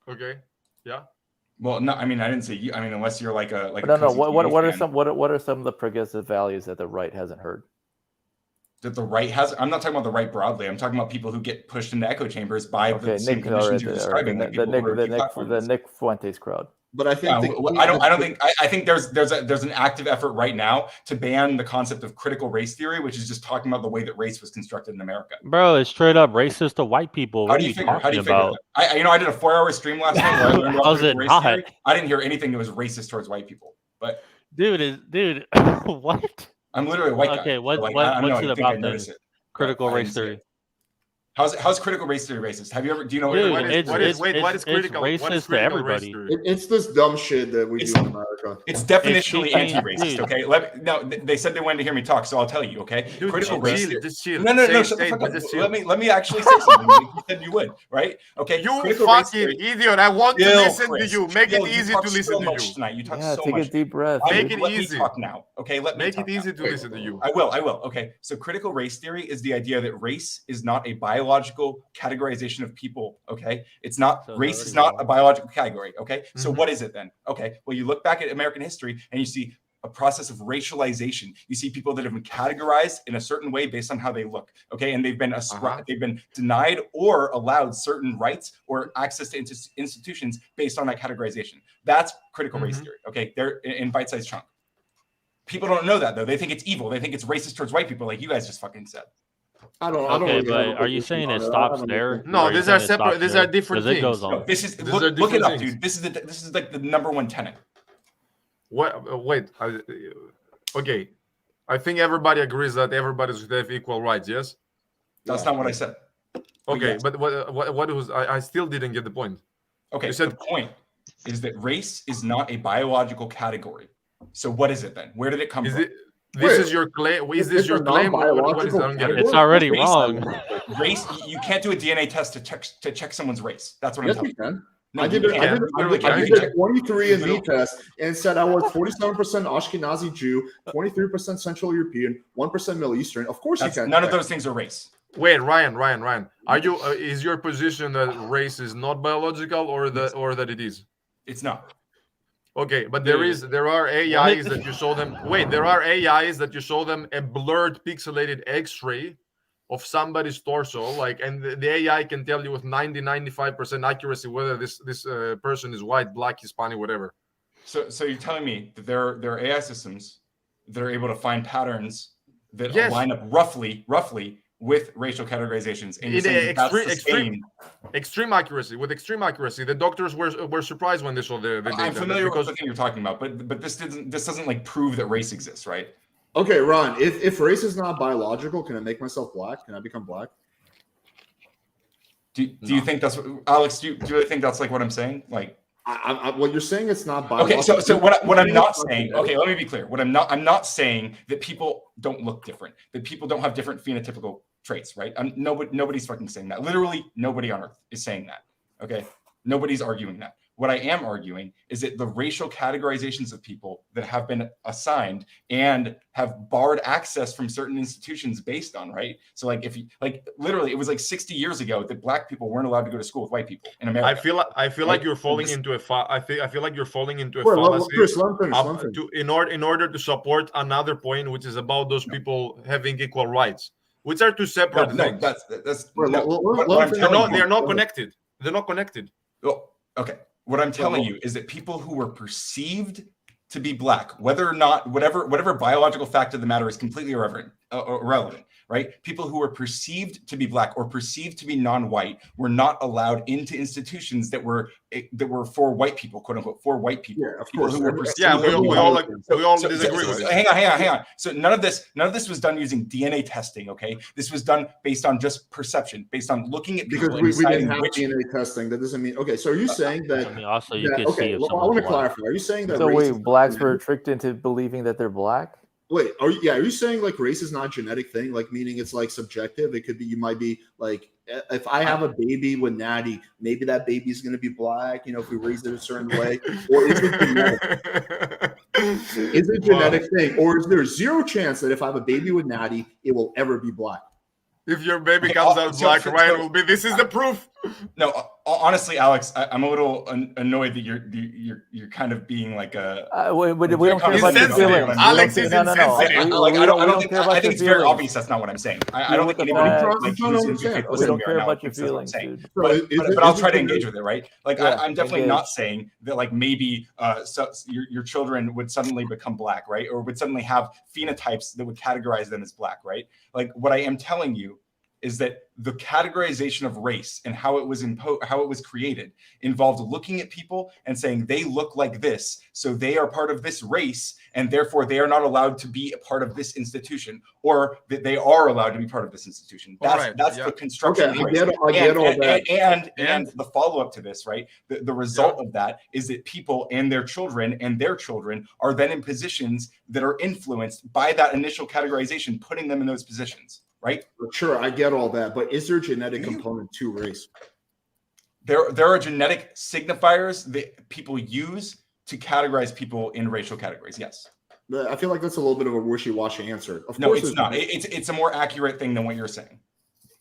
Speaker 10: Okay. Yeah.
Speaker 16: Well, no, I mean, I didn't say you. I mean, unless you're like a
Speaker 15: No,
Speaker 16: Cozy
Speaker 15: what
Speaker 16: TV
Speaker 15: are
Speaker 16: fan,
Speaker 15: some what are some of the progressive values that the right hasn't heard?
Speaker 16: that the right has. I'm not talking about the right broadly. I'm talking about people who get pushed into echo chambers by
Speaker 15: Okay,
Speaker 16: the same
Speaker 15: Nick,
Speaker 16: conditions
Speaker 15: all right,
Speaker 16: you're
Speaker 15: all right,
Speaker 16: describing. Like people who are deplatformed.
Speaker 15: the Nick Fuentes crowd.
Speaker 1: But I think
Speaker 16: I think there's an active effort right now to ban the concept of critical race theory, which is just talking about the way that race was constructed in America.
Speaker 6: Bro, it's straight up racist to white people. What are you
Speaker 16: How do
Speaker 6: talking
Speaker 16: you figure
Speaker 6: about?
Speaker 16: that? I did a 4-hour stream last night where I learned about
Speaker 6: How's it
Speaker 16: critical race
Speaker 6: not?
Speaker 16: theory. I didn't hear anything that was racist towards white people. But
Speaker 6: dude, what?
Speaker 16: I'm literally a white guy.
Speaker 6: Okay, what
Speaker 16: so, like,
Speaker 6: what's it
Speaker 16: I think
Speaker 6: about
Speaker 16: I
Speaker 6: then?
Speaker 16: noticed it.
Speaker 6: Critical race theory.
Speaker 16: How's critical race theory racist? Have you ever? Do you know
Speaker 6: Dude,
Speaker 16: what
Speaker 6: it's racist to everybody.
Speaker 1: It's this dumb shit that we do in America.
Speaker 16: It's definitionally anti-racist. Okay, they said they wanted to hear me talk, so I'll tell you. Okay,
Speaker 10: Dude,
Speaker 16: critical race theory.
Speaker 10: just chill.
Speaker 16: No. Shut the fuck up. Let me actually say something. You said you would, right? Okay.
Speaker 10: You
Speaker 16: critical race
Speaker 10: fucking
Speaker 16: theory.
Speaker 10: idiot! I want to listen
Speaker 16: Chris.
Speaker 10: to you. Make it
Speaker 16: You
Speaker 10: easy
Speaker 16: talk
Speaker 10: to
Speaker 16: so
Speaker 10: listen to
Speaker 16: much
Speaker 10: you.
Speaker 16: tonight. You talk
Speaker 15: Yeah,
Speaker 16: so
Speaker 15: take
Speaker 16: much.
Speaker 15: a deep breath.
Speaker 10: Make it
Speaker 16: Let me
Speaker 10: easy.
Speaker 16: talk now. Okay,
Speaker 10: Make it easy to listen to you.
Speaker 16: I will. Okay. So critical race theory is the idea that race is not a biological categorization of people. Okay, it's not.
Speaker 6: So
Speaker 16: Race is not a biological category. Okay, so what is it then? Okay, well, you look back at American history and you see a process of racialization. You see people that have been categorized in a certain way based on how they look. Okay, and they've been they've been denied or allowed certain rights or access to institutions based on that categorization. That's critical race theory. Okay, they're in bite-sized chunk. People don't know that though. They think it's evil. They think it's racist towards white people, like you guys just fucking said.
Speaker 1: I don't.
Speaker 6: Okay, but are you saying it stops there?
Speaker 10: No, these are separate. These are different things.
Speaker 6: It goes on.
Speaker 16: No, look it up, dude. This is like the number one tenet.
Speaker 10: What? Wait. Okay. I think everybody agrees that everybody should have equal rights. Yes.
Speaker 16: That's not what I said.
Speaker 10: Okay,
Speaker 16: yes.
Speaker 10: but what was? I still didn't get the point.
Speaker 16: Okay,
Speaker 10: you said
Speaker 16: the point is that race is not a biological category. So what is it then? Where did it come from?
Speaker 10: This is your claim. Is this your claim? What is that? I don't get it.
Speaker 6: It's already wrong.
Speaker 16: Race. You can't do a DNA test to check someone's race. That's what I'm telling you. No,
Speaker 1: I did a 23andMe test and said I was 47% Ashkenazi Jew, 23% Central European, 1% Middle Eastern. Of course, you can.
Speaker 16: None of those things are race.
Speaker 10: Wait, Ryan. Are you? Is your position that race is not biological, or that it is?
Speaker 16: It's not.
Speaker 10: Okay, but there are AIs that you show them. Wait, there are AIs that you show them a blurred, pixelated X-ray of somebody's torso, and the AI can tell you with 95% accuracy whether this person is white, black, Hispanic, whatever.
Speaker 16: So you're telling me that there are AI systems that are able to find patterns that line up roughly with racial categorizations, and
Speaker 10: extreme accuracy. With extreme accuracy, the doctors were surprised when they saw the data.
Speaker 16: I'm familiar with the thing you're talking about, but this doesn't like prove that race exists, right?
Speaker 1: Okay, Ron, if race is not biological, can I make myself black? Can I become black?
Speaker 16: Do you think that's what, Alex? Do you really think that's like what I'm saying? Like,
Speaker 1: what you're saying, it's not biological.
Speaker 16: Okay, so what I'm not saying. Okay, let me be clear. I'm not saying that people don't look different, that people don't have different phenotypical traits, right? Nobody's fucking saying that. Literally, nobody on Earth is saying that. Okay, nobody's arguing that. What I am arguing is that the racial categorizations of people that have been assigned and have barred access from certain institutions based on, right? So literally it was like 60 years ago that black people weren't allowed to go to school with white people in America.
Speaker 10: I feel like you're falling into a fallacy.
Speaker 1: Chris,
Speaker 10: in order to support another point, which is about those people having equal rights, which are two separate things. They're not connected. They're not connected.
Speaker 16: Oh, okay. What I'm telling you is that people who were perceived to be black, whether or not whatever biological fact of the matter is completely irrelevant, right? People who were perceived to be black or perceived to be non-white were not allowed into institutions that were for white people, quote unquote, for white people.
Speaker 1: Yeah, of course.
Speaker 10: We all disagree with it.
Speaker 16: Hang on. So none of this was done using DNA testing. Okay, this was done based on just perception, based on looking at people.
Speaker 1: Because we didn't have DNA testing. That doesn't mean okay. So are you saying that?
Speaker 6: I mean, also you can see if
Speaker 1: I want to clarify. Are you saying that?
Speaker 15: So wait, blacks were tricked into believing that they're black?
Speaker 1: Wait, are you saying like race is not a genetic thing? Like meaning it's like subjective. It could be, you might be like, if I have a baby with Natty, maybe that baby's going to be black, if we raise it a certain way. Or is it genetic? Is it a genetic thing? Or is there zero chance that if I have a baby with Natty, it will ever be black?
Speaker 10: If your baby comes out black, Ryan will be, this is the proof.
Speaker 16: No, honestly, Alex, I'm a little annoyed that you're kind of being like a.
Speaker 15: We don't care about your feelings.
Speaker 16: Alex
Speaker 15: is insensitive. We don't care about
Speaker 16: I think it's very obvious that's not what I'm saying. I don't think anybody like who's in faith listening to me right now thinks that's what I'm saying. But I'll try to engage with it, right? Like I'm definitely not saying that like maybe your children would suddenly become black, right? Or would suddenly have phenotypes that would categorize them as black, right? Like what I am telling you is that the categorization of race and how it was created involved looking at people and saying they look like this, so they are part of this race, and therefore they are not allowed to be a part of this institution, or that they are allowed to be part of this institution. That's the construction.
Speaker 1: Okay, I get all that.
Speaker 16: And the follow-up to this, right? The result of that is that people and their children are then in positions that are influenced by that initial categorization, putting them in those positions. Right?
Speaker 1: Sure, I get all that, but is there a genetic component to race?
Speaker 16: There are genetic signifiers that people use to categorize people in racial categories. Yes.
Speaker 1: I feel like that's a little bit of a wishy-washy answer.
Speaker 16: No, it's not. It's a more accurate thing than what you're saying.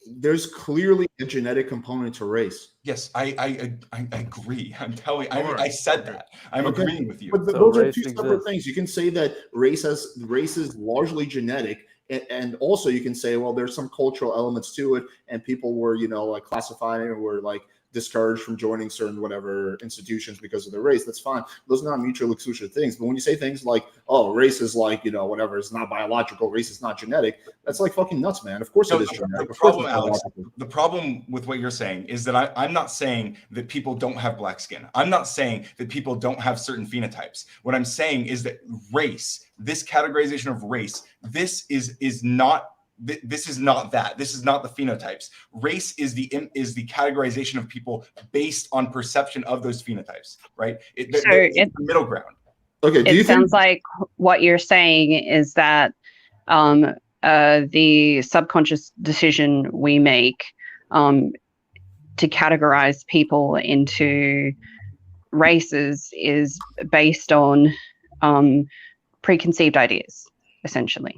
Speaker 1: There's clearly a genetic component to race.
Speaker 16: Yes, I agree. I'm telling. I said that. I'm agreeing with you.
Speaker 1: But those are two separate things. You can say that race is largely genetic. And also you can say, well, there's some cultural elements to it, and people were, like classifying or were like discouraged from joining certain whatever institutions because of their race. That's fine. Those are not mutually exclusive things. But when you say things like, oh, race is like, whatever, it's not biological, race is not genetic, that's like fucking nuts, man. Of course it is genetic.
Speaker 16: The problem with what you're saying is that I'm not saying that people don't have black skin. I'm not saying that people don't have certain phenotypes. What I'm saying is that race, this categorization of race, this is not that. This is not the phenotypes. Race is the categorization of people based on perception of those phenotypes, right? It's the middle ground.
Speaker 1: Okay.
Speaker 19: It sounds like what you're saying is that the subconscious decision we make to categorize people into races is based on preconceived ideas, essentially.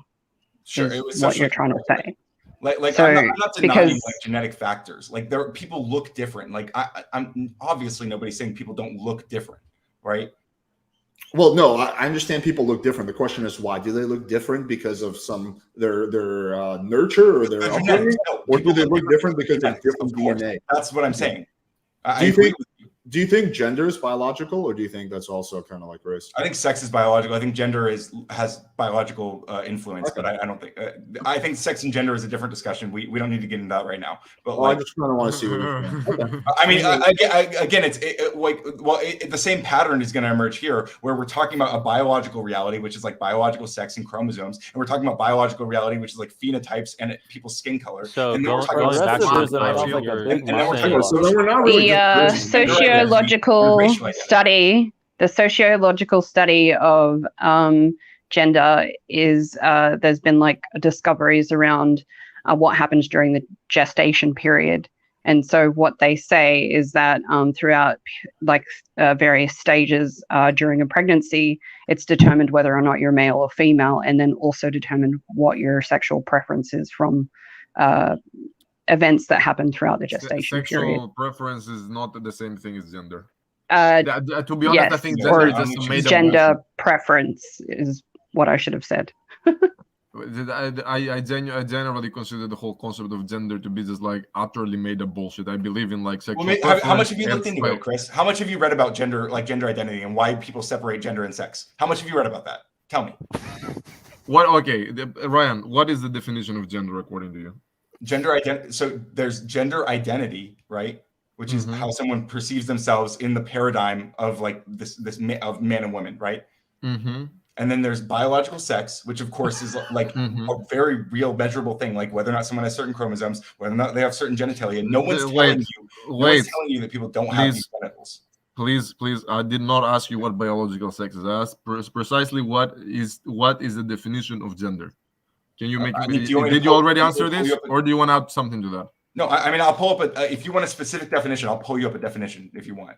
Speaker 16: Sure, it was
Speaker 19: what you're trying to say.
Speaker 16: So, I'm not denying like genetic factors. Like people look different. Like I'm obviously nobody's saying people don't look different, right?
Speaker 1: Well, no, I understand people look different. The question is why? Do they look different because of their nurture or their upbringing, or do they look different because of different DNA?
Speaker 16: That's what I'm saying.
Speaker 1: Do you think gender is biological, or do you think that's also kind of like race?
Speaker 16: I think sex is biological. I think gender has biological influence, but I don't think. I think sex and gender is a different discussion. We don't need to get into that right now. But
Speaker 1: I just kind of want to see what you think.
Speaker 16: I mean, again, the same pattern is going to emerge here, where we're talking about a biological reality, which is like biological sex and chromosomes, and we're talking about biological reality, which is like phenotypes and people's skin color.
Speaker 6: So
Speaker 16: and then we're talking
Speaker 19: the sociological study of gender is there's been like discoveries around what happens during the gestation period. And so what they say is that throughout like various stages during a pregnancy, it's determined whether or not you're male or female, and then also determined what your sexual preference is from events that happen throughout the gestation period.
Speaker 10: Sexual preference is not the same thing as gender. To be honest,
Speaker 19: yes,
Speaker 10: I think gender is just a made up
Speaker 19: gender preference is what I should have said.
Speaker 10: I generally consider the whole concept of gender to be just like utterly made up bullshit. I believe in like sexual preference.
Speaker 16: How much have you looked into it, Chris? How much have you read about gender identity and why people separate gender and sex? How much have you read about that? Tell me.
Speaker 10: Ryan, what is the definition of gender according to you?
Speaker 16: Gender identity. So there's gender identity, right? Which is how someone perceives themselves in the paradigm of like this of man and woman, right?
Speaker 10: Mm-hmm.
Speaker 16: And then there's biological sex, which of course is like a very real measurable thing, like whether or not someone has certain chromosomes, whether or not they have certain genitalia. No one's telling you that people don't have these genitals.
Speaker 10: Please, I did not ask you what biological sex is. I asked precisely what is the definition of gender. Can you make did you already answer this, or do you want to add something to that?
Speaker 16: No, I mean, I'll pull up if you want a specific definition, I'll pull you up a definition if you want.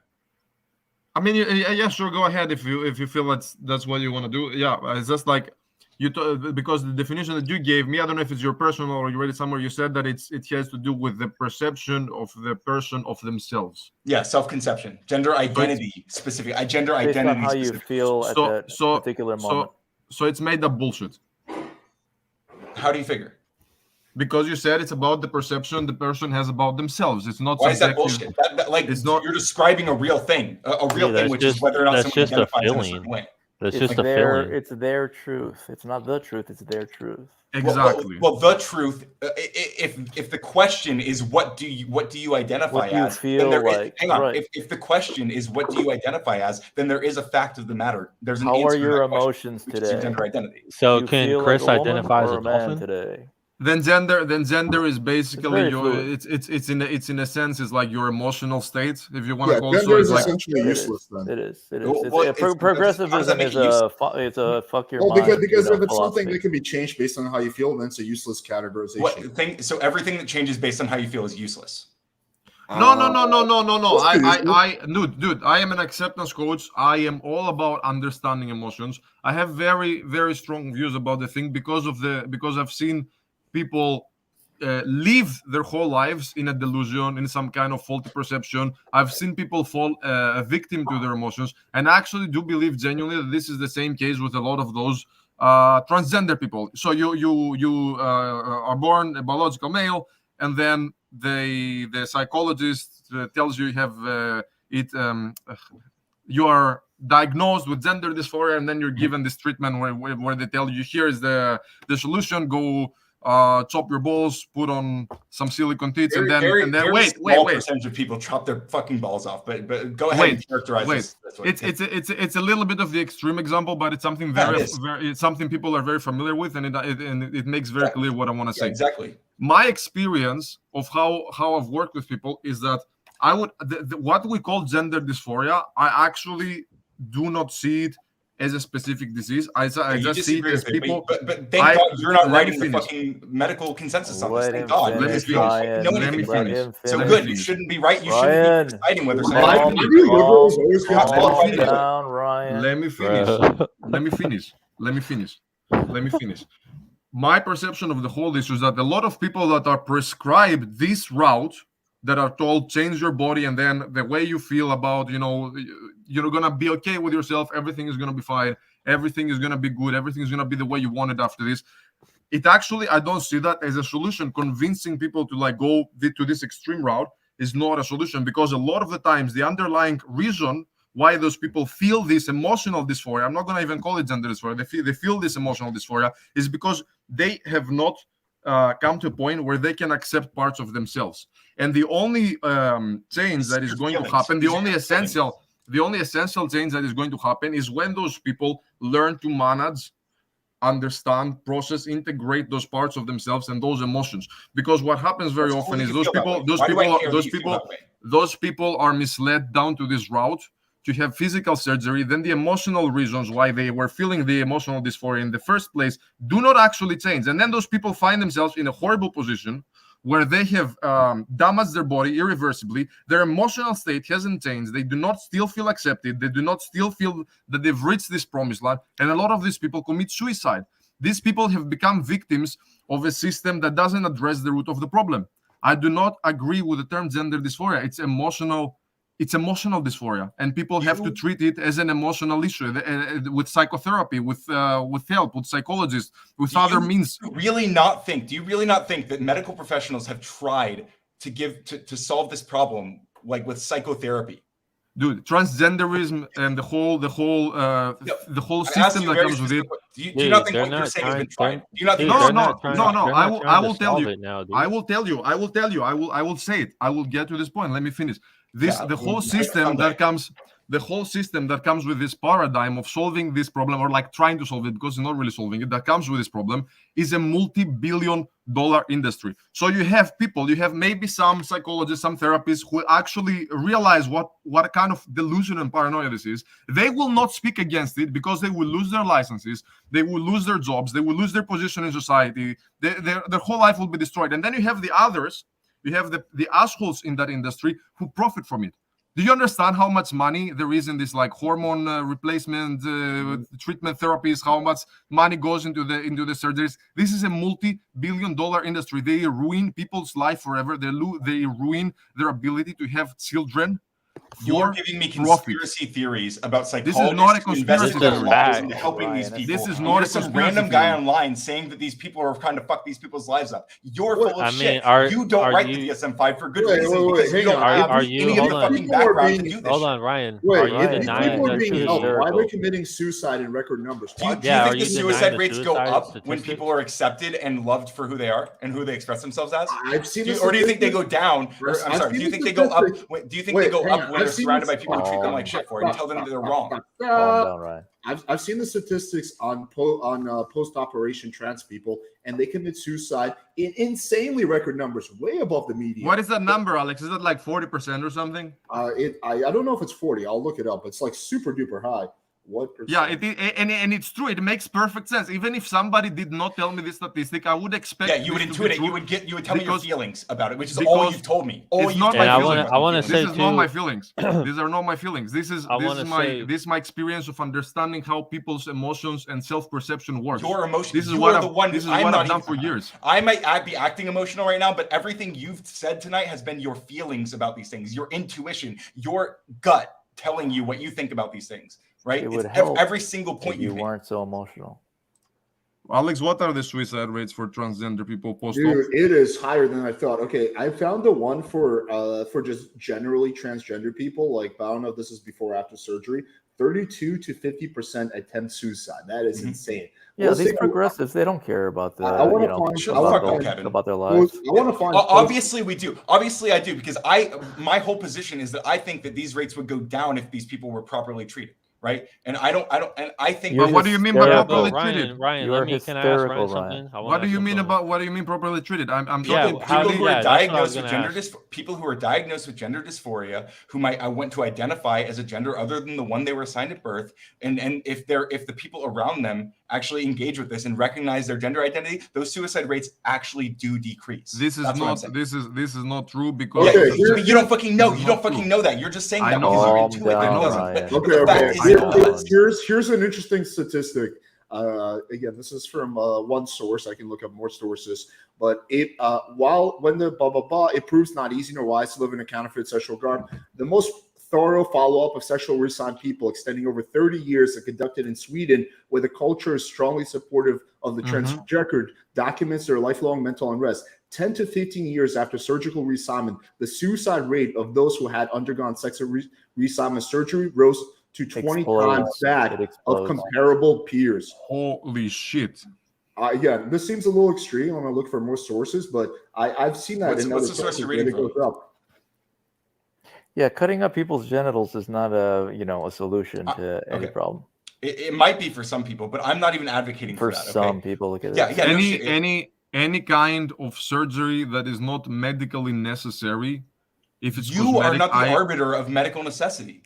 Speaker 10: I mean, yeah, sure, go ahead if you feel that's what you want to do. Yeah, it's just like because the definition that you gave me, I don't know if it's your personal or you read it somewhere. You said that it has to do with the perception of the person of themselves.
Speaker 16: Yeah, self-conception, gender identity, specific. Gender
Speaker 15: Based on
Speaker 16: identity.
Speaker 15: how you
Speaker 16: specific.
Speaker 15: feel at that particular moment.
Speaker 10: So it's made up bullshit.
Speaker 16: How do you figure?
Speaker 10: Because you said it's about the perception the person has about themselves. It's not.
Speaker 16: Why is that
Speaker 10: subjective.
Speaker 16: bullshit? Like
Speaker 10: it's not.
Speaker 16: You're describing a real thing, a real thing, which is whether or not someone identifies in a certain way.
Speaker 6: That's
Speaker 15: it's
Speaker 6: just a
Speaker 15: their,
Speaker 6: feeling.
Speaker 15: It's their truth. It's not the truth. It's their truth.
Speaker 10: Exactly.
Speaker 16: Well, the truth. If the question is what do you identify
Speaker 15: What do you
Speaker 16: as?
Speaker 15: feel
Speaker 16: then
Speaker 15: like,
Speaker 16: hang on.
Speaker 15: right.
Speaker 16: If the question is what do you identify as, then there is a fact of the matter. There's an
Speaker 15: How
Speaker 16: answer
Speaker 15: are
Speaker 16: to
Speaker 15: your
Speaker 16: that question,
Speaker 15: emotions
Speaker 16: which is
Speaker 15: today?
Speaker 16: gender identity.
Speaker 6: So
Speaker 15: Do you
Speaker 6: can
Speaker 15: feel
Speaker 6: Chris
Speaker 15: like a woman
Speaker 6: identify as
Speaker 15: or
Speaker 6: a
Speaker 15: man
Speaker 6: dolphin?
Speaker 15: today?
Speaker 10: Then gender is basically
Speaker 15: very
Speaker 10: your.
Speaker 15: fluid.
Speaker 10: It's in a sense it's like your emotional state, if you want to
Speaker 1: Yeah,
Speaker 10: call it. So
Speaker 1: gender
Speaker 10: it's
Speaker 1: is
Speaker 10: like
Speaker 1: essentially
Speaker 15: It
Speaker 1: useless
Speaker 15: is.
Speaker 1: then.
Speaker 15: It is. It is.
Speaker 16: Well,
Speaker 15: It's,
Speaker 16: well,
Speaker 15: a
Speaker 16: it's-
Speaker 15: progressivism
Speaker 16: how does that make
Speaker 15: is
Speaker 16: it useless?
Speaker 15: it's a fuck your
Speaker 1: Well,
Speaker 15: mind.
Speaker 1: because if it's
Speaker 15: philosophy.
Speaker 1: something that can be changed based on how you feel, then it's a useless categorization.
Speaker 16: What thing? So everything that changes based on how you feel is useless.
Speaker 10: No. Dude, I am an acceptance coach. I am all about understanding emotions. I have very, very strong views about the thing because I've seen people live their whole lives in a delusion, in some kind of faulty perception. I've seen people fall a victim to their emotions, and I actually do believe genuinely that this is the same case with a lot of those transgender people. So you are born a biological male, and then the psychologist tells you have you are diagnosed with gender dysphoria, and then you're given this treatment where they tell you here is the solution, go chop your balls, put on some silicone teeth, and then wait
Speaker 16: percentage of people chop their fucking balls off, but go ahead and characterize this way.
Speaker 10: It's a little bit of the extreme example, but it's something it's something people are very familiar with, and it makes very clear what I want to say.
Speaker 16: Exactly.
Speaker 10: My experience of how I've worked with people is that I would what we call gender dysphoria, I actually do not see it as a specific disease. I just see it as people.
Speaker 16: But thank God you're not writing the fucking medical consensus on this. Thank God.
Speaker 10: Let me finish.
Speaker 16: Know anything from
Speaker 10: finish.
Speaker 16: it. So
Speaker 10: Let me
Speaker 16: good. You
Speaker 10: finish.
Speaker 16: shouldn't be right. You shouldn't be deciding whether
Speaker 10: Let me finish. My perception of the whole issue is that a lot of people that are prescribed this route, that are told change your body, and then the way you feel about, you're gonna be okay with yourself, everything is gonna be fine, everything is gonna be good, everything is gonna be the way you want it after this. It actually, I don't see that as a solution. Convincing people to go to this extreme route is not a solution, because a lot of the times the underlying reason why those people feel this emotional dysphoria, I'm not going to even call it gender dysphoria, they feel this emotional dysphoria, is because they have not come to a point where they can accept parts of themselves. And the only change that is going to happen, the only essential change that is going to happen is when those people learn to manage, understand, process, integrate those parts of themselves and those emotions. Because what happens very often is those people are misled down to this route to have physical surgery. Then the emotional reasons why they were feeling the emotional dysphoria in the first place do not actually change. And then those people find themselves in a horrible position where they have damaged their body irreversibly. Their emotional state hasn't changed. They do not still feel accepted. They do not still feel that they've reached this promised land. And a lot of these people commit suicide. These people have become victims of a system that doesn't address the root of the problem. I do not agree with the term gender dysphoria. It's emotional dysphoria, and people have to treat it as an emotional issue with psychotherapy, with help, with psychologists, with other means.
Speaker 16: Do you really not think that medical professionals have tried to solve this problem, like with psychotherapy?
Speaker 10: Dude, transgenderism and the whole system that comes with it.
Speaker 16: Do you not think what you're saying has been tried? Do you not think
Speaker 10: No. I will tell you. I will say it. I will get to this point. Let me finish. The whole system that comes with this paradigm of solving this problem, or like trying to solve it, because it's not really solving it, that comes with this problem, is a multi-billion-dollar industry. So you have maybe some psychologists, some therapists who actually realize what kind of delusion and paranoia this is. They will not speak against it because they will lose their licenses, they will lose their jobs, they will lose their position in society, their whole life will be destroyed. And then you have the others. You have the assholes in that industry who profit from it. Do you understand how much money there is in this like hormone replacement treatment therapies? How much money goes into the surgeries? This is a multi-billion-dollar industry. They ruin people's life forever. They ruin their ability to have children.
Speaker 16: You're giving me conspiracy theories about
Speaker 10: This is not a
Speaker 16: psychologists who invested
Speaker 10: conspiracy
Speaker 16: their
Speaker 10: theory.
Speaker 16: lives into helping these people.
Speaker 10: This is
Speaker 16: And
Speaker 10: not
Speaker 16: you're
Speaker 10: a
Speaker 16: some
Speaker 10: conspiracy
Speaker 16: random guy
Speaker 10: theory.
Speaker 16: online saying that these people are trying to fuck these people's lives up. You're full of
Speaker 6: I mean,
Speaker 16: shit.
Speaker 6: are-
Speaker 16: You don't
Speaker 6: are
Speaker 16: write
Speaker 6: you-
Speaker 16: the DSM-5 for good
Speaker 1: Wait,
Speaker 16: reasons
Speaker 1: wait, wait,
Speaker 16: because
Speaker 1: hang
Speaker 16: you don't
Speaker 1: on.
Speaker 16: have
Speaker 6: Are you-
Speaker 16: any of
Speaker 6: hold
Speaker 16: the
Speaker 6: on.
Speaker 16: fucking
Speaker 1: People are
Speaker 16: background to
Speaker 1: being-
Speaker 16: do this
Speaker 6: Hold
Speaker 16: shit.
Speaker 6: on, Ryan.
Speaker 1: Wait,
Speaker 6: Are
Speaker 1: if
Speaker 6: you
Speaker 1: these
Speaker 6: denying
Speaker 1: people are
Speaker 6: the
Speaker 1: being
Speaker 6: truth?
Speaker 1: helped, why are they committing suicide in record numbers?
Speaker 16: Do you,
Speaker 1: Why-
Speaker 16: do you
Speaker 6: Yeah,
Speaker 16: think
Speaker 6: are
Speaker 16: the
Speaker 6: you denying
Speaker 16: suicide
Speaker 6: the
Speaker 16: rates go
Speaker 6: suicide
Speaker 16: up when
Speaker 6: statistics?
Speaker 16: people are accepted and loved for who they are and who they express themselves as?
Speaker 1: I've seen the
Speaker 16: Or do you think they go
Speaker 1: statistics.
Speaker 16: down? Or, I'm
Speaker 1: I've
Speaker 16: sorry. Do
Speaker 1: seen
Speaker 16: you
Speaker 1: the
Speaker 16: think they go up?
Speaker 1: statistics.
Speaker 16: Do you think
Speaker 1: Wait,
Speaker 16: they go
Speaker 1: hang
Speaker 16: up
Speaker 1: on.
Speaker 16: when
Speaker 1: I've
Speaker 16: they're
Speaker 1: seen
Speaker 16: surrounded
Speaker 1: the-
Speaker 16: by people who treat them like shit for it and tell them that they're wrong?
Speaker 15: Calm down, Ryan.
Speaker 1: I've seen the statistics on post-operation trans people, and they commit suicide in insanely record numbers, way above the median.
Speaker 10: What is that number, Alex? Is that like 40% or something?
Speaker 1: I don't know if it's 40. I'll look it up. It's like super duper high. What percent?
Speaker 10: Yeah, and it's true. It makes perfect sense. Even if somebody did not tell me this statistic, I would expect.
Speaker 16: Yeah, you would
Speaker 10: this to be
Speaker 16: intuit it.
Speaker 10: true
Speaker 16: You would tell me your
Speaker 10: because-
Speaker 16: feelings about it, which is all
Speaker 10: because
Speaker 16: you've told me. All
Speaker 10: it's
Speaker 16: you've
Speaker 10: not
Speaker 16: told
Speaker 10: my
Speaker 16: me.
Speaker 10: feelings.
Speaker 6: I wanna
Speaker 10: This
Speaker 6: say
Speaker 10: is not my
Speaker 6: too-
Speaker 10: feelings. These are not my feelings. This is my experience of understanding how people's emotions and self-perception works.
Speaker 16: Your emotions.
Speaker 10: This is
Speaker 16: you
Speaker 10: what
Speaker 16: are the one.
Speaker 10: This is
Speaker 16: I'm
Speaker 10: what
Speaker 16: not
Speaker 10: I've done
Speaker 16: even-
Speaker 10: for years.
Speaker 16: I might be acting emotional right now, but everything you've said tonight has been your feelings about these things, your intuition, your gut telling you what you think about these things. Right?
Speaker 15: It would
Speaker 16: It's
Speaker 15: help
Speaker 16: every single point
Speaker 15: if you
Speaker 16: made.
Speaker 15: weren't so emotional.
Speaker 10: Alex, what are the suicide rates for transgender people post-op?
Speaker 1: Dude, it is higher than I thought. Okay, I found the one for just generally transgender people. Like, I don't know if this is before or after surgery. 32 to 50% attempt suicide. That is insane.
Speaker 15: Yeah,
Speaker 1: Let's
Speaker 15: these
Speaker 1: take a-
Speaker 15: progressives, they don't care about the
Speaker 1: I wanna
Speaker 15: you know,
Speaker 1: find-
Speaker 15: about their lives.
Speaker 1: I want to find.
Speaker 16: Obviously, we do. Obviously, I do because my whole position is that I think that these rates would go down if these people were properly treated. Right, and I think.
Speaker 10: But what do you mean by properly treated?
Speaker 6: Ryan,
Speaker 15: You're
Speaker 6: can I ask Ryan
Speaker 15: hysterical,
Speaker 6: something?
Speaker 15: Ryan.
Speaker 10: What do you mean about what do you mean properly treated? I'm
Speaker 6: Yeah,
Speaker 10: talking
Speaker 6: how-
Speaker 16: People who are
Speaker 6: that's what I was
Speaker 16: diagnosed with
Speaker 6: gonna
Speaker 16: gender
Speaker 6: ask.
Speaker 16: people who are diagnosed with gender dysphoria, who might I want to identify as a gender other than the one they were assigned at birth, and if the people around them actually engage with this and recognize their gender identity, those suicide rates actually do decrease.
Speaker 10: This is
Speaker 16: That's what I'm
Speaker 10: not
Speaker 16: saying.
Speaker 10: this is not true because
Speaker 16: Yeah, you don't fucking know. You don't fucking know that. You're just saying
Speaker 10: I
Speaker 16: that
Speaker 10: know.
Speaker 16: because you
Speaker 10: Calm
Speaker 16: intuit
Speaker 10: down,
Speaker 16: that.
Speaker 10: Ryan.
Speaker 16: But
Speaker 1: Okay,
Speaker 16: the fact
Speaker 1: okay.
Speaker 16: is,
Speaker 1: Here's an interesting statistic. Again, this is from one source. I can look up more sources, but it when the blah blah blah, it proves not easy nor wise to live in a counterfeit sexual garb. The most thorough follow-up of sexual reassigned people extending over 30 years and conducted in Sweden, where the culture is strongly supportive of the transgender, documents their lifelong mental unrest. 10 to 15 years after surgical reassignment, the suicide rate of those who had undergone sexual reassignment surgery rose to 20 times that of comparable peers.
Speaker 10: Holy shit.
Speaker 1: Yeah, this seems a little extreme. I'm going to look for more sources, but I've seen that.
Speaker 16: What's
Speaker 1: in
Speaker 16: the
Speaker 1: other
Speaker 16: source
Speaker 1: places
Speaker 16: you're
Speaker 1: where
Speaker 16: reading
Speaker 1: it
Speaker 16: from?
Speaker 1: goes up.
Speaker 15: Yeah, cutting up people's genitals is not a solution to any problem.
Speaker 16: It might be for some people, but I'm not even advocating for that.
Speaker 15: some people, look at
Speaker 16: Yeah,
Speaker 15: this.
Speaker 16: yeah. no shit.
Speaker 10: Any kind of surgery that is not medically necessary, if it's
Speaker 16: You are
Speaker 10: cosmetic,
Speaker 16: not the arbiter of medical necessity.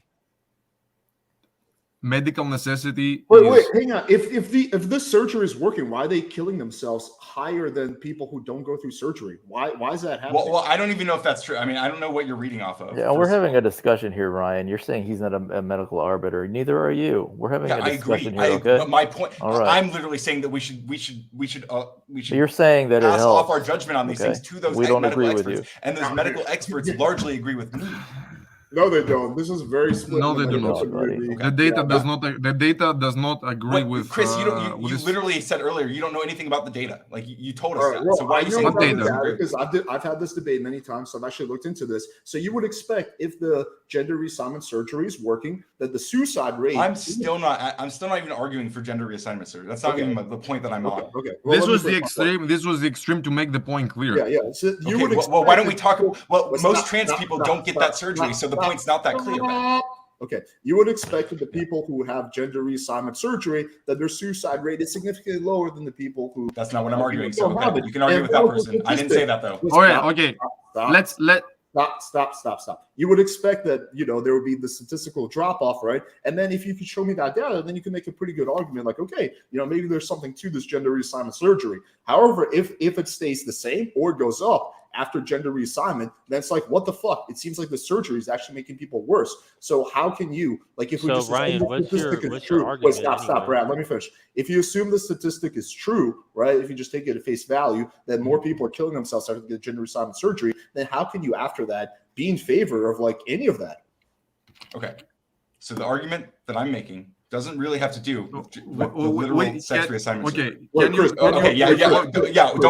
Speaker 10: medical necessity.
Speaker 1: Wait, hang on. If this surgery is working, why are they killing themselves higher than people who don't go through surgery? Why is that happening?
Speaker 16: Well, I don't even know if that's true. I mean, I don't know what you're reading off of.
Speaker 15: Yeah, we're having a discussion here, Ryan. You're saying he's not a medical arbiter. Neither are you. We're having
Speaker 16: Yeah,
Speaker 15: a
Speaker 16: I agree.
Speaker 15: discussion here, okay?
Speaker 16: But my point,
Speaker 15: All right.
Speaker 16: I'm literally saying that we should
Speaker 15: You're saying that it
Speaker 16: pass off
Speaker 15: helps.
Speaker 16: our judgment on these
Speaker 15: Okay.
Speaker 16: things to those
Speaker 15: We don't
Speaker 16: medical
Speaker 15: agree with
Speaker 16: experts,
Speaker 15: you.
Speaker 16: and those medical experts largely agree with me.
Speaker 1: No, they don't. This is very split.
Speaker 10: No,
Speaker 1: in
Speaker 10: they
Speaker 1: the
Speaker 10: do
Speaker 1: medical
Speaker 10: not.
Speaker 1: community.
Speaker 10: The data
Speaker 1: Yeah,
Speaker 10: does not. The data does not agree with.
Speaker 16: Chris, you
Speaker 10: with this-
Speaker 16: literally said earlier you don't know anything about the data. Like you told us
Speaker 1: All right,
Speaker 16: that.
Speaker 1: well,
Speaker 16: So why are you
Speaker 1: I know
Speaker 16: saying
Speaker 1: about
Speaker 16: that?
Speaker 1: the data because I've had this debate many times, so I've actually looked into this. So you would expect if the gender reassignment surgery is working, that the suicide rate.
Speaker 16: I'm still not even arguing for gender reassignment surgery. That's not even the point that I'm on.
Speaker 1: Okay.
Speaker 10: This was the extreme. This was the extreme to make the point clear.
Speaker 1: Yeah. So you
Speaker 16: Okay,
Speaker 1: would
Speaker 16: well, why don't we
Speaker 1: expect-
Speaker 16: talk? Well, most
Speaker 1: stop,
Speaker 16: trans
Speaker 1: stop,
Speaker 16: people
Speaker 1: stop,
Speaker 16: don't get
Speaker 1: stop,
Speaker 16: that surgery,
Speaker 1: stop,
Speaker 16: so the
Speaker 1: stop,
Speaker 16: point's not that clear. Man.
Speaker 1: Okay, you would expect that the people who have gender reassignment surgery, that their suicide rate is significantly lower than the people who.
Speaker 16: That's not what I'm arguing.
Speaker 1: don't
Speaker 16: So
Speaker 1: have
Speaker 16: okay,
Speaker 1: it.
Speaker 16: you can argue
Speaker 1: And
Speaker 16: with that
Speaker 1: also
Speaker 16: person. I didn't say that though.
Speaker 10: Oh yeah. Okay.
Speaker 1: Stop. You would expect that, there would be the statistical drop off, right? And then if you could show me that data, then you can make a pretty good argument like, okay, maybe there's something to this gender reassignment surgery. However, if it stays the same or goes up, after gender reassignment, then it's like, what the fuck? It seems like the surgery is actually making people worse. So how can you, like, if we
Speaker 6: So,
Speaker 1: just
Speaker 6: Ryan,
Speaker 1: assume the
Speaker 6: what's your-
Speaker 1: statistic is
Speaker 6: what's your
Speaker 1: true,
Speaker 6: argument
Speaker 1: wait, stop,
Speaker 6: anyway?
Speaker 1: Brad, let me finish. If you assume the statistic is true, right, if you just take it at face value, that more people are killing themselves after the gender reassignment surgery, then how can you, after that, be in favor of like any of that?
Speaker 16: Okay. So the argument that I'm making doesn't really have to do with the literal sex reassignment.
Speaker 1: Okay,
Speaker 16: Don't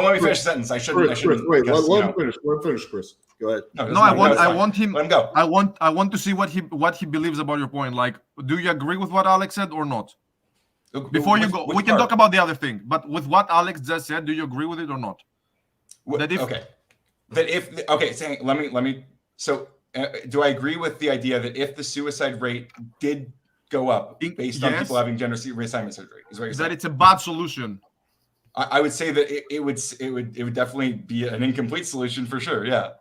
Speaker 16: let me finish the sentence. I shouldn't.
Speaker 1: Wait,
Speaker 16: because,
Speaker 1: let him finish. Let him finish, Chris. Go ahead.
Speaker 21: No, I want him.
Speaker 16: Let him go.
Speaker 21: I want to see what he believes about your point. Like, do you agree with what Alex said or not? Before you go, we can talk about the other thing. But with what Alex just said, do you agree with it or not?
Speaker 16: Let me. So, do I agree with the idea that if the suicide rate did go up based on people having gender reassignment surgery, is what you're saying?
Speaker 21: That it's a bad solution.
Speaker 16: I would say that it would definitely be an incomplete solution for sure. Yeah.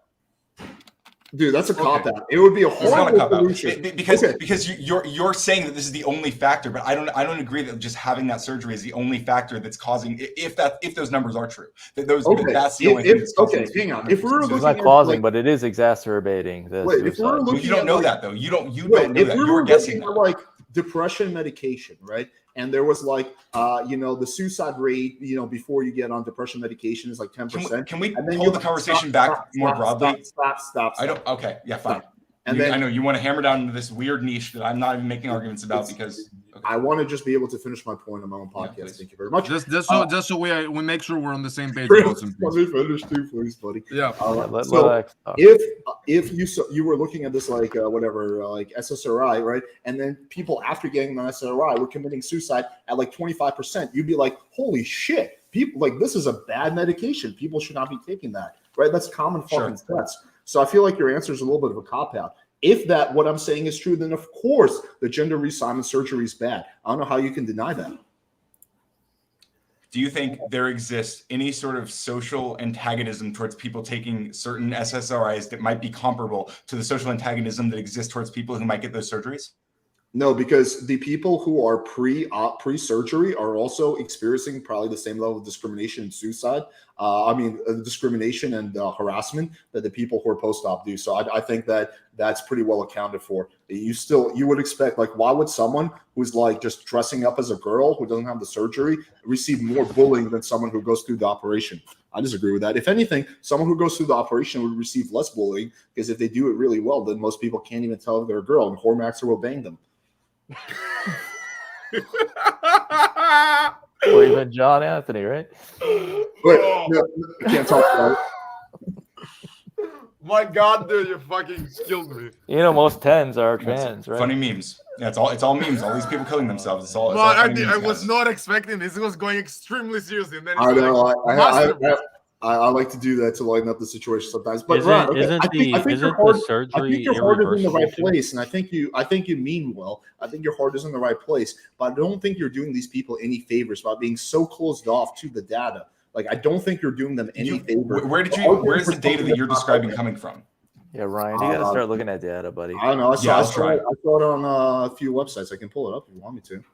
Speaker 1: Dude, that's a cop out. It would be a horrible solution.
Speaker 16: Because you're saying that this is the only factor, but I don't agree that just having that surgery is the only factor that's causing, if those numbers are true, that's the only thing that's causing.
Speaker 1: Hang on. If we were
Speaker 15: It's
Speaker 1: looking
Speaker 15: not
Speaker 1: at
Speaker 15: causing, but it is exacerbating the
Speaker 1: Wait, if we were
Speaker 15: suicide.
Speaker 1: looking
Speaker 16: You don't
Speaker 1: at,
Speaker 16: know
Speaker 1: like-
Speaker 16: that though. You don't know
Speaker 1: Wait,
Speaker 16: that.
Speaker 1: if we
Speaker 16: You're
Speaker 1: were
Speaker 16: guessing
Speaker 1: looking
Speaker 16: that.
Speaker 1: at like depression medication, right? And there was like, the suicide rate, before you get on depression medication is like 10%.
Speaker 16: Can we
Speaker 1: And then
Speaker 16: pull
Speaker 1: you-
Speaker 16: the conversation
Speaker 1: stop,
Speaker 16: more broadly?
Speaker 1: Stop.
Speaker 16: I don't. Okay. Yeah. Fine.
Speaker 1: And
Speaker 16: I
Speaker 1: then-
Speaker 16: know you want to hammer down into this weird niche that I'm not even making arguments about because
Speaker 1: I want to just be able to finish my point on my own podcast. Thank you very much.
Speaker 21: Just so we make sure we're on the same page.
Speaker 1: Chris,
Speaker 21: about some
Speaker 1: let
Speaker 21: things.
Speaker 1: me finish too, please, buddy.
Speaker 21: Yeah.
Speaker 1: So if you were looking at this like like SSRI, right, and then people after getting the SSRI were committing suicide at like 25%, you'd be like, holy shit, people, like, this is a bad medication. People should not be taking that, right? That's common fucking sense. So I feel like your answer is a little bit of a cop out. If that what I'm saying is true, then of course the gender reassignment surgery is bad. I don't know how you can deny that.
Speaker 16: do you think there exists any sort of social antagonism towards people taking certain SSRIs that might be comparable to the social antagonism that exists towards people who might get those surgeries?
Speaker 1: No, because the people who are pre-surgery are also experiencing probably the same level of discrimination and suicide. Discrimination and harassment that the people who are post-op do. So I think that that's pretty well accounted for. You would expect, like, why would someone who's like just dressing up as a girl who doesn't have the surgery receive more bullying than someone who goes through the operation? I disagree with that. If anything, someone who goes through the operation would receive less bullying, because if they do it really well, then most people can't even tell if they're a girl, and Hormaxer will bang them.
Speaker 15: Or even John Anthony, right?
Speaker 1: Wait, no, can't talk about it.
Speaker 21: My God, dude, you fucking killed me.
Speaker 15: You know, most 10s are trans, right?
Speaker 16: Funny memes. Yeah, it's all memes. All these people killing themselves. It's all.
Speaker 21: No, I was not expecting this. It was going extremely seriously. And then
Speaker 1: I know.
Speaker 21: masterpiece.
Speaker 1: I like to do that to lighten up the situation sometimes. But
Speaker 6: Isn't-
Speaker 1: Ron, okay,
Speaker 6: isn't
Speaker 1: I think
Speaker 6: the
Speaker 1: your heart, I
Speaker 6: surgery
Speaker 1: think your heart is in the right
Speaker 6: irreversible?
Speaker 1: place, and I think you mean well. I think your heart is in the right place, but I don't think you're doing these people any favors by being so closed off to the data. Like, I don't think you're doing them any favor.
Speaker 16: Where's the data that you're describing coming from?
Speaker 15: Yeah, Ryan, you gotta start looking at data, buddy.
Speaker 1: I don't know. I
Speaker 16: I'll
Speaker 1: saw
Speaker 16: try.
Speaker 1: it on a few websites. I can pull it up if you want me to.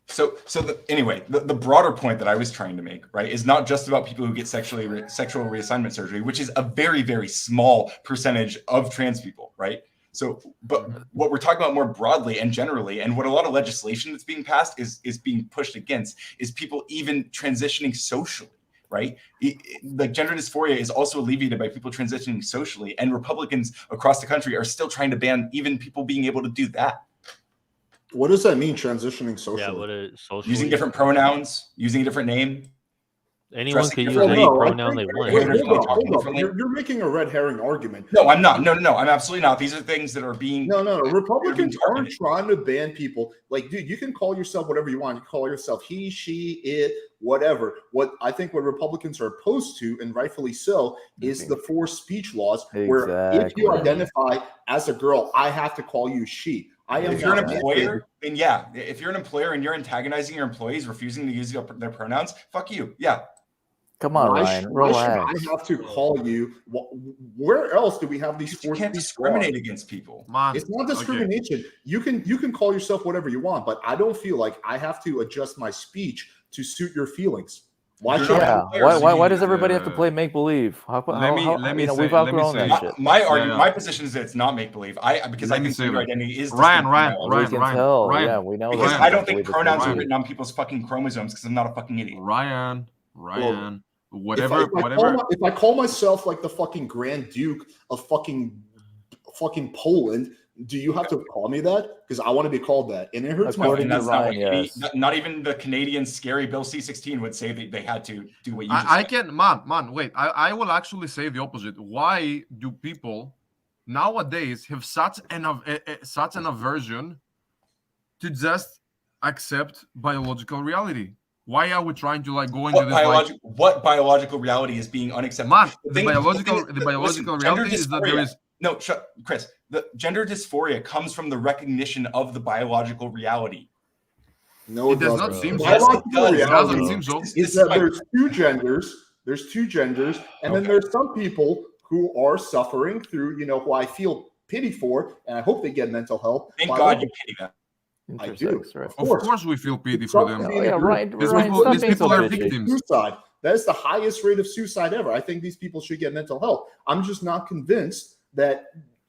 Speaker 16: So the broader point that I was trying to make, right, is not just about people who get sexual reassignment surgery, which is a very, very small percentage of trans people, right? So, but what we're talking about more broadly and generally, and what a lot of legislation that's being passed is being pushed against, is people even transitioning socially, right? Like, gender dysphoria is also alleviated by people transitioning socially, and Republicans across the country are still trying to ban even people being able to do that.
Speaker 1: What does that mean, transitioning socially?
Speaker 6: Yeah, what is socially?
Speaker 16: Using different pronouns, using a different name.
Speaker 6: Anyone
Speaker 16: dressing
Speaker 6: could use
Speaker 16: differently.
Speaker 6: any pronoun they want.
Speaker 1: Hold on. You're making a red herring argument.
Speaker 16: No, I'm not. No, I'm absolutely not. These are things that are being.
Speaker 1: No. Republicans aren't trying to ban people. Like, dude, you can call yourself whatever you want. You can call yourself he, she, it, whatever. What Republicans are opposed to, and rightfully so, is the forced speech laws, where if you identify as a girl, I have to call you she.
Speaker 16: If you're an employer, then yeah. If you're an employer and you're antagonizing your employees, refusing to use their pronouns, fuck you. Yeah.
Speaker 15: Come on,
Speaker 1: Why
Speaker 15: Ryan,
Speaker 1: should
Speaker 15: relax.
Speaker 1: I have to call you? Where else do we have these forced
Speaker 16: You can't
Speaker 1: speech
Speaker 16: discriminate
Speaker 1: laws?
Speaker 16: against people.
Speaker 1: It's not discrimination. You can call yourself whatever you want, but I don't feel like I have to adjust my speech to suit your feelings. Why
Speaker 16: You're
Speaker 1: should
Speaker 16: not
Speaker 15: Yeah.
Speaker 16: players.
Speaker 15: Why does everybody have to play make believe? How,
Speaker 21: Let me
Speaker 15: you know,
Speaker 21: say-
Speaker 15: we've
Speaker 21: let me
Speaker 15: outgrown
Speaker 21: say-
Speaker 15: that shit.
Speaker 16: My argument,
Speaker 21: yeah.
Speaker 16: my position is that it's not make believe. Because I
Speaker 21: Let me
Speaker 16: think
Speaker 21: say
Speaker 16: gender
Speaker 21: that.
Speaker 16: identity is
Speaker 21: Ryan,
Speaker 16: distinct from
Speaker 21: Ryan,
Speaker 16: biology.
Speaker 15: We
Speaker 21: Ryan,
Speaker 15: can
Speaker 21: Ryan,
Speaker 15: tell.
Speaker 21: Ryan.
Speaker 15: Yeah, we know.
Speaker 16: Because
Speaker 15: that
Speaker 16: I
Speaker 15: you
Speaker 16: don't think
Speaker 15: believe it's
Speaker 16: pronouns are
Speaker 15: make-believe.
Speaker 16: written on people's fucking chromosomes because I'm not a fucking idiot.
Speaker 21: Ryan, whatever,
Speaker 1: if I call myself like the fucking Grand Duke of fucking Poland, do you have to call me that? Because I want to be called that, and it hurts my
Speaker 15: According to
Speaker 16: That's not what
Speaker 15: Ryan, yes.
Speaker 16: not even the Canadian scary Bill C-16 would say that they had to do what you just
Speaker 21: I
Speaker 16: said.
Speaker 21: can, man, wait. I will actually say the opposite. Why do people nowadays have such an aversion to just accept biological reality? Why are we trying to like go into this?
Speaker 16: What biological reality is being unacceptable?
Speaker 21: Man, the biological reality is that there is.
Speaker 16: No, Chris. The gender dysphoria comes from the recognition of the biological reality.
Speaker 1: No,
Speaker 21: It does not
Speaker 1: doesn't.
Speaker 21: seem so.
Speaker 1: Biological
Speaker 21: It doesn't
Speaker 1: reality
Speaker 21: seem so.
Speaker 1: is that there's two genders. There's two genders, and then there's some people who are suffering through, who I feel pity for, and I hope they get mental help.
Speaker 16: Thank God you pity them.
Speaker 1: I do.
Speaker 15: Right?
Speaker 21: Of course, we feel pity for them.
Speaker 1: These
Speaker 21: people are victims.
Speaker 1: Suicide. That is the highest rate of suicide ever. I think these people should get mental help. I'm just not convinced that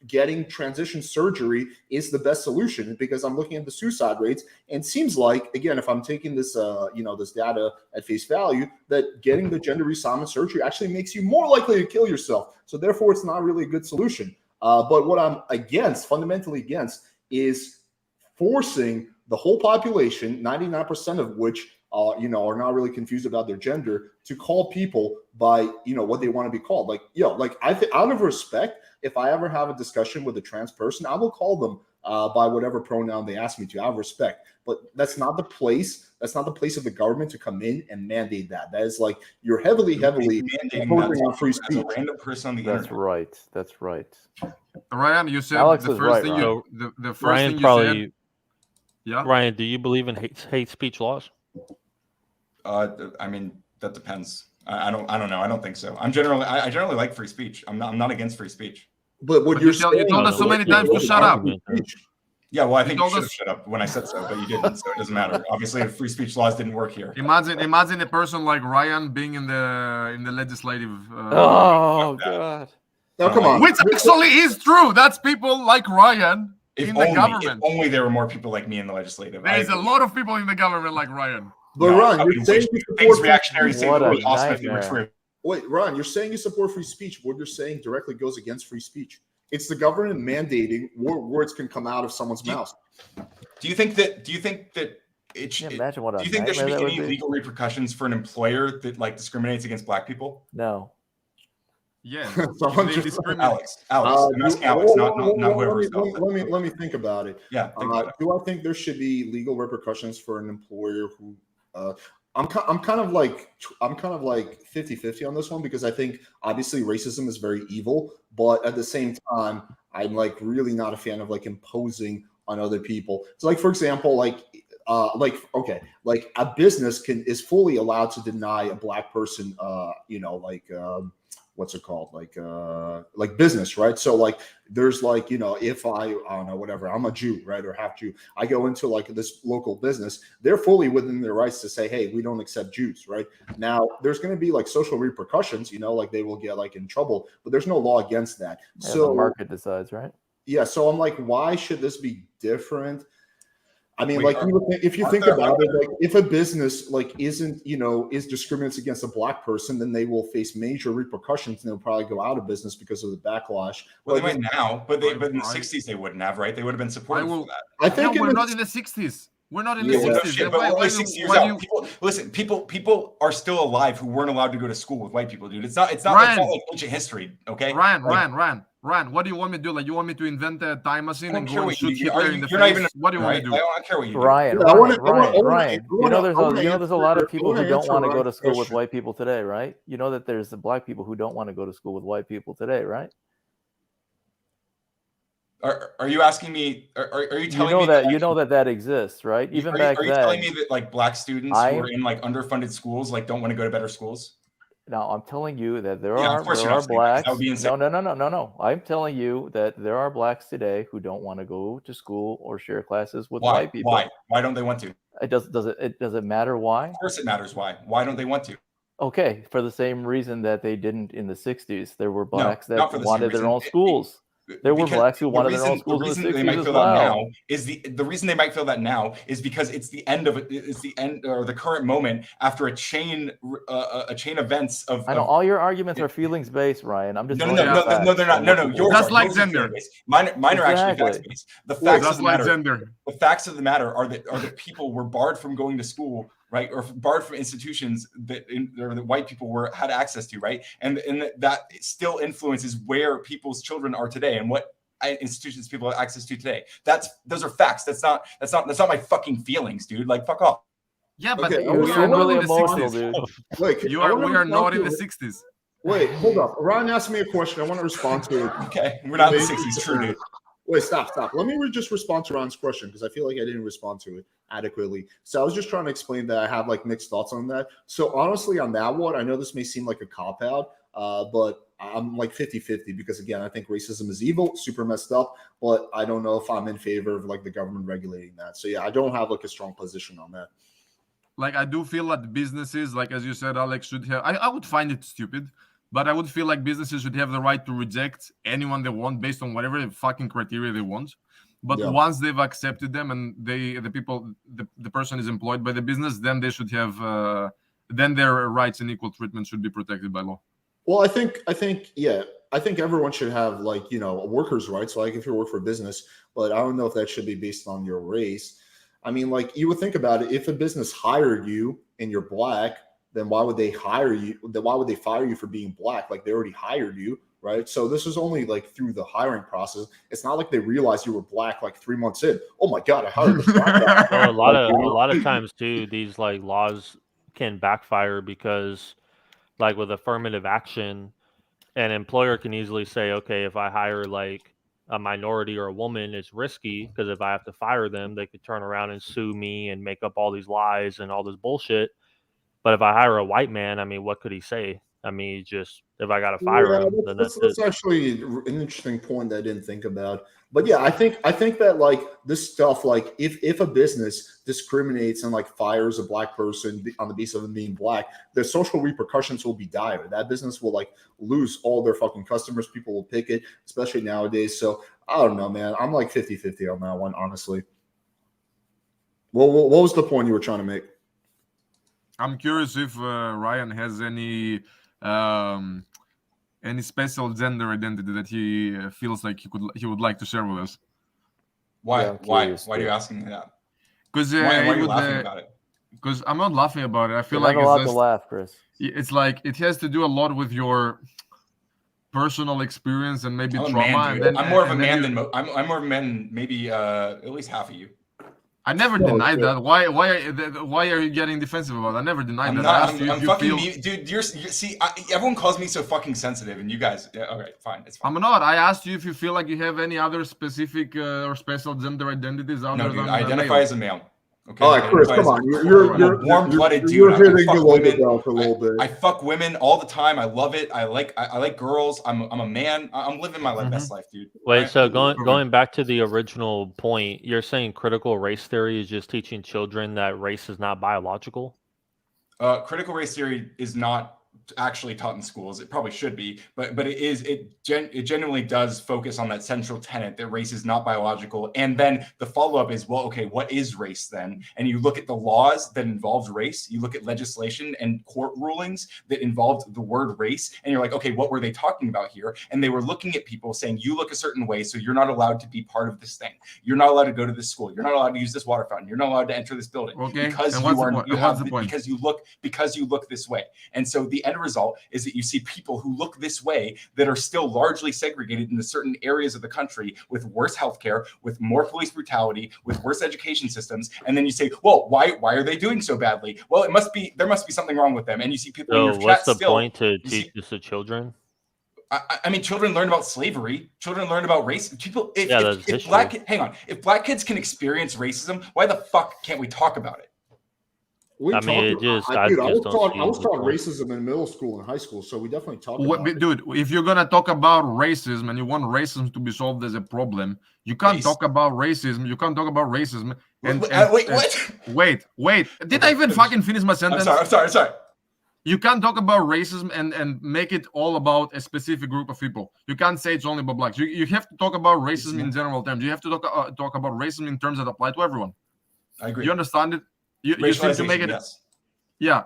Speaker 1: getting transition surgery is the best solution, because I'm looking at the suicide rates, and it seems like, again, if I'm taking this this data at face value, that getting the gender reassignment surgery actually makes you more likely to kill yourself. So therefore it's not really a good solution. But what I'm fundamentally against, is forcing the whole population, 99% of which are not really confused about their gender, to call people by what they want to be called. Out of respect, if I ever have a discussion with a trans person, I will call them by whatever pronoun they ask me to, out of respect. But that's not the place. That's not the place of the government to come in and mandate that. That is like, you're heavily imposing on free speech.
Speaker 16: As a random person on the
Speaker 15: That's
Speaker 16: internet.
Speaker 15: right. That's right.
Speaker 21: Ryan, you said
Speaker 15: Alex
Speaker 21: the
Speaker 15: is
Speaker 21: first
Speaker 15: right,
Speaker 21: thing
Speaker 15: Ryan.
Speaker 21: the first
Speaker 6: Ryan
Speaker 21: thing you
Speaker 6: probably.
Speaker 21: said. Yeah.
Speaker 6: Ryan, do you believe in hate speech laws?
Speaker 16: I mean, that depends. I don't know. I don't think so. I generally like free speech. I'm not against free speech.
Speaker 1: But what you're saying,
Speaker 21: you told us so many times to shut up.
Speaker 16: Yeah, well, I think you
Speaker 21: told
Speaker 16: should have
Speaker 21: us-
Speaker 16: shut up when I said so, but you didn't, so it doesn't matter. Obviously, the free speech laws didn't work here.
Speaker 21: Imagine a person like Ryan being in the legislative.
Speaker 15: Oh God!
Speaker 1: Now come on.
Speaker 21: Which actually is true. That's people like Ryan in the government.
Speaker 16: If only there were more people like me in the legislative.
Speaker 21: There is a lot of people in the government like Ryan.
Speaker 1: But Ron, you're saying you
Speaker 16: things
Speaker 1: support
Speaker 16: reactionaries say
Speaker 1: What
Speaker 16: would
Speaker 1: a
Speaker 16: be awesome if they were
Speaker 1: nightmare.
Speaker 16: true.
Speaker 1: Wait, Ron, you're saying you support free speech. What you're saying directly goes against free speech. It's the government mandating what words can come out of someone's mouth.
Speaker 16: Do you think that it should?
Speaker 15: Imagine what a
Speaker 16: Do you think there should be
Speaker 15: nightmare that
Speaker 16: any
Speaker 15: would be.
Speaker 16: legal repercussions for an employer that like discriminates against Black people?
Speaker 15: No.
Speaker 21: Yeah.
Speaker 16: Alex, I'm asking Alex, not whoever.
Speaker 1: Let me think about it.
Speaker 16: Yeah.
Speaker 1: Do I think there should be legal repercussions for an employer who? I'm kind of like 50-50 on this one, because I think obviously racism is very evil, but at the same time, I'm like really not a fan of like imposing on other people. So like, for example, a business is fully allowed to deny a Black person, what's it called? Like business, right? So like, there's like, if I don't know, whatever, I'm a Jew, right? Or half Jew. I go into like this local business, they're fully within their rights to say, hey, we don't accept Jews, right? Now there's going to be like social repercussions, like they will get like in trouble, but there's no law against that.
Speaker 15: Yeah,
Speaker 1: So
Speaker 15: the market decides, right?
Speaker 1: Yeah. So I'm like, why should this be different? I mean, if you think about it, like if a business like isn't, is discriminates against a Black person, then they will face major repercussions and they'll probably go out of business because of the backlash.
Speaker 16: Well, they might now, but in the '60s they wouldn't have, right? They would have been supportive for that.
Speaker 1: I think
Speaker 21: we're not in the '60s. We're not in the
Speaker 16: Yeah,
Speaker 21: 60s.
Speaker 16: shit, but we're only 60 years out. People are still alive who weren't allowed to go to school with white people, dude. It's not like ancient history, okay?
Speaker 21: Ryan, what do you want me to do? Like, you want me to invent a time machine and
Speaker 16: care
Speaker 21: go and
Speaker 16: what you
Speaker 21: shoot
Speaker 16: do.
Speaker 21: Hitler in the
Speaker 16: You're not
Speaker 21: face?
Speaker 16: even-
Speaker 21: What do you want me to do?
Speaker 16: I don't care what you do.
Speaker 15: Ryan,
Speaker 1: Yeah, I wanna-
Speaker 15: Ryan. You know, there's a lot of people who don't want to go to school with
Speaker 1: question.
Speaker 15: white people today, right? You know that there's the Black people who don't want to go to school with white people today, right?
Speaker 16: Are you asking me? Are you telling me
Speaker 15: you know that exists, right? Even back
Speaker 16: are you
Speaker 15: then.
Speaker 16: telling me that like Black students who are in like underfunded schools like don't want to go to better schools?
Speaker 15: No, I'm telling you that there
Speaker 16: Yeah, of course you're
Speaker 15: are
Speaker 16: not saying that, 'cause
Speaker 15: Blacks.
Speaker 16: that would be insane.
Speaker 15: No. I'm telling you that there are Blacks today who don't want to go to school or share classes with
Speaker 16: Why?
Speaker 15: white people.
Speaker 16: Why don't they want to?
Speaker 15: Does it matter why?
Speaker 16: Of course it matters why. Why don't they want to?
Speaker 15: Okay, for the same reason that they didn't in the 60s. There were blacks
Speaker 16: not
Speaker 15: that
Speaker 16: for the
Speaker 15: wanted
Speaker 16: same
Speaker 15: their own
Speaker 16: reason.
Speaker 15: schools. There were
Speaker 16: Because
Speaker 15: blacks who
Speaker 16: the
Speaker 15: wanted their own
Speaker 16: reason,
Speaker 15: schools in the
Speaker 16: they
Speaker 15: 60s
Speaker 16: might
Speaker 15: as
Speaker 16: feel that now
Speaker 15: well.
Speaker 16: is the reason they might feel that now is because it's the end of it's the end or the current moment after a chain events of.
Speaker 15: I know all your arguments are feelings based, Ryan. I'm just
Speaker 16: No,
Speaker 15: throwing out facts
Speaker 16: they're not.
Speaker 15: on
Speaker 16: No,
Speaker 15: what
Speaker 16: no,
Speaker 15: people
Speaker 16: yours
Speaker 15: are
Speaker 10: Just
Speaker 16: are
Speaker 10: like
Speaker 16: yours are
Speaker 10: gender.
Speaker 16: feeling-based. Mine are actually
Speaker 15: Exactly.
Speaker 16: facts-based. The facts
Speaker 10: Just
Speaker 16: of the
Speaker 10: like
Speaker 16: matter.
Speaker 10: gender.
Speaker 16: The facts of the matter are that people were barred from going to school, right, or barred from institutions that white people had access to, right, and that still influences where people's children are today and what institutions people have access to today. Those are facts. That's not my fucking feelings, dude. Like, fuck off.
Speaker 21: Yeah, but
Speaker 1: Okay,
Speaker 21: we are
Speaker 15: seem
Speaker 21: not
Speaker 15: really
Speaker 21: in the
Speaker 15: emotional,
Speaker 21: 60s.
Speaker 15: dude.
Speaker 1: Wait,
Speaker 21: We
Speaker 1: I
Speaker 21: are
Speaker 1: wanna
Speaker 21: not
Speaker 1: respond
Speaker 21: in
Speaker 1: to
Speaker 21: the
Speaker 1: it.
Speaker 21: 60s.
Speaker 1: Wait, hold up. Ryan asked me a question. I want to respond to it.
Speaker 16: Okay, we're not in the 60s. True, dude.
Speaker 1: Wait, stop. Let me just respond to Ron's question because I feel like I didn't respond to it adequately. So I was just trying to explain that I have like mixed thoughts on that. So honestly, on that one, I know this may seem like a cop-out, but I'm like 50-50 because again, I think racism is evil, super messed up, but I don't know if I'm in favor of like the government regulating that. So yeah, I don't have like a strong position on that.
Speaker 21: Like, I do feel that businesses, like as you said, Alex, should have. I would find it stupid, but I would feel like businesses should have the right to reject anyone they want based on whatever fucking criteria they want. But
Speaker 1: Yeah.
Speaker 21: once they've accepted them and the person is employed by the business, then they should have, then their rights and equal treatment should be protected by law.
Speaker 1: Well, I think everyone should have like, you know, a worker's rights. Like if you work for a business, but I don't know if that should be based on your race. I mean, like you would think about it. If a business hired you and you're black, then why would they hire you? Then why would they fire you for being black? Like they already hired you, right? So this is only like through the hiring process. It's not like they realized you were black like 3 months in. Oh my God, I hired a black guy.
Speaker 6: Well, a lot of times too, these like laws can backfire because, like with affirmative action, an employer can easily say, okay, if I hire like a minority or a woman, it's risky because if I have to fire them, they could turn around and sue me and make up all these lies and all this bullshit. But if I hire a white man, I mean, what could he say? I mean, just if I got to fire him, then that's
Speaker 1: That's actually an interesting point that I didn't think about. But yeah, I think that like this stuff, like if a business discriminates and like fires a black person on the basis of them being black, the social repercussions will be dire. That business will like lose all their fucking customers. People will pick it, especially nowadays. So I don't know, man. I'm like 50-50 on that one, honestly. Well, what was the point you were trying to make?
Speaker 21: I'm curious if Ryan has any special gender identity that he feels like he would like to share with us.
Speaker 16: Why?
Speaker 15: Yeah,
Speaker 16: Why are you asking me that?
Speaker 21: Because
Speaker 16: Why are you laughing about it?
Speaker 21: Because I'm not laughing about it. I feel
Speaker 15: You're
Speaker 21: like
Speaker 15: not
Speaker 21: it's
Speaker 15: allowed to
Speaker 21: just,
Speaker 15: laugh, Chris.
Speaker 21: it's like it has to do a lot with your personal experience and maybe
Speaker 16: I'm a
Speaker 21: trauma.
Speaker 16: man,
Speaker 21: And
Speaker 16: dude.
Speaker 21: then
Speaker 16: I'm more of a
Speaker 21: and then
Speaker 16: man
Speaker 21: you-
Speaker 16: than I'm more of a man than maybe at least half of you.
Speaker 21: I never
Speaker 1: No,
Speaker 21: denied
Speaker 1: sure.
Speaker 21: that. Why are you getting defensive about it? I never denied
Speaker 16: I'm
Speaker 21: that.
Speaker 16: not.
Speaker 21: I asked you
Speaker 16: I'm
Speaker 21: if you
Speaker 16: fucking
Speaker 21: feel.
Speaker 16: dude. See, everyone calls me so fucking sensitive, and you guys. Yeah, all right, fine, it's fine.
Speaker 21: I'm not. I asked you if you feel like you have any other specific or special gender identities other
Speaker 16: No, dude.
Speaker 21: than
Speaker 16: I identify
Speaker 21: male.
Speaker 16: as a male. Okay.
Speaker 1: All right, Chris,
Speaker 16: I
Speaker 1: come
Speaker 16: identify
Speaker 1: on.
Speaker 16: as-
Speaker 1: You're
Speaker 16: I'm a warm-blooded dude.
Speaker 1: You're
Speaker 16: I
Speaker 1: hitting
Speaker 16: fuck
Speaker 1: below the
Speaker 16: women.
Speaker 1: belt a little bit.
Speaker 16: I fuck women all the time. I love it. I like girls. I'm a man. I'm living my best life, dude.
Speaker 6: Wait,
Speaker 16: Right?
Speaker 6: so going back to the original point, you're saying critical race theory is just teaching children that race is not biological?
Speaker 16: Critical race theory is not actually taught in schools. It probably should be, but it genuinely does focus on that central tenet that race is not biological. And then the follow-up is, well, okay, what is race then? And you look at the laws that involved race, you look at legislation and court rulings that involved the word race, and you're like, okay, what were they talking about here? And they were looking at people saying, you look a certain way, so you're not allowed to be part of this thing. You're not allowed to go to this school. You're not allowed to use this water fountain. You're not allowed to enter this building
Speaker 21: Okay.
Speaker 16: because
Speaker 21: And
Speaker 16: you
Speaker 21: what's the
Speaker 16: are
Speaker 21: point?
Speaker 16: you
Speaker 21: And what's
Speaker 16: have
Speaker 21: the point?
Speaker 16: because you look this way. And so the end result is that you see people who look this way that are still largely segregated into certain areas of the country with worse healthcare, with more police brutality, with worse education systems. And then you say, well, why are they doing so badly? Well, there must be something wrong with them. And you see people in
Speaker 6: So
Speaker 16: your
Speaker 6: what's
Speaker 16: chat
Speaker 6: the point to teach this to children?
Speaker 16: I mean, children learn about slavery. Children learn about race. People, if
Speaker 6: history.
Speaker 16: if black kids can experience racism, why the fuck can't we talk about it?
Speaker 1: We
Speaker 6: I mean,
Speaker 1: talked-
Speaker 6: I
Speaker 1: dude, I
Speaker 6: just
Speaker 1: was
Speaker 6: don't
Speaker 1: taught
Speaker 6: see
Speaker 1: I was
Speaker 6: the
Speaker 1: taught
Speaker 6: point.
Speaker 1: racism in middle school and high school, so we definitely talk
Speaker 21: What,
Speaker 1: about it.
Speaker 21: dude, if you're gonna talk about racism and you want racism to be solved as a problem, you can't talk about racism. You can't talk about racism. And,
Speaker 16: Wait, what?
Speaker 21: Wait. Did I even fucking finish my sentence?
Speaker 16: I'm sorry.
Speaker 21: you can't talk about racism and make it all about a specific group of people. You can't say it's only about blacks. You have to talk about racism in general terms. You have to talk about racism in terms that apply to everyone.
Speaker 16: I agree.
Speaker 21: You understand it? You seem to make it.
Speaker 16: Yes.
Speaker 21: Yeah.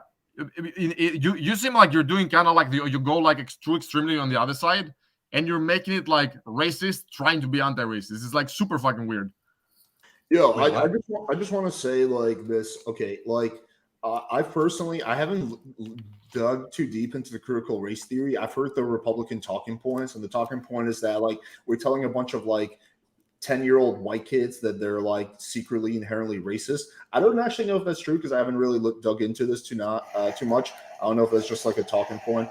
Speaker 21: You seem like you're doing kind of like you go like extremely on the other side, and you're making it like racist, trying to be anti-racist. It's like super fucking weird.
Speaker 1: Yo, I just want to say like this. Okay, like I personally, I haven't dug too deep into the critical race theory. I've heard the Republican talking points, and the talking point is that like we're telling a bunch of like 10-year-old white kids that they're like secretly inherently racist. I don't actually know if that's true because I haven't really dug into this too much. I don't know if that's just like a talking point.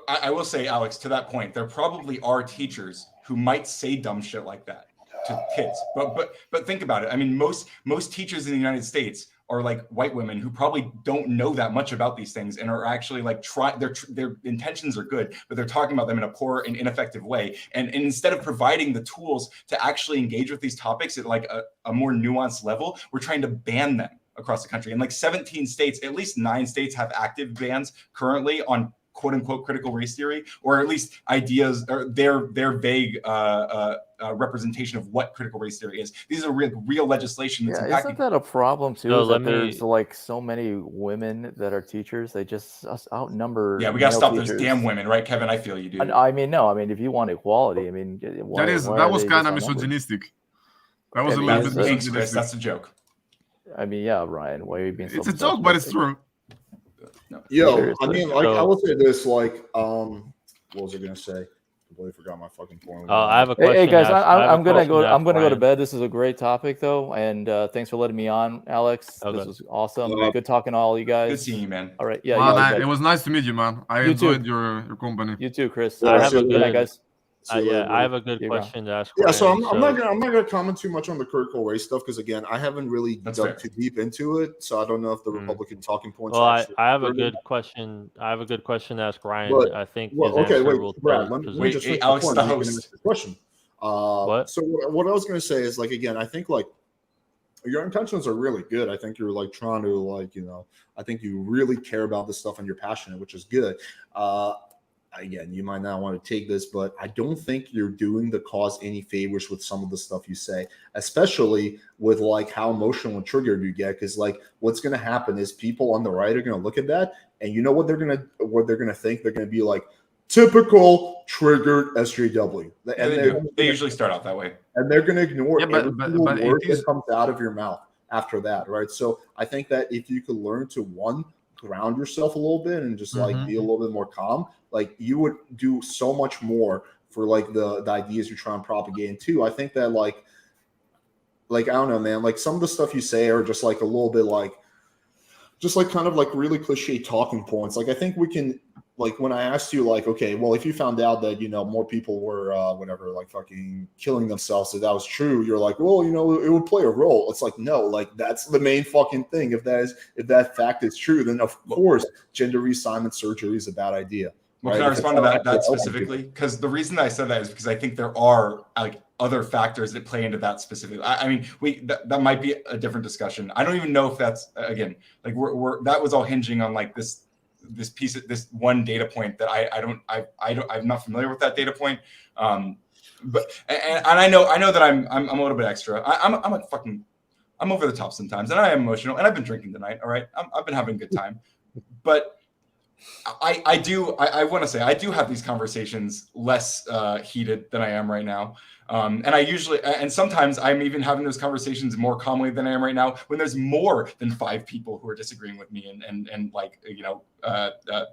Speaker 16: I will say, Alex, to that point, there probably are teachers who might say dumb shit like that to kids. But think about it. I mean, most teachers in the United States are like white women who probably don't know that much about these things and are actually like their intentions are good, but they're talking about them in a poor and ineffective way. And instead of providing the tools to actually engage with these topics at like a more nuanced level, we're trying to ban them across the country. And like 17 states, at least 9 states have active bans currently on quote unquote critical race theory, or at least ideas or their vague representation of what critical race theory is. These are real legislation that's impacting.
Speaker 15: Isn't that a problem too?
Speaker 6: So
Speaker 15: is that there's like so many women that are teachers, they just outnumber.
Speaker 16: Yeah, we gotta
Speaker 15: male
Speaker 16: stop
Speaker 15: teachers.
Speaker 16: those damn women, right, Kevin? I feel you, dude.
Speaker 15: I mean, no, I mean, if you want equality, I mean,
Speaker 21: That was kind of misogynistic. That was a little bit
Speaker 16: Thanks,
Speaker 21: misogynistic.
Speaker 16: Chris. That's a joke.
Speaker 15: I mean, yeah, Ryan, why are you being so
Speaker 21: It's a joke, but it's true.
Speaker 1: Yo, I mean, like I will say this, like, what was I gonna say? I completely forgot my fucking point.
Speaker 6: I have a question.
Speaker 15: Hey guys, I'm gonna go. I'm gonna go to bed. This is a great topic, though, and thanks for letting me on, Alex.
Speaker 6: Okay.
Speaker 15: This was awesome. Good talking to all you guys.
Speaker 16: Good seeing you, man.
Speaker 15: All right, yeah.
Speaker 21: Man, it was nice to meet you, man. I
Speaker 15: You
Speaker 21: enjoyed
Speaker 15: too.
Speaker 21: your company.
Speaker 15: You too, Chris.
Speaker 6: I have a
Speaker 15: Good night,
Speaker 6: good
Speaker 15: guys.
Speaker 6: I have a good
Speaker 15: See you around.
Speaker 6: question to ask.
Speaker 1: Yeah, so
Speaker 6: Ryan.
Speaker 1: I'm not gonna comment too much on the critical race stuff because again, I haven't really dug too deep into it, so I don't know if the Republican talking points.
Speaker 6: Well,
Speaker 1: are
Speaker 6: I have a
Speaker 1: actually
Speaker 6: good question. I have a good question to ask Ryan.
Speaker 1: But-
Speaker 6: I think
Speaker 1: well,
Speaker 6: his
Speaker 1: okay,
Speaker 6: answer
Speaker 1: wait,
Speaker 6: will
Speaker 1: Brad,
Speaker 6: tell-
Speaker 1: let me just finish
Speaker 16: Alex,
Speaker 1: the
Speaker 16: the
Speaker 1: point, and you can
Speaker 16: host.
Speaker 1: ask the question.
Speaker 6: What?
Speaker 1: So what I was gonna say is like again, I think like your intentions are really good. I think you're like trying to like I think you really care about this stuff and you're passionate, which is good. Again, you might not want to take this, but I don't think you're doing the cause any favors with some of the stuff you say, especially with like how emotional and triggered you get. Because like what's going to happen is people on the right are going to look at that, and you know what they're gonna think. They're going to be like typical triggered SJW, and
Speaker 16: They usually start out that way.
Speaker 1: and they're going to ignore
Speaker 21: Yeah, but-
Speaker 1: every
Speaker 21: but-
Speaker 1: single
Speaker 21: but it
Speaker 1: word
Speaker 21: is-
Speaker 1: that comes out of your mouth after that, right? So I think that if you could learn to ground yourself a little bit and just like
Speaker 21: Mhm.
Speaker 1: be a little bit more calm, like you would do so much more for like the ideas you're trying to propagate. And two, I think that like I don't know, man, like some of the stuff you say are just like a little bit like just like kind of like really cliche talking points. Like I think we can like when I asked you like, okay, well, if you found out that more people were whatever, like fucking killing themselves, if that was true, you're like, well, it would play a role. It's like, no, like that's the main fucking thing. If that fact is true, then of course gender reassignment surgery is a bad idea.
Speaker 16: Well,
Speaker 1: right?
Speaker 16: can I
Speaker 1: If it's
Speaker 16: respond to
Speaker 1: not
Speaker 16: that
Speaker 1: actually helping
Speaker 16: specifically?
Speaker 1: people.
Speaker 16: Because the reason that I said that is because I think there are like other factors that play into that specifically. I mean, that might be a different discussion. I don't even know if that's again like we're that was all hinging on like this one data point that I'm not familiar with that data point. But I know that I'm a little bit extra. I'm over the top sometimes, and I am emotional, and I've been drinking tonight. All right, I've been having a good time, but I want to say I do have these conversations less heated than I am right now. And sometimes I'm even having those conversations more calmly than I am right now when there's more than 5 people who are disagreeing with me and like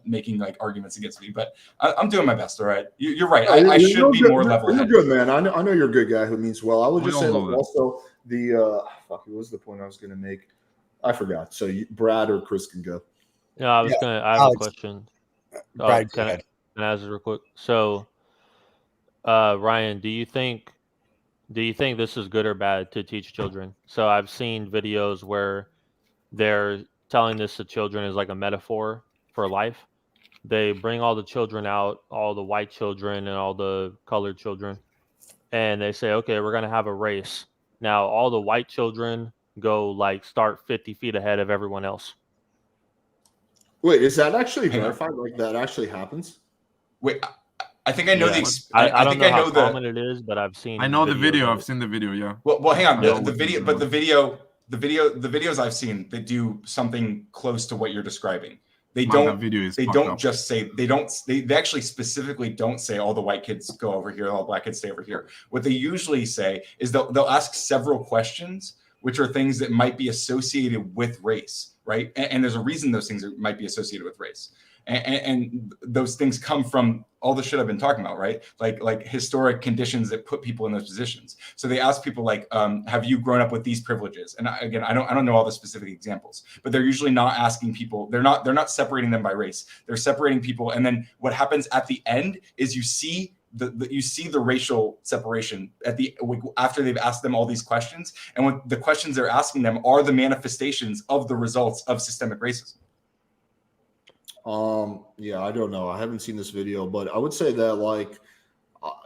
Speaker 16: making like arguments against me. But I'm doing my best. All right, you're right. I should be more level-headed.
Speaker 1: You're good, man. I know you're a good guy who means well. I would
Speaker 21: We
Speaker 1: just
Speaker 21: all
Speaker 1: say
Speaker 21: know
Speaker 1: like,
Speaker 21: that.
Speaker 1: also the what was the point I was going to make? I forgot. So Brad or Chris can go.
Speaker 6: No, I have
Speaker 1: Alex.
Speaker 6: a question.
Speaker 1: Brad, go
Speaker 6: Can
Speaker 1: ahead.
Speaker 6: I ask it real quick? So, Ryan, do you think this is good or bad to teach children? So I've seen videos where they're telling this to children as like a metaphor for life. They bring all the children out, all the white children and all the colored children, and they say, okay, we're going to have a race. Now, all the white children go like start 50 feet ahead of everyone else.
Speaker 1: Wait, is that actually
Speaker 16: Hang on.
Speaker 1: verified? Like that actually happens?
Speaker 16: Wait, I think I know
Speaker 6: Yeah.
Speaker 16: the.
Speaker 6: I don't
Speaker 16: think
Speaker 6: know
Speaker 16: I know
Speaker 6: how
Speaker 16: the.
Speaker 6: common it is, but I've seen.
Speaker 21: I know the
Speaker 6: videos
Speaker 21: video.
Speaker 6: of
Speaker 21: I've seen the video. Yeah.
Speaker 16: Well, hang on.
Speaker 21: I know
Speaker 16: The
Speaker 21: what
Speaker 16: video,
Speaker 21: you're
Speaker 16: but the
Speaker 21: doing.
Speaker 16: videos I've seen that do something close to what you're describing. They
Speaker 21: Man, that
Speaker 16: don't.
Speaker 21: video is
Speaker 16: They
Speaker 21: fucked
Speaker 16: don't
Speaker 21: up.
Speaker 16: just say. They don't. They actually specifically don't say all the white kids go over here, all the black kids stay over here. What they usually say is they'll ask several questions, which are things that might be associated with race, right? And there's a reason those things might be associated with race. And those things come from all the shit I've been talking about, right? Like historic conditions that put people in those positions. So they ask people like, have you grown up with these privileges? And I don't know all the specific examples, but they're usually not asking people. They're not separating them by race. They're separating people, and then what happens at the end is you see the racial separation after they've asked them all these questions, and what the questions they're asking them are the manifestations of the results of systemic racism.
Speaker 1: Yeah, I don't know. I haven't seen this video, but I would say that like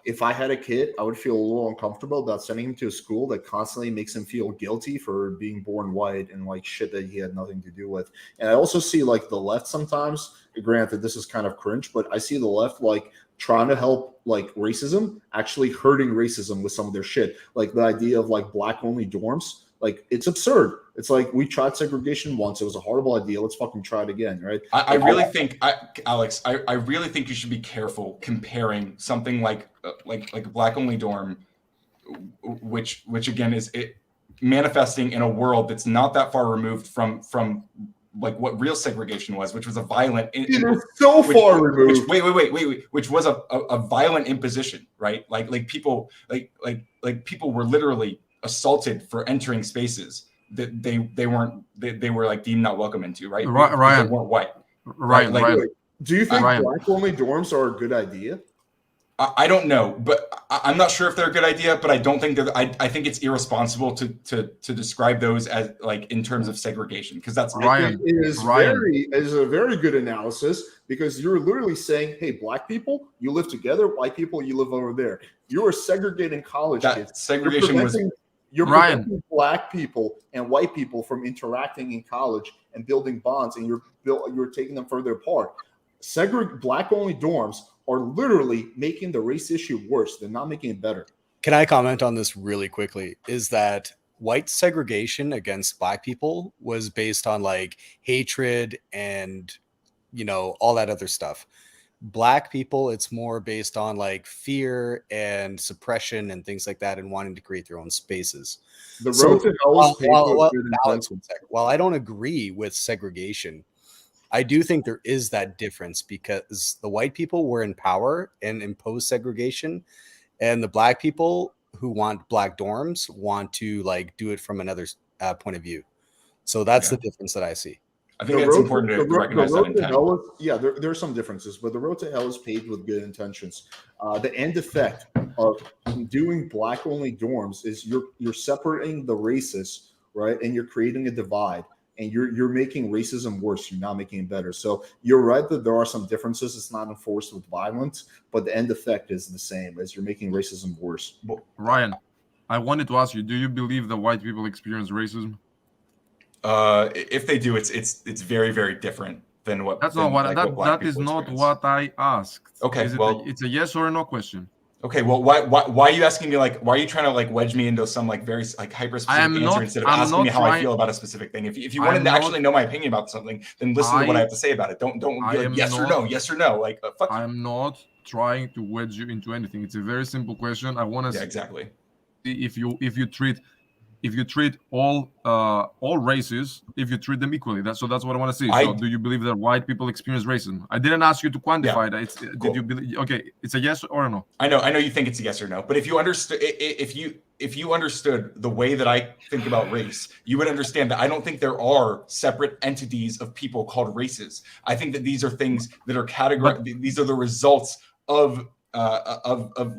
Speaker 1: if I had a kid, I would feel a little uncomfortable about sending him to a school that constantly makes him feel guilty for being born white and like shit that he had nothing to do with. And I also see like the left sometimes, granted this is kind of cringe, but I see the left like trying to help like racism actually hurting racism with some of their shit. Like the idea of like black only dorms. Like it's absurd. It's like we tried segregation once. It was a horrible idea. Let's fucking try it again, right?
Speaker 16: I really think, Alex, I really think you should be careful comparing something like a black only dorm, which again is it manifesting in a world that's not that far removed from like what real segregation was, which was a violent.
Speaker 1: Far removed.
Speaker 16: Which was a violent imposition, right? Like people people were literally assaulted for entering spaces that they were like deemed not welcome into, right?
Speaker 21: Ryan,
Speaker 16: they weren't white.
Speaker 21: Ryan.
Speaker 1: Do you think
Speaker 21: Ryan.
Speaker 1: black only dorms are a good idea?
Speaker 16: I don't know, but I'm not sure if they're a good idea. But I don't think that I think it's irresponsible to describe those as like in terms of segregation, because that's
Speaker 21: Ryan.
Speaker 1: It is a very good analysis, because you're literally saying, hey, black people, you live together, white people, you live over there. You are segregating college kids.
Speaker 16: Segregation
Speaker 1: You're
Speaker 21: Ryan.
Speaker 1: preventing black people and white people from interacting in college and building bonds, and you're taking them further apart. Black only dorms are literally making the race issue worse. They're not making it better.
Speaker 2: Can I comment on this really quickly? Is that white segregation against black people was based on like hatred and, you know, all that other stuff. Black people, it's more based on like fear and suppression and things like that, and wanting to create their own spaces.
Speaker 1: The road to hell is paved with good
Speaker 2: Alex,
Speaker 1: intentions.
Speaker 2: while I don't agree with segregation, I do think there is that difference, because the white people were in power and imposed segregation, and the black people who want black dorms want to like do it from another point of view. So that's the difference that I see.
Speaker 16: I think it's important to recognize that intent.
Speaker 1: There are some differences, but the road to hell is paved with good intentions. The end effect of doing black only dorms is you're separating the races, right? And you're creating a divide, and you're making racism worse. You're not making it better. So you're right that there are some differences. It's not enforced with violence, but the end effect is the same, as you're making racism worse.
Speaker 21: Ryan, I wanted to ask you: do you believe that white people experience racism?
Speaker 16: If they do, it's very, very different than what.
Speaker 21: That's not what that is not what I asked.
Speaker 16: Okay,
Speaker 21: it's a yes or a no question.
Speaker 16: Okay, well, why are you asking me like, why are you trying to like wedge me into some like very like hyper specific answer instead of asking me how I feel about a specific thing? If you wanted to actually know my opinion about something, then listen to what I have to say about it. Don't be like yes or no, like fuck.
Speaker 21: I'm not trying to wedge you into anything. It's a very simple question. I want to
Speaker 16: exactly.
Speaker 21: If you treat all races, if you treat them equally, that's what I want to see. So do you believe that white people experience racism? I didn't ask you to quantify that. Did you believe? Okay, it's a yes or a no.
Speaker 16: I know you think it's a yes or no, but if you understood the way that I think about race, you would understand that I don't think there are separate entities of people called races. I think that these are things that are categorized. These are the results of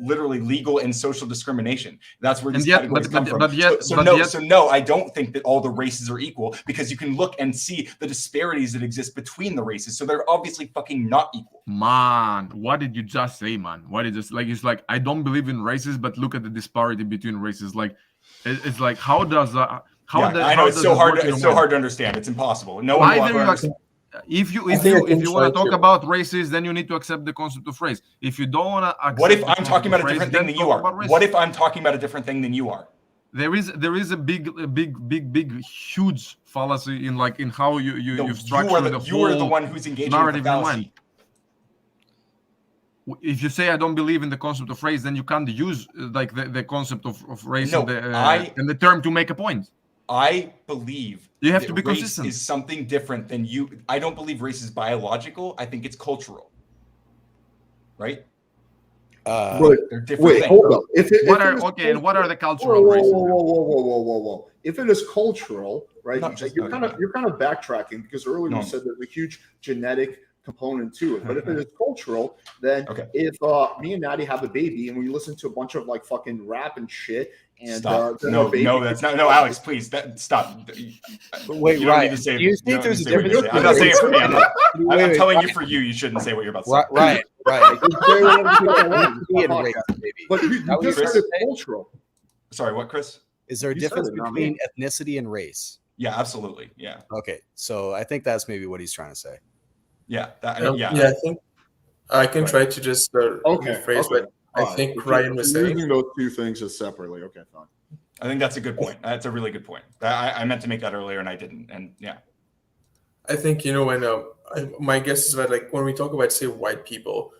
Speaker 16: literally legal and social discrimination. That's where these categories come from. So no, I don't think that all the races are equal, because you can look and see the disparities that exist between the races. So they're obviously fucking not equal.
Speaker 21: Man, what did you just say, man? What did you just like? It's like I don't believe in races, but look at the disparity between races. Like it's like how does that?
Speaker 16: I know it's so hard. It's so hard to understand. It's impossible. No one will ever understand.
Speaker 21: If you
Speaker 4: I think I can
Speaker 21: want to
Speaker 4: try
Speaker 21: talk
Speaker 4: to-
Speaker 21: about races, then you need to accept the concept of race. If you don't want to accept,
Speaker 16: What if
Speaker 21: the
Speaker 16: I'm
Speaker 21: concept
Speaker 16: talking about
Speaker 21: of
Speaker 16: a
Speaker 21: race,
Speaker 16: different thing
Speaker 21: then
Speaker 16: than you
Speaker 21: talk
Speaker 16: are?
Speaker 21: about race.
Speaker 16: What if I'm talking about a different thing than you are?
Speaker 21: There is a big huge fallacy in how
Speaker 16: No,
Speaker 21: you structure the
Speaker 16: you are the
Speaker 21: whole
Speaker 16: one who's engaging with the
Speaker 21: narrative in your
Speaker 16: fallacy.
Speaker 21: mind. If you say I don't believe in the concept of race, then you can't use the concept of race
Speaker 16: No,
Speaker 21: and the term to make a point.
Speaker 16: I believe
Speaker 21: You have
Speaker 16: that
Speaker 21: to be
Speaker 16: race
Speaker 21: consistent.
Speaker 16: is something different than you. I don't believe race is biological. I think it's cultural. Right? They're different
Speaker 1: wait,
Speaker 16: things.
Speaker 1: hold up.
Speaker 21: What are the cultural races?
Speaker 1: Whoa. If it is cultural, right?
Speaker 16: Not just-
Speaker 1: You're kind of backtracking because earlier you said there's a huge genetic component to it. But if it is cultural, then if me and Natty have a baby and we listen to a bunch of fucking rap and shit, and
Speaker 16: Stop.
Speaker 1: then
Speaker 16: No,
Speaker 1: our baby
Speaker 16: that's not. No, Alex, please. Stop.
Speaker 2: Wait,
Speaker 16: you don't
Speaker 2: Ryan,
Speaker 16: need to say.
Speaker 2: do you think
Speaker 16: don't
Speaker 2: there's
Speaker 16: need
Speaker 2: a
Speaker 16: to say what you
Speaker 2: difference
Speaker 16: say. I'm not saying it for me. I'm
Speaker 2: Wait,
Speaker 16: telling
Speaker 2: Ryan.
Speaker 16: you for you. You shouldn't say what you're about to say.
Speaker 2: Ryan.
Speaker 1: But you just said it's cultural.
Speaker 16: Sorry, what, Chris?
Speaker 2: Is there a
Speaker 1: You said
Speaker 2: difference
Speaker 1: it, not
Speaker 2: between
Speaker 1: me.
Speaker 2: ethnicity and race?
Speaker 16: Yeah, absolutely. Yeah.
Speaker 2: Okay, so I think that's maybe what he's trying to say.
Speaker 16: Yeah.
Speaker 4: Yeah, I think I can try to just rephrase what I
Speaker 1: Fine.
Speaker 4: think
Speaker 1: If
Speaker 4: Ryan was
Speaker 1: you're
Speaker 4: saying.
Speaker 1: using those two things as separately. Okay, fine.
Speaker 16: I think that's a good point. That's a really good point. I meant to make that earlier and I didn't. And yeah.
Speaker 4: I think when my guess is that when we talk about say white people,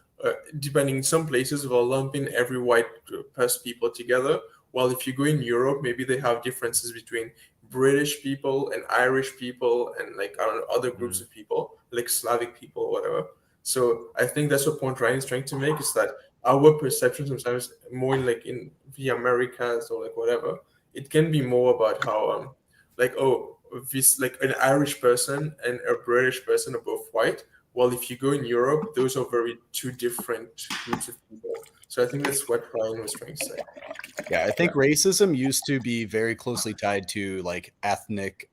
Speaker 4: depending in some places we're lumping every white plus people together. While if you go in Europe, maybe they have differences between British people and Irish people and I don't know, other groups of people like Slavic people or whatever. So I think that's what point Ryan is trying to make is that our perception sometimes more in the Americas or whatever, it can be more about how this an Irish person and a British person are both white. While if you go in Europe, those are very two different groups of people. So I think that's what Ryan was trying to say.
Speaker 2: Yeah, I think racism used to be very closely tied to ethnic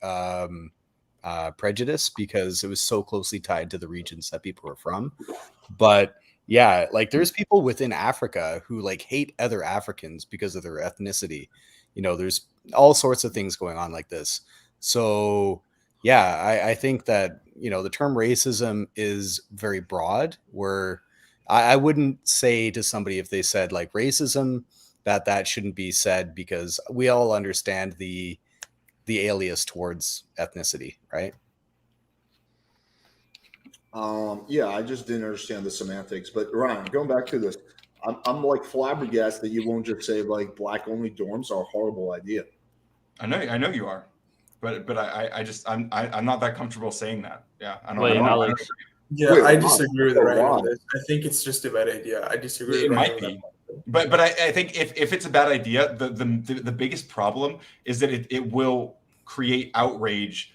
Speaker 2: prejudice because it was so closely tied to the regions that people were from. But yeah, there's people within Africa who hate other Africans because of their ethnicity. There's all sorts of things going on like this. So yeah, I think that the term racism is very broad, where I wouldn't say to somebody if they said racism that shouldn't be said, because we all understand the alias towards ethnicity, right?
Speaker 1: Yeah, I just didn't understand the semantics. But Ryan, going back to this, I'm flabbergasted that you won't just say black only dorms are a horrible idea.
Speaker 16: I know you are, but I'm not that comfortable saying that. Yeah, I don't.
Speaker 6: Wait,
Speaker 16: I don't,
Speaker 6: Alex.
Speaker 4: Yeah,
Speaker 1: Wait,
Speaker 4: I
Speaker 1: why?
Speaker 4: disagree with
Speaker 1: Oh,
Speaker 4: Ryan
Speaker 1: why?
Speaker 4: on this. I think it's just a bad idea. I disagree
Speaker 16: It
Speaker 4: with Ryan
Speaker 16: might
Speaker 4: on
Speaker 16: be,
Speaker 4: that.
Speaker 16: but I think if it's a bad idea, the biggest problem is that it will create outrage,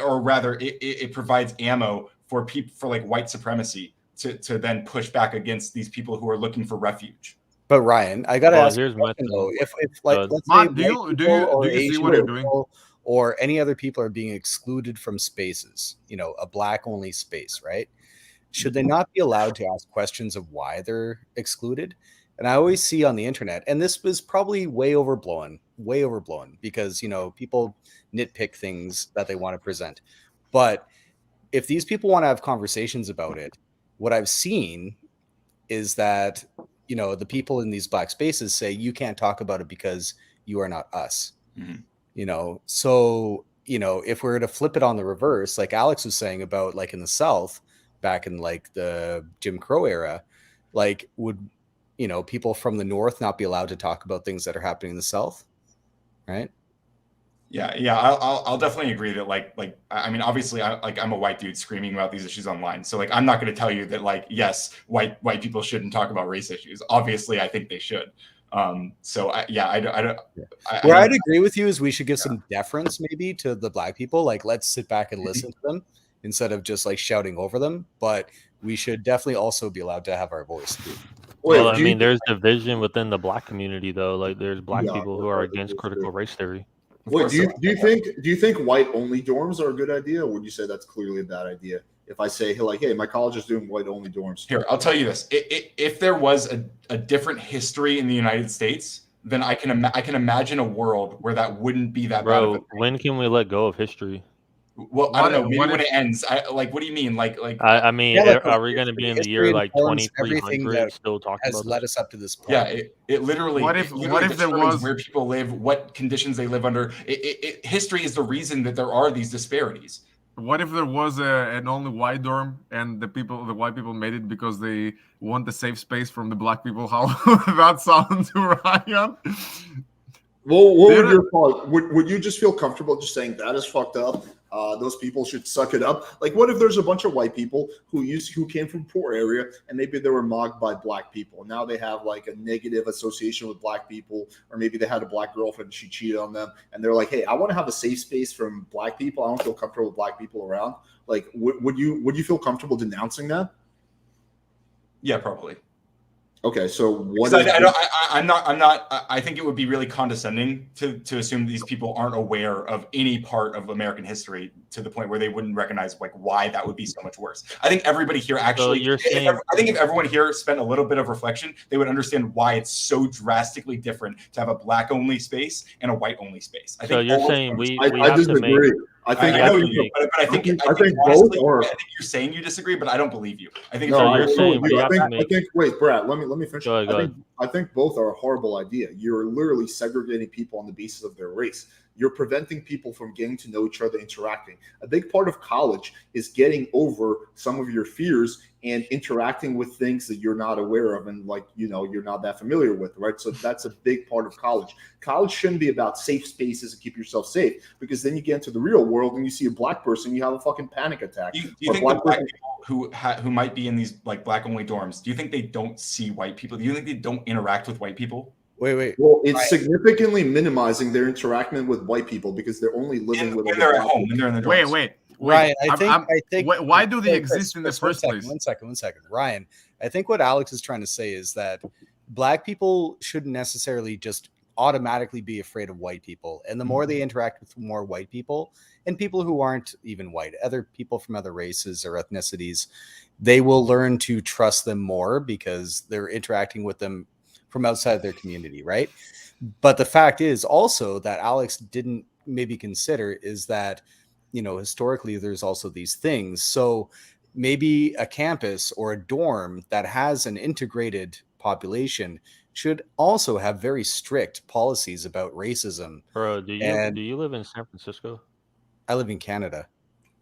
Speaker 16: or rather, it provides ammo for people for white supremacy to then push back against these people who are looking for refuge.
Speaker 2: But Ryan, I gotta
Speaker 6: Well,
Speaker 2: ask you a
Speaker 6: here's my
Speaker 2: question,
Speaker 6: thing.
Speaker 2: though. If
Speaker 6: Good.
Speaker 2: let's say
Speaker 21: Matt,
Speaker 2: white
Speaker 21: do you
Speaker 2: people or
Speaker 21: see
Speaker 2: Asian
Speaker 21: what you're doing?
Speaker 2: people or any other people are being excluded from spaces, a black only space, right? Should they not be allowed to ask questions of why they're excluded? And I always see on the internet, and this was probably way overblown because people nitpick things that they want to present. But if these people want to have conversations about it, what I've seen is that the people in these black spaces say you can't talk about it because you are not us.
Speaker 16: Mhm.
Speaker 2: So if we're to flip it on the reverse, like Alex was saying about in the South back in the Jim Crow era, would people from the North not be allowed to talk about things that are happening in the South, right?
Speaker 16: Yeah, I'll definitely agree that I mean, obviously I'm a white dude screaming about these issues online, so I'm not going to tell you that yes, white people shouldn't talk about race issues. Obviously I think they should. So I don't.
Speaker 2: Where I'd agree with you is we should give some deference maybe to the black people. Let's sit back and listen to them instead of just shouting over them. But we should definitely also be allowed to have our voice too.
Speaker 6: Well, I mean, there's division within the black community, though. There's black
Speaker 1: Yeah,
Speaker 6: people who are against critical race theory.
Speaker 1: Wait, do you think white only dorms are a good idea, or would you say that's clearly a bad idea? If I say hey, my college is doing white only dorms.
Speaker 16: Here, I'll tell you this: if there was a different history in the United States, then I can imagine a world where that wouldn't be that bad.
Speaker 6: Bro, when can we let go of history?
Speaker 16: Well, I don't know. Maybe
Speaker 21: What
Speaker 16: when
Speaker 21: if-
Speaker 16: it ends, what do you mean?
Speaker 6: I mean,
Speaker 2: Yeah, like,
Speaker 6: are we going to be in the
Speaker 2: history
Speaker 6: year like
Speaker 2: informs everything
Speaker 6: 2300
Speaker 2: that
Speaker 6: still talking
Speaker 2: has
Speaker 6: about
Speaker 2: led
Speaker 6: this?
Speaker 2: us up to this point.
Speaker 16: Yeah, it literally.
Speaker 21: What if-
Speaker 16: it literally
Speaker 21: what if there
Speaker 16: determines
Speaker 21: was-
Speaker 16: where people live, what conditions they live under? History is the reason that there are these disparities.
Speaker 21: What if there was an only white dorm and the white people made it because they want the safe space from the black people? How would that sound to Ryan?
Speaker 1: Well, what would
Speaker 21: There-
Speaker 1: your thought? Would you just feel comfortable just saying that is fucked up? Those people should suck it up. Like, what if there's a bunch of white people who came from poor area and maybe they were mocked by black people. Now they have like a negative association with black people, or maybe they had a black girlfriend, she cheated on them, and they're like, hey, I want to have a safe space from black people. I don't feel comfortable with black people around. Like, would you feel comfortable denouncing that?
Speaker 16: Yeah, probably.
Speaker 1: Okay, so what?
Speaker 16: I think it would be really condescending to assume these people aren't aware of any part of American history to the point where they wouldn't recognize like why that would be so much worse. I think everybody here actually.
Speaker 6: you're saying-
Speaker 16: I think if everyone here spent a little bit of reflection, they would understand why it's so drastically different to have a black-only space and a white-only space. I
Speaker 6: So
Speaker 16: think
Speaker 6: you're
Speaker 16: all of
Speaker 6: saying
Speaker 16: them-
Speaker 6: we
Speaker 1: I
Speaker 6: have to
Speaker 1: disagree.
Speaker 6: make.
Speaker 1: I think
Speaker 16: I know
Speaker 6: we
Speaker 16: you do, but I think
Speaker 1: both
Speaker 16: honestly,
Speaker 1: are.
Speaker 16: I think you're saying you disagree, but I don't believe you. I think
Speaker 1: No,
Speaker 6: So
Speaker 16: it's
Speaker 6: you're saying we have to
Speaker 1: I
Speaker 6: make.
Speaker 1: think. Wait, Brad. Let me finish.
Speaker 6: Go ahead.
Speaker 1: I think both are a horrible idea. You're literally segregating people on the basis of their race. You're preventing people from getting to know each other, interacting. A big part of college is getting over some of your fears and interacting with things that you're not aware of and you're not that familiar with, right? So that's a big part of college. College shouldn't be about safe spaces and keep yourself safe, because then you get into the real world and you see a black person, you have a fucking panic attack.
Speaker 16: Do you think the black people who might be in these like black only dorms, do you think they don't see white people? Do you think they don't interact with white people?
Speaker 2: Wait.
Speaker 1: Well, it's significantly minimizing their interaction with white people because they're only living with
Speaker 16: when they're at home, when they're in the dorms.
Speaker 21: Wait.
Speaker 2: Ryan, I think.
Speaker 21: Why do they
Speaker 2: Chris,
Speaker 21: exist in the
Speaker 2: Chris,
Speaker 21: first place?
Speaker 2: One second. Ryan, I think what Alex is trying to say is that black people shouldn't necessarily just automatically be afraid of white people. And the more they interact with more white people and people who aren't even white, other people from other races or ethnicities, they will learn to trust them more because they're interacting with them from outside their community, right? But the fact is also that Alex didn't maybe consider is that, historically there's also these things. So maybe a campus or a dorm that has an integrated population should also have very strict policies about racism.
Speaker 6: Bro, do you live in San Francisco?
Speaker 2: I live in Canada.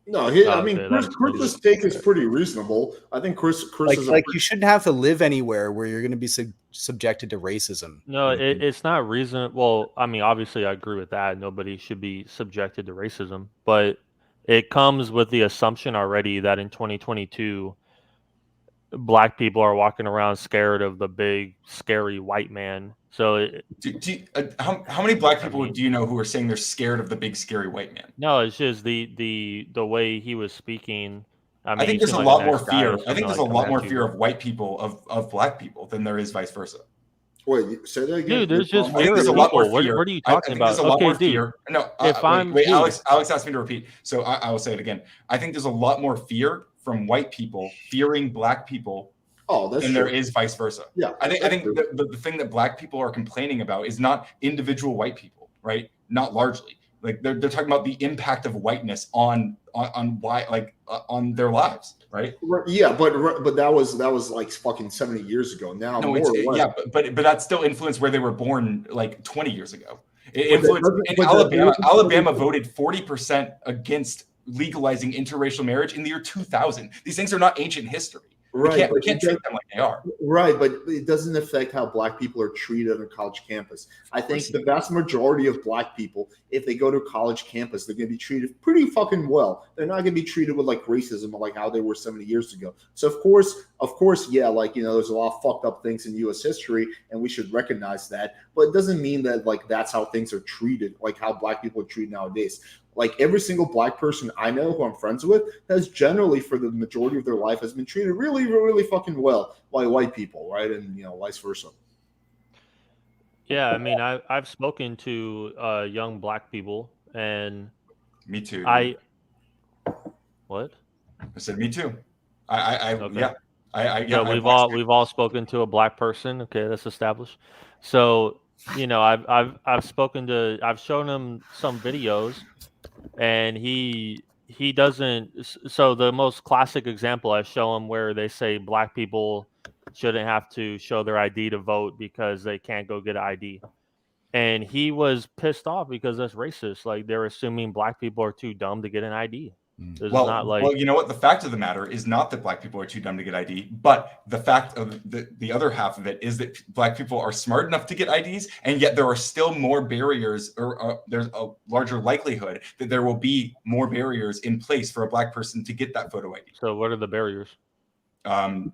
Speaker 1: No, Chris's take is pretty reasonable. I think Chris is
Speaker 2: you shouldn't have to live anywhere where you're going to be subjected to racism.
Speaker 6: No, it's not reasonable. Well, I mean, obviously, I agree with that. Nobody should be subjected to racism, but it comes with the assumption already that in 2022, black people are walking around scared of the big, scary white man. So,
Speaker 16: how many black people do you know who are saying they're scared of the big, scary white man?
Speaker 6: No, it's just the way he was speaking.
Speaker 16: I think there's a lot more fear. I think there's a lot more fear of white people of black people than there is vice versa.
Speaker 1: Wait, say that again.
Speaker 6: Dude, there's just
Speaker 16: I think there's a lot more fear.
Speaker 6: What are you talking about?
Speaker 16: There's a lot
Speaker 6: Okay,
Speaker 16: more
Speaker 6: dude.
Speaker 16: fear. No,
Speaker 6: Wait,
Speaker 16: Alex asked me to repeat, so I will say it again. I think there's a lot more fear from white people fearing black people.
Speaker 1: That's
Speaker 16: than
Speaker 1: true.
Speaker 16: there is vice versa.
Speaker 1: Yeah,
Speaker 16: I think the thing that black people are complaining about is not individual white people, right? Not largely. Like they're talking about the impact of whiteness on their lives, right?
Speaker 1: Yeah, but that was like fucking 70 years ago. Now,
Speaker 16: No,
Speaker 1: more or less.
Speaker 16: yeah, but that still influenced where they were born like 20 years ago. It
Speaker 1: But that
Speaker 16: influenced
Speaker 1: doesn't-
Speaker 16: in
Speaker 1: but that-
Speaker 16: Alabama voted 40% against legalizing interracial marriage in the year 2000. These things are not ancient history.
Speaker 1: Right,
Speaker 16: we can't treat them like they are.
Speaker 1: Right, but it doesn't affect how black people are treated on a college campus. I think the vast majority of black people, if they go to a college campus, they're going to be treated pretty fucking well. They're not going to be treated with like racism or like how they were 70 years ago. So of course, yeah, there's a lot of fucked up things in U.S. history, and we should recognize that. But it doesn't mean that like that's how things are treated, like how black people are treated nowadays. Like every single black person I know who I'm friends with has generally, for the majority of their life, has been treated really, really fucking well by white people, right? And vice versa.
Speaker 6: Yeah, I mean, I've spoken to young black people, and
Speaker 16: me too.
Speaker 6: What?
Speaker 16: I said me too.
Speaker 6: We've all spoken to a black person. Okay, that's established. So I've shown him some videos, and he he doesn't. So the most classic example I show him where they say black people shouldn't have to show their ID to vote because they can't go get an ID. And he was pissed off because that's racist. Like they're assuming black people are too dumb to get an ID. This is not like,
Speaker 16: well, you know what? The fact of the matter is not that black people are too dumb to get ID, but the fact of the other half of it is that black people are smart enough to get IDs, and yet there are still more barriers, or there's a larger likelihood that there will be more barriers in place for a black person to get that photo ID.
Speaker 6: So what are the barriers?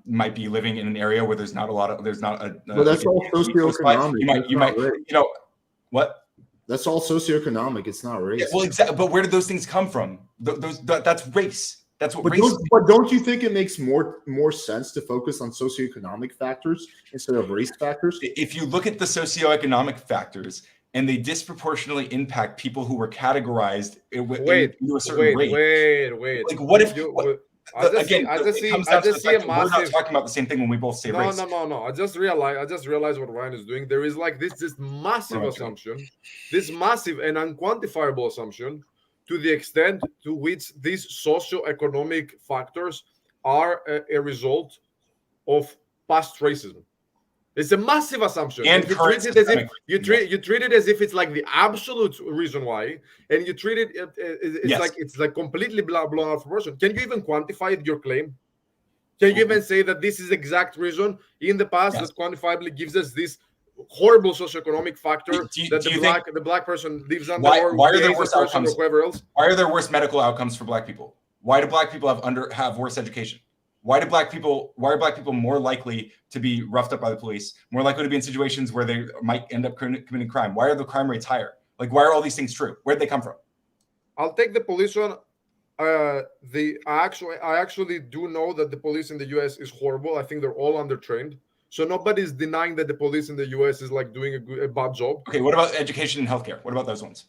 Speaker 16: Might be living in an area where there's not a lot of,
Speaker 1: Well, that's all socioeconomic.
Speaker 16: You might, what?
Speaker 1: That's all socioeconomic. It's not race.
Speaker 16: Yeah, well, exactly. But where did those things come from? That's race. That's what
Speaker 1: But
Speaker 16: race.
Speaker 1: don't you think it makes more sense to focus on socioeconomic factors instead of race factors?
Speaker 16: If you look at the socioeconomic factors, and they disproportionately impact people who were categorized into a certain race.
Speaker 21: Wait.
Speaker 16: Like, what if?
Speaker 21: I just see a massive.
Speaker 16: We're not talking about the same thing when we both say race.
Speaker 21: No. I just realized what Ryan is doing. There is like this massive assumption, this massive and unquantifiable assumption, to the extent to which these socioeconomic factors are a result of past racism. It's a massive assumption.
Speaker 16: And
Speaker 21: you treat it as if you treat it as if it's like the absolute reason why, and you treat it it's like completely blown out of proportion. Can you even quantify your claim? Can you even say that this is the exact reason in the past that quantifiably gives us this horrible socioeconomic factor that the black person lives under, or
Speaker 16: why are
Speaker 21: the
Speaker 16: there
Speaker 21: Asian
Speaker 16: worse
Speaker 21: person
Speaker 16: outcomes?
Speaker 21: or whoever else?
Speaker 16: Why are there worse medical outcomes for black people? Why do black people have worse education? Why are black people more likely to be roughed up by the police, more likely to be in situations where they might end up committing crime? Why are the crime rates higher? Like, why are all these things true? Where did they come from?
Speaker 21: I'll take the police one. I actually do know that the police in the US is horrible. I think they're all undertrained. So nobody's denying that the police in the US is like doing a bad job.
Speaker 16: Okay, what about education and healthcare? What about those ones?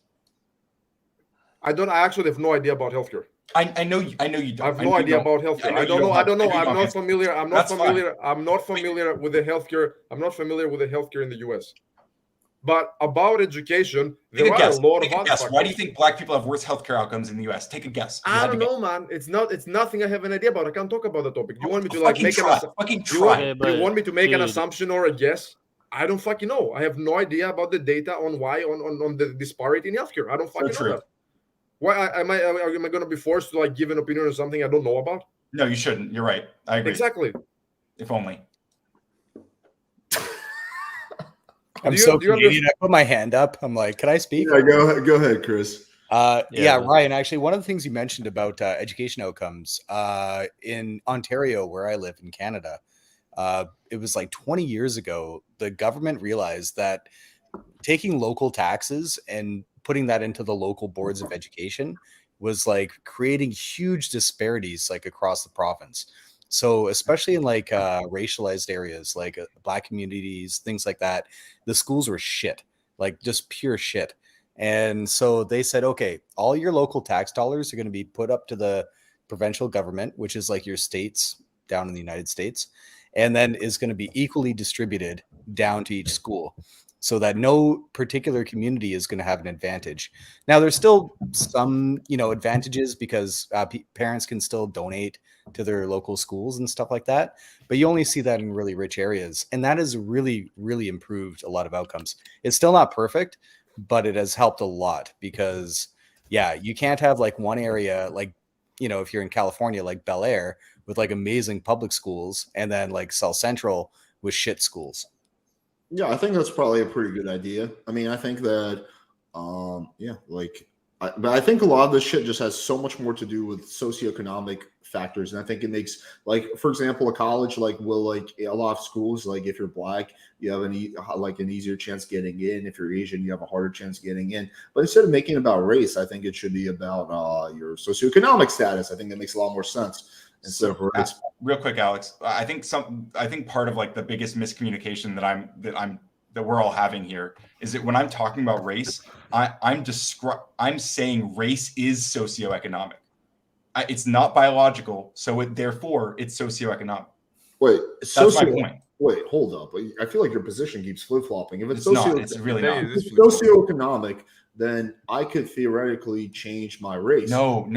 Speaker 21: I actually have no idea about healthcare.
Speaker 16: I know you don't.
Speaker 21: I have no idea about healthcare. I don't know. I'm not familiar. I'm not familiar with the healthcare. I'm not familiar with the healthcare in the US. But about education, there are a lot of other factors.
Speaker 16: Why do you think black people have worse healthcare outcomes in the US? Take a guess.
Speaker 21: I don't know, man. It's nothing I have an idea about. I can't talk about the topic. You want me to like make you want me to make an assumption or a guess? I don't fucking know. I have no idea about the data on the disparity in healthcare. I don't fucking know that. Why am I going to be forced to like give an opinion on something I don't know about?
Speaker 16: No, you shouldn't. You're right. I agree.
Speaker 21: Exactly.
Speaker 16: If only.
Speaker 2: I'm so Canadian. I put my hand up. I'm like, can I speak?
Speaker 1: Yeah, go ahead, Chris.
Speaker 2: Yeah, Ryan, actually, one of the things you mentioned about education outcomes in Ontario, where I live in Canada, it was like 20 years ago, the government realized that taking local taxes and putting that into the local boards of education was like creating huge disparities like across the province. So especially in like racialized areas, like black communities, things like that, the schools were shit, like just pure shit. And so they said, okay, all your local tax dollars are going to be put up to the provincial government, which is like your states down in the United States, and then is going to be equally distributed down to each school, so that no particular community is going to have an advantage. Now, there's still some, advantages because parents can still donate to their local schools and stuff like that. But you only see that in really rich areas. And that has really, really improved a lot of outcomes. It's still not perfect, but it has helped a lot because, yeah, you can't have like one area, like, if you're in California, like Bel Air with like amazing public schools and then like South Central with shit schools.
Speaker 1: Yeah, I think that's probably a pretty good idea. I mean, I think that, but I think a lot of this shit just has so much more to do with socioeconomic factors, and I think it makes, like, for example, a college a lot of schools, like if you're black, you have an easier chance getting in. If you're Asian, you have a harder chance getting in. But instead of making it about race, I think it should be about your socioeconomic status. I think that makes a lot more sense. Instead of race.
Speaker 16: Real quick, Alex, I think part of like the biggest miscommunication that we're all having here is that when I'm talking about race, I'm saying race is socioeconomic. It's not biological, so therefore it's socioeconomic.
Speaker 1: Wait,
Speaker 16: that's my point.
Speaker 1: Wait, hold up. I feel like your position keeps flip flopping. If it's,
Speaker 16: It's really not.
Speaker 1: If it's socioeconomic, then I could theoretically change my race.
Speaker 16: No.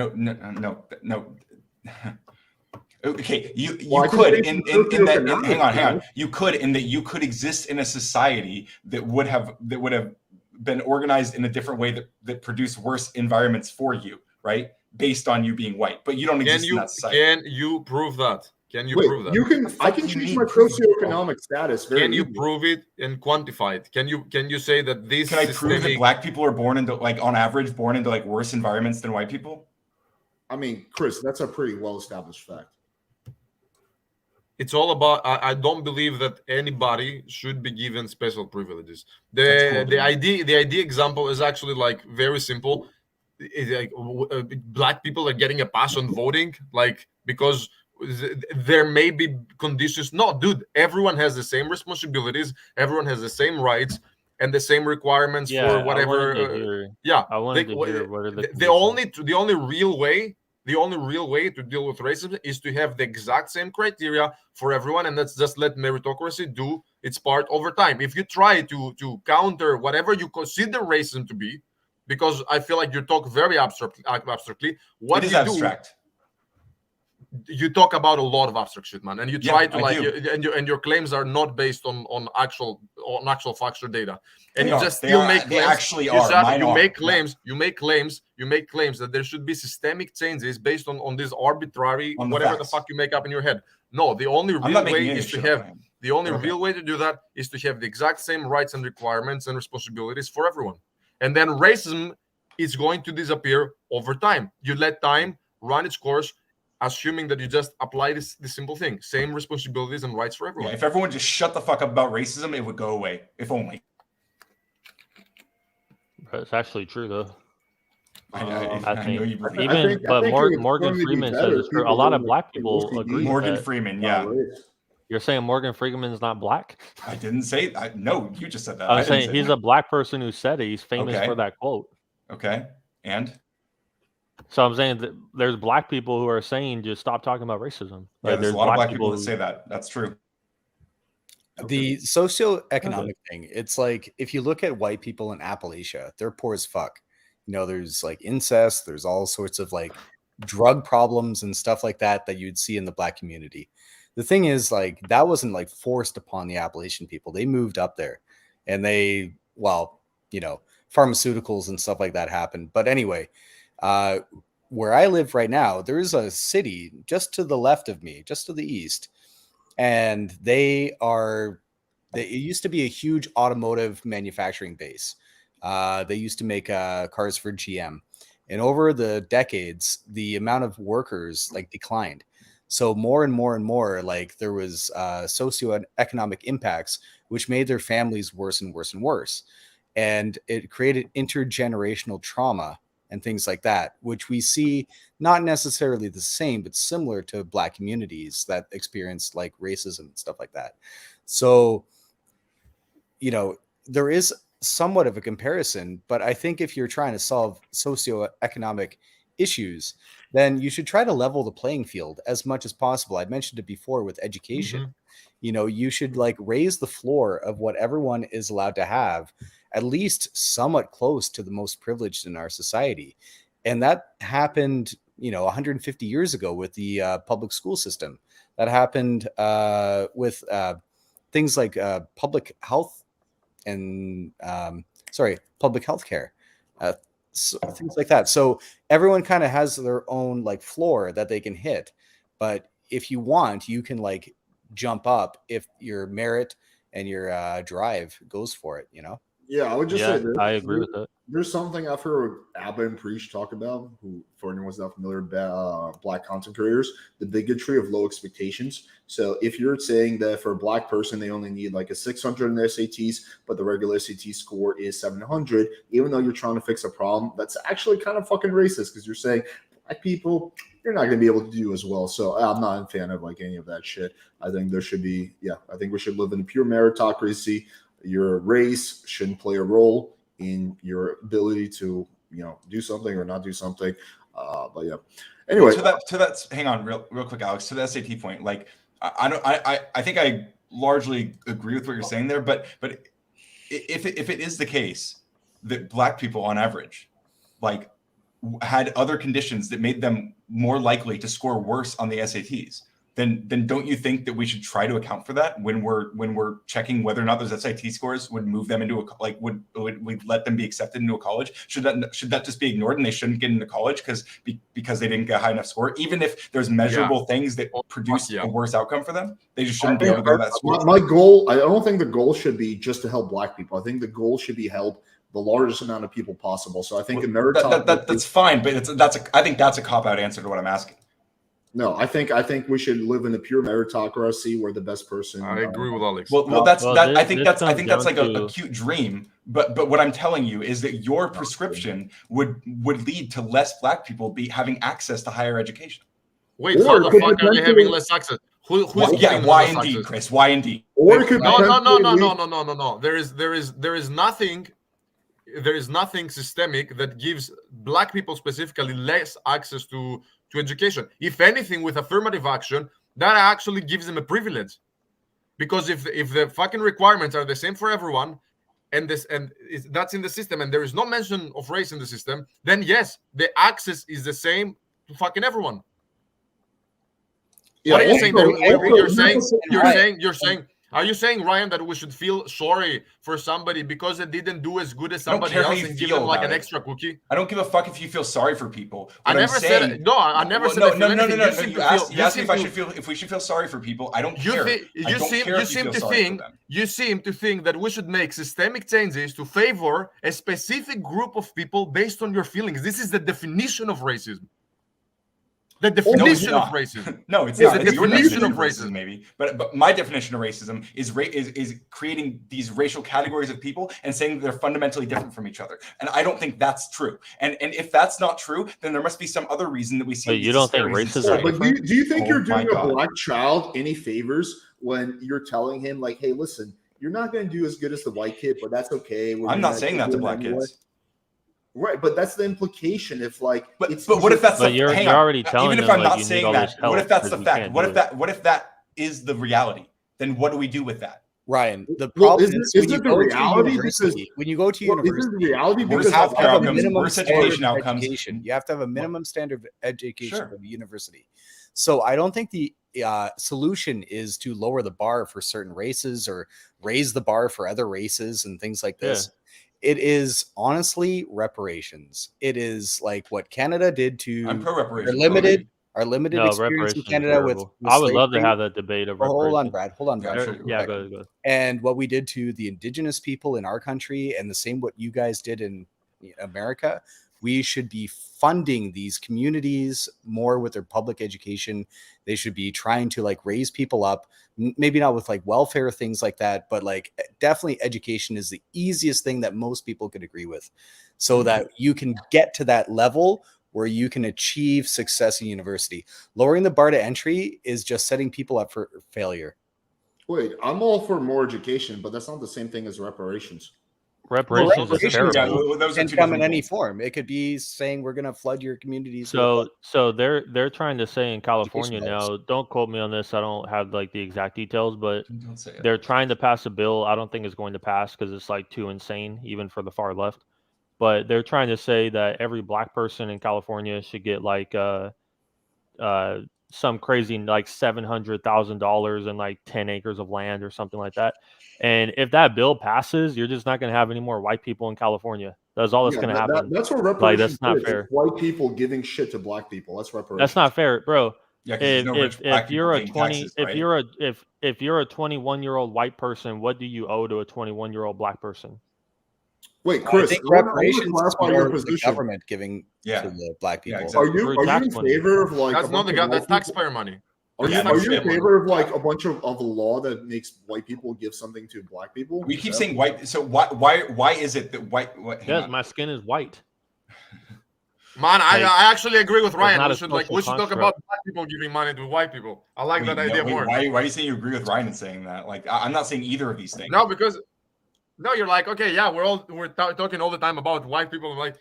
Speaker 16: Okay, you
Speaker 1: Well,
Speaker 16: could in that hang on. You could in that you could exist in a society that would have been organized in a different way that produced worse environments for you, right? Based on you being white, but you don't exist in that society.
Speaker 21: Can you prove that? Can you prove that?
Speaker 1: I can change my socioeconomic status.
Speaker 21: Can you prove it and quantify it? Can you say that this?
Speaker 16: Can I prove that black people are born into on average worse environments than white people?
Speaker 1: I mean, Chris, that's a pretty well-established fact.
Speaker 21: It's all about. I don't believe that anybody should be given special privileges. The idea example is actually like very simple. Black people are getting a pass on voting, like because there may be conditions. No, dude, everyone has the same responsibilities. Everyone has the same rights and the same requirements for whatever.
Speaker 6: I wanted to hear what are
Speaker 21: the only real way. The only real way to deal with racism is to have the exact same criteria for everyone, and let's just let meritocracy do its part over time. If you try to counter whatever you consider racism to be, because I feel like you talk very abstractly, what
Speaker 16: it is
Speaker 21: you
Speaker 16: abstract.
Speaker 21: You talk about a lot of abstract shit, man, and you try to
Speaker 16: and
Speaker 21: your claims are not based on actual facts or data, and
Speaker 16: you
Speaker 21: just still make
Speaker 16: they
Speaker 21: claims.
Speaker 16: actually are.
Speaker 21: You make claims. You make claims that there should be systemic changes based on this arbitrary whatever the fuck you make up in your head. No, the only real way is to have the only real way to do that is to have the exact same rights and requirements and responsibilities for everyone, and then racism is going to disappear over time. You let time run its course, assuming that you just apply this simple thing, same responsibilities and rights for everyone.
Speaker 16: Yeah, if everyone just shut the fuck up about racism, it would go away. If only.
Speaker 6: It's actually true, though.
Speaker 16: I think,
Speaker 6: Morgan Freeman says it's true. A lot of black people agree.
Speaker 16: Morgan Freeman, yeah.
Speaker 6: You're saying Morgan Freeman is not black?
Speaker 16: I didn't say that. No, you just said that.
Speaker 6: I'm saying he's a black person who said it. He's famous for that quote.
Speaker 16: Okay, and?
Speaker 6: So I'm saying that there's black people who are saying just stop talking about racism.
Speaker 16: Yeah, there's a lot of black people that say that. That's true.
Speaker 2: The socioeconomic thing, it's like if you look at white people in Appalachia, they're poor as fuck. You know, there's like incest, there's all sorts of like drug problems and stuff like that you'd see in the black community. The thing is, like, that wasn't like forced upon the Appalachian people. They moved up there and pharmaceuticals and stuff like that happened. But anyway, where I live right now, there is a city just to the left of me, just to the east. And it used to be a huge automotive manufacturing base. They used to make cars for GM, and over the decades, the amount of workers declined. So more and more and more, there was socioeconomic impacts, which made their families worse and worse and worse. And it created intergenerational trauma and things like that, which we see not necessarily the same, but similar to black communities that experienced racism and stuff like that. So, there is somewhat of a comparison, but I think if you're trying to solve socioeconomic issues, then you should try to level the playing field as much as possible. I mentioned it before with education. You should raise the floor of what everyone is allowed to have, at least somewhat close to the most privileged in our society. And that happened, 150 years ago with the public school system. That happened with things like public health and public health care, things like that. So everyone kind of has their own floor that they can hit. But if you want, you can jump up if your merit and your drive goes for it,
Speaker 1: Yeah, I would just say this.
Speaker 6: I agree with that.
Speaker 1: There's something I've heard Abba and Preach talk about, who, for anyone who's not familiar, black content creators, the bigotry of low expectations. So if you're saying that for a black person, they only need a 600 in their SATs, but the regular SAT score is 700, even though you're trying to fix a problem, that's actually kind of fucking racist, because you're saying black people, you're not going to be able to do as well. So I'm not a fan of any of that shit. I think there should be, I think we should live in a pure meritocracy. Your race shouldn't play a role in your ability to, do something or not do something. But yeah. Anyway,
Speaker 16: to that, hang on, real quick, Alex. To the SAT point, I think I largely agree with what you're saying there, but if it is the case that Black people on average like had other conditions that made them more likely to score worse on the SATs, then don't you think that we should try to account for that when we're checking whether or not those SAT scores would move them into would we let them be accepted into a college? Should that just be ignored and they shouldn't get into college because they didn't get a high enough score? Even if there's measurable things that produce a worse outcome for them, they just shouldn't be able to go to that school.
Speaker 1: My goal, I don't think the goal should be just to help Black people. I think the goal should be help the largest amount of people possible. So I think a meritocracy
Speaker 16: that's fine, but I think that's a cop-out answer to what I'm asking.
Speaker 1: No, I think we should live in a pure meritocracy where the best person.
Speaker 21: I agree with Alex.
Speaker 16: I think that's like a cute dream. But what I'm telling you is that your prescription would lead to less Black people having access to higher education.
Speaker 21: Wait, how the fuck are they having less access? Who's giving
Speaker 16: why
Speaker 21: them less
Speaker 16: indeed,
Speaker 21: access?
Speaker 16: Chris? Why indeed?
Speaker 21: No. There is nothing systemic that gives Black people specifically less access to education. If anything, with affirmative action, that actually gives them a privilege. Because if the fucking requirements are the same for everyone, and that's in the system, and there is no mention of race in the system, then yes, the access is the same to fucking everyone.
Speaker 1: Yeah,
Speaker 21: what are you saying?
Speaker 1: You're
Speaker 21: saying. Are you saying, Ryan, that we should feel sorry for somebody because they didn't do as good as somebody else and give them like an extra cookie?
Speaker 16: I don't give a fuck if you feel sorry for people.
Speaker 21: I never said no. I never said that.
Speaker 16: No. You asked me if we should feel sorry for people. I don't care.
Speaker 21: You seem to think that we should make systemic changes to favor a specific group of people based on your feelings. This is the definition of racism. The definition of racism.
Speaker 16: No, it's
Speaker 21: not.
Speaker 16: The definition of racism, maybe. But my definition of racism is creating these racial categories of people and saying that they're fundamentally different from each other. And I don't think that's true. And if that's not true, then there must be some other reason that we see.
Speaker 6: But you don't think racism?
Speaker 1: But do you think you're doing a Black child any favors when you're telling him like, hey, listen, you're not going to do as good as the white kid, but that's okay.
Speaker 16: I'm not saying that to Black kids.
Speaker 1: Right, but that's the implication. If like,
Speaker 16: but what if that's
Speaker 6: you're already telling
Speaker 16: even if
Speaker 6: them,
Speaker 16: I'm
Speaker 6: like,
Speaker 16: not saying that, what if that's the fact? What if that is the reality? Then what do we do with that?
Speaker 2: Ryan, the problem is when you go to university. When you go to university,
Speaker 16: worse healthcare outcomes, worse education outcomes.
Speaker 2: You have to have a minimum standard of education from the university. So I don't think the solution is to lower the bar for certain races or raise the bar for other races and things like this.
Speaker 6: Yeah.
Speaker 2: It is honestly reparations. It is like what Canada did to
Speaker 16: our
Speaker 2: limited experience in Canada with
Speaker 6: I would love to have that debate of reparations.
Speaker 2: Hold on, Brad.
Speaker 6: Yeah, go.
Speaker 2: And what we did to the indigenous people in our country, and the same what you guys did in America. We should be funding these communities more with their public education. They should be trying to like raise people up, maybe not with like welfare, things like that, but like definitely education is the easiest thing that most people could agree with, so that you can get to that level where you can achieve success in university. Lowering the bar to entry is just setting people up for failure.
Speaker 1: Wait, I'm all for more education, but that's not the same thing as reparations.
Speaker 6: Reparations is terrible.
Speaker 2: Can come in any form. It could be saying we're going to flood your communities.
Speaker 6: So they're trying to say in California now. Don't quote me on this. I don't have like the exact details, but they're trying to pass a bill. I don't think it's going to pass because it's like too insane, even for the far left. But they're trying to say that every Black person in California should get like some crazy like $700,000 and like 10 acres of land or something like that. And if that bill passes, you're just not going to have any more white people in California. That's all that's going to happen.
Speaker 1: That's what reparations
Speaker 6: that's not
Speaker 1: is.
Speaker 6: fair.
Speaker 1: White people giving shit to Black people. That's reparations.
Speaker 6: That's not fair, bro.
Speaker 16: Yeah,
Speaker 6: if you're a 20, if you're a 21-year-old white person, what do you owe to a 21-year-old Black person?
Speaker 1: Wait, Chris,
Speaker 2: I think reparations is more the government giving to the Black people.
Speaker 1: Are you in favor of like?
Speaker 21: That's not the guy. That's taxpayer money.
Speaker 1: Are you in favor of like a bunch of a law that makes white people give something to Black people?
Speaker 16: We keep saying white. So why is it that white?
Speaker 6: Yes, my skin is white.
Speaker 21: Man, I actually agree with Ryan. We should
Speaker 6: construct.
Speaker 21: talk about Black people giving money to white people. I like that idea more.
Speaker 16: Why are you saying you agree with Ryan in saying that? Like I'm not saying either of these things.
Speaker 21: No, because you're like, okay, yeah, we're talking all the time about white people like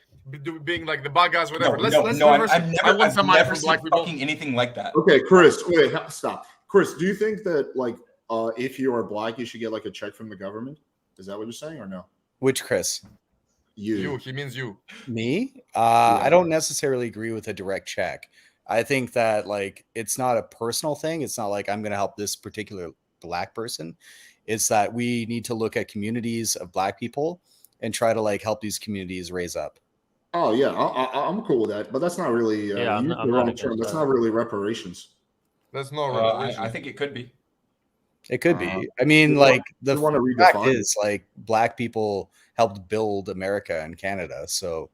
Speaker 21: being like the bad guys, whatever. Let's
Speaker 16: I want some money from Black people. Anything like that.
Speaker 1: Okay, Chris, wait, stop. Chris, do you think that like if you are black, you should get like a check from the government? Is that what you're saying or no?
Speaker 2: Which Chris?
Speaker 1: You.
Speaker 21: He means you.
Speaker 2: Me? I don't necessarily agree with a direct check. I think that like it's not a personal thing. It's not like I'm going to help this particular black person. It's that we need to look at communities of black people and try to like help these communities raise up.
Speaker 1: Oh yeah, I'm cool with that, but that's not really
Speaker 6: Yeah, I'm
Speaker 1: you
Speaker 6: not-
Speaker 1: used
Speaker 6: I'm
Speaker 1: the
Speaker 6: not
Speaker 1: wrong
Speaker 6: against
Speaker 1: term. That's
Speaker 6: that.
Speaker 1: not really reparations.
Speaker 21: That's not
Speaker 16: I think it could be.
Speaker 2: It could be. I mean,
Speaker 1: you
Speaker 2: like
Speaker 1: want- you wanna
Speaker 2: fact
Speaker 1: redefine it.
Speaker 2: is, like black people helped build America and Canada, so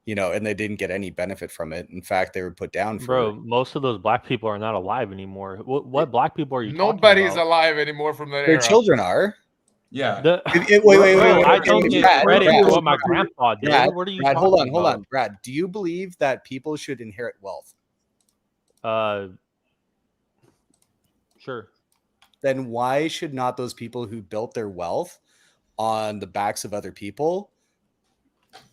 Speaker 2: you know, and they didn't get any benefit from it. In fact, they were put down for.
Speaker 6: Bro, most of those black people are not alive anymore. What black people are you
Speaker 21: Nobody
Speaker 6: talking
Speaker 21: is
Speaker 6: about?
Speaker 21: alive anymore from that
Speaker 2: Their
Speaker 21: era.
Speaker 2: children are.
Speaker 16: Yeah.
Speaker 6: Bro, I don't get
Speaker 2: Brad,
Speaker 6: credit
Speaker 2: Brad,
Speaker 6: for what my grandpa did.
Speaker 2: Brad,
Speaker 6: What are you
Speaker 2: Brad,
Speaker 6: talking
Speaker 2: hold on,
Speaker 6: about?
Speaker 2: hold on, Brad. Do you believe that people should inherit wealth?
Speaker 6: Sure.
Speaker 2: Then why should not those people who built their wealth on the backs of other people,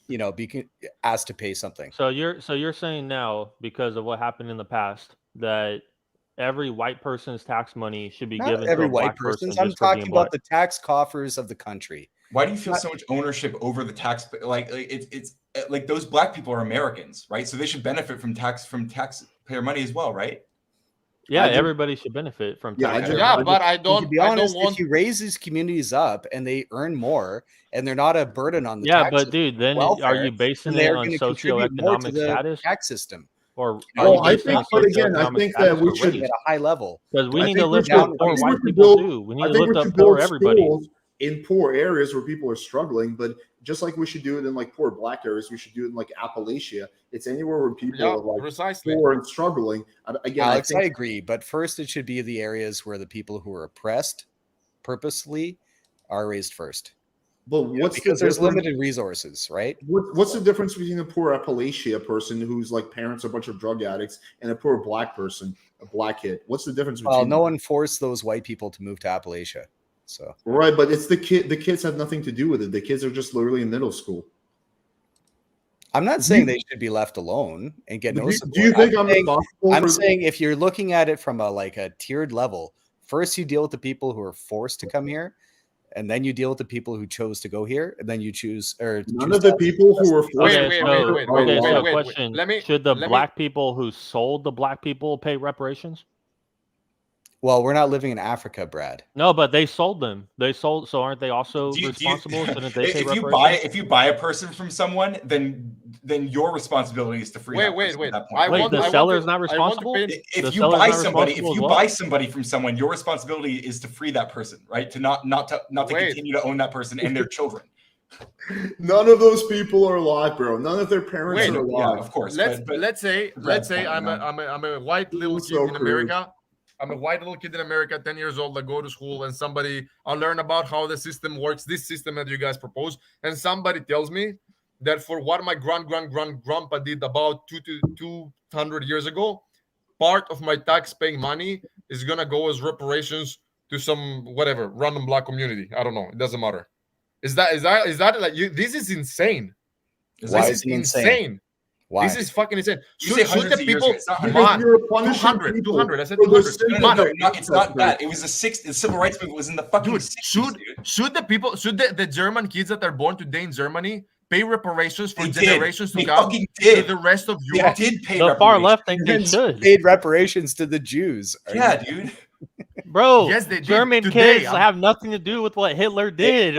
Speaker 2: you know, be asked to pay something?
Speaker 6: So you're saying now, because of what happened in the past, that every white person's tax money should be
Speaker 2: Not
Speaker 6: given
Speaker 2: every
Speaker 6: to a black
Speaker 2: white person.
Speaker 6: person
Speaker 2: I'm
Speaker 6: just for being
Speaker 2: talking
Speaker 6: black.
Speaker 2: about the tax coffers of the country.
Speaker 16: Why do you feel
Speaker 2: Not-
Speaker 16: so much ownership over the tax? Like it's like those black people are Americans, right? So they should benefit from taxpayer money as well, right?
Speaker 6: Yeah,
Speaker 2: I just-
Speaker 6: everybody should benefit from
Speaker 2: Yeah,
Speaker 6: taxpayer
Speaker 21: Yeah,
Speaker 6: money.
Speaker 21: but I
Speaker 2: And
Speaker 21: don't.
Speaker 2: to be
Speaker 21: I
Speaker 2: honest,
Speaker 21: don't want.
Speaker 2: if you raise these communities up and they earn more and they're not a burden on the
Speaker 6: Yeah,
Speaker 2: tax
Speaker 6: but
Speaker 2: system,
Speaker 6: dude, then
Speaker 2: welfare,
Speaker 6: are you basing
Speaker 2: then they
Speaker 6: it
Speaker 2: are
Speaker 6: on
Speaker 2: going to contribute more to
Speaker 6: socioeconomic
Speaker 2: the
Speaker 6: status?
Speaker 2: tax system.
Speaker 6: Or
Speaker 2: You
Speaker 6: are
Speaker 2: know,
Speaker 6: you
Speaker 1: Well, I
Speaker 6: basing it on
Speaker 1: think, but again, I
Speaker 6: socioeconomic
Speaker 1: think that
Speaker 6: status
Speaker 1: we
Speaker 6: or
Speaker 1: should
Speaker 6: race?
Speaker 2: at a high level.
Speaker 6: Because we
Speaker 1: I
Speaker 6: need
Speaker 1: think
Speaker 6: to
Speaker 1: we
Speaker 6: lift
Speaker 1: should-
Speaker 6: up
Speaker 1: I
Speaker 6: poor
Speaker 1: think we
Speaker 6: white
Speaker 1: should
Speaker 6: people
Speaker 1: build-
Speaker 6: too. We need
Speaker 1: I
Speaker 6: to
Speaker 1: think
Speaker 6: lift
Speaker 1: we
Speaker 6: up
Speaker 1: should
Speaker 6: poor
Speaker 1: build
Speaker 6: everybody.
Speaker 1: schools in poor areas where people are struggling, but just like we should do it in like poor black areas, we should do it in like Appalachia. It's anywhere where people
Speaker 21: Yeah,
Speaker 1: are like
Speaker 21: precisely.
Speaker 1: poor and struggling. Again,
Speaker 2: Alex,
Speaker 1: I
Speaker 2: I
Speaker 1: think
Speaker 2: agree, but first it should be the areas where the people who are oppressed purposely are raised first.
Speaker 1: But
Speaker 2: You know,
Speaker 1: what's
Speaker 2: because
Speaker 1: the
Speaker 2: there's
Speaker 1: difference?
Speaker 2: limited resources, right?
Speaker 1: What's the difference between a poor Appalachia person whose like parents are a bunch of drug addicts and a poor black person, a black kid? What's the difference between
Speaker 2: Well, no
Speaker 1: them?
Speaker 2: one forced those white people to move to Appalachia. So
Speaker 1: Right, but it's the kid. The kids have nothing to do with it. The kids are just literally in middle school.
Speaker 2: I'm not saying they should be left alone and get no
Speaker 1: Do
Speaker 2: support.
Speaker 1: you think I'm
Speaker 2: saying,
Speaker 1: responsible
Speaker 2: I'm
Speaker 1: for-
Speaker 2: saying if you're looking at it from a tiered level, first you deal with the people who are forced to come here, and then you deal with the people who chose to go here, and then you choose or
Speaker 1: None
Speaker 2: choose
Speaker 1: of the
Speaker 2: to-
Speaker 1: people who were forced
Speaker 6: Okay,
Speaker 1: to
Speaker 6: so
Speaker 1: come here are alive.
Speaker 6: question:
Speaker 21: Let me-
Speaker 6: should the
Speaker 21: let me-
Speaker 6: black people who sold the black people pay reparations?
Speaker 2: Well, we're not living in Africa, Brad.
Speaker 6: No, but they sold them. They sold, so aren't they also
Speaker 16: Do you-
Speaker 6: responsible? Shouldn't they pay
Speaker 16: if you
Speaker 6: reparations?
Speaker 16: buy a person from someone, then your responsibility is to free that person at that point.
Speaker 6: Wait, the seller's not responsible?
Speaker 16: If
Speaker 6: The
Speaker 16: you
Speaker 6: seller's
Speaker 16: buy
Speaker 6: not
Speaker 16: somebody, if
Speaker 6: responsible as
Speaker 16: you
Speaker 6: well?
Speaker 16: buy somebody from someone, your responsibility is to free that person, right? To not to
Speaker 1: Wait.
Speaker 16: continue to own that person and their children.
Speaker 1: None of those people are alive, bro. None of their parents
Speaker 21: Wait,
Speaker 1: are alive.
Speaker 21: Let's say I'm a white little kid
Speaker 1: so
Speaker 21: in America. I'm a white little kid in America, 10 years old. I go to school and I learn about how the system works, this system that you guys propose, and somebody tells me that for what my grandpa did about 200 years ago, part of my tax-paying money is gonna go as reparations to some whatever random black community. I don't know. It doesn't matter. Is that like you? This is insane.
Speaker 2: Why
Speaker 21: This
Speaker 2: is
Speaker 21: is
Speaker 2: it insane?
Speaker 21: insane.
Speaker 2: Why?
Speaker 21: This is fucking insane.
Speaker 16: You say hundreds of years ago, it's not hundreds.
Speaker 21: Man,
Speaker 1: You're punishing
Speaker 21: 200,
Speaker 1: people
Speaker 21: 200. I said
Speaker 1: for the
Speaker 21: 200.
Speaker 1: sins
Speaker 21: Man,
Speaker 1: of their
Speaker 16: It's not that. It was the civil rights movement was in the fucking
Speaker 21: dude,
Speaker 16: 60s,
Speaker 21: should the German kids that are born today in Germany pay reparations for
Speaker 16: They did.
Speaker 21: generations to
Speaker 16: They
Speaker 21: come
Speaker 16: fucking
Speaker 21: to
Speaker 16: did.
Speaker 21: the rest of
Speaker 16: They
Speaker 21: Europe?
Speaker 16: did pay
Speaker 6: The far
Speaker 16: reparations.
Speaker 6: left think they
Speaker 2: Germans
Speaker 6: should.
Speaker 2: paid reparations to the Jews. Are
Speaker 16: Yeah,
Speaker 2: you-
Speaker 16: dude.
Speaker 6: Bro,
Speaker 21: Yes, they did.
Speaker 6: German
Speaker 21: Today,
Speaker 6: kids
Speaker 21: I'm-
Speaker 6: have nothing to do with what Hitler did.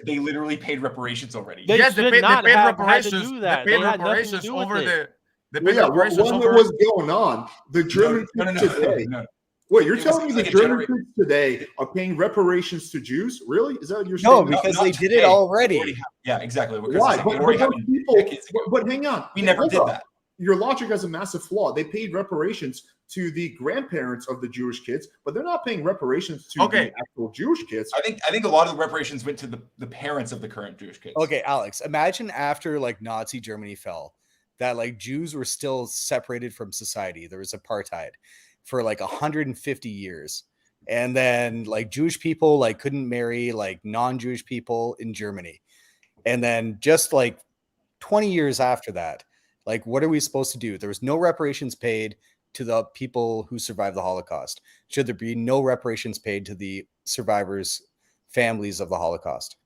Speaker 16: They literally paid reparations already.
Speaker 6: They
Speaker 21: yes,
Speaker 6: should
Speaker 21: they
Speaker 6: not
Speaker 21: paid
Speaker 6: have had to
Speaker 21: reparations.
Speaker 6: do that.
Speaker 21: They paid
Speaker 6: They had nothing to
Speaker 21: reparations
Speaker 6: do with
Speaker 21: over
Speaker 6: it.
Speaker 21: They
Speaker 1: Well,
Speaker 21: paid
Speaker 1: yeah,
Speaker 21: reparations
Speaker 1: when
Speaker 21: over.
Speaker 1: it was going on, the German kids today.
Speaker 16: no.
Speaker 1: Wait, you're
Speaker 16: It was
Speaker 1: telling me the
Speaker 16: like a
Speaker 1: German kids today are paying reparations to Jews? Really? Is that what you're
Speaker 2: No,
Speaker 1: saying?
Speaker 2: because
Speaker 16: not
Speaker 2: they did
Speaker 16: today.
Speaker 2: it already.
Speaker 16: Yeah, exactly. Because
Speaker 1: Why?
Speaker 16: it's like
Speaker 1: But,
Speaker 16: it
Speaker 1: but
Speaker 16: already
Speaker 1: those
Speaker 16: happened
Speaker 1: people,
Speaker 16: decades ago.
Speaker 1: but hang on.
Speaker 16: We never
Speaker 1: Hold
Speaker 16: did
Speaker 1: up.
Speaker 16: that.
Speaker 1: Your logic has a massive flaw. They paid reparations to the grandparents of the Jewish kids, but they're not paying reparations to the actual Jewish kids.
Speaker 16: I think a lot of the reparations went to the parents of the current Jewish kids.
Speaker 2: Okay, Alex, imagine after like Nazi Germany fell, that like Jews were still separated from society. There was apartheid for like 150 years. And then like Jewish people like couldn't marry like non-Jewish people in Germany. And then just like 20 years after that, like what are we supposed to do? There was no reparations paid. to the people who survived the Holocaust? Should there be no reparations paid to the survivors' families of the Holocaust?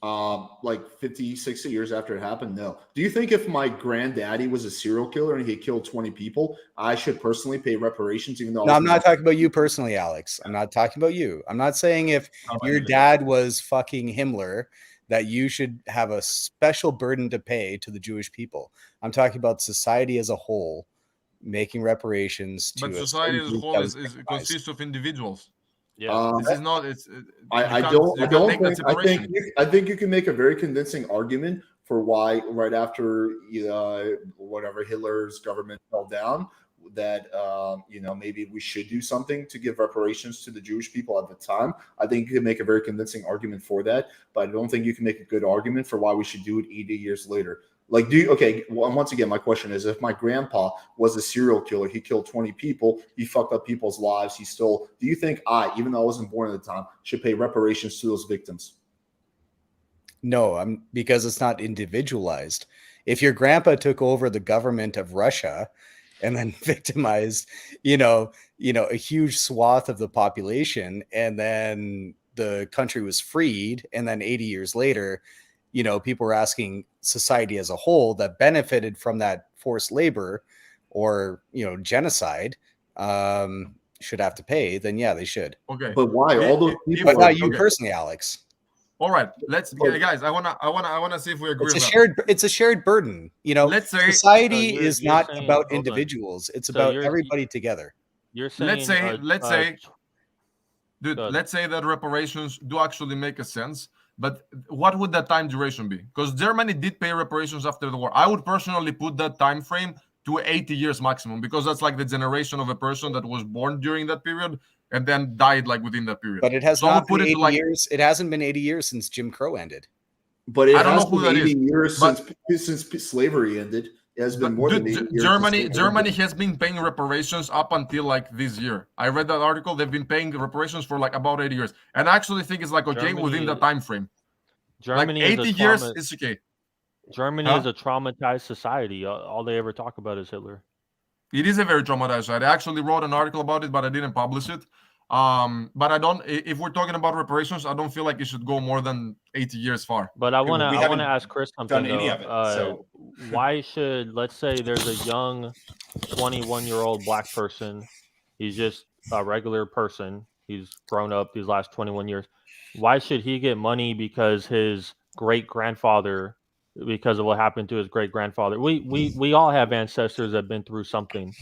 Speaker 1: Like 50, 60 years after it happened? No. Do you think if my granddaddy was a serial killer and he killed 20 people, I should personally pay reparations even though
Speaker 2: No, I'm not talking about you personally, Alex. I'm not talking about you. I'm not saying if your dad was fucking Himmler that you should have a special burden to pay to the Jewish people. I'm talking about society as a whole making reparations to
Speaker 21: But
Speaker 2: a
Speaker 21: society
Speaker 2: certain
Speaker 21: as a
Speaker 2: group
Speaker 21: whole
Speaker 2: that was
Speaker 21: is
Speaker 2: victimized.
Speaker 21: consists of individuals.
Speaker 6: Yeah,
Speaker 21: this is not. It's.
Speaker 1: I don't think. I think you can make a very convincing argument for why right after whatever Hitler's government fell down, that maybe we should do something to give reparations to the Jewish people at the time. I think you can make a very convincing argument for that, but I don't think you can make a good argument for why we should do it 80 years later. Like, once again, my question is, if my grandpa was a serial killer, he killed 20 people, he fucked up people's lives, do you think even though I wasn't born at the time, should pay reparations to those victims?
Speaker 2: No, because it's not individualized. If your grandpa took over the government of Russia and then victimized, a huge swath of the population, and then the country was freed, and then 80 years later, people were asking society as a whole that benefited from that forced labor or, genocide, should have to pay, then yeah, they should.
Speaker 21: Okay.
Speaker 1: But why? All those people.
Speaker 2: But not you personally, Alex.
Speaker 21: All right, guys. I wanna see if we agree.
Speaker 2: It's a shared burden.
Speaker 21: Let's say
Speaker 2: society is not about individuals; it's about everybody together.
Speaker 6: You're saying,
Speaker 21: let's say that reparations do actually make a sense, but what would that time duration be? Because Germany did pay reparations after the war. I would personally put that time frame to 80 years maximum, because that's like the generation of a person that was born during that period and then died like within that period.
Speaker 2: But it has not been 80 years. It hasn't been 80 years since Jim Crow ended.
Speaker 1: But it has been 80 years since slavery ended. It has been more than 80 years.
Speaker 21: Germany has been paying reparations up until like this year. I read that article. They've been paying reparations for like about 80 years. And I actually think it's like okay within the time frame.
Speaker 6: Germany
Speaker 21: like 80 years is okay.
Speaker 6: Germany is a traumatized society. All they ever talk about is Hitler.
Speaker 21: It is a very traumatized society. I actually wrote an article about it, but I didn't publish it. But I don't. If we're talking about reparations, I don't feel like it should go more than 80 years far.
Speaker 6: But I want to ask Chris something.
Speaker 16: Done any of it, so.
Speaker 6: Why should, let's say there's a young 21-year-old black person. He's just a regular person. He's grown up these last 21 years. Why should he get money because his great-grandfather, because of what happened to his great-grandfather? We all have ancestors that have been through something.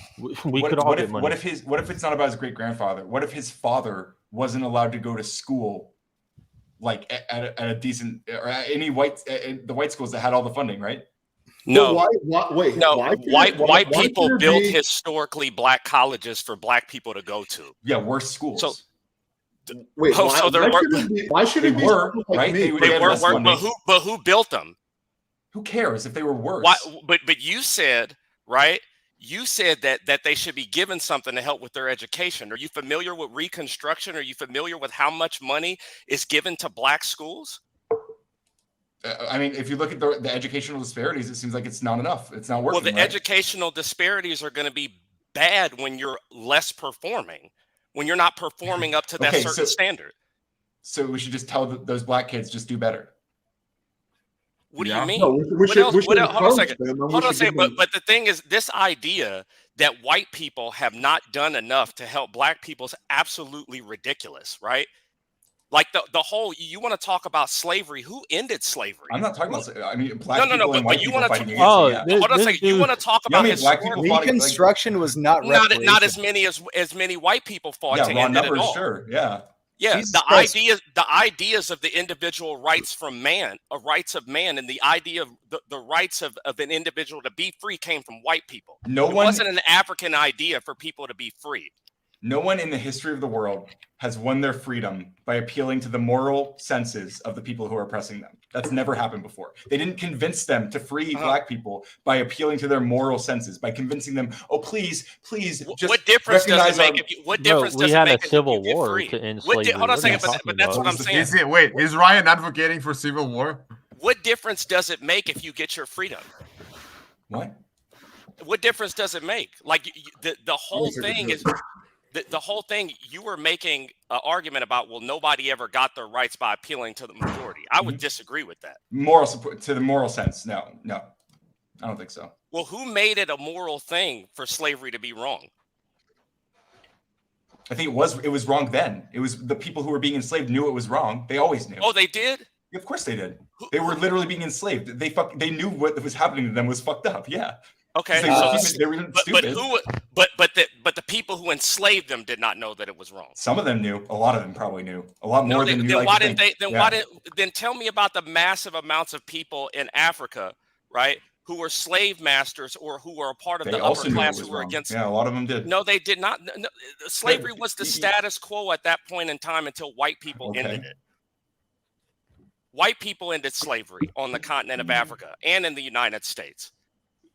Speaker 6: We could all get money.
Speaker 16: What if it's not about his great-grandfather? What if his father wasn't allowed to go to school, like at a decent, or any the white schools that had all the funding, right?
Speaker 5: No,
Speaker 1: wait.
Speaker 5: No, white people built
Speaker 1: be...
Speaker 5: historically black colleges for black people to go to.
Speaker 16: Yeah, worse schools.
Speaker 5: So,
Speaker 1: wait, why should it be
Speaker 16: right?
Speaker 1: Like me?
Speaker 5: They were, but who built them?
Speaker 16: Who cares if they were worse?
Speaker 5: But you said, right? You said that they should be given something to help with their education. Are you familiar with Reconstruction? Are you familiar with how much money is given to black schools?
Speaker 16: I mean, if you look at the educational disparities, it seems like it's not enough. It's not working.
Speaker 5: Well, the educational disparities are going to be bad when you're less performing, when you're not performing up to that certain standard.
Speaker 16: So we should just tell those black kids just do better.
Speaker 5: What do you mean?
Speaker 1: No, hold
Speaker 5: on a second. But the thing is, this idea that white people have not done enough to help black people is absolutely ridiculous, right? Like the whole, you want to talk about slavery? Who ended slavery?
Speaker 16: I'm not talking about. I mean, black people and white people fighting against it.
Speaker 5: Hold on a second. You want to talk about
Speaker 2: Reconstruction was not
Speaker 5: not as many white people fought to end it at all.
Speaker 16: Sure, yeah.
Speaker 5: Yeah, the ideas of the individual rights from man, rights of man, and the idea of the rights of an individual to be free came from white people. It wasn't an African idea for people to be free.
Speaker 16: No one in the history of the world has won their freedom by appealing to the moral senses of the people who are oppressing them. That's never happened before. They didn't convince them to free black people by appeling to their moral senses, by convincing them, oh, please, just
Speaker 5: what difference does it make? What difference does it make?
Speaker 6: We had a civil war to end slavery.
Speaker 5: Hold on a second, but that's what I'm saying.
Speaker 21: Is Ryan advocating for civil war?
Speaker 5: What difference does it make if you get your freedom?
Speaker 16: What?
Speaker 5: What difference does it make? Like the whole thing is the whole thing. You were making an argument about, well, nobody ever got their rights by appealing to the majority. I would disagree with that.
Speaker 16: Moral support to the moral sense. No, I don't think so.
Speaker 5: Well, who made it a moral thing for slavery to be wrong?
Speaker 16: I think it was wrong then. It was the people who were being enslaved knew it was wrong. They always knew.
Speaker 5: Oh, they did?
Speaker 16: Of course they did. They were literally being enslaved. They knew what was happening to them was fucked up. Yeah.
Speaker 5: Okay.
Speaker 16: They were stupid.
Speaker 5: But the people who enslaved them did not know that it was wrong.
Speaker 16: Some of them knew. A lot of them probably knew. A lot more than you.
Speaker 5: Then tell me about the massive amounts of people in Africa, right, who were slave masters or who were a part of the upper class who were against.
Speaker 16: Yeah, a lot of them did.
Speaker 5: No, they did not. No, slavery was the status quo at that point in time until white people ended it. White people ended slavery on the continent of Africa and in the United States.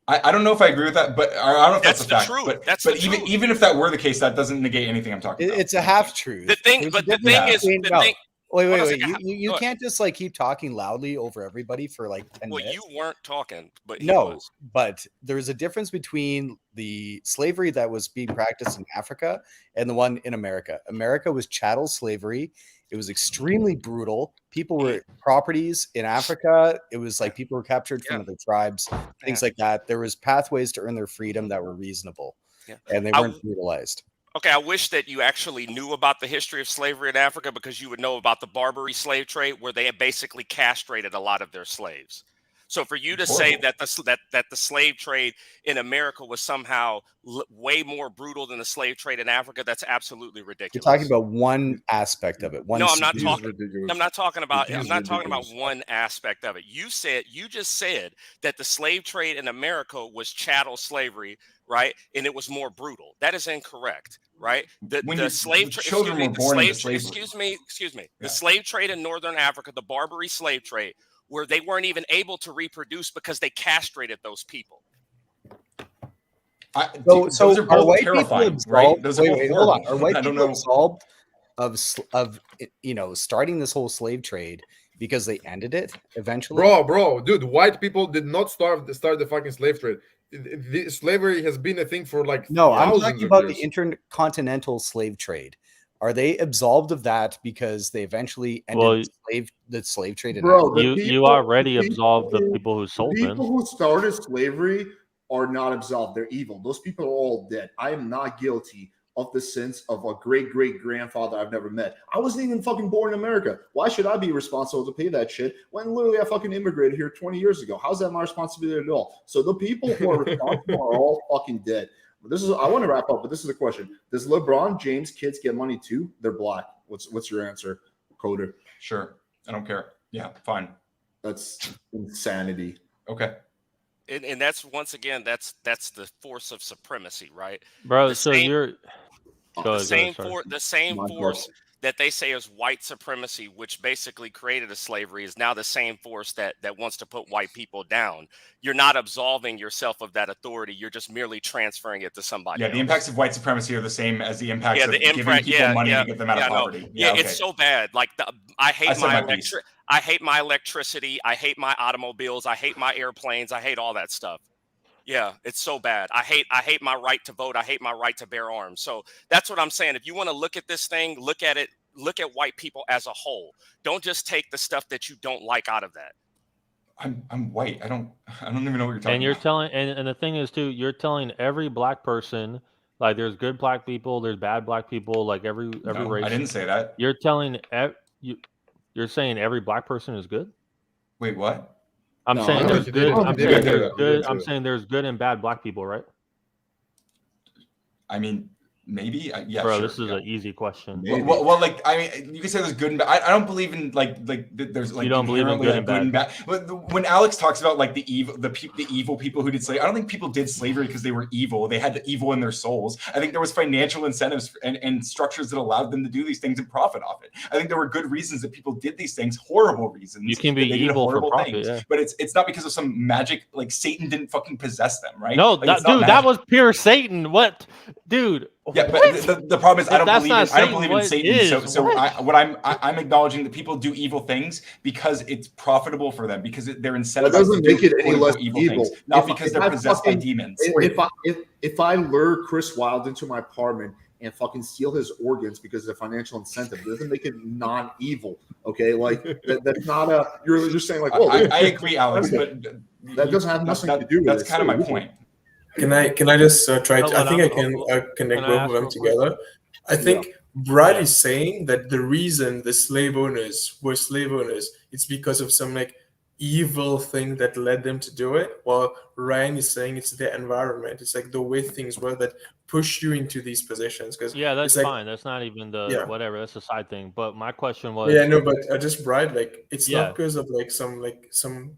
Speaker 16: I don't know if I agree with that, but I don't know if that's a fact.
Speaker 5: Truth.
Speaker 16: But even if that were the case, that doesn't negate anything I'm talking about.
Speaker 2: It's a half truth.
Speaker 5: The thing is,
Speaker 2: Wait. You can't just like keep talking loudly over everybody for like 10 minutes.
Speaker 5: Well, you weren't talking, but
Speaker 2: but there's a difference between the slavery that was being practiced in Africa and the one in America. America was chattel slavery. It was extremely brutal. People were properties in Africa. It was like people were captured from other tribes, things like that. There was pathways to earn their freedom that were reasonable, and they weren't brutalized.
Speaker 5: Okay, I wish that you actually knew about the history of slavery in Africa, because you would know about the Barbary slave trade, where they had basically castrated a lot of their slaves. So for you to say that the slave trade in America was somehow way more brutal than the slave trade in Africa, that's absolutely ridiculous.
Speaker 2: You're talking about one aspect of it.
Speaker 5: No, I'm not talking. I'm not talking about. I'm not talking about one aspect of it. You just said that the slave trade in America was chattel slavery, right? And it was more brutal. That is incorrect, right? The slave trade. Excuse me. The slave trade in Northern Africa, the Barbary slave trade, where they weren't even able to reproduce because they castrated those people.
Speaker 16: Those are both terrifying, right? Those are both
Speaker 2: hold on. Are white people absolved of starting this whole slave trade because they ended it eventually?
Speaker 10: Bro, dude, white people did not start the fucking slave trade. Slavery has been a thing for like
Speaker 2: I'm talking about the intercontinental slave trade. Are they absolved of that because they eventually ended the slave trade?
Speaker 1: Bro,
Speaker 6: you already absolved the people who sold them.
Speaker 1: People who started slavery are not absolved. They're evil. Those people are all dead. I am not guilty of the sins of a great-great-grandfather I've never met. I wasn't even fucking born in America. Why should I be responsible to pay that shit when literally I fucking immigrated here 20 years ago? How's that my responsibility at all? So the people who are responsible are all fucking dead. I want to wrap up, but this is the question. Does LeBron James kids get money too? They're black. What's your answer, Coder?
Speaker 16: Sure. I don't care. Yeah, fine.
Speaker 1: That's insanity.
Speaker 16: Okay.
Speaker 5: And that's, once again, that's the force of supremacy, right?
Speaker 6: Bro,
Speaker 5: the same force that they say is white supremacy, which basically created a slavery, is now the same force that wants to put white people down. You're not absolving yourself of that authority. You're just merely transferring it to somebody else.
Speaker 16: The impacts of white supremacy are the same as the impacts of giving people money to get them out of poverty.
Speaker 5: It's so bad. Like I hate my electricity. I hate my automobiles. I hate my airplanes. I hate all that stuff. Yeah, it's so bad. I hate my right to vote. I hate my right to bear arms. So that's what I'm saying. If you want to look at this thing, look at white people as a whole. Don't just take the stuff that you don't like out of that.
Speaker 16: I'm white. I don't even know what you're talking
Speaker 6: and you're
Speaker 16: about.
Speaker 6: telling and the thing is too, you're telling every black person, like, there's good black people, there's bad black people, like every race.
Speaker 16: I didn't say that.
Speaker 6: You're telling you're saying every black person is good?
Speaker 16: Wait, what?
Speaker 6: I'm saying there's good. I'm saying there's good and bad black people, right?
Speaker 16: I mean, maybe. Yeah,
Speaker 6: bro,
Speaker 16: sure,
Speaker 6: this is an easy question.
Speaker 16: Well, like, I mean, you can say there's good and bad. I don't believe in like there's like,
Speaker 6: you don't believe in good and bad.
Speaker 16: But when Alex talks about like the evil people who did slavery, I don't think people did slavery because they were evil. They had the evil in their souls. I think there was financial incentives and structures that allowed them to do these things and profit off it. I think there were good reasons that people did these things, horrible reasons.
Speaker 6: You can be evil for profit,
Speaker 16: but it's not because of some magic. Like, Satan didn't fucking possess them, right?
Speaker 6: No,
Speaker 16: like,
Speaker 6: that was pure Satan. What, dude?
Speaker 16: Yeah, but the problem is I don't
Speaker 6: That's
Speaker 16: believe
Speaker 6: not
Speaker 16: I don't
Speaker 6: saying
Speaker 16: believe in
Speaker 6: what
Speaker 16: Satan.
Speaker 6: is,
Speaker 16: So
Speaker 6: what?
Speaker 16: I'm acknowledging that people do evil things because it's profitable for them, because they're incentivized
Speaker 1: That doesn't
Speaker 16: to
Speaker 1: make
Speaker 16: do
Speaker 1: it any less
Speaker 16: evil
Speaker 1: evil.
Speaker 16: things, not because they're possessed by demons.
Speaker 1: If I lure Chris Wilde into my apartment and fucking steal his organs because of financial incentive, it doesn't make it non-evil. Okay, like that's not a. You're saying like, well,
Speaker 16: I agree, Alex, but
Speaker 1: that doesn't have nothing to do with it.
Speaker 16: That's kind of my point.
Speaker 4: Can I just try?
Speaker 6: Hold
Speaker 4: I
Speaker 6: on,
Speaker 4: think I can connect
Speaker 6: I
Speaker 4: both
Speaker 6: ask
Speaker 4: of them
Speaker 6: real quick?
Speaker 4: together. I think Brad is saying that the reason the slave owners were slave owners, it's because of some like evil thing that led them to do it. While Ryan is saying it's the environment. It's like the way things were that push you into these positions. Because
Speaker 6: Yeah, that's
Speaker 4: it's like,
Speaker 6: fine. That's not even the
Speaker 4: Yeah.
Speaker 6: whatever. That's a side thing. But my question was.
Speaker 4: Yeah, no, but just Brad, like it's
Speaker 6: Yeah.
Speaker 4: not because of some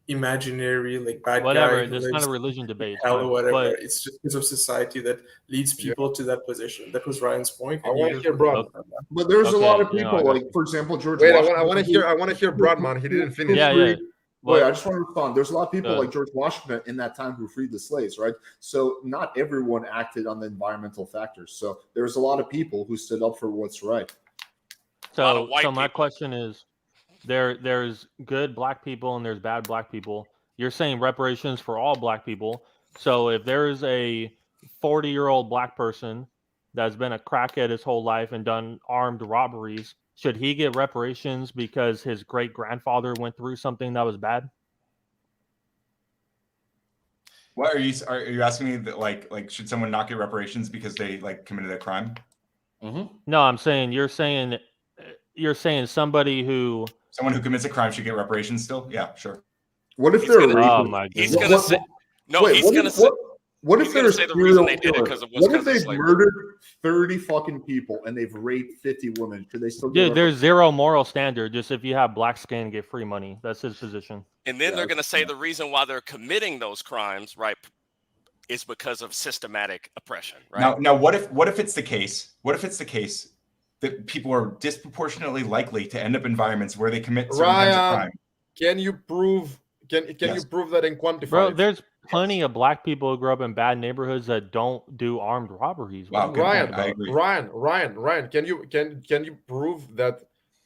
Speaker 4: imaginary like bad
Speaker 6: Whatever.
Speaker 4: guy who
Speaker 6: There's not
Speaker 4: lives
Speaker 6: a religion debate.
Speaker 4: in hell or
Speaker 6: fine,
Speaker 4: whatever.
Speaker 6: but-
Speaker 4: It's just because of society that leads people to that position. That was Ryan's point.
Speaker 10: I want to hear Brad.
Speaker 1: But there's a lot of
Speaker 6: Okay,
Speaker 1: people,
Speaker 6: I got
Speaker 1: like for example, George.
Speaker 10: Wait,
Speaker 1: Washington,
Speaker 10: I want to hear Brad, man. He didn't finish.
Speaker 6: Yeah, yeah.
Speaker 1: Wait, I just want to respond. There's a lot of people
Speaker 6: Good.
Speaker 1: like George Washington in that time who freed the slaves, right? So not everyone acted on the environmental factors. So there's a lot of people who stood up for what's right.
Speaker 6: So my question is, there's good black people and there's bad black people. You're saying reparations for all black people. So if there's a 40-year-old black person that's been a crackhead his whole life and done armed robberies, should he get reparations because his great grandfather went through something that was bad?
Speaker 16: What are you asking me that like should someone not get reparations because they like committed a crime?
Speaker 6: No, I'm saying you're saying somebody who
Speaker 16: Someone who commits a crime should get reparations still? Yeah, sure.
Speaker 1: What if
Speaker 5: He's
Speaker 1: they're
Speaker 5: gonna-
Speaker 6: Oh my
Speaker 5: He's
Speaker 6: goodness.
Speaker 5: gonna say no. He's gonna say.
Speaker 1: What if
Speaker 5: He's gonna
Speaker 1: they're
Speaker 5: say the reason they
Speaker 1: serial
Speaker 5: did it
Speaker 1: killers?
Speaker 5: because of what's
Speaker 1: What if
Speaker 5: because of
Speaker 1: they've
Speaker 5: slavery.
Speaker 1: murdered 30 fucking people and they've raped 50 women? Could they still get
Speaker 6: Dude, there's zero moral standard. Just if you have black skin, get free money. That's his position.
Speaker 5: And then they're going to say the reason why they're committing those crimes, right, is because of systematic oppression, right?
Speaker 16: Now, what if it's the case? What if it's the case that people are disproportionately likely to end up in environments where they commit certain kinds of
Speaker 10: Ryan,
Speaker 16: crime?
Speaker 10: can you prove? Can
Speaker 16: Yes.
Speaker 10: you prove that and quantify?
Speaker 6: Bro,
Speaker 10: it?
Speaker 6: there's plenty of black people who grow up in bad neighborhoods that don't do armed robberies.
Speaker 16: Wow, good
Speaker 10: Ryan,
Speaker 16: point. I agree.
Speaker 10: Ryan, can you prove that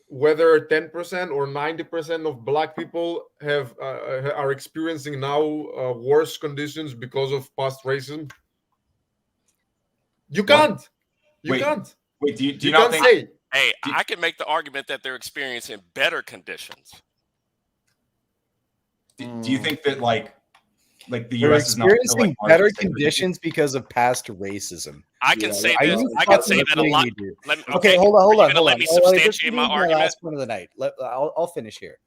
Speaker 10: whether 10% or 90% of black people are experiencing now worse conditions because of past racism? You can't. You
Speaker 16: Wait,
Speaker 10: can't.
Speaker 16: Wait, do you
Speaker 10: You
Speaker 16: not
Speaker 10: can't
Speaker 16: think?
Speaker 10: say.
Speaker 5: Hey, I can make the argument that they're experiencing better conditions.
Speaker 16: Do you think that like the
Speaker 2: They're
Speaker 16: U.S. is not
Speaker 2: experiencing
Speaker 16: like,
Speaker 2: better
Speaker 16: marginally
Speaker 2: conditions because of past racism.
Speaker 5: I can say
Speaker 2: Are
Speaker 5: this.
Speaker 2: you
Speaker 5: I can say
Speaker 2: fucking
Speaker 5: that a lot.
Speaker 2: kidding me, dude?
Speaker 5: Let me,
Speaker 2: Okay,
Speaker 5: are
Speaker 2: hold
Speaker 5: you
Speaker 2: on.
Speaker 5: gonna let me
Speaker 2: This is
Speaker 5: substantiate my
Speaker 2: my
Speaker 5: argument?
Speaker 2: last one of the night. I'll finish here.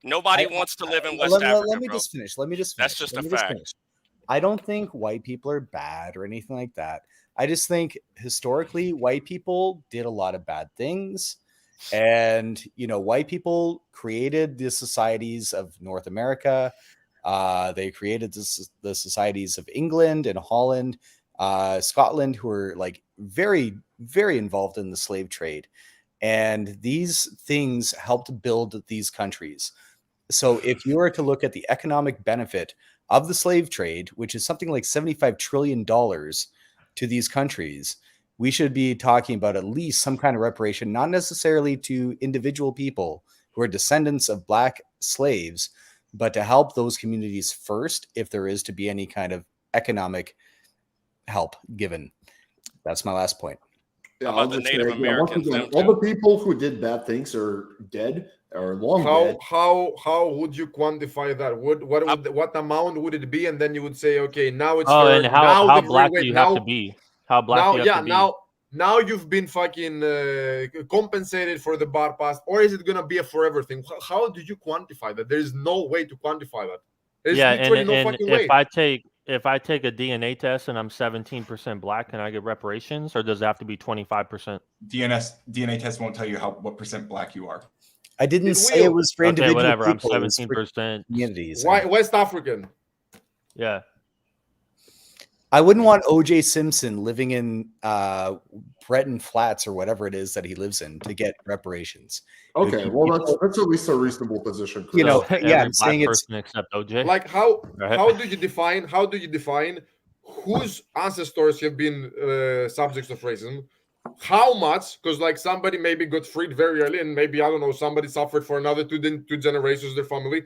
Speaker 5: Nobody wants to live in West
Speaker 2: let
Speaker 5: Africa,
Speaker 2: me
Speaker 5: bro.
Speaker 2: just finish. Let me just
Speaker 5: That's
Speaker 2: finish.
Speaker 5: just
Speaker 2: Let
Speaker 5: a
Speaker 2: me just
Speaker 5: fact.
Speaker 2: finish. I don't think white people are bad or anything like that. I just think historically white people did a lot of bad things. And, white people created the societies of North America. They created the societies of England and Holland, Scotland, who were like very, very involved in the slave trade. And these things helped build these countries. So if you were to look at the economic benefit of the slave trade, which is something like $75 trillion to these countries, we should be talking about at least some kind of reparation, not necessarily to individual people who are descendants of black slaves, but to help those communities first, if there is to be any kind of economic help given. That's my last point.
Speaker 1: Yeah,
Speaker 5: How about the Native Americans? Them
Speaker 1: all
Speaker 5: too?
Speaker 1: the people who did bad things are dead or long dead.
Speaker 10: How would you quantify that? What amount would it be? And then you would say, okay, now it's
Speaker 6: Oh,
Speaker 10: fair.
Speaker 6: and
Speaker 10: Now
Speaker 6: how
Speaker 10: the
Speaker 6: black
Speaker 10: wait,
Speaker 6: do you
Speaker 10: now,
Speaker 6: have to be? How black
Speaker 10: now,
Speaker 6: do you
Speaker 10: yeah,
Speaker 6: have to be?
Speaker 10: now you've been fucking compensated for the bad past, or is it gonna be a forever thing? How do you quantify that? There is no way to quantify that. There's
Speaker 6: Yeah,
Speaker 10: literally
Speaker 6: and,
Speaker 10: no
Speaker 6: and
Speaker 10: fucking way.
Speaker 6: if I take a DNA test and I'm 17% black, can I get reparations, or does it have to be 25%?
Speaker 16: DNA test won't tell you what percent black you are.
Speaker 2: I didn't say it was for
Speaker 6: Okay,
Speaker 2: individual
Speaker 6: whatever. I'm
Speaker 2: people. It was for
Speaker 6: 17%.
Speaker 2: communities.
Speaker 10: Why West African?
Speaker 6: Yeah.
Speaker 2: I wouldn't want OJ Simpson living in Breton Flats or whatever it is that he lives in to get reparations.
Speaker 1: Okay, well that's at least a reasonable position.
Speaker 2: You know,
Speaker 6: So
Speaker 2: yeah,
Speaker 6: every
Speaker 2: I'm saying
Speaker 6: black
Speaker 2: it's
Speaker 6: person except OJ.
Speaker 10: Like how
Speaker 6: Right.
Speaker 10: how do you define whose ancestors have been subjects of racism, how much, because like somebody maybe got freed very early, and maybe, I don't know, somebody suffered for another two generations of their family.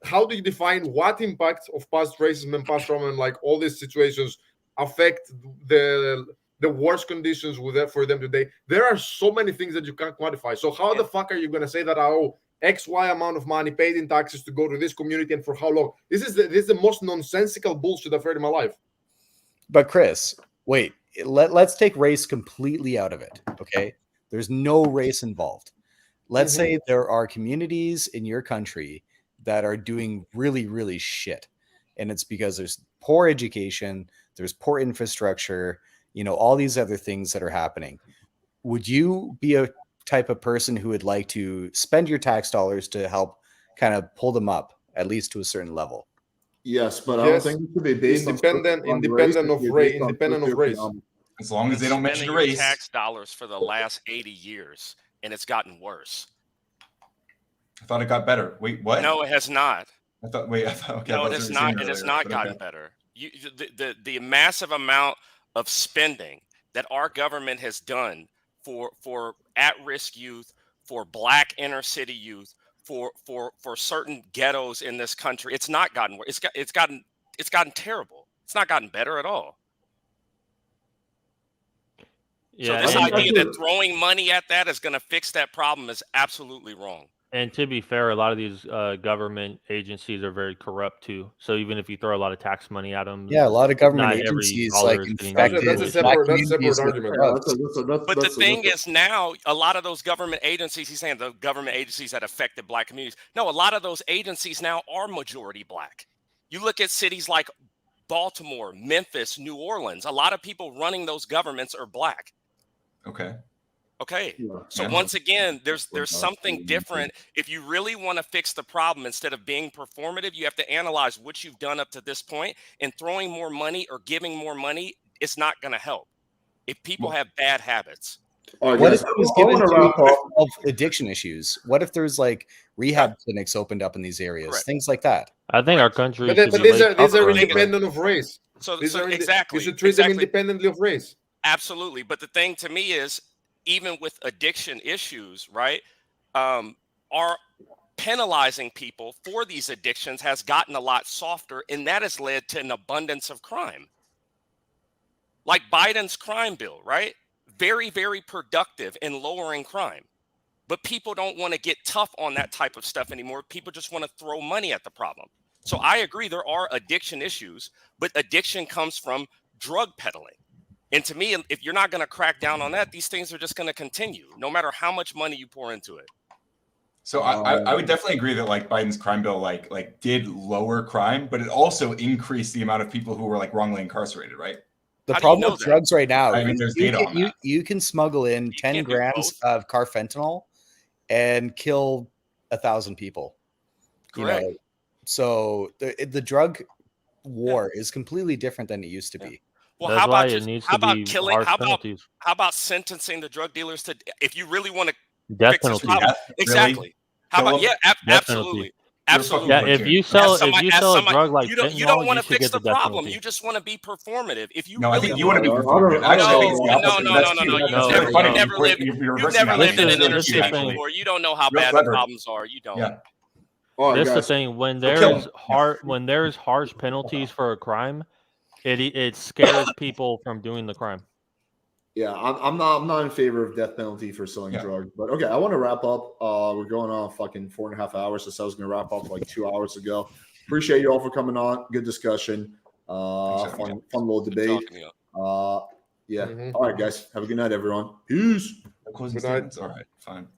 Speaker 10: How do you define what impact of past racism and past trauma and like all these situations affect the worst conditions for them today? There are so many things that you can't quantify. So how the fuck are you going to say that I owe XY amount of money paid in taxes to go to this community and for how long? This is the most nonsensical bullshit I've heard in my life.
Speaker 2: But Chris, wait, let's take race completely out of it. Okay. There's no race involved. Let's say there are communities in your country that are doing really, really shit. And it's because there's poor education, there's poor infrastructure, you know, all these other things that are happening. Would you be a type of person who would like to spend your tax dollars to help kind of pull them up, at least to a certain level?
Speaker 1: Yes, but I don't think it should be based
Speaker 10: independent of race.
Speaker 16: As long as they don't mention
Speaker 5: Spending
Speaker 16: race.
Speaker 5: your tax dollars for the last 80 years, and it's gotten worse.
Speaker 16: I thought it got better. Wait, what?
Speaker 5: No, it has not.
Speaker 16: Okay.
Speaker 5: No, it has not. It has not gotten better. The massive amount of spending that our government has done for at-risk youth, for Black inner city youth, for certain ghettos in this country, it's not gotten worse. It's gotten terrible. It's not gotten better at all.
Speaker 6: Yeah,
Speaker 5: so this idea that throwing money at that is going to fix that problem is absolutely wrong.
Speaker 6: And to be fair, a lot of these government agencies are very corrupt too. So even if you throw a lot of tax money at them,
Speaker 2: yeah, a lot of government agencies like infected.
Speaker 10: That's a separate argument.
Speaker 5: But the thing is now, a lot of those government agencies, he's saying the government agencies that affected Black communities. No, a lot of those agencies now are majority Black. You look at cities like Baltimore, Memphis, New Orleans. A lot of people running those governments are Black. Okay. So once again, there's something different. If you really want to fix the problem, instead of being performative, you have to analyze what you've done up to this point, and throwing more money or giving more money is not going to help if people have bad habits.
Speaker 2: What if it was given to addiction issues? What if there's like rehab clinics opened up in these areas, things like that?
Speaker 6: I think our country.
Speaker 10: But these are independent of race.
Speaker 5: Exactly.
Speaker 10: You should treat them independently of race.
Speaker 5: Absolutely. But the thing to me is, even with addiction issues, right, are penalizing people for these addictions has gotten a lot softer, and that has led to an abundance of crime. Like Biden's crime bill, right? Very, very productive in lowering crime. But people don't want to get tough on that type of stuff anymore. People just want to throw money at the problem. So I agree there are addiction issues, but addiction comes from drug peddling. And to me, if you're not going to crack down on that, these things are just going to continue, no matter how much money you pour into it.
Speaker 16: So I would definitely agree that like Biden's crime bill like did lower crime, but it also increased the amount of people who were like wrongly incarcerated, right?
Speaker 2: The problem with drugs right now,
Speaker 16: I mean, there's data on that.
Speaker 2: You can smuggle in 10 grams of carfentanil and kill 1,000 people.
Speaker 5: Correct.
Speaker 2: You know? So the drug war is completely different than it used to be.
Speaker 5: Well, how about killing? How about sentencing the drug dealers to, if you really want to
Speaker 6: death
Speaker 5: fix this
Speaker 6: penalty?
Speaker 5: problem? Exactly. How about absolutely. Absolutely.
Speaker 6: Yeah, if you sell a drug like
Speaker 5: you don't want to fix the problem. You just want to be performative. If you
Speaker 16: I think you want to be performative.
Speaker 5: You've never lived in an inner city before. You don't know how bad the problems are. You don't.
Speaker 16: Yeah.
Speaker 6: This is the thing. When there's harsh penalties for a crime, it scares people from doing the crime.
Speaker 1: Yeah, I'm not in favor of death penalty for selling drugs. But okay, I want to wrap up. We're going on fucking 4.5 hours. So I was going to wrap up like 2 hours ago. Appreciate you all for coming on. Good discussion. Fun little debate. Yeah. All right, guys. Have a good night, everyone. Peace.
Speaker 16: All right, fine.